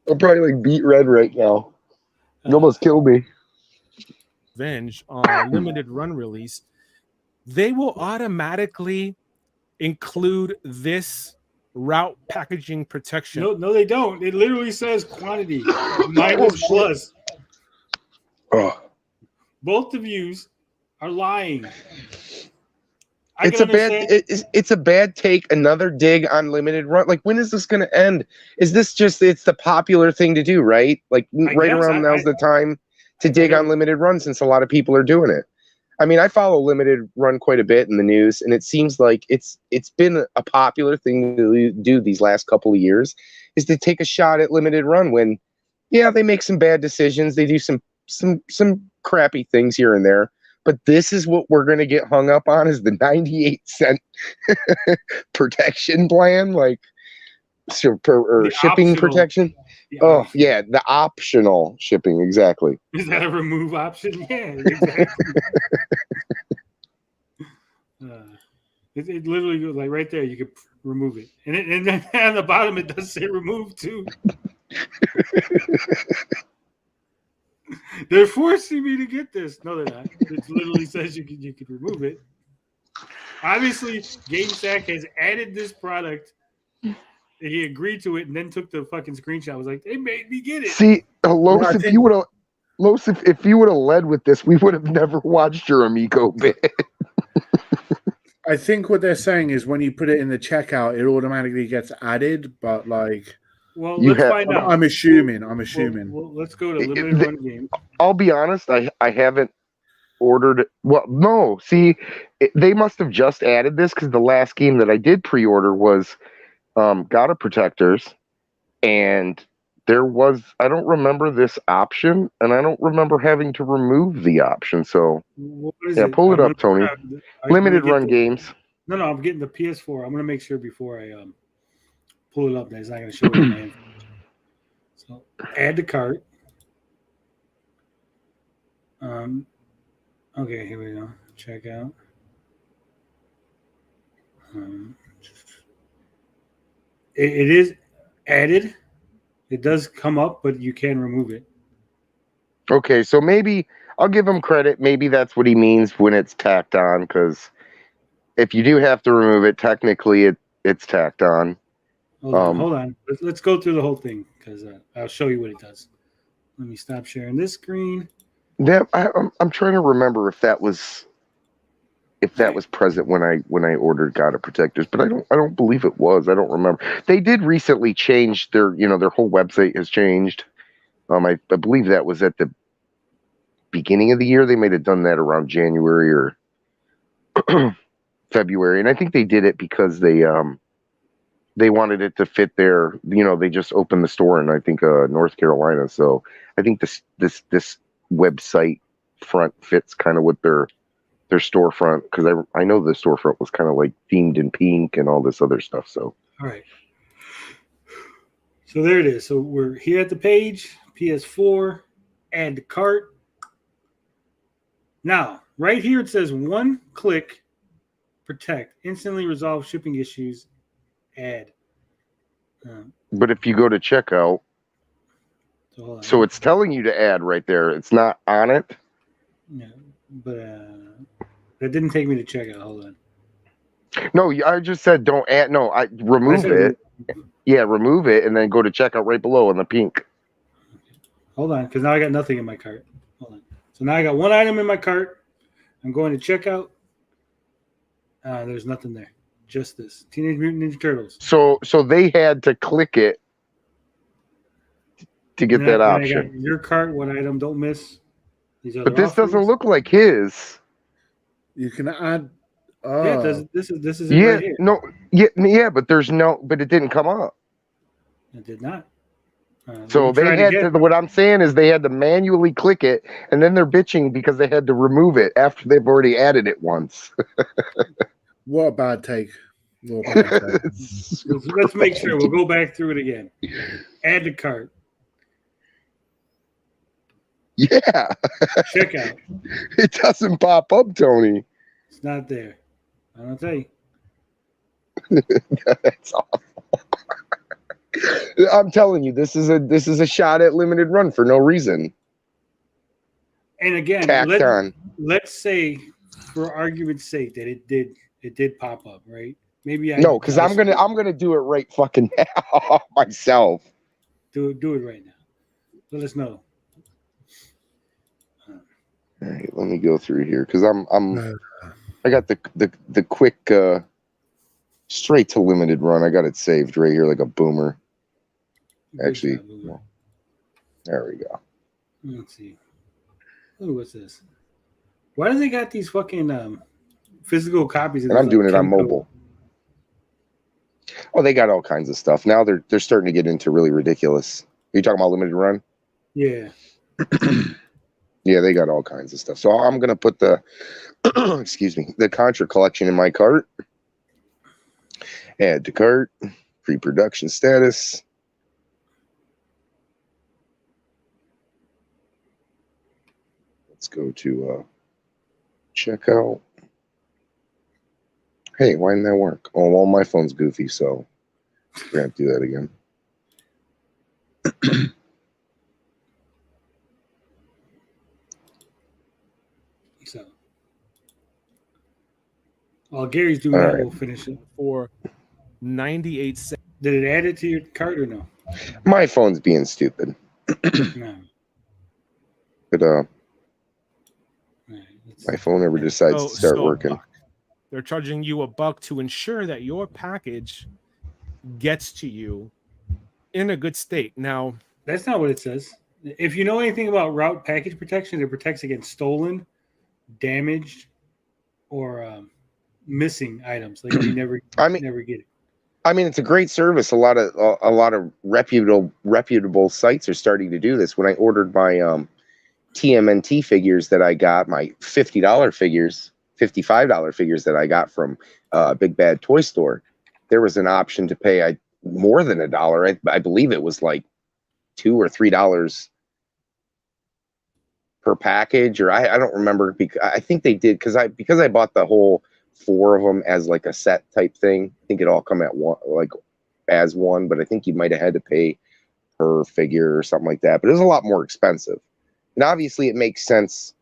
I'm probably beat red right now. You almost killed me. Revenge on a limited run release, they will automatically include this route packaging protection. No, they don't. It literally says quantity minus plus. Both of yous are lying. It's a bad take. Another dig on limited run. Like, when is this going to end? Is this just it's the popular thing to do, right? Like around now's the time to dig on limited run since a lot of people are doing it. I mean, I follow limited run quite a bit in the news, and it seems like it's been a popular thing to do these last couple of years, is to take a shot at limited run when, yeah, they make some bad decisions, they do some crappy things here and there, but this is what we're going to get hung up on, is the 98-cent protection plan, like or shipping protection. Yeah, the optional shipping, exactly. Is that a remove option? Yeah, exactly. It literally goes like right there. You could remove it, and then on the bottom it does say remove too. They're forcing me to get this. No, they're not. It literally says you could remove it. Obviously, GameSack has added this product. He agreed to it and then took the fucking screenshot. I was like, they made me get it. See, Los, if you would have led with this, we would have never watched your Amico bit. I think what they're saying is when you put it in the checkout, it automatically gets added. But like, well, let's find out. I'm assuming. Well, let's go to limited run game. I'll be honest. I haven't ordered. Well, no. See, they must have just added this because the last game that I did pre-order was God of Protectors, and there was, I don't remember this option, and I don't remember having to remove the option. So yeah, pull it up, Tony. Limited run games. No, I'm getting the PS4. I'm gonna make sure before I pull it up that it's not gonna show it in my information. So add to cart. Okay, here we go. Check out. It is added. It does come up, but you can remove it. Okay, so maybe I'll give him credit. Maybe that's what he means when it's tacked on, because if you do have to remove it, technically it's tacked on. Hold on. Let's go through the whole thing, because I'll show you what it does. Let me stop sharing this screen. Yeah, I'm trying to remember if that was present when I ordered God of Protectors, but I don't believe it was. I don't remember. They did recently change their whole website has changed. I believe that was at the beginning of the year. They may have done that around January or February, and I think they did it because they wanted it to fit their. They just opened the store in, I think, North Carolina. So I think this website front fits kind of with their storefront, because I know the storefront was kind of like themed in pink and all this other stuff. So all right, so there it is. So we're here at the page, PS4, add to cart. Now right here it says one click, protect, instantly resolve shipping issues, add. But if you go to checkout, so it's telling you to add right there. It's not on it. Yeah, but that didn't take me to checkout. Hold on. No, I just said don't add. No, I remove it. Yeah, remove it, and then go to checkout right below in the pink. Hold on, because now I got nothing in my cart. Hold on. So now I got one item in my cart. I'm going to checkout. There's nothing there. Just this Teenage Mutant Ninja Turtles. So they had to click it to get that option. I got your cart, one item, don't miss. But this doesn't look like his. You can add. Yeah, this is yeah, right here. No, yeah, but but it didn't come up. It did not. So they had to. What I'm saying is they had to manually click it, and then they're bitching because they had to remove it after they've already added it once. What a bad take. Let's make sure. We'll go back through it again. Add to cart. Yeah. Check out. It doesn't pop up, Tony. It's not there. I don't tell you. That's awful. I'm telling you, this is a shot at limited run for no reason. And again, let's say, for argument's sake, that it did pop up, right? Maybe no, because I'm gonna do it right fucking now myself. Do it right now. Let us know. All right, let me go through here because I'm I got the quick straight to limited run. I got it saved right here like a boomer. Actually, well, there we go. Let's see. Oh, what's this? Why do they got these fucking physical copies? And I'm doing it on mobile. Oh, they got all kinds of stuff. Now they're starting to get into really ridiculous. Are you talking about limited run? Yeah. Yeah, they got all kinds of stuff. So I'm gonna put the excuse me, the Contra collection in my cart. Add to cart. Pre-production status. Let's go to checkout. Hey, why didn't that work? Oh, well, my phone's goofy, so we're going to do that again. So, while Gary's doing that, we'll finish it. For 98 cents. Did it add it to your cart or no? My phone's being stupid. No. But my phone never decides to start working. They're charging you $1 to ensure that your package gets to you in a good state. Now, that's not what it says. If you know anything about route package protection, it protects against stolen, damaged, or missing items. Like you never get it. I mean, it's a great service. A lot of reputable sites are starting to do this. When I ordered my TMNT figures that I got, my $50 figures, $55 figures that I got from Big Bad Toy Store, there was an option to pay more than $1. I believe it was like $2 or $3 per package, or I don't remember. Because I think they did because I bought the whole 4 of them as like a set type thing. I think it all come at one, like as one, but I think you might have had to pay per figure or something like that. But it was a lot more expensive, and obviously it makes sense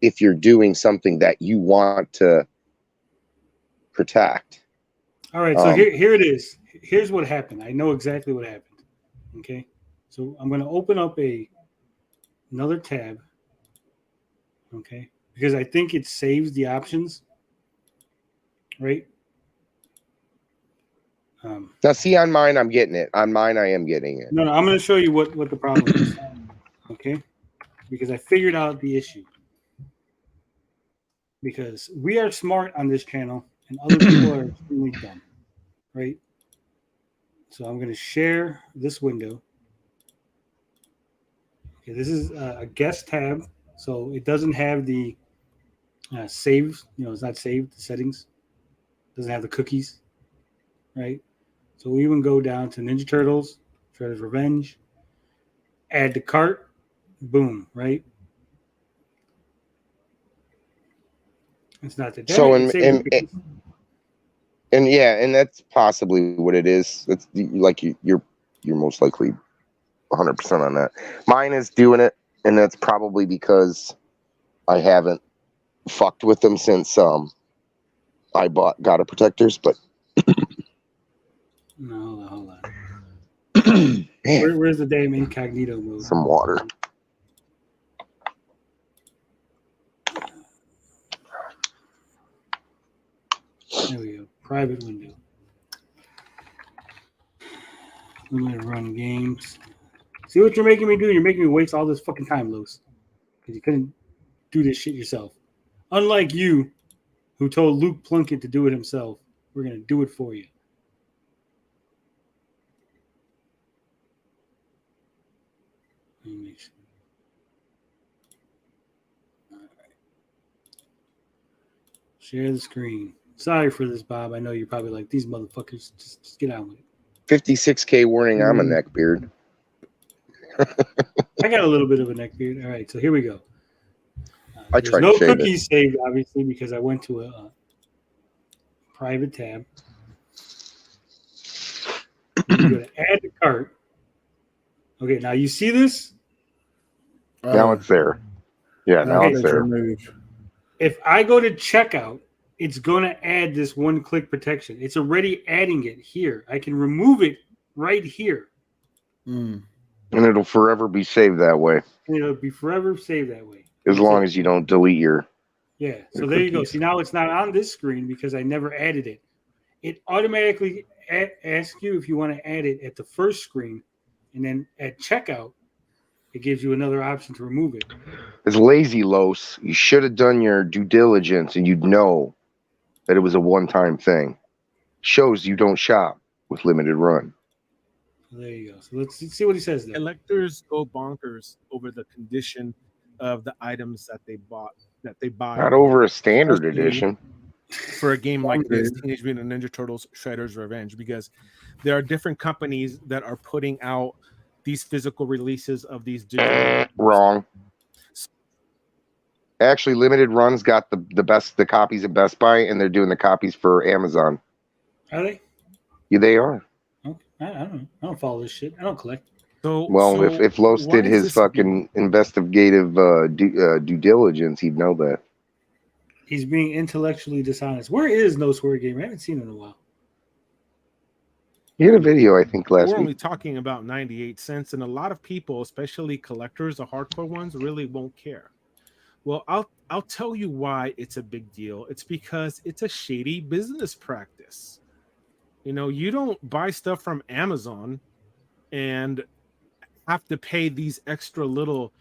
if you're doing something that you want to protect. All right, so here it is. Here's what happened. I know exactly what happened. Okay, so I'm going to open up another tab. Okay, because I think it saves the options. Right. Now, see, on mine, I'm getting it. On mine, I am getting it. No, I'm going to show you what the problem is. Okay, because I figured out the issue. Because we are smart on this channel, and other people are extremely dumb. Right. So I'm going to share this window. Okay, this is a guest tab, so it doesn't have the save. You know, it's not saved. The settings doesn't have the cookies, right? So we even go down to Ninja Turtles, Shredder's Revenge, add to cart, boom, right? It's not the so and yeah, and that's possibly what it is. That's like you're most likely 100% on that. Mine is doing it, and that's probably because I haven't fucked with them since I got a protectors, but no, hold on. Where's the damn incognito mode? Some water. There we go. Private window. Limited run games. See what you're making me do? You're making me waste all this fucking time, Los. Because you couldn't do this shit yourself. Unlike you, who told Luke Plunkett to do it himself. We're going to do it for you. Let me make sure. All right. Share the screen. Sorry for this, Bob. I know you're probably like, these motherfuckers, just get on with it. 56K warning, I'm a neckbeard. I got a little bit of a neckbeard. All right, so here we go. I There's tried no to shave cookies saved, obviously, because I went to a private tab. You go to add to cart. Okay, now you see this? Now it's there. Yeah, now it's there. If I go to checkout, it's going to add this one-click protection. It's already adding it here. I can remove it right here. And it'll forever be saved that way. And it'll be forever saved that way. As long as you don't delete your Yeah. So there you go. See, now it's not on this screen because I never added it. It automatically asks you if you want to add it at the first screen, and then at checkout, it gives you another option to remove it. It's lazy, Los. You should have done your due diligence, and you'd know that it was a one-time thing. Shows you don't shop with limited run. There you go. So let's see what he says there. Collectors go bonkers over the condition of the items that they buy. Not over a standard edition. For a game like this, Teenage Mutant Ninja Turtles Shredder's Revenge, because there are different companies that are putting out these physical releases of these digital wrong. Actually, limited runs got the copies at Best Buy, and they're doing the copies for Amazon. Are they? Yeah, they are. Okay. I don't know. I don't follow this shit. I don't collect. Well, if Los did his fucking investigative due diligence, he'd know that. He's being intellectually dishonest. Where is No Swear Game? I haven't seen it in a while. He had a video, I think, last We're week. only talking about 98 cents, and a lot of people, especially collectors, the hardcore ones, really won't care. Well, I'll tell you why it's a big deal. It's because it's a shady business practice. You know, you don't buy stuff from Amazon and have to pay these extra little.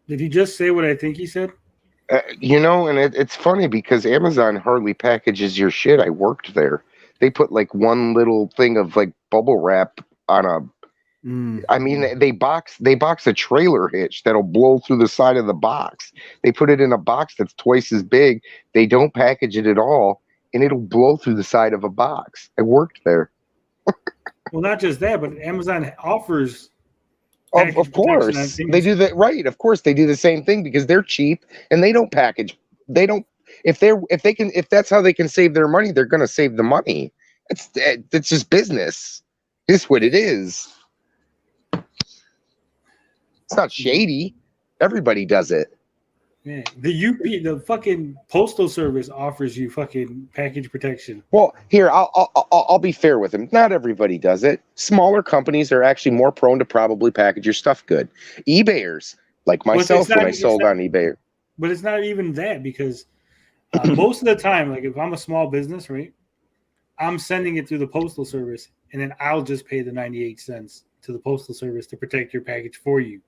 Did he just say what I think he said? You know, and it's funny because Amazon hardly packages your shit. I worked there. They put like one little thing of like bubble wrap on a. I mean, they box a trailer hitch that'll blow through the side of the box. They put it in a box that's twice as big. They don't package it at all, and it'll blow through the side of a box. I worked there. Well, not just that, but Amazon offers. Of course, they do that, right? Of course, they do the same thing because they're cheap and they don't package. They don't. If that's how they can save their money, they're going to save the money. It's just business. It's what it is. It's not shady. Everybody does it. Yeah, the fucking postal service offers you fucking package protection. Well, here I'll be fair with him. Not everybody does it. Smaller companies are actually more prone to probably package your stuff good. eBayers, like myself, when I sold on eBay. But it's not even that because most of the time, like if I'm a small business, right, I'm sending it through the postal service, and then I'll just pay the 98 cents to the postal service to protect your package for you.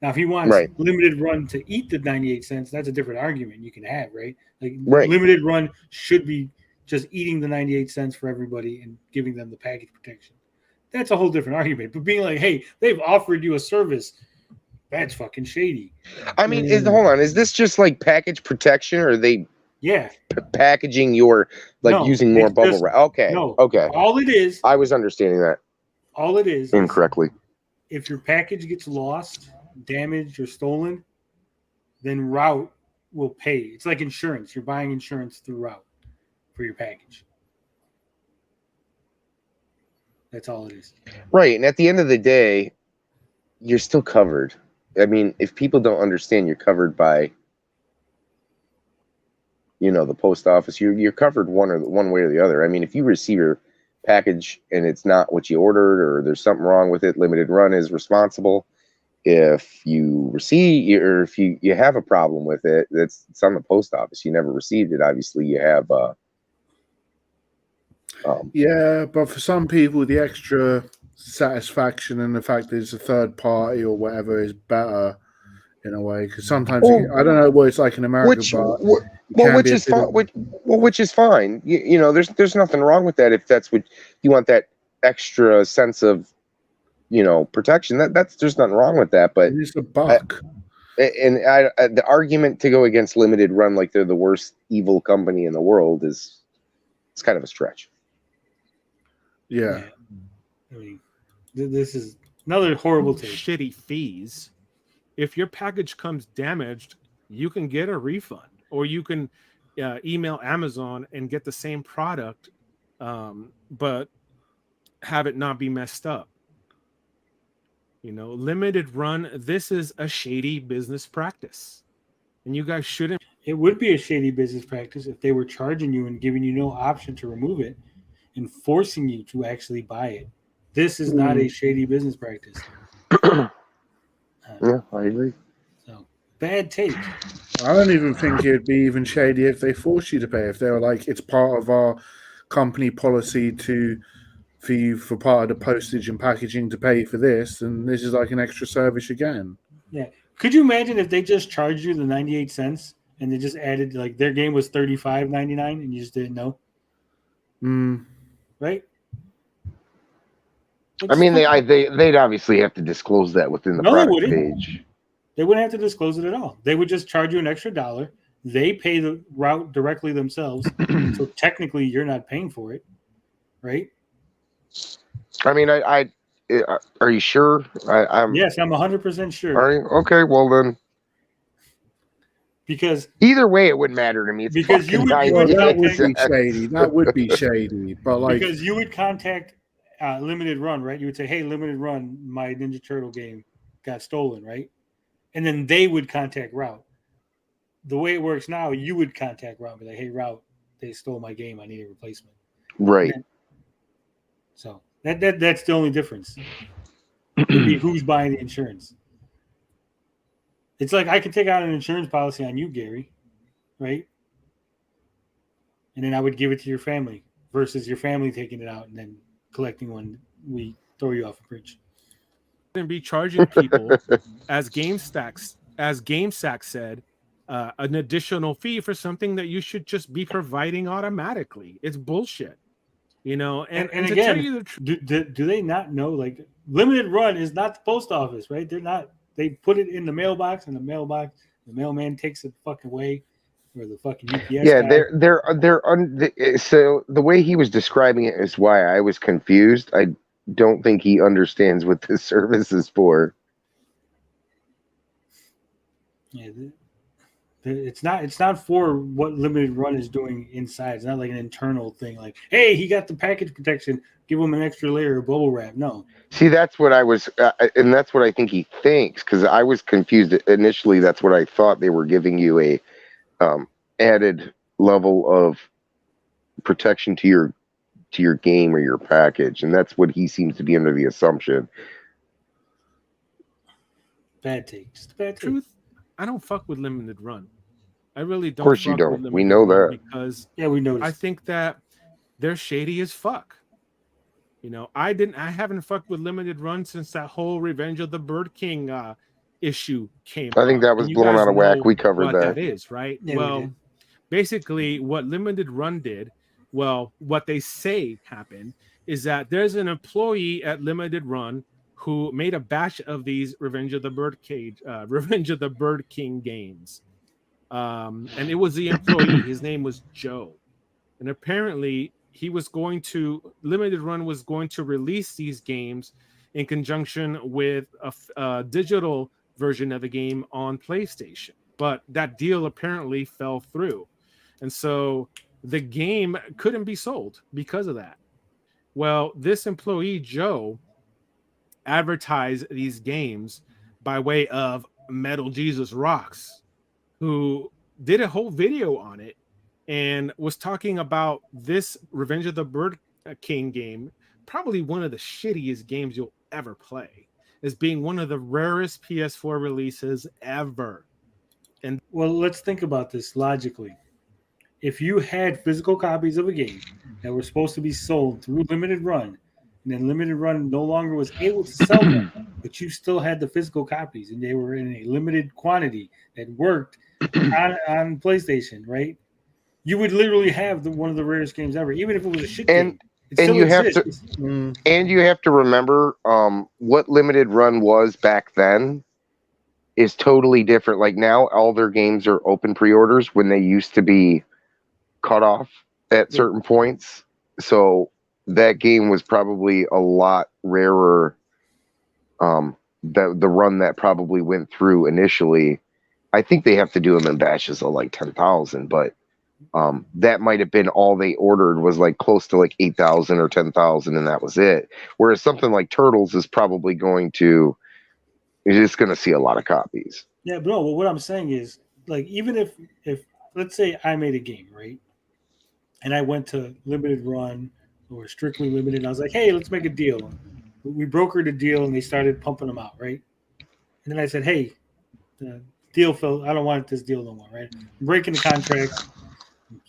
Now, if he wants limited run to eat the 98 cents, that's a different argument you can have, right? Like limited run should be just eating the 98 cents for everybody and giving them the package protection. That's a whole different argument. But being like, hey, they've offered you a service, that's fucking shady. I mean, hold on. Is this just like package protection, or are they packaging your using more bubble wrap? Okay. No. Okay. All it is. I was understanding that. All it is incorrectly. If your package gets lost, damaged, or stolen, then Route will pay. It's like insurance. You're buying insurance through Route for your package. That's all it is. Right. And at the end of the day, you're still covered. I mean, if people don't understand, you're covered by, the post office. You're covered one way or the other. I mean, if you receive your package and it's not what you ordered, or there's something wrong with it, limited run is responsible. If you receive, or if you have a problem with it, it's on the post office. You never received it. Obviously, you have. Yeah, but for some people, the extra satisfaction and the fact that it's a third party or whatever is better in a way. Because sometimes I don't know what it's like in America, which is fine. Which is fine. There's nothing wrong with that if that's what you want. That extra sense of protection. That's there's nothing wrong with that. But it's a buck. The argument to go against limited run like they're the worst evil company in the world it's kind of a stretch. Yeah. I mean, this is another horrible take. Shitty fees. If your package comes damaged, you can get a refund, or you can email Amazon and get the same product, but have it not be messed up. Limited run, this is a shady business practice. And you guys shouldn't. It would be a shady business practice if they were charging you and giving you no option to remove it and forcing you to actually buy it. This is not a shady business practice. Yeah, I agree. So Bad take. I don't even think it'd be even shady if they forced you to pay. If they were like, it's part of our company policy for you for part of the postage and packaging to pay for this, and this is like an extra service again. Yeah. Could you imagine if they just charged you the 98 cents and they just added like their game was $35.99 and you just didn't know? Right? I mean, they'd obviously have to disclose that within the product page. They wouldn't have to disclose it at all. They would just charge you an extra $1. They pay the route directly themselves. So technically you're not paying for it. Right? I mean, are you sure? Yes, I'm 100% sure. Are you? Okay, well then. Because either way, it wouldn't matter to me. It's because you would, that would be shady. That would be shady. But like, because you would contact Limited Run, right? You would say, "Hey, Limited Run, my Ninja Turtle game got stolen," right? And then they would contact Route. The way it works now, you would contact Route and be like, "Hey, Route, they stole my game. I need a replacement." Right. So that's the only difference. It'd be who's buying the insurance. It's like I could take out an insurance policy on you, Gary, right? And then I would give it to your family versus your family taking it out and then collecting when we throw you off a bridge. And be charging people as GameStack said, an additional fee for something that you should just be providing automatically. It's bullshit, you know. And again, to tell you the do they not know? Like Limited Run is not the post office, right? They're not. They put it in the mailbox, and the mailman takes it fucking away, or the fucking UPS. Yeah, guy. So the way he was describing it is why I was confused. I don't think he understands what this service is for. Yeah, it's not for what Limited Run is doing inside. It's not like an internal thing. Like, hey, he got the package protection. Give him an extra layer of bubble wrap. No. See, that's what I was, and that's what I think he thinks. Because I was confused initially. That's what I thought they were giving you a added level of protection to your game or your package, and that's what he seems to be under the assumption. Bad take. Just a bad take. truth, I don't fuck with Limited Run. I really don't. Of course you fuck don't. with Limited We know Run that. because we know. I think that they're shady as fuck. You know, I haven't fucked with Limited Run since that whole Revenge of the Bird King issue came. I think that was blown out of whack. We covered what that. That is right. Yeah, well, basically, what Limited Run did, what they say happened is that there's an employee at Limited Run who made a batch of these Revenge of the Bird King games, and it was the employee. His name was Joe, and apparently Limited Run was going to release these games in conjunction with a digital version of the game on PlayStation, but that deal apparently fell through, and so the game couldn't be sold because of that. Well, this employee Joe advertised these games by way of Metal Jesus Rocks, who did a whole video on it and was talking about this Revenge of the Bird King game, probably one of the shittiest games you'll ever play, as being one of the rarest PS4 releases ever. And well, let's think about this logically. If you had physical copies of a game that were supposed to be sold through Limited Run, and then Limited Run no longer was able to sell them, but you still had the physical copies, and they were in a limited quantity that worked on PlayStation, right? You would literally have one of the rarest games ever, even if it was a shit game. And you have to remember what Limited Run was back then is totally different. Like now, all their games are open pre-orders when they used to be cut off at certain points. So that game was probably a lot rarer. The run that probably went through initially, I think they have to do them in batches of like 10,000, but that might have been all they ordered was like close to like 8,000 or 10,000, and that was it. Whereas something like Turtles is probably you're just going to see a lot of copies. Yeah, but no, what I'm saying is, like, even if let's say I made a game, right, and I went to Limited Run or Strictly Limited, and I was like, hey, let's make a deal. We brokered a deal, and they started pumping them out, right? And then I said, hey, deal fell. I don't want this deal no more, right? I'm breaking the contract,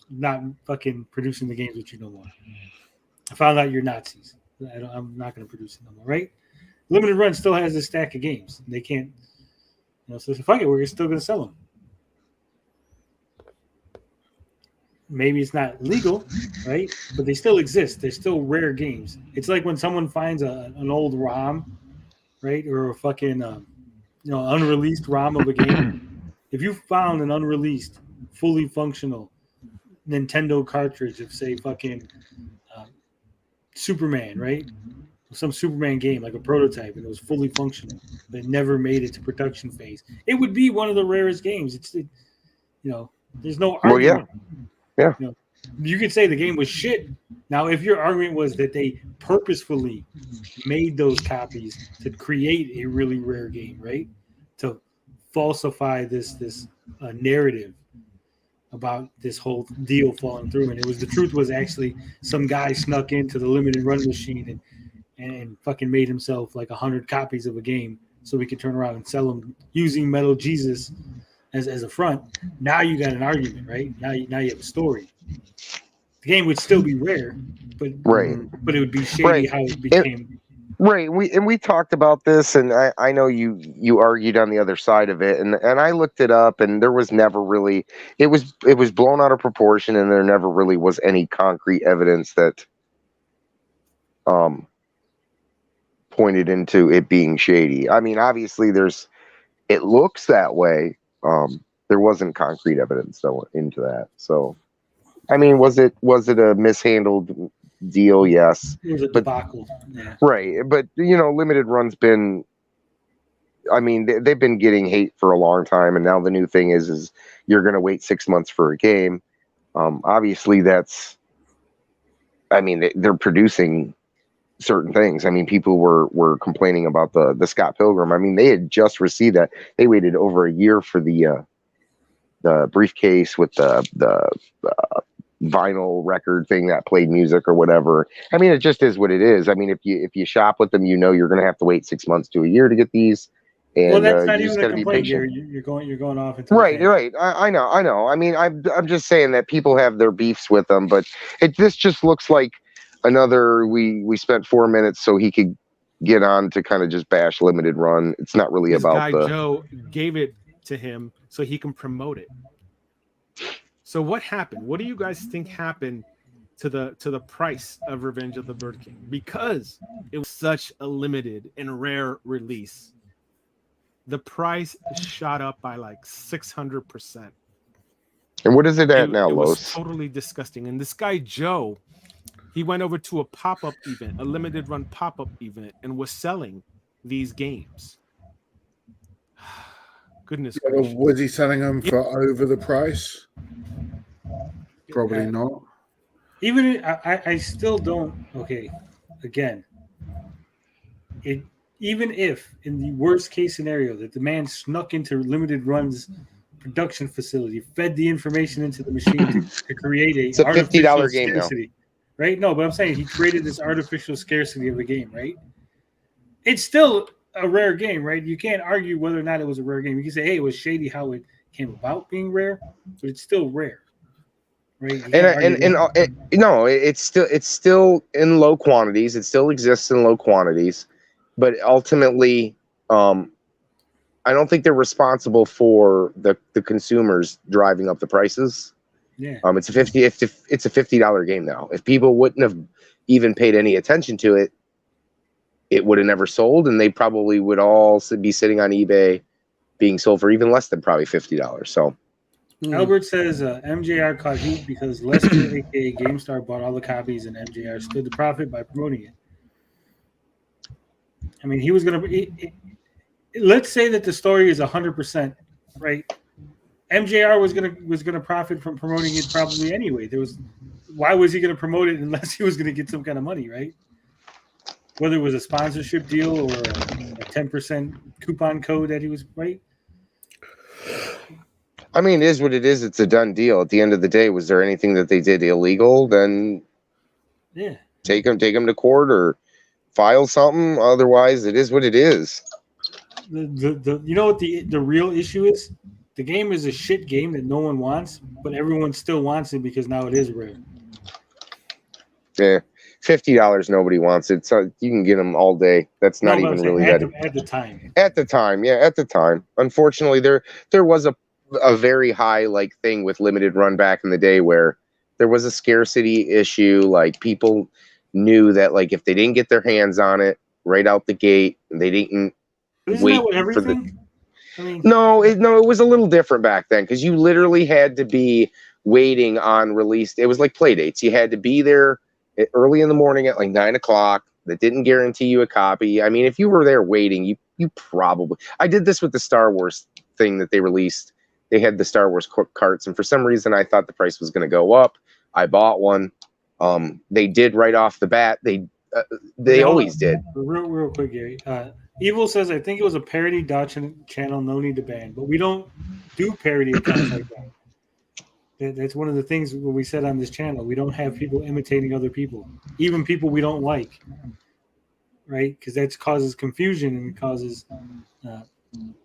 not fucking producing the games with you no more. I found out you're Nazis. I'm not going to produce it no more, right? Limited Run still has a stack of games. They can't, so fuck it, we're still going to sell them. Maybe it's not legal, right? But they still exist. They're still rare games. It's like when someone finds an old ROM, right, or a fucking unreleased ROM of a game. If you found an unreleased, fully functional Nintendo cartridge of, say, fucking Superman, right? Some Superman game, like a prototype, and it was fully functional, but it never made it to production phase. It would be one of the rarest games. There's no argument. Yeah. You could say the game was shit. Now, if your argument was that they purposefully made those copies to create a really rare game, right? To falsify this narrative about this whole deal falling through, and the truth was actually some guy snuck into the limited run machine and fucking made himself like 100 copies of a game so we could turn around and sell them using Metal Jesus as a front. Now you got an argument, right? Now you have a story. The game would still be rare, but it would be shady how it became. We talked about this, and I know you argued on the other side of it, and I looked it up, and there was never really it was blown out of proportion, and there never really was any concrete evidence that pointed into it being shady. I mean, obviously it looks that way. There wasn't concrete evidence though into that. So, I mean, was it a mishandled deal? Yes. It was a debacle. Yeah. Right. But, Limited Run's been, I mean, they've been getting hate for a long time. And now the new thing is you're going to wait 6 months for a game. Obviously they're producing certain things. I mean, people were complaining about the Scott Pilgrim. I mean, they had just received that. They waited over a year for the briefcase with the vinyl record thing that played music or whatever. I mean, it just is what it is. I mean, if you shop with them, you're going to have to wait 6 months to a year to get these. And that's not even a complaint here. You're going off into right. I know. I mean, I'm just saying that people have their beefs with them, but this just looks like another. We spent 4 minutes so he could get on to kind of just bash Limited Run. It's not really about Joe gave it to him so he can promote it. So what happened? What do you guys think happened to the price of Revenge of the Bird King? Because it was such a limited and rare release, the price shot up by like 600%. And what is it at now, Los? It was totally disgusting. And this guy Joe, he went over to a pop-up event, a limited run pop-up event, and was selling these games. Goodness gracious. Was he selling them for over the price? Probably not. Even I still don't. Okay, again, even if in the worst case scenario that the man snuck into Limited Run's production facility, fed the information into the machine to create it's a $50 game scarcity, now. Right? No, but I'm saying he created this artificial scarcity of a game, right? It's still a rare game, right? You can't argue whether or not it was a rare game. You can say, hey, it was shady how it came about being rare, but it's still rare, right? No, it's still in low quantities. It still exists in low quantities, but ultimately, I don't think they're responsible for the consumers driving up the prices. Yeah. It's a $50 game now. If people wouldn't have even paid any attention to it, it would have never sold, and they probably would all be sitting on eBay being sold for even less than probably $50. So Albert says MJR caught heat because Lester, aka GameStar, bought all the copies and MJR stood to profit by promoting it. I mean, he was going to let's say that the story is 100% right. MJR was going to profit from promoting it probably anyway. Why was he going to promote it unless he was going to get some kind of money, right? Whether it was a sponsorship deal or a 10% coupon code that he was right. I mean, it is what it is. It's a done deal. At the end of the day, was there anything that they did illegal? Then yeah, take them to court or file something. Otherwise, it is what it is. you know what the real issue is? The game is a shit game that no one wants, but everyone still wants it because now it is rare. Yeah, $50 nobody wants it, so you can get them all day. That's not even really that. At the time. At the time, yeah, at the time. Unfortunately, there was a very high like thing with limited run back in the day where there was a scarcity issue. Like people knew that like if they didn't get their hands on it right out the gate, they didn't wait for the. I mean, no, it was a little different back then because you literally had to be waiting on release. It was like play dates. You had to be there early in the morning at like 9 o'clock. That didn't guarantee you a copy. I mean, if you were there waiting, you probably. I did this with the Star Wars thing that they released. They had the Star Wars carts, and for some reason, I thought the price was going to go up. I bought one. They did right off the bat. They always did. Real quick, Gary. Evil says, I think it was a parody channel, no need to ban. But we don't do parody accounts like that. That's one of the things we said on this channel. We don't have people imitating other people, even people we don't like, right? Because that causes confusion and causes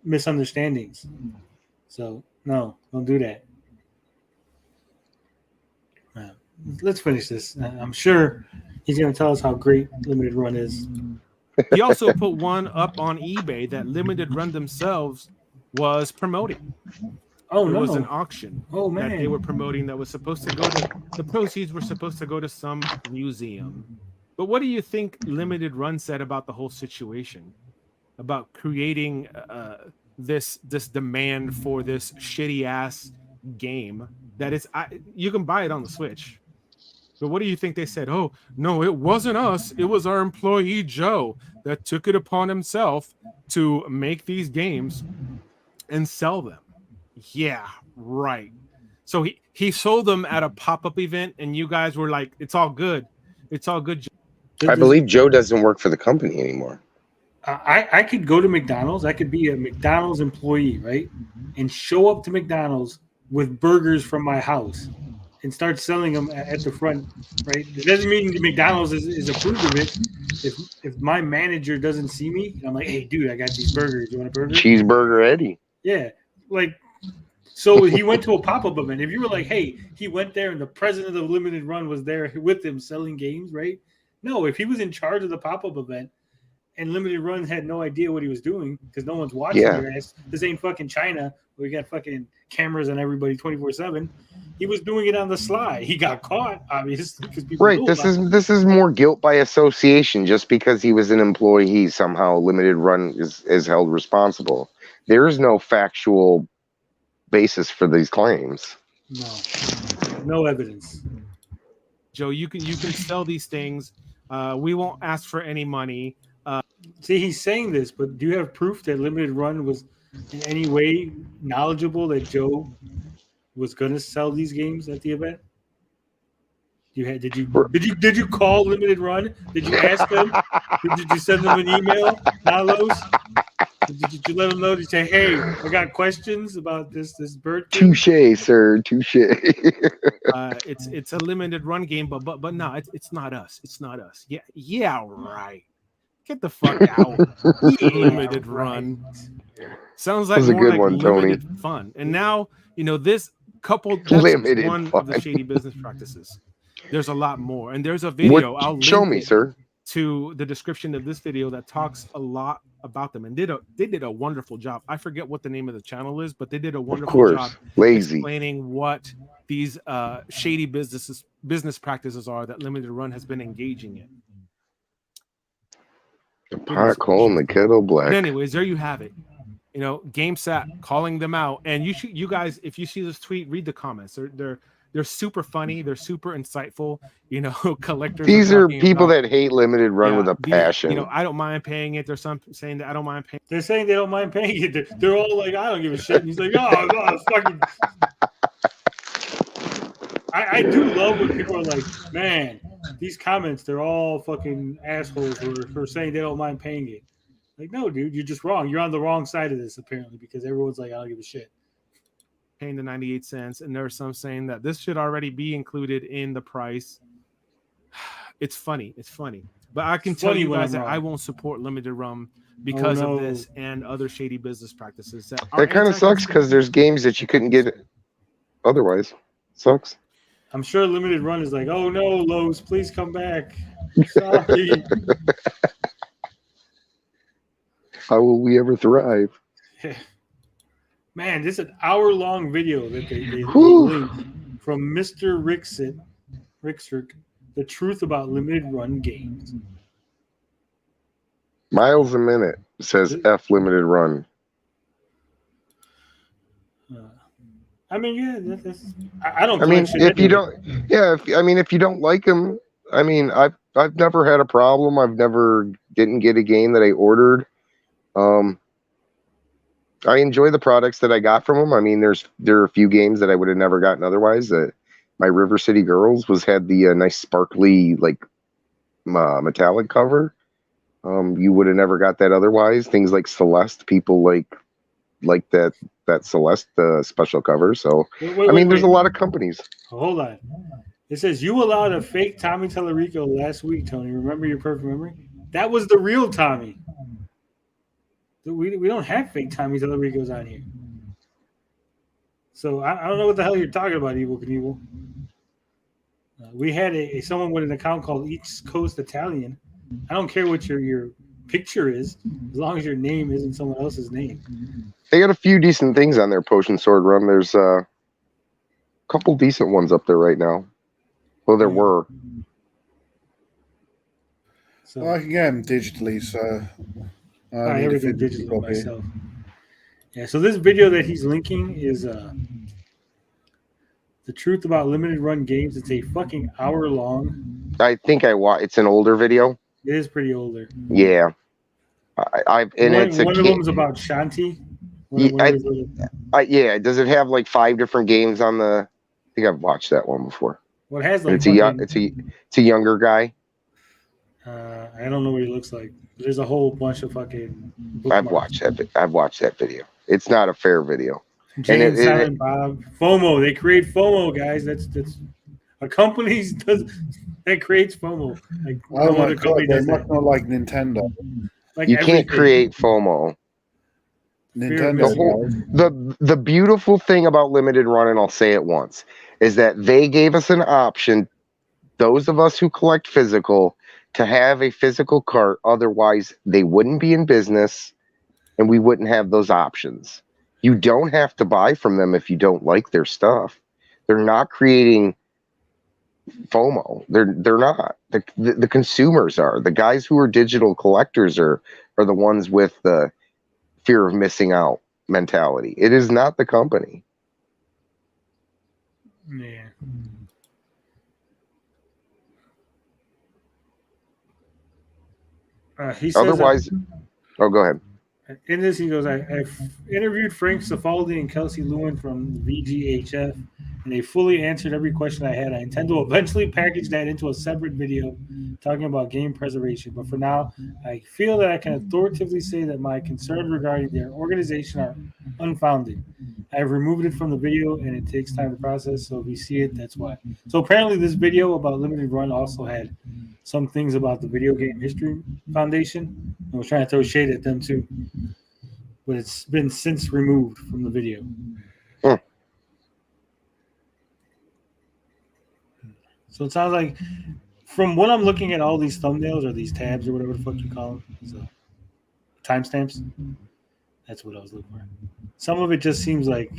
misunderstandings. So, no, don't do that. Let's finish this. I'm sure he's going to tell us how great Limited Run is. He also put one up on eBay that Limited Run themselves was promoting. Oh, it no. was an auction that they were promoting that was supposed to go to, the proceeds were supposed to go to some museum. But what do you think Limited Run said about the whole situation? About creating this demand for this shitty ass game that is, you can buy it on the Switch. But what do you think they said? Oh, no, it wasn't us. It was our employee, Joe, that took it upon himself to make these games and sell them. Yeah, right. So he sold them at a pop-up event, and you guys were like, it's all good. It's all good. I believe Joe doesn't work for the company anymore. I could go to McDonald's. I could be a McDonald's employee, right? And show up to McDonald's with burgers from my house and start selling them at the front, right? It doesn't mean McDonald's is approved of it. If my manager doesn't see me, I'm like, hey, dude, I got these burgers. You want a burger? Cheeseburger Eddie. Yeah. Like, so he went to a pop-up event. If you were like, hey, he went there and the president of Limited Run was there with him selling games, right? No, if he was in charge of the pop-up event and Limited Run had no idea what he was doing because no one's watching your ass. This ain't fucking China where we got fucking cameras on everybody 24/7. He was doing it on the sly. He got caught, obviously, because people right. This is more guilt by association. Just because he was an employee, somehow Limited Run is held responsible. There is no factual basis for these claims. No evidence. Joe, you can sell these things. We won't ask for any money. See, he's saying this, but do you have proof that Limited Run was in any way knowledgeable that Joe was going to sell these games at the event? Did you call Limited Run? Did you ask them? Did you send them an email? Nalos? Did you let them know? Did you say, hey, I got questions about this bird game? Touche, sir. Touche. It's a Limited Run game, but no, it's not us. It's not us. Yeah, right. Get the fuck out. Limited Run. Sounds like more like limited Tony. fun. And now, this coupled, that's limited one fun. of the shady business practices. There's a lot more. And there's a video. I'll show link me, it sir. To the description of this video that talks a lot about them. And they did a wonderful job. I forget what the name of the channel is, but they did a wonderful job explaining what these shady business practices are that Limited Run has been engaging in. The pot calling the kettle black. But anyways, there you have it. GameSat calling them out, and you guys, if you see this tweet, read the comments. They're super funny. They're super insightful. Collectors. These are people that hate Limited Run with a passion. I don't mind paying it. There's some saying that I don't mind paying. They're saying they don't mind paying it. They're all like, I don't give a shit. And he's like, oh, fucking. I do love when people are like, man, these comments, they're all fucking assholes for saying they don't mind paying it. Like, no, dude, you're just wrong. You're on the wrong side of this, apparently, because everyone's like, I don't give a shit. Paying the 98 cents, and there are some saying that this should already be included in the price. It's funny. But I can tell Funny you when guys I'm that wrong. I won't support limited run because no. of this and other shady business practices. That kind of sucks because there's games that you couldn't get otherwise. Sucks. I'm sure limited run is like, oh no, Lowe's, please come back. Sorry. How will we ever thrive? Man, this is an hour-long video that they linked from Mr. Ricksert, the truth about limited run games. Miles a minute says F limited run. I mean, yeah, that's. I don't. I mean, collection if you anyway. don't, yeah. If you don't like them, I mean, I've never had a problem. I've never didn't get a game that I ordered. I enjoy the products that I got from them. I mean, there are a few games that I would have never gotten otherwise. My River City Girls had the nice sparkly like metallic cover. You would have never got that otherwise. Things like Celeste, people like that Celeste special cover. So there's a lot of companies. Hold on. It says you allowed a fake Tommy Tallarico last week, Tony. Remember your perfect memory? That was the real Tommy. We don't have fake Tommy Tallaricos on here. So I don't know what the hell you're talking about, Evil Knievel. We had someone with an account called East Coast Italian. I don't care what your picture is, as long as your name isn't someone else's name. They got a few decent things on their Potion Sword Run. There's a couple decent ones up there right now. Well, there were. So I can get them digitally, so I everything digitally myself. Yeah, so this video that he's linking is the truth about limited run games. It's a fucking hour long. I think it's an older video. It is pretty older. Yeah. It's one of them is about Shanti. Yeah. Does it have like 5 different games on the? I think I've watched that one before. Well, it has like it's a younger guy. I don't know what he looks like. There's a whole bunch of fucking. I've watched that video. It's not a fair video. Jay and Silent Bob. FOMO. They create FOMO, guys. That's a company that creates FOMO. Like, oh my god, they're much more like Nintendo. Like you can't create FOMO. Nintendo. The beautiful thing about limited run, and I'll say it once, is that they gave us an option, those of us who collect physical, to have a physical cart. Otherwise, they wouldn't be in business, and we wouldn't have those options. You don't have to buy from them if you don't like their stuff. They're not creating FOMO. They're not. The consumers are. The guys who are digital collectors are the ones with the fear of missing out mentality. It is not the company. Yeah. He says otherwise, go ahead. In this, he goes, I've interviewed Frank Cifaldi and Kelsey Lewin from VGHF, and they fully answered every question I had. I intend to eventually package that into a separate video talking about game preservation. But for now, I feel that I can authoritatively say that my concerns regarding their organization are unfounded. I have removed it from the video, and it takes time to process, so if you see it, that's why. So apparently this video about Limited Run also had some things about the Video Game History Foundation. I was trying to throw shade at them too. But it's been since removed from the video. So it sounds like, from what I'm looking at, all these thumbnails or these tabs or whatever the fuck you call them, so timestamps. That's what I was looking for. Some of it just seems like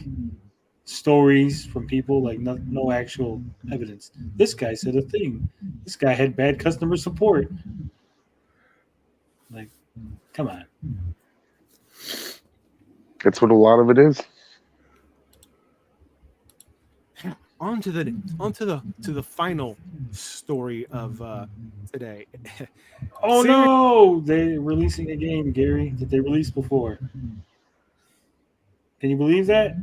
stories from people, like no actual evidence. This guy said a thing. This guy had bad customer support. Like, come on. That's what a lot of it is. On to the final story of today. Oh no! They're releasing a game, Gary, that they released before. Can you believe that?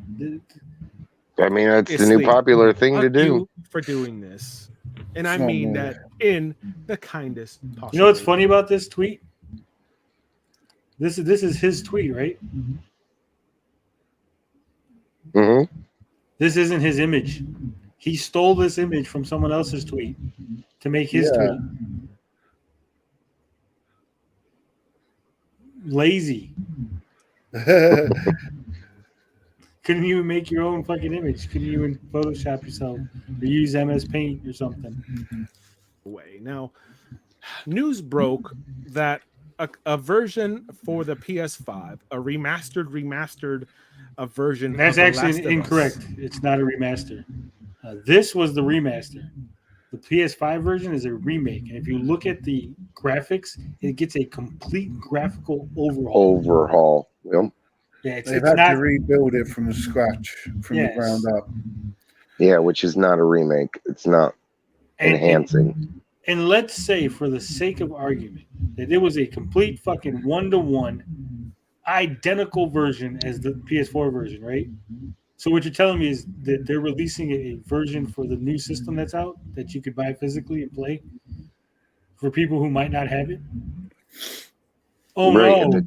I mean, that's the new popular thing to do. For doing this, and I mean that in the kindest possible. You know what's funny about this tweet? This is his tweet, right? Mm-hmm. This isn't his image. He stole this image from someone else's tweet to make his tweet. lazy. Couldn't even make your own fucking image. Couldn't even Photoshop yourself or use MS Paint or something. Way now, news broke that a version for the PS5, a remastered version. And that's of The actually Last of incorrect. Us. It's not a remaster. This was the remaster. The PS5 version is a remake, and if you look at the graphics, it gets a complete graphical overhaul. Yep. Yeah, They've had to rebuild it from scratch, from the ground up. Yeah, which is not a remake. It's not enhancing. And let's say, for the sake of argument, that it was a complete fucking 1-to-1 identical version as the PS4 version, right? So what you're telling me is that they're releasing a version for the new system that's out that you could buy physically and play for people who might not have it? Oh, right, no.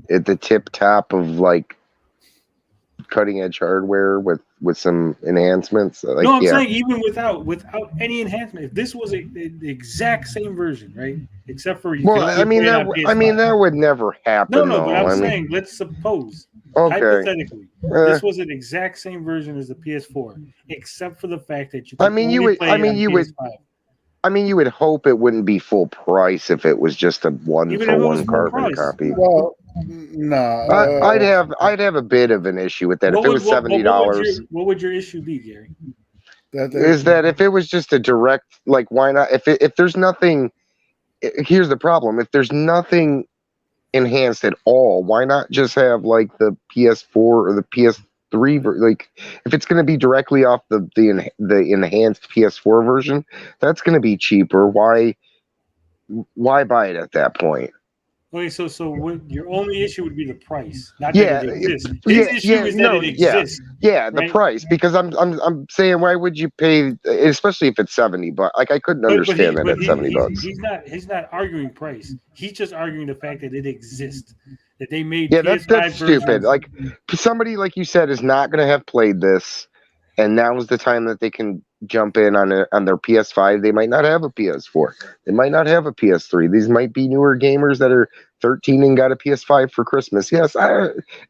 At the tip top of like cutting edge hardware with some enhancements. Like, No, I'm saying even without any enhancement, if this was the exact same version, right? Except for you. Well, I mean that would never happen. No, but I'm though. saying let's suppose Okay. hypothetically this was an exact same version as the PS4, except for the fact that you. You would hope it wouldn't be full price if it was just a one-for-one carbon copy. Well, no, I'd have a bit of an issue with that if it was $70. What would your issue be, Gary? Is that if it was just a direct, like, why not? If there's nothing, here's the problem: if there's nothing enhanced at all, why not just have like the PS4 or the PS3? Like, if it's going to be directly off the enhanced PS4 version, that's going to be cheaper. Why buy it at that point? Okay, so what your only issue would be the price, not that it exists. His issue is that it exists. Yeah, the price, because I'm saying, why would you pay, especially if it's $70? Like, I couldn't understand that at $70. He's not arguing price. He's just arguing the fact that it exists. That they made that's stupid. Like, somebody like you said is not going to have played this, and now is the time that they can jump in on their PS5. They might not have a PS4. They might not have a PS3. These might be newer gamers that are 13 and got a PS5 for Christmas. Yes,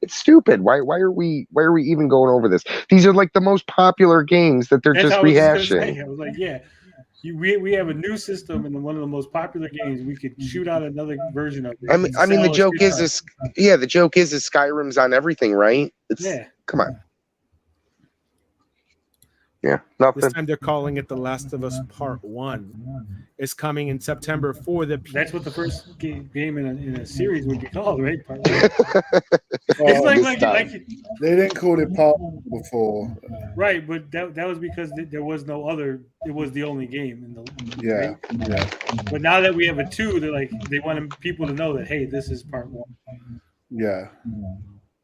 it's stupid. Why are we even going over this? These are like the most popular games that they're just rehashing. I was like, yeah. We have a new system and one of the most popular games. We could shoot out another version of it. I mean, the joke is Skyrim's on everything, right? Come on. Yeah, nothing. This time they're calling it The Last of Us Part 1. It's coming in September for the. That's what the first game in a series would be called, right? Part 1. It's they didn't call it Part 1 before, right? But that was because there was no other. It was the only game in the. Yeah. But now that we have a 2, they want people to know that, hey, this is Part 1. Yeah.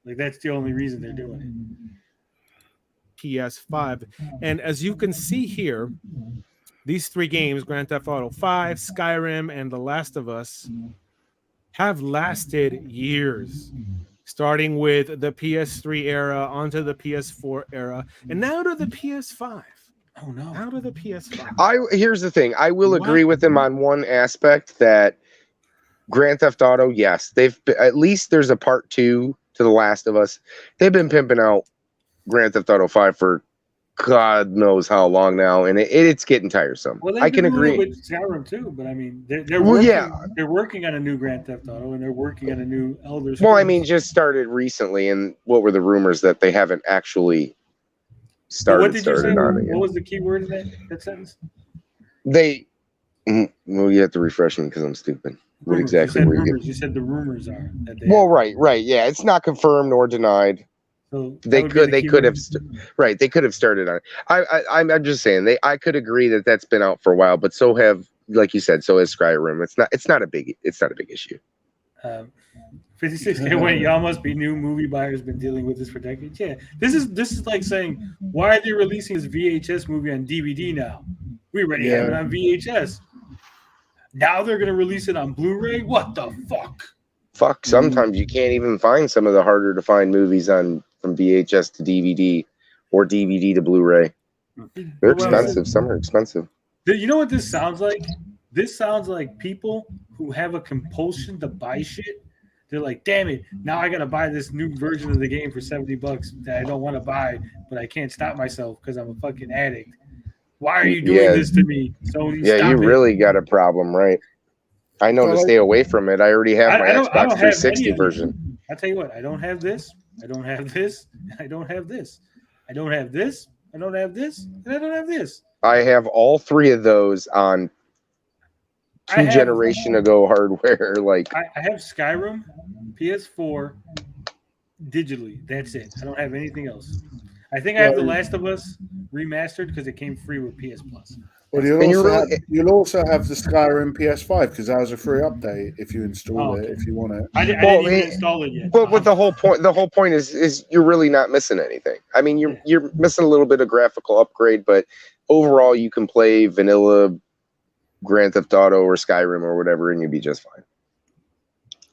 Like, that's the only reason they're doing it. PS5. And as you can see here, these 3 games, Grand Theft Auto 5, Skyrim, and The Last of Us, have lasted years, starting with the PS3 era onto the PS4 era, and now to the PS5. Oh no! Now to the PS5. Here's the thing. I will agree with him on one aspect, that Grand Theft Auto, yes, at least there's a part 2 to The Last of Us. They've been pimping out Grand Theft Auto 5 for God knows how long now, and it's getting tiresome. Well, I can agree with Skyrim too, but I mean, they're working on a new Grand Theft Auto, and they're working on a new Elder Scrolls. Well, I mean, just started recently, and what were the rumors that they haven't actually started on it? What was the key word in that sentence? Well, you have to refresh me because I'm stupid. What exactly were you? You said the rumors are that they. Well, right, yeah, it's not confirmed nor denied. So they could have started on it. I'm just saying I could agree that that's been out for a while, but so have, like you said, so has Skyrim. It's not a big issue. 56K went, y'all must be new movie buyers, been dealing with this for decades. Yeah, this is like saying, why are they releasing this VHS movie on DVD now? We already have it on VHS. Now they're gonna release it on Blu-ray. What the fuck? Sometimes you can't even find some of the harder to find movies from VHS to DVD or DVD to Blu-ray. They're expensive. Some are expensive. You know what this sounds like? This sounds like people who have a compulsion to buy shit They're like, damn it, now I gotta buy this new version of the game for $70 that I don't want to buy, but I can't stop myself because I'm a fucking addict. Why are you doing this to me? Sony, yeah, stop you it. really got a problem, right? I know to stay away from it. I already have my Xbox 360 version. I tell you what, I don't have this. I don't have this. I don't have this. I don't have this. I don't have this. And I don't have this. I have all three of those on two generation ago hardware. Like I have Skyrim, PS4, digitally. That's it. I don't have anything else. I think I have The Last of Us remastered because it came free with PS Plus. Well, you'll also have the Skyrim PS5 because that was a free update if you install it, if you want it. I didn't even install it yet. But the whole point is you're really not missing anything. I mean, you're missing a little bit of graphical upgrade, but overall you can play vanilla Grand Theft Auto or Skyrim or whatever, and you'd be just fine.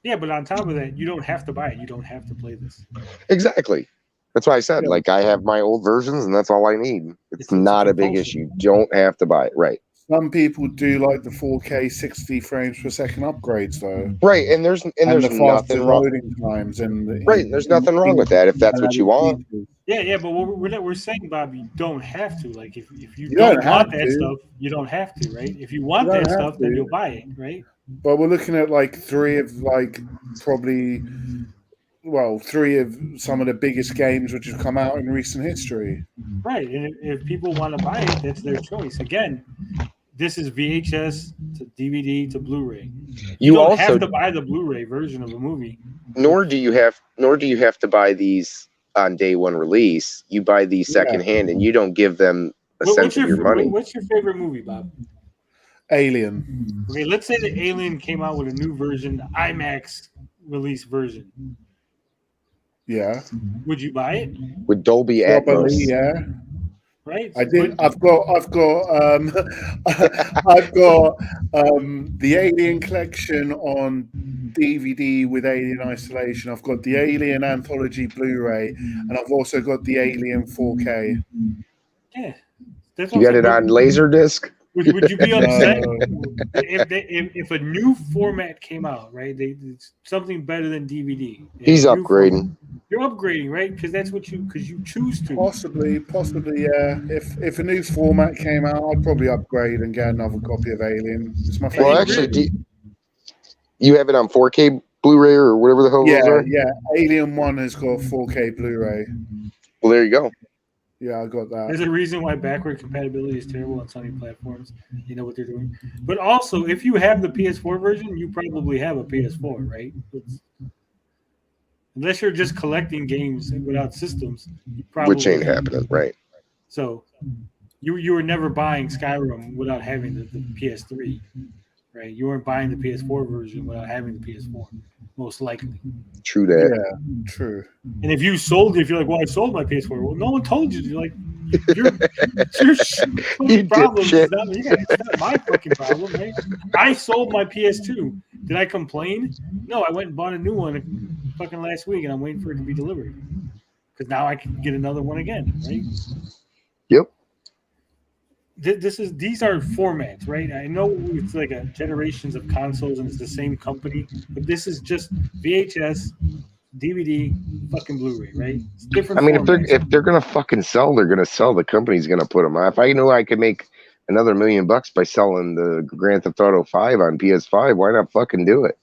Yeah, but on top of that, you don't have to buy it. You don't have to play this. Exactly. That's why I said, like, I have my old versions, and that's all I need. It's not a big issue. You don't have to buy it, right? Some people do like the 4K 60 frames per second upgrades, though. Right, and there's nothing wrong. Loading times and right, there's nothing wrong with that if that's what you want. Yeah, but we're saying, Bob, you don't have to. Like, if you don't want that stuff, you don't have to, right? If you want that stuff, then you'll buy it, right? But we're looking at like three of some of the biggest games which have come out in recent history. Right, and if people want to buy it, that's their choice. Again, this is VHS to DVD to Blu-ray. You don't also have to buy the Blu-ray version of a movie. Nor do you have to buy these on day one release. You buy these secondhand, and you don't give them a sense of your money. What's your favorite movie, Bob? Alien. Okay, let's say that Alien came out with a new version, IMAX release version. Yeah. Would you buy it? With Dolby Atmos. Yeah. Right. I did. I've got the Alien collection on DVD with Alien Isolation. I've got the Alien Anthology Blu-ray, and I've also got the Alien 4K. Yeah. You got it on Laserdisc? Would you be upset if a new format came out, right? It's something better than DVD. He's upgrading. You're upgrading, right? Because that's what you choose to. Possibly, yeah. If a new format came out, I'd probably upgrade and get another copy of Alien. It's my favorite. Well, actually, you have it on 4K Blu-ray or whatever the hell those are? Yeah. Alien 1 has got 4K Blu-ray. Well, there you go. Yeah, I got that. There's a reason why backward compatibility is terrible on Sony platforms. You know what they're doing. But also, if you have the PS4 version, you probably have a PS4, right? Unless you're just collecting games without systems, you probably which ain't happening, right? So you were never buying Skyrim without having the PS3, right? You weren't buying the PS4 version without having the PS4, most likely. True that. Yeah, true. And if you're like, well, I sold my PS4. Well, no one told you. You're like, your problem is not my fucking problem, right? I sold my PS2. Did I complain? No, I went and bought a new one fucking last week, and I'm waiting for it to be delivered. Because now I can get another one again, right? Yep. These are formats, right? I know it's like a generations of consoles and it's the same company, but this is just VHS, DVD, fucking Blu-ray, right? It's different. I mean, formats. if they're gonna fucking sell, they're gonna sell. The company's gonna put them on. If I knew I could make another $1 million by selling the Grand Theft Auto 5 on PS5, why not fucking do it?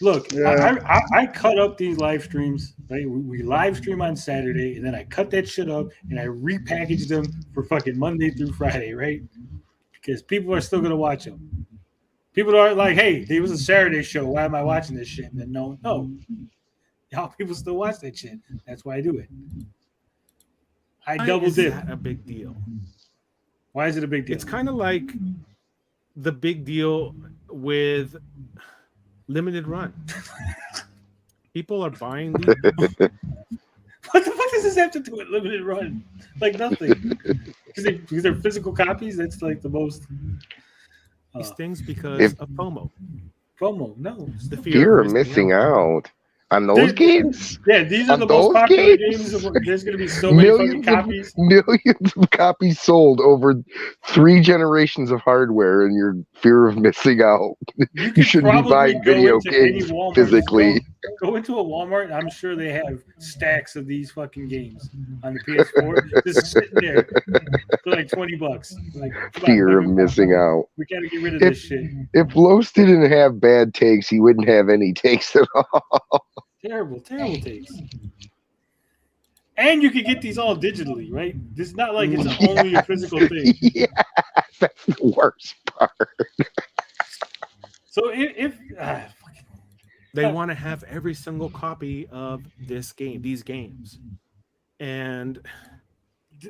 Look, I cut up these live streams. Right? We live stream on Saturday, and then I cut that shit up and I repackaged them for fucking Monday through Friday, right? Because people are still gonna watch them. People aren't like, "Hey, it was a Saturday show. Why am I watching this shit?" And then no, y'all people still watch that shit. That's why I do it. I double dip. A big deal. Why is it a big deal? It's kind of like the big deal with limited run. People are buying these. What the fuck does this have to do with limited run? Like nothing. Because they're physical copies. That's like the most. These things because of FOMO. FOMO, no. The fear of missing out On those games? Yeah, these are On the most those popular games? games. There's going to be so many fucking copies. Millions of copies sold over 3 generations of hardware, and your fear of missing out. You shouldn't be buying video games physically. Go into a Walmart. I'm sure they have stacks of these fucking games on the PS4 just sitting there for like $20. Like, Fear of missing out. We got to get rid of this shit. If Los didn't have bad takes, he wouldn't have any takes at all. Terrible takes. And you can get these all digitally, right? It's not like it's only a physical thing. Yeah, that's the worst part. So if they want to have every single copy of these games, and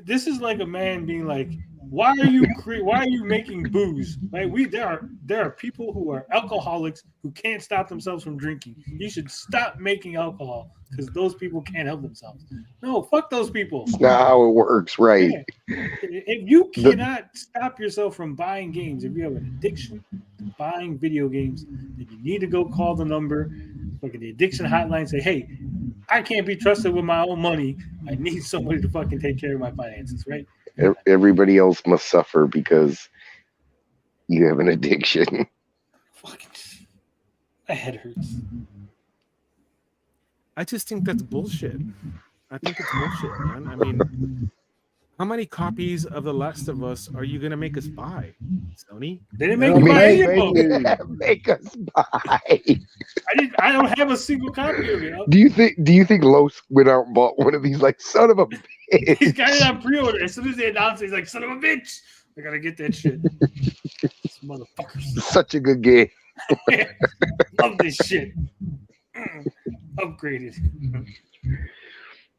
this is like a man being like, why are you making booze? Like there are people who are alcoholics who can't stop themselves from drinking. You should stop making alcohol because those people can't help themselves. No, fuck those people. It's not how it works, right? Yeah. If you cannot stop yourself from buying games, if you have an addiction to buying video games, then you need to go call the number, look at the addiction hotline, say, hey, I can't be trusted with my own money. I need somebody to fucking take care of my finances, right? Everybody else must suffer because you have an addiction. Fucking, my head hurts. I just think that's bullshit. I think it's bullshit, man. I mean, how many copies of The Last of Us are you gonna make us buy, Sony? They didn't make me buy any of them. Make us buy. I don't have a single copy of it. Do you think Los went out and bought one of these? Like, son of a bitch. He's got it on pre-order. As soon as they announced it, he's like, son of a bitch. I gotta get that shit. These motherfuckers. Such a good game. Love this shit. Upgraded.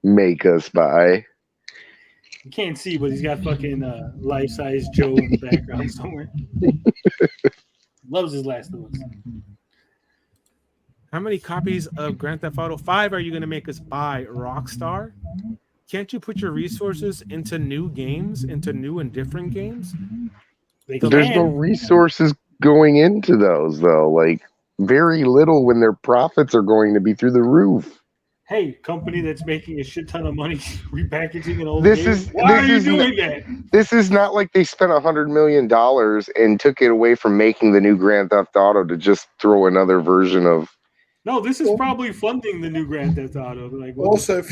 Make us buy. You can't see, but he's got fucking life-size Joe in the background somewhere. Loves his Last of Us. How many copies of Grand Theft Auto 5 are you going to make us buy, Rockstar? Can't you put your resources into new games, into new and different games? There's no resources going into those, though. Like, very little when their profits are going to be through the roof. Hey, company that's making a shit ton of money repackaging an old game. Why are you doing that? This is not like they spent $100 million and took it away from making the new Grand Theft Auto to just throw another version of. No, this is probably funding the new Grand Theft Auto. Like, also,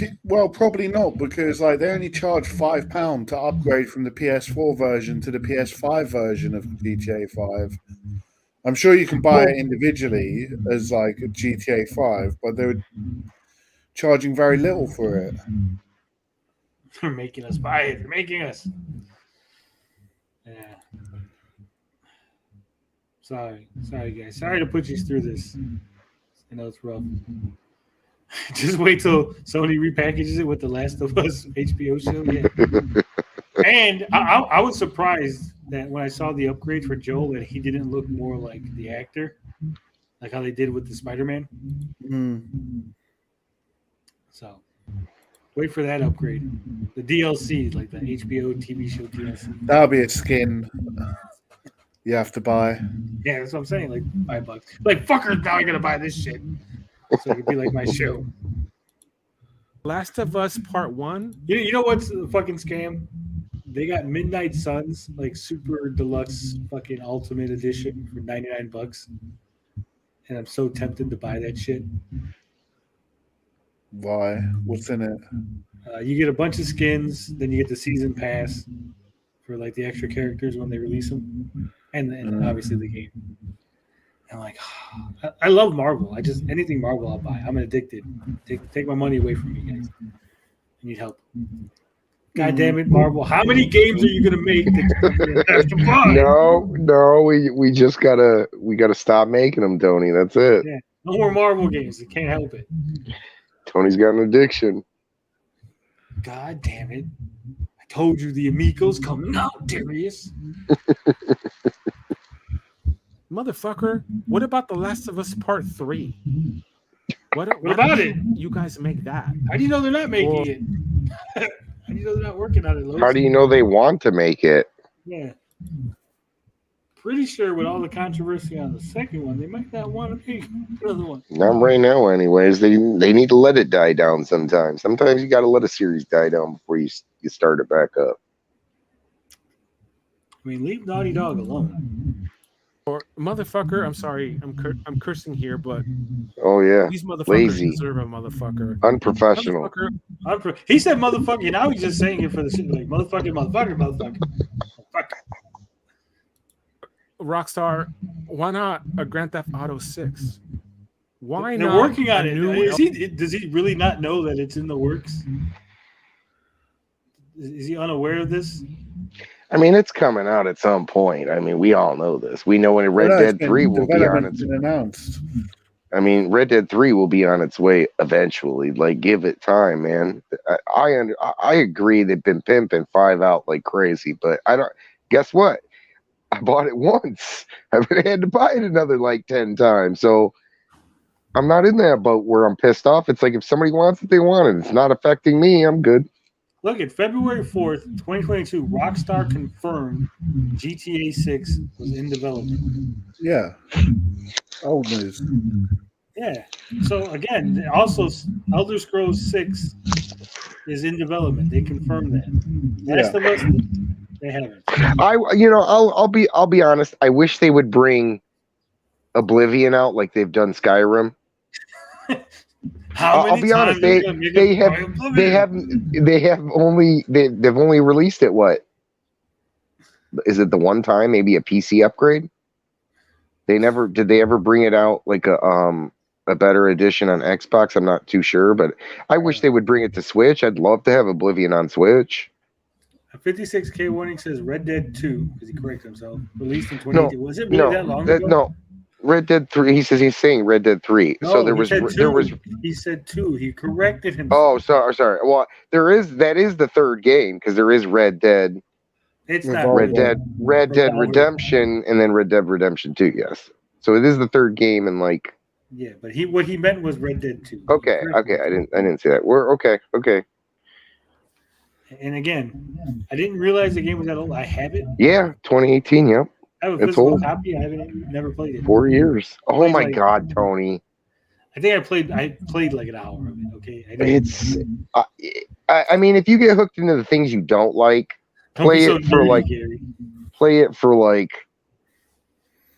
probably not, because like they only charge £5 to upgrade from the PS4 version to the PS5 version of GTA 5. I'm sure you can buy it individually as like a GTA 5, but they're charging very little for it. They're making us buy it. They're making us. Yeah. Sorry, guys. Sorry to put you through this. I know it's rough. Just wait till Sony repackages it with the Last of Us HBO show. Yeah. And I was surprised that when I saw the upgrade for Joel that he didn't look more like the actor, like how they did with the Spider-Man. So wait for that upgrade. The DLC, like the HBO TV show DLC. That'll be a skin you have to buy. Yeah, that's what I'm saying. Like $5. Like, fuckers, now I gotta buy this shit. So it could be like my show. Last of Us Part 1. You know what's the fucking scam? They got Midnight Suns, like super deluxe fucking ultimate edition for $99. And I'm so tempted to buy that shit. Why? What's in it? You get a bunch of skins, then you get the season pass for like the extra characters when they release them, and obviously the game. I'm like, I love Marvel. Anything Marvel I'll buy. I'm addicted. Take my money away from me, guys. I need help. God damn it, Marvel! How many games are you gonna make that you have to buy? No, we just gotta stop making them, Tony. That's it. Yeah, no more Marvel games. I can't help it. Tony's got an addiction. God damn it! I told you the Amico's coming out, Darius. Motherfucker! What about The Last of Us Part 3? What about it? You guys make that? How do you know they're not making it? How do you know they're not working on it, Lois? How do you know they want to make it? Yeah. pretty sure with all the controversy on the second one, they might not want to make another one. Not right now, anyways. They need to let it die down sometimes. Sometimes you got to let a series die down before you start it back up. I mean, leave Naughty Dog alone. Or motherfucker, I'm sorry, I'm cursing here, but oh yeah, these motherfuckers lazy, deserve a motherfucker. Unprofessional. He said motherfucker. Now he's just saying it for the shit. Like motherfucker. Rockstar, why not a Grand Theft Auto 6? Why They're not? working on it. Does he really not know that it's in the works? Is he unaware of this? I mean, it's coming out at some point. I mean, we all know this. We know when Red Dead 3 will be on its announced. I mean, Red Dead 3 will be on its way eventually. Like, give it time, man. I agree they've been pimping 5 out like crazy, but I don't. Guess what? I bought it once. I've had to buy it another like 10 times. So I'm not in that boat where I'm pissed off. It's like if somebody wants it, they want it. It's not affecting me. I'm good. Look, at February 4th, 2022, Rockstar confirmed GTA 6 was in development. Yeah. Old news. Yeah. So, again, also, Elder Scrolls 6 is in development. They confirmed that. Last of Us, they haven't. I'll be honest. I wish they would bring Oblivion out like they've done Skyrim. I'll be honest. They've only released it. What is it? The one time, maybe a PC upgrade. Did they ever bring it out like a better edition on Xbox? I'm not too sure, but I wish they would bring it to Switch. I'd love to have Oblivion on Switch. A 56K warning says Red Dead 2, because he corrected himself, released in 2018. Was it really that long ago? No. Red Dead 3. He's saying Red Dead 3. No, so he said 2. He corrected himself. Oh, sorry. Well, that is the third game because there is Red Dead. It's not Red Dead Redemption and then Red Dead Redemption 2. Yes. So it is the third game and like. Yeah, but what he meant was Red Dead 2. Okay. I didn't see that. We're okay. And again, I didn't realize the game was that old. I have it. Yeah, 2018. Yep. I have a physical copy. I never played it. 4 years. Oh my God, Tony! I think I played like an hour of it. Okay. I mean, if you get hooked into the things you don't like, play it for like.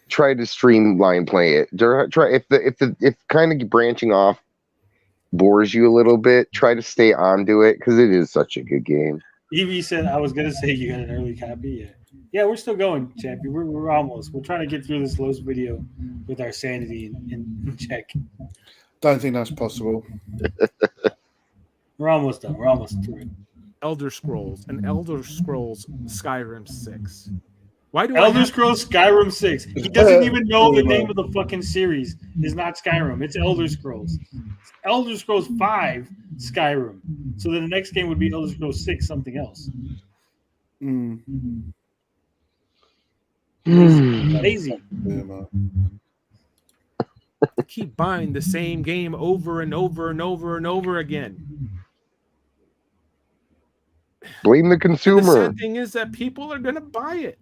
Try to streamline play it. Try if kind of branching off bores you a little bit. Try to stay onto it because it is such a good game. Evie said, "I was gonna say you got an early copy." Yeah, we're still going, Chappie. We're almost. We're trying to get through this Lowe's video with our sanity in check. Don't think that's possible. We're almost done. We're almost through it. Elder Scrolls and Elder Scrolls Skyrim 6. Why do Elder Scrolls Skyrim 6? He doesn't even know the name of the fucking series. It's not Skyrim. It's Elder Scrolls. It's Elder Scrolls 5 Skyrim. So then the next game would be Elder Scrolls 6 something else. Lazy. Keep buying the same game over and over and over and over again. Blame the consumer. And the sad thing is that people are going to buy it.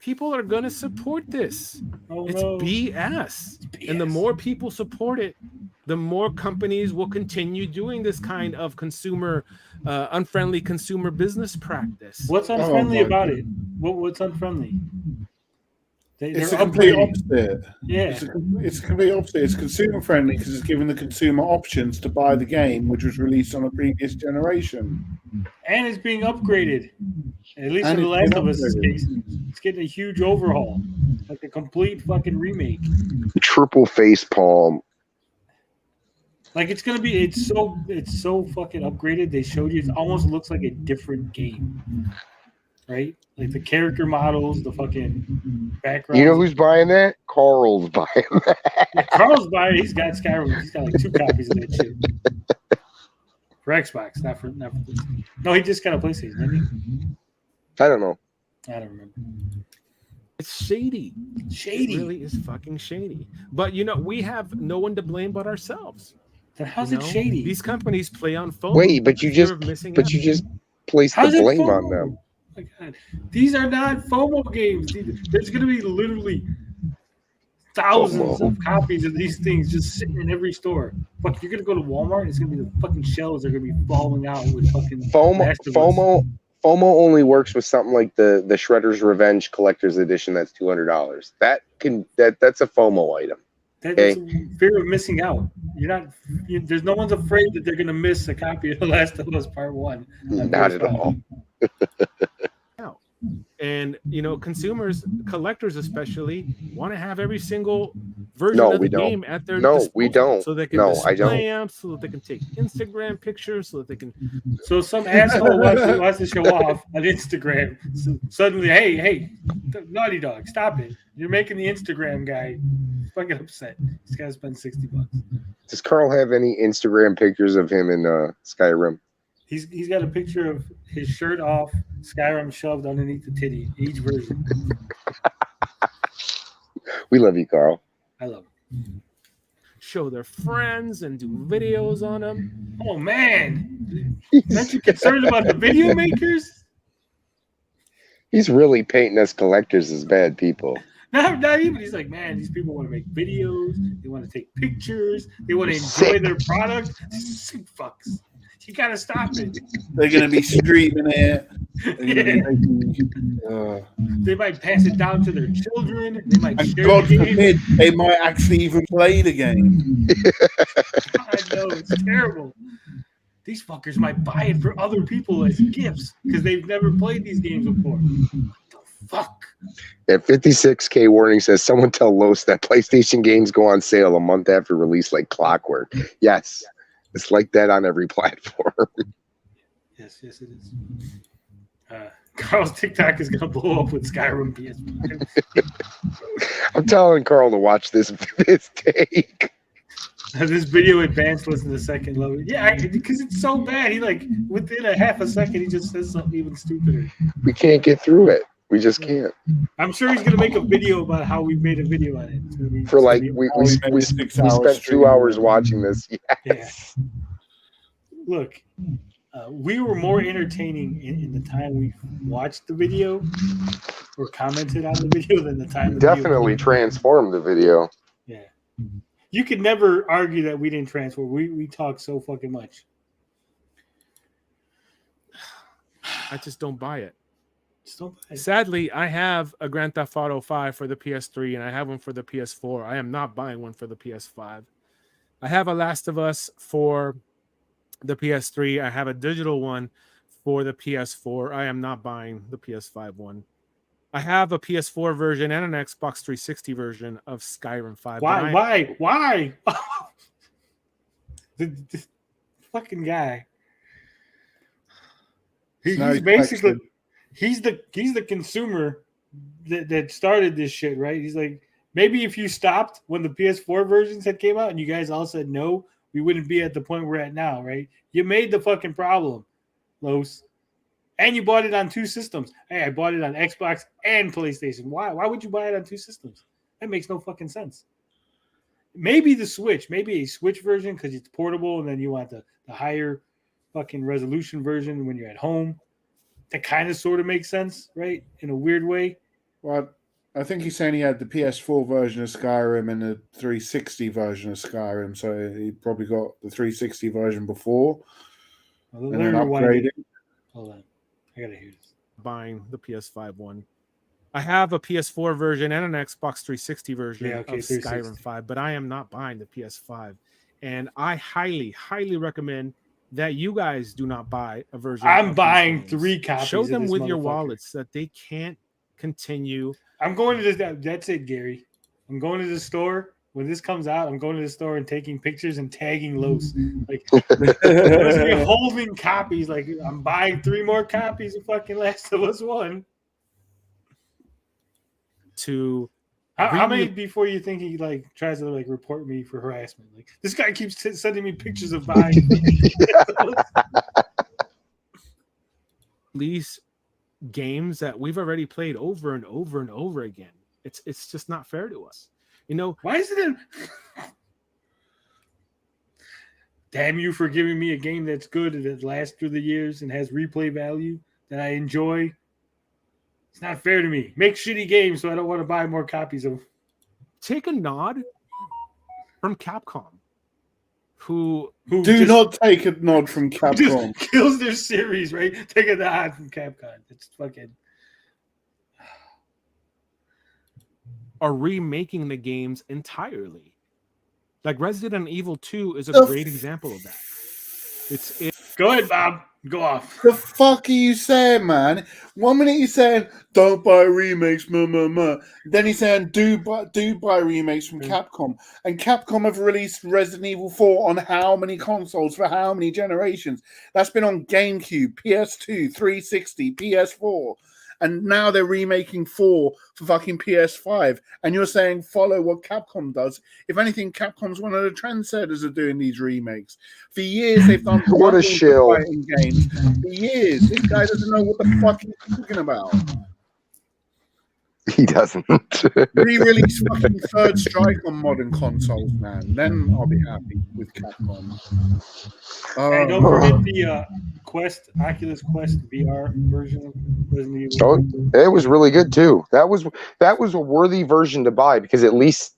People are going to support this. It's BS. And the more people support it, the more companies will continue doing this kind of unfriendly consumer business practice. What's unfriendly about it? What's unfriendly? It's the complete opposite. Yeah. It's the complete opposite. It's consumer friendly because it's giving the consumer options to buy the game, which was released on a previous generation. And it's being upgraded. At least in The Last of Us case, it's getting a huge overhaul. Like a complete fucking remake. Triple face palm. Like it's so fucking upgraded. They showed you it almost looks like a different game. Right? Like the character models, the fucking background. You know who's buying that? Carl's buying that. Yeah, Carl's buying it. He's got Skyrim. He's got like 2 copies of that shit. For Xbox, not for No, he just got a PlayStation, didn't he? I don't know. I don't remember. It's shady. Shady. It really is fucking shady. But we have no one to blame but ourselves. Then how's it shady? These companies play on phone. Wait, but you just placed the blame on them. my God, these are not FOMO games. There's going to be literally thousands of copies of these things just sitting in every store. Fuck, you're going to go to Walmart, it's going to be the fucking shelves are going to be falling out with fucking FOMO only works with something like the Shredder's Revenge Collector's Edition. That's $200. That's a FOMO item. That's fear of missing out. There's no one's afraid that they're going to miss a copy of The Last of Us Part 1. Not at all. And consumers, collectors especially, want to have every single version of the game at their disposal. We don't. So they can display them, so that they can take Instagram pictures, so that they can. So some asshole wants to show off on Instagram. So suddenly, hey, Naughty Dog, stop it! You're making the Instagram guy fucking upset. He's got to spend $60. Does Carl have any Instagram pictures of him in Skyrim? He's got a picture of his shirt off, Skyrim shoved underneath the titty, each version. We love you, Carl. I love him. Show their friends and do videos on them. Oh, man. Aren't you concerned about the video makers? He's really painting us collectors as bad people. Not even. He's like, man, these people want to make videos. They want to take pictures. They want to enjoy their product. Sick fucks. You gotta stop it. They're gonna be streaming it. They might pass it down to their children. They might share God the game. forbid, they might actually even play the game. I know, it's terrible. These fuckers might buy it for other people as gifts because they've never played these games before. What the fuck? At 56K warning says, someone tell Los that PlayStation games go on sale a month after release like clockwork. Yes. It's like that on every platform. Yes, it is. Carl's TikTok is gonna blow up with Skyrim PS5. I'm telling Carl to watch this take. This video advanced. Listen to the second level. Yeah, because it's so bad. He within a half a second, he just says something even stupider. We can't get through it. We just can't. I'm sure he's gonna make a video about how we made a video on it. We spent 2 hours watching this. Yes. Yeah. Look, we were more entertaining in the time we watched the video or commented on the video than the time. Definitely transformed the video. Yeah. You could never argue that we didn't transform. We talk so fucking much. I just don't buy it. Sadly, I have a Grand Theft Auto 5 for the PS3 and I have one for the PS4. I am not buying one for the PS5. I have a Last of Us for the PS3. I have a digital one for the PS4. I am not buying the PS5 one. I have a PS4 version and an Xbox 360 version of Skyrim 5. Why? This fucking guy. He's basically... He's the consumer that started this shit, right? He's like, maybe if you stopped when the PS4 versions had came out and you guys all said no, we wouldn't be at the point we're at now, right? You made the fucking problem, Los. And you bought it on 2 systems. Hey, I bought it on Xbox and PlayStation. Why? Why would you buy it on 2 systems? That makes no fucking sense. Maybe the Switch, maybe a Switch version because it's portable and then you want the higher fucking resolution version when you're at home. That kind of sort of makes sense, right? In a weird way. Well, I think he's saying he had the PS4 version of Skyrim and the 360 version of Skyrim, so he probably got the 360 version before and then upgraded. Hold on. I gotta hear this. Buying the PS5 one. I have a PS4 version and an Xbox 360 version of Skyrim 5, but I am not buying the PS5. And I highly, highly recommend that you guys do not buy a version. I'm buying 3 copies. Show them with your wallets that they can't continue. I'm going to this. That's it, Gary. I'm going to the store. When this comes out, I'm going to the store and taking pictures and tagging Los. Like, holding copies. Like, I'm buying 3 more copies of fucking Last of Us 1. How many before you think he tries to report me for harassment? Like, this guy keeps sending me pictures of buying these games that we've already played over and over and over again. It's just not fair to us. Why is it? Damn you for giving me a game that's good and that lasts through the years and has replay value that I enjoy. It's not fair to me. Make shitty games so I don't want to buy more copies of them. Take a nod from Capcom, who do not take a nod from Capcom. Just kills their series, right? Take a nod from Capcom. It's fucking are remaking the games entirely. Like Resident Evil 2 is a great example of that. Go ahead, Bob. Go off. The fuck are you saying, man? 1 minute he's saying don't buy remakes, Then he's saying do buy remakes from Capcom. And Capcom have released Resident Evil 4 on how many consoles for how many generations? That's been on GameCube, PS2, 360, PS4. And now they're remaking 4 for fucking PS5. And you're saying follow what Capcom does. If anything, Capcom's one of the trendsetters of doing these remakes. For years, they've done what a shill. Fighting games. For years. This guy doesn't know what the fuck he's talking about. He doesn't. Re-release fucking Third Strike on modern consoles, man. Then I'll be happy with Capcom. And don't forget the Oculus Quest VR version of Resident Evil. Oh, it was really good too. That was a worthy version to buy because at least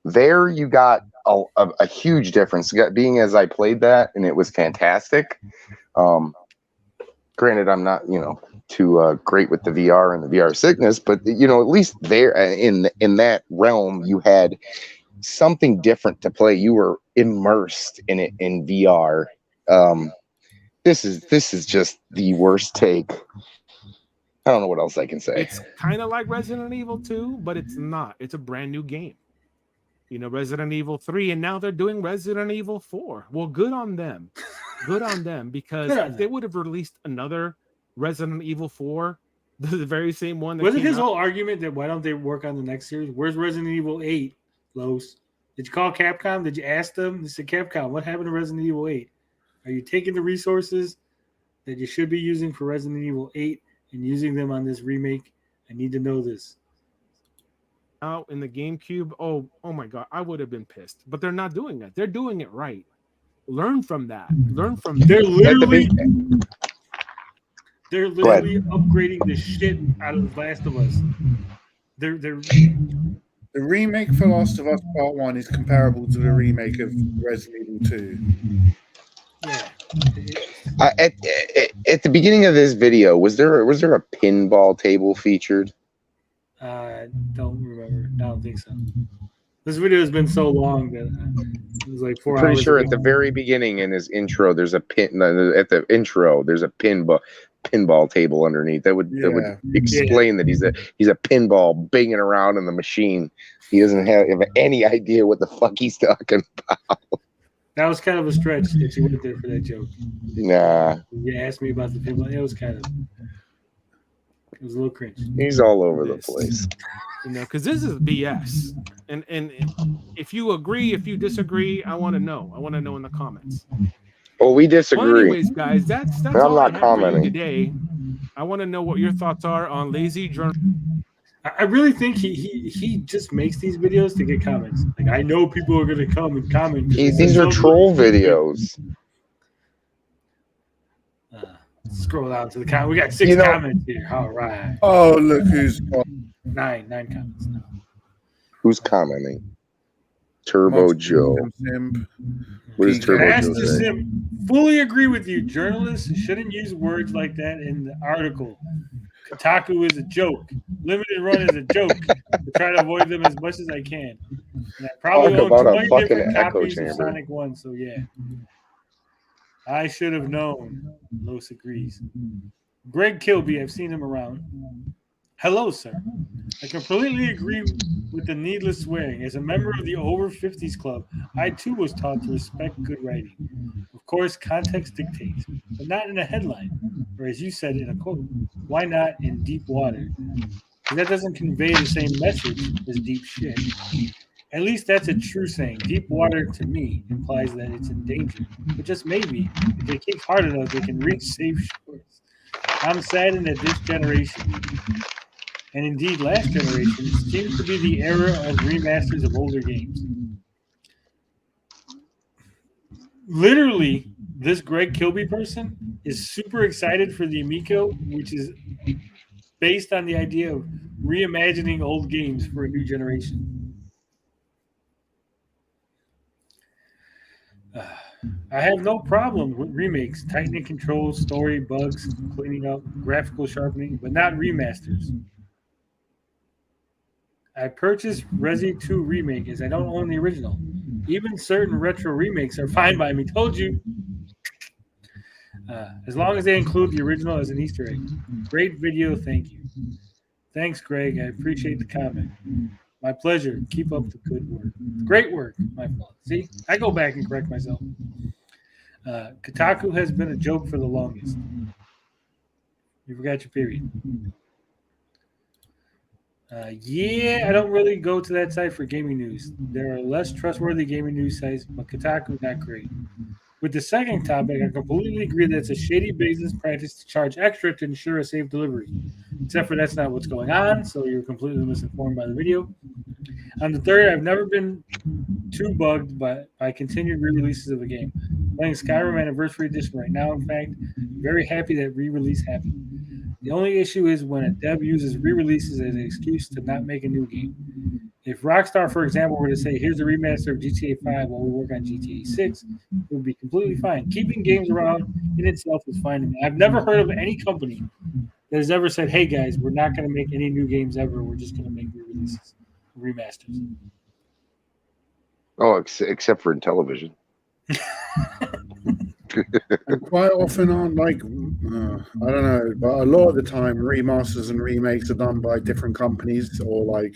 there you got a huge difference. Being as I played that and it was fantastic. Granted, I'm not too great with the VR and the VR sickness, but at least there in that realm you had something different to play. You were immersed in it in VR. This is just the worst take. I don't know what else I can say. It's kind of like Resident Evil 2, but it's not. It's a brand new game. Resident Evil 3, and now they're doing Resident Evil 4. Well, good on them. Good on them, because if they would have released another Resident Evil 4, the very same one. Wasn't his whole argument that why don't they work on the next series? Where's Resident Evil 8, Los? Did you call Capcom? Did you ask them? They said, Capcom, what happened to Resident Evil 8? Are you taking the resources that you should be using for Resident Evil 8 and using them on this remake? I need to know this. Out in the GameCube, oh my god, I would have been pissed. But they're not doing it. They're doing it right. Learn from that. They're literally upgrading the shit out of The Last of Us. The remake for Last of Us Part 1 is comparable to the remake of Resident Evil 2. Yeah. At the beginning of this video, was there a pinball table featured? I don't remember. I don't think so. This video has been so long that it was like 4 hours. Pretty sure at the very beginning in his intro, there's a pinball table underneath that would explain that he's a pinball banging around in the machine. He doesn't have any idea what the fuck he's talking about. That was kind of a stretch that you went there for that joke. Nah. You asked me about the pinball. It was a little cringe. He's all over the place. Because this is BS. And if you agree, if you disagree, I want to know. I want to know in the comments. Well, we disagree. Well, anyways, guys, that's I'm all not I have commenting for you today. I want to know what your thoughts are on lazy journal. I really think he just makes these videos to get comments. Like, I know people are going to come and comment. These are troll videos. Scroll down to the comment. We got 6 comments here. All right. Oh, look who's nine comments now. Who's commenting? Turbo Joe. What is Turbo Joe saying? Fully agree with you. Journalists shouldn't use words like that in the article. Kotaku is a joke. Limited Run is a joke. I try to avoid them as much as I can. And I probably own 20 different copies of Sonic 1, so yeah. I should have known. Los agrees. Greg Kilby, I've seen him around. Hello, sir. I completely agree with the needless swearing. As a member of the Over 50s Club, I too was taught to respect good writing. Of course, context dictates, but not in a headline, or as you said in a quote, why not in deep water? That doesn't convey the same message as deep shit. At least that's a true saying. Deep water, to me, implies that it's in danger. But just maybe, if they kick hard enough, they can reach safe shores. I'm saddened that this generation, and indeed last generation, seems to be the era of remasters of older games. Literally, this Greg Kilby person is super excited for the Amico, which is based on the idea of reimagining old games for a new generation. I have no problem with remakes, tightening controls, story, bugs, cleaning up, graphical sharpening, but not remasters. I purchased Resi 2 Remake as I don't own the original. Even certain retro remakes are fine by me. Told you. As long as they include the original as an Easter egg. Great video, thank you. Thanks, Greg. I appreciate the comment. My pleasure. Keep up the good work. Great work. My fault. See, I go back and correct myself. Kotaku has been a joke for the longest. You forgot your period. Yeah, I don't really go to that site for gaming news. There are less trustworthy gaming news sites, but Kotaku not great. With the second topic, I completely agree that it's a shady business practice to charge extra to ensure a safe delivery. Except for that's not what's going on, so you're completely misinformed by the video. On the third, I've never been too bugged by continued re-releases of a game. Playing Skyrim Anniversary Edition right now, in fact, very happy that re-release happened. The only issue is when a dev uses re-releases as an excuse to not make a new game. If Rockstar, for example, were to say, here's a remaster of GTA 5 while we work on GTA 6, it would be completely fine. Keeping games around in itself is fine to me. I've never heard of any company that has ever said, hey, guys, we're not going to make any new games ever. We're just going to make re-releases, remasters. Oh, except for Intellivision. And quite often aren't like, I don't know, but a lot of the time remasters and remakes are done by different companies or like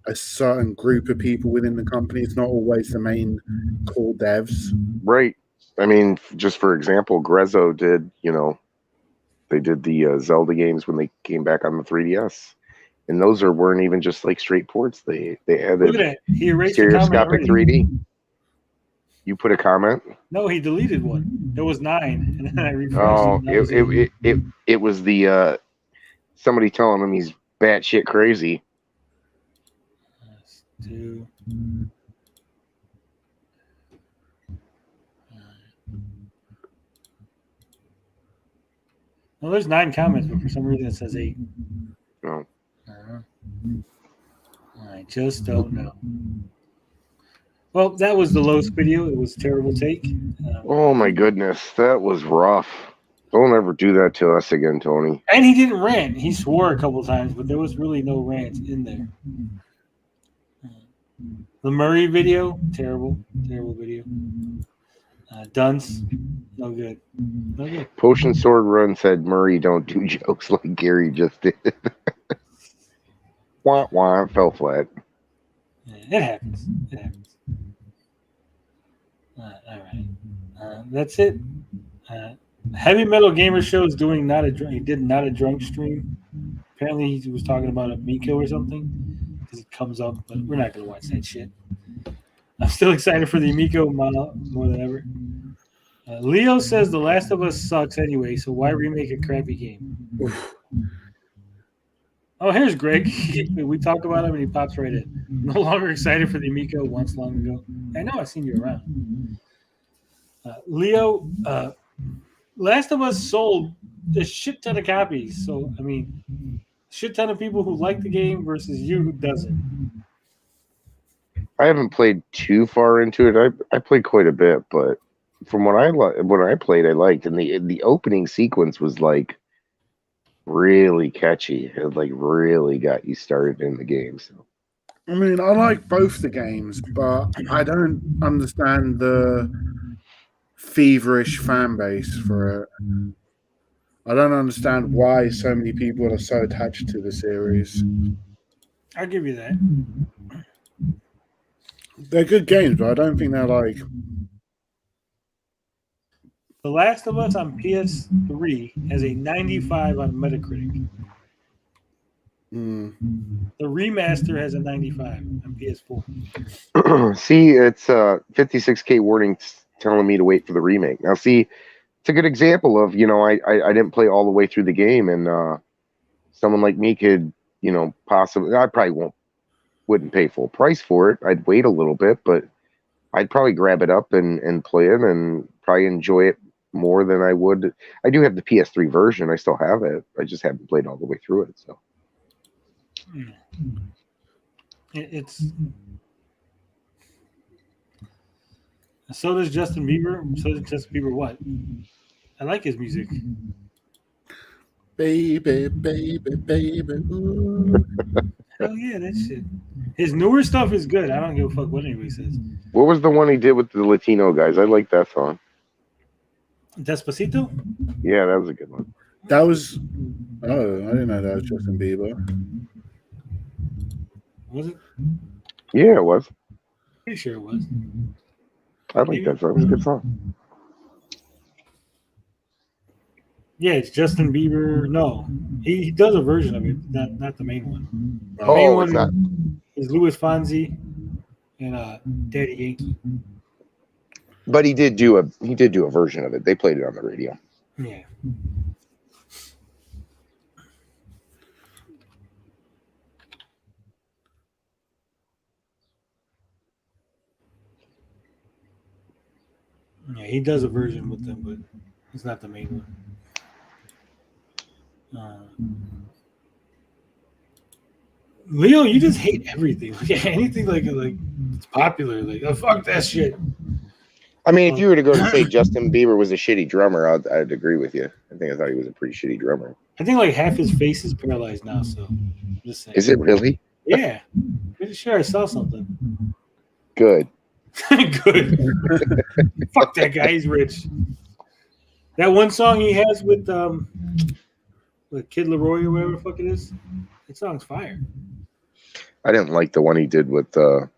a certain group of people within the company. It's not always the main core devs. Right. I mean, just for example, GwG did, they did the Zelda games when they came back on the 3DS. And those weren't even just like straight ports. They added Look at that. He erased stereoscopic 3D. You put a comment? No, he deleted one. There was 9, and then I refreshed. Oh, it was the somebody telling him he's batshit crazy. That's 2. Well, there's 9 comments, but for some reason it says 8. Oh. I just don't know. Well, that was the Los video. It was a terrible take. Oh my goodness, that was rough. Don't ever do that to us again, Tony. And he didn't rant. He swore a couple times, but there was really no rant in there. The Murray video, terrible video. Dunce, no good. No good. Potion Sword Run said Murray don't do jokes like Gary just did. Wah wah, it fell flat. Yeah, it happens. It happens. All right. That's it. Heavy Metal Gamer Show is doing not a drunk. He did not a drunk stream. Apparently, he was talking about Amico or something because it comes up, but we're not going to watch that shit. I'm still excited for the Amico model more than ever. Leo says The Last of Us sucks anyway, so why remake a crappy game? Oh, here's Greg. We talked about him and he pops right in. No longer excited for the Amico once long ago. I know I've seen you around. Leo, Last of Us sold a shit ton of copies. So, I mean, shit ton of people who like the game versus you who doesn't. I haven't played too far into it. I played quite a bit, but from what I played, I liked. And the opening sequence was like really catchy. It like really got you started in the game. So I mean, I like both the games, but I don't understand the feverish fan base for it. I don't understand why so many people are so attached to the series. I'll give you that. They're good games, but I don't think they're like... The Last of Us on PS3 has a 95 on Metacritic. The remaster has a 95 on PS4. See, it's 56K warning telling me to wait for the remake. Now, see, it's a good example of, I didn't play all the way through the game, and someone like me could, possibly, I probably wouldn't pay full price for it. I'd wait a little bit, but I'd probably grab it up and play it and probably enjoy it more than I would. I do have the PS3 version. I still have it. I just haven't played all the way through it. So it's so does Justin Bieber. So does Justin Bieber. What? I like his music. Baby, baby, baby. Ooh. Hell yeah, that shit. His newer stuff is good. I don't give a fuck what anybody says. what was the one he did with the Latino guys? I like that song. Despacito? Yeah, that was a good one. That was. Oh, I didn't know that was Justin Bieber. Was it? Yeah, it was. Pretty sure it was. I like that song. It was a good song. Yeah, it's Justin Bieber. No, he does a version of it, not the main one. The main one it's not. is Louis Fonsi and Daddy Yankee. But he did do a version of it. They played it on the radio. Yeah. Yeah, he does a version with them, but it's not the main one. Leo, you just hate everything. Anything like it's popular. Like, oh, fuck that shit. I mean, if you were to go and say Justin Bieber was a shitty drummer, I'd agree with you. I thought he was a pretty shitty drummer. I think like half his face is paralyzed now. So, I'm just saying. Is it really? Yeah, pretty sure I saw something. Good. Good. Fuck that guy. He's rich. That one song he has with Kid Leroy or whatever the fuck it is. That song's fire. I didn't like the one he did with on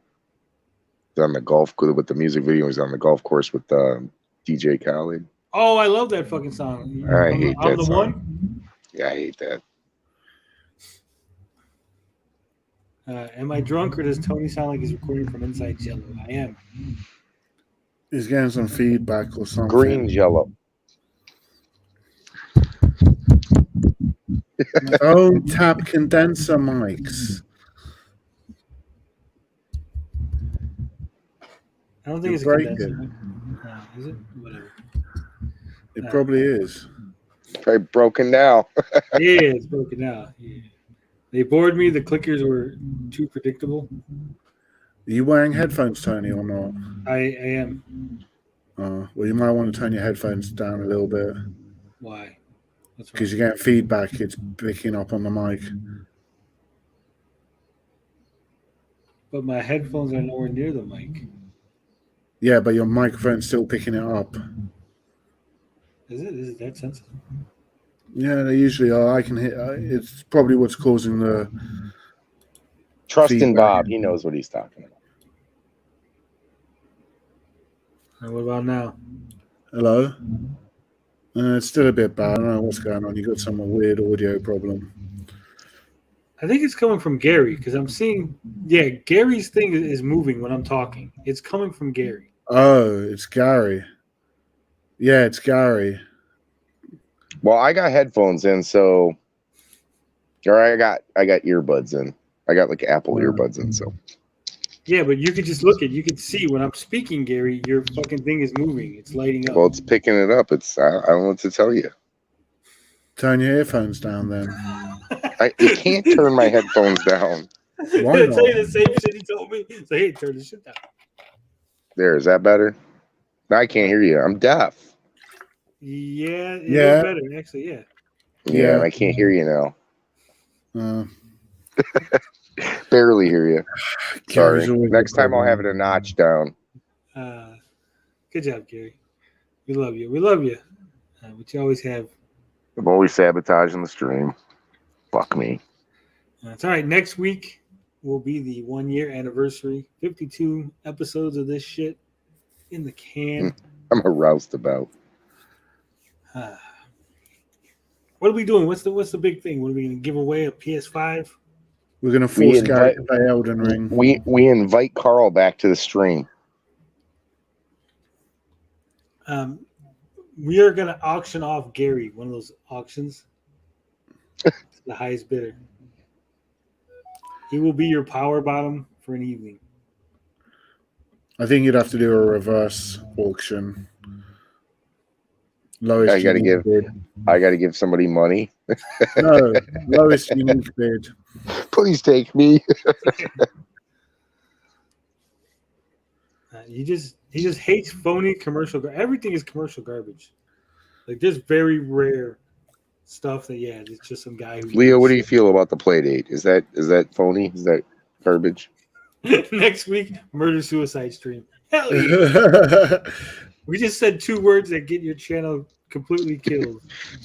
the golf with the music video. He was on the golf course with DJ Khaled. Oh, I love that fucking song. I hate that the song. One? Yeah, I hate that. Am I drunk or does Tony sound like he's recording from inside Jello? I am. He's getting some feedback or something. Green Jello. Don't tap condenser mics. I don't think it's a condenser. No, is it? Whatever. It probably is. Probably broken now. Yeah, it's broken now. Yeah. They bored me. The clickers were too predictable. Are you wearing headphones, Tony, or not? I am. Well, you might want to turn your headphones down a little bit. Why? Because you're getting feedback. It's picking up on the mic. But my headphones are nowhere near the mic. Yeah, but your microphone's still picking it up. Is it? Is it that sensitive? Yeah, they usually are. I can hear. It's probably what's causing the. Trust feedback. in Bob. He knows what he's talking about. And what about now? Hello. It's still a bit bad. I don't know what's going on. You got some weird audio problem. I think it's coming from Gary because I'm seeing. Yeah, Gary's thing is moving when I'm talking. It's coming from Gary. Oh, it's Gary. Yeah, it's Gary. Well, I got headphones in, so or I got earbuds in. I got like Apple earbuds in, so Yeah, but you could just look at. You could see when I'm speaking, Gary. Your fucking thing is moving. It's lighting up. well, it's picking it up. It's I don't know what to tell you. Turn your earphones down, then. You can't turn my headphones down. Why I not? tell you the same shit he told me. So hey, turn the shit down. There, is that better? Now I can't hear you. I'm deaf. Yeah, it Yeah. is better actually. Yeah. Yeah, I can't hear you now. Uh, Barely hear you. Gary's Sorry. always Next a time I'll have it problem. a notch down. Good job, Gary. We love you. We love you. But you always have. I'm always sabotaging the stream. Fuck me. It's all right. Next week will be the 1 year anniversary. 52 episodes of this shit in the can. I'm aroused about. What are we doing? What's the big thing? What are we going to give away a PS5? We're going to force Gary to play Elden Ring. We invite Carl back to the stream. We are going to auction off Gary, one of those auctions. The highest bidder. He will be your power bottom for an evening. I think you'd have to do a reverse auction. Lowest I gotta give somebody money. No, lowest unique bid. Please take me. He just hates phony commercial. Everything is commercial garbage. Like there's very rare stuff that it's just some guy who. Leo, what do you feel about the play date? Is that phony? Is that garbage? Next week, murder suicide stream. Hell yeah! We just said 2 words that get your channel completely killed.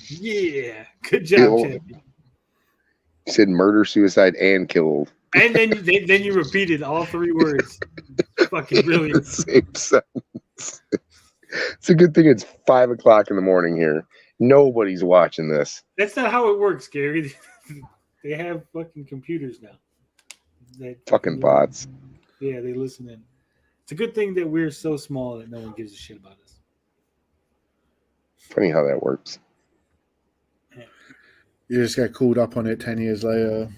Yeah, good job, champion. You said murder, suicide, and killed. And then you repeated all 3 words. Fucking brilliant. Same sentence. It's a good thing it's 5 o'clock in the morning here. Nobody's watching this. That's not how it works, Gary. They have fucking computers now. Fucking bots. Yeah, they listen in. It's a good thing that we're so small that no one gives a shit about us. Funny how that works. You just get called up on it 10 years later.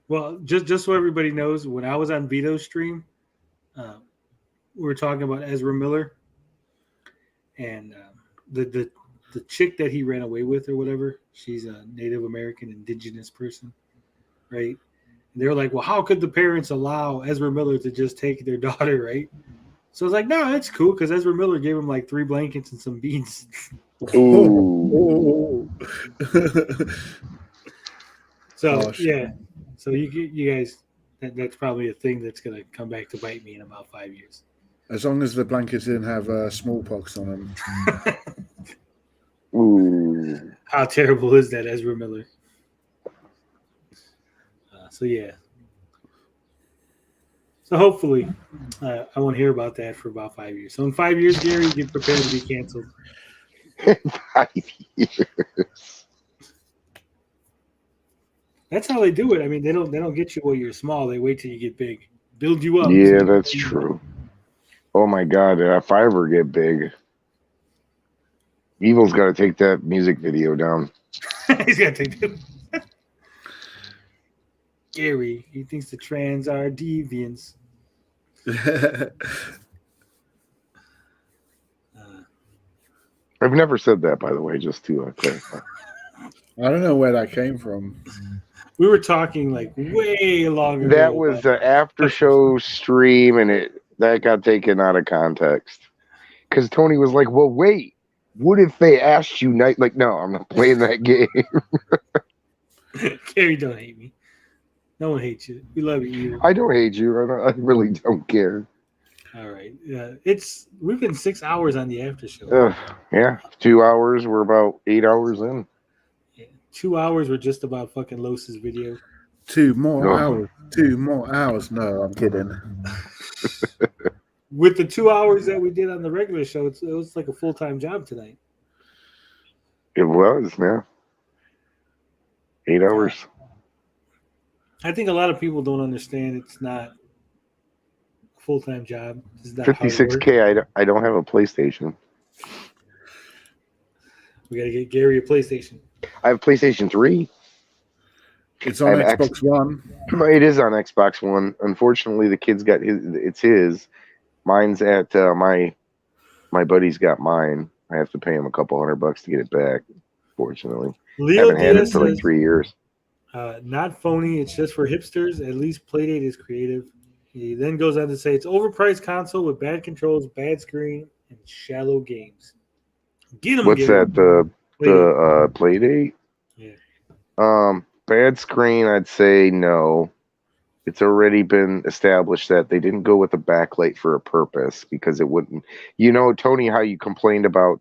Well, just so everybody knows, when I was on Vito's stream, we were talking about Ezra Miller and the chick that he ran away with or whatever. She's a Native American indigenous person, right? And they were like, well, how could the parents allow Ezra Miller to just take their daughter, right? So I was like, no, that's cool because Ezra Miller gave him like 3 blankets and some beans. Ooh. So so you guys, that's probably a thing that's gonna come back to bite me in about 5 years. As long as the blankets didn't have smallpox on them. Ooh. How terrible is that, Ezra Miller? So hopefully, I won't hear about that for about 5 years. So in 5 years, Gary, get prepared to be canceled. 5 years. That's how they do it. I mean, they don't get you while you're small. They wait till you get big, build you up. Yeah, that's true. Oh my God! If I ever get big, Evil's got to take that music video down. He's got to take it. Gary, he thinks the trans are deviants. I've never said that, by the way, just to clarify. I don't know where that came from. We were talking like way longer. That was the after show stream, and that got taken out of context. Because Tony was like, well, wait, what if they asked you night? Like, no, I'm not playing that game. Gary, don't hate me. No one hates you. We love you either. I don't hate you. I really don't care. All right. We've been 6 hours on the after show. Yeah. 2 hours. We're about 8 hours in. 2 hours. We're just about fucking Los's video. 2 more hours. 2 more hours. No, I'm kidding. With the 2 hours that we did on the regular show, it was like a full-time job tonight. It was, man. 8 hours. I think a lot of people don't understand it's not a full-time job. 56K. I don't have a PlayStation. We got to get Gary a PlayStation. I have PlayStation 3. It's on Xbox One. It is on Xbox One. Unfortunately, the kid's got his. Mine's at my buddy's got mine. I have to pay him a couple $100 to get it back. Fortunately, Leo haven't had it for like 3 years. Not phony. It's just for hipsters. At least Playdate is creative. He then goes on to say it's overpriced console with bad controls, bad screen, and shallow games. Get him. What's that? The Playdate? Yeah. Bad screen. I'd say no. It's already been established that they didn't go with the backlight for a purpose because it wouldn't. You know, Tony, how you complained about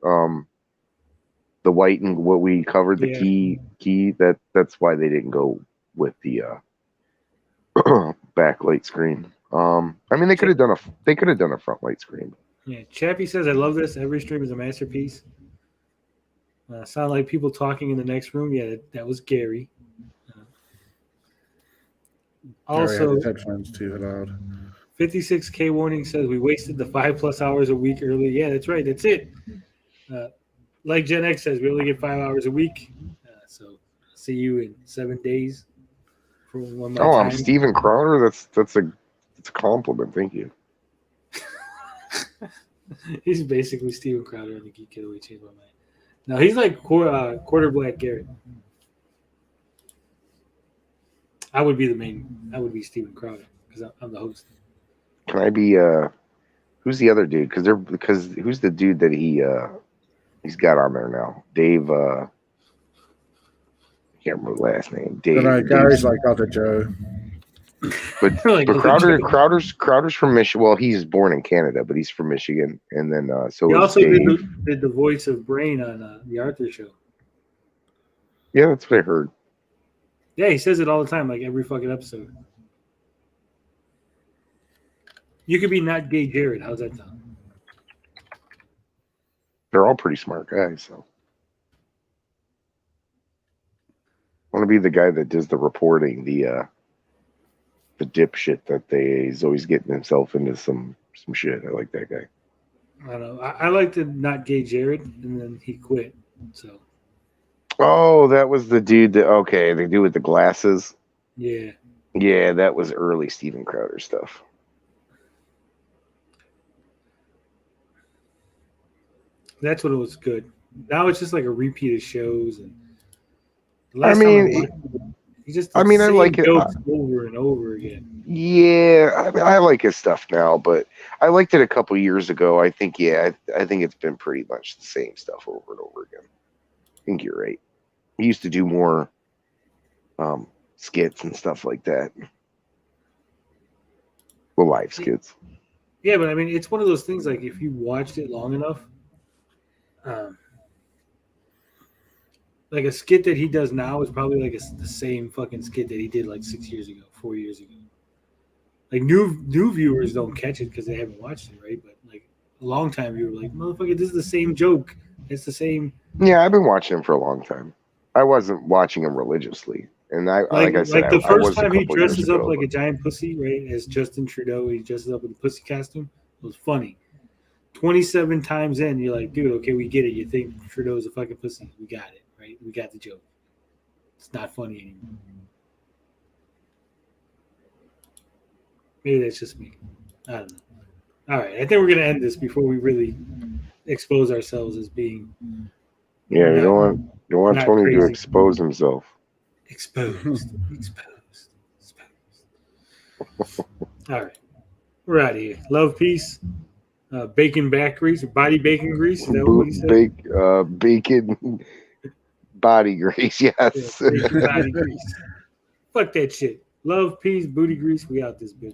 the white and what we covered, the key. That's why they didn't go with the backlight screen. I mean, they could have done a front light screen. Yeah, Chappie says, "I love this. Every stream is a masterpiece." Sound like people talking in the next room. Yeah, that was Gary. Also, headphones too loud. 56K warning says we wasted the 5+ hours a week early. Yeah, that's right. That's it. Like Gen X says, we only get 5 hours a week. So see you in 7 days. For one more time. I'm Steven Crowder. That's a compliment. Thank you. He's basically Steven Crowder in the Geek Getaway Changed My Mind. No, he's like quarter Black Garrett. I would be Steven Crowder because I'm the host. Can I be who's the other dude? Because who's the dude that he's got on there now? Dave I can't remember the last name. Dave. No, Gary's like other Joe. But Like but Crowder's from Michigan. Well, he's born in Canada, but he's from Michigan. And then so He is also Dave. did the voice of Brain on the Arthur Show. Yeah, that's what I heard. Yeah, he says it all the time, like every fucking episode. You could be not gay Jared. How's that sound? They're all pretty smart guys, so I want to be the guy that does the reporting, the dipshit that he's always getting himself into some shit. I like that guy. I don't know. I like the not gay Jared, and then he quit. So. Oh, that was the dude the dude with the glasses. Yeah. Yeah, that was early Steven Crowder stuff. That's what it was good. Now it's just like a repeat of shows, and I like it over and over again. Yeah, I like his stuff now, but I liked it a couple years ago. I think it's been pretty much the same stuff over and over again. I think you're right. He used to do more skits and stuff like that. Well, live skits. Yeah, but I mean, it's one of those things. Like if you watched it long enough, like a skit that he does now is probably like the same fucking skit that he did like 6 years ago, 4 years ago. Like new viewers don't catch it because they haven't watched it, right? But like a long time viewer, like motherfucker, this is the same joke. It's the same. Yeah, I've been watching him for a long time. I wasn't watching him religiously, and like I said, like the first time he couple dresses years up ago, like a giant pussy, right? As Justin Trudeau, he dresses up in a pussy costume. It was funny. 27 times in, you're like, dude, okay, we get it. You think Trudeau's a fucking pussy? We got it, right? We got the joke. It's not funny anymore. Maybe that's just me. I don't know. All right, I think we're gonna end this before we really expose ourselves as being. Yeah, you don't want Tony crazy. to expose himself. Exposed. All right, we're out of here. Love, peace. Bacon back grease or body bacon grease. Is that what he said? Bacon body grease. Yes. Yeah, bacon body grease. Fuck that shit. Love, peace, booty grease. We out this bitch.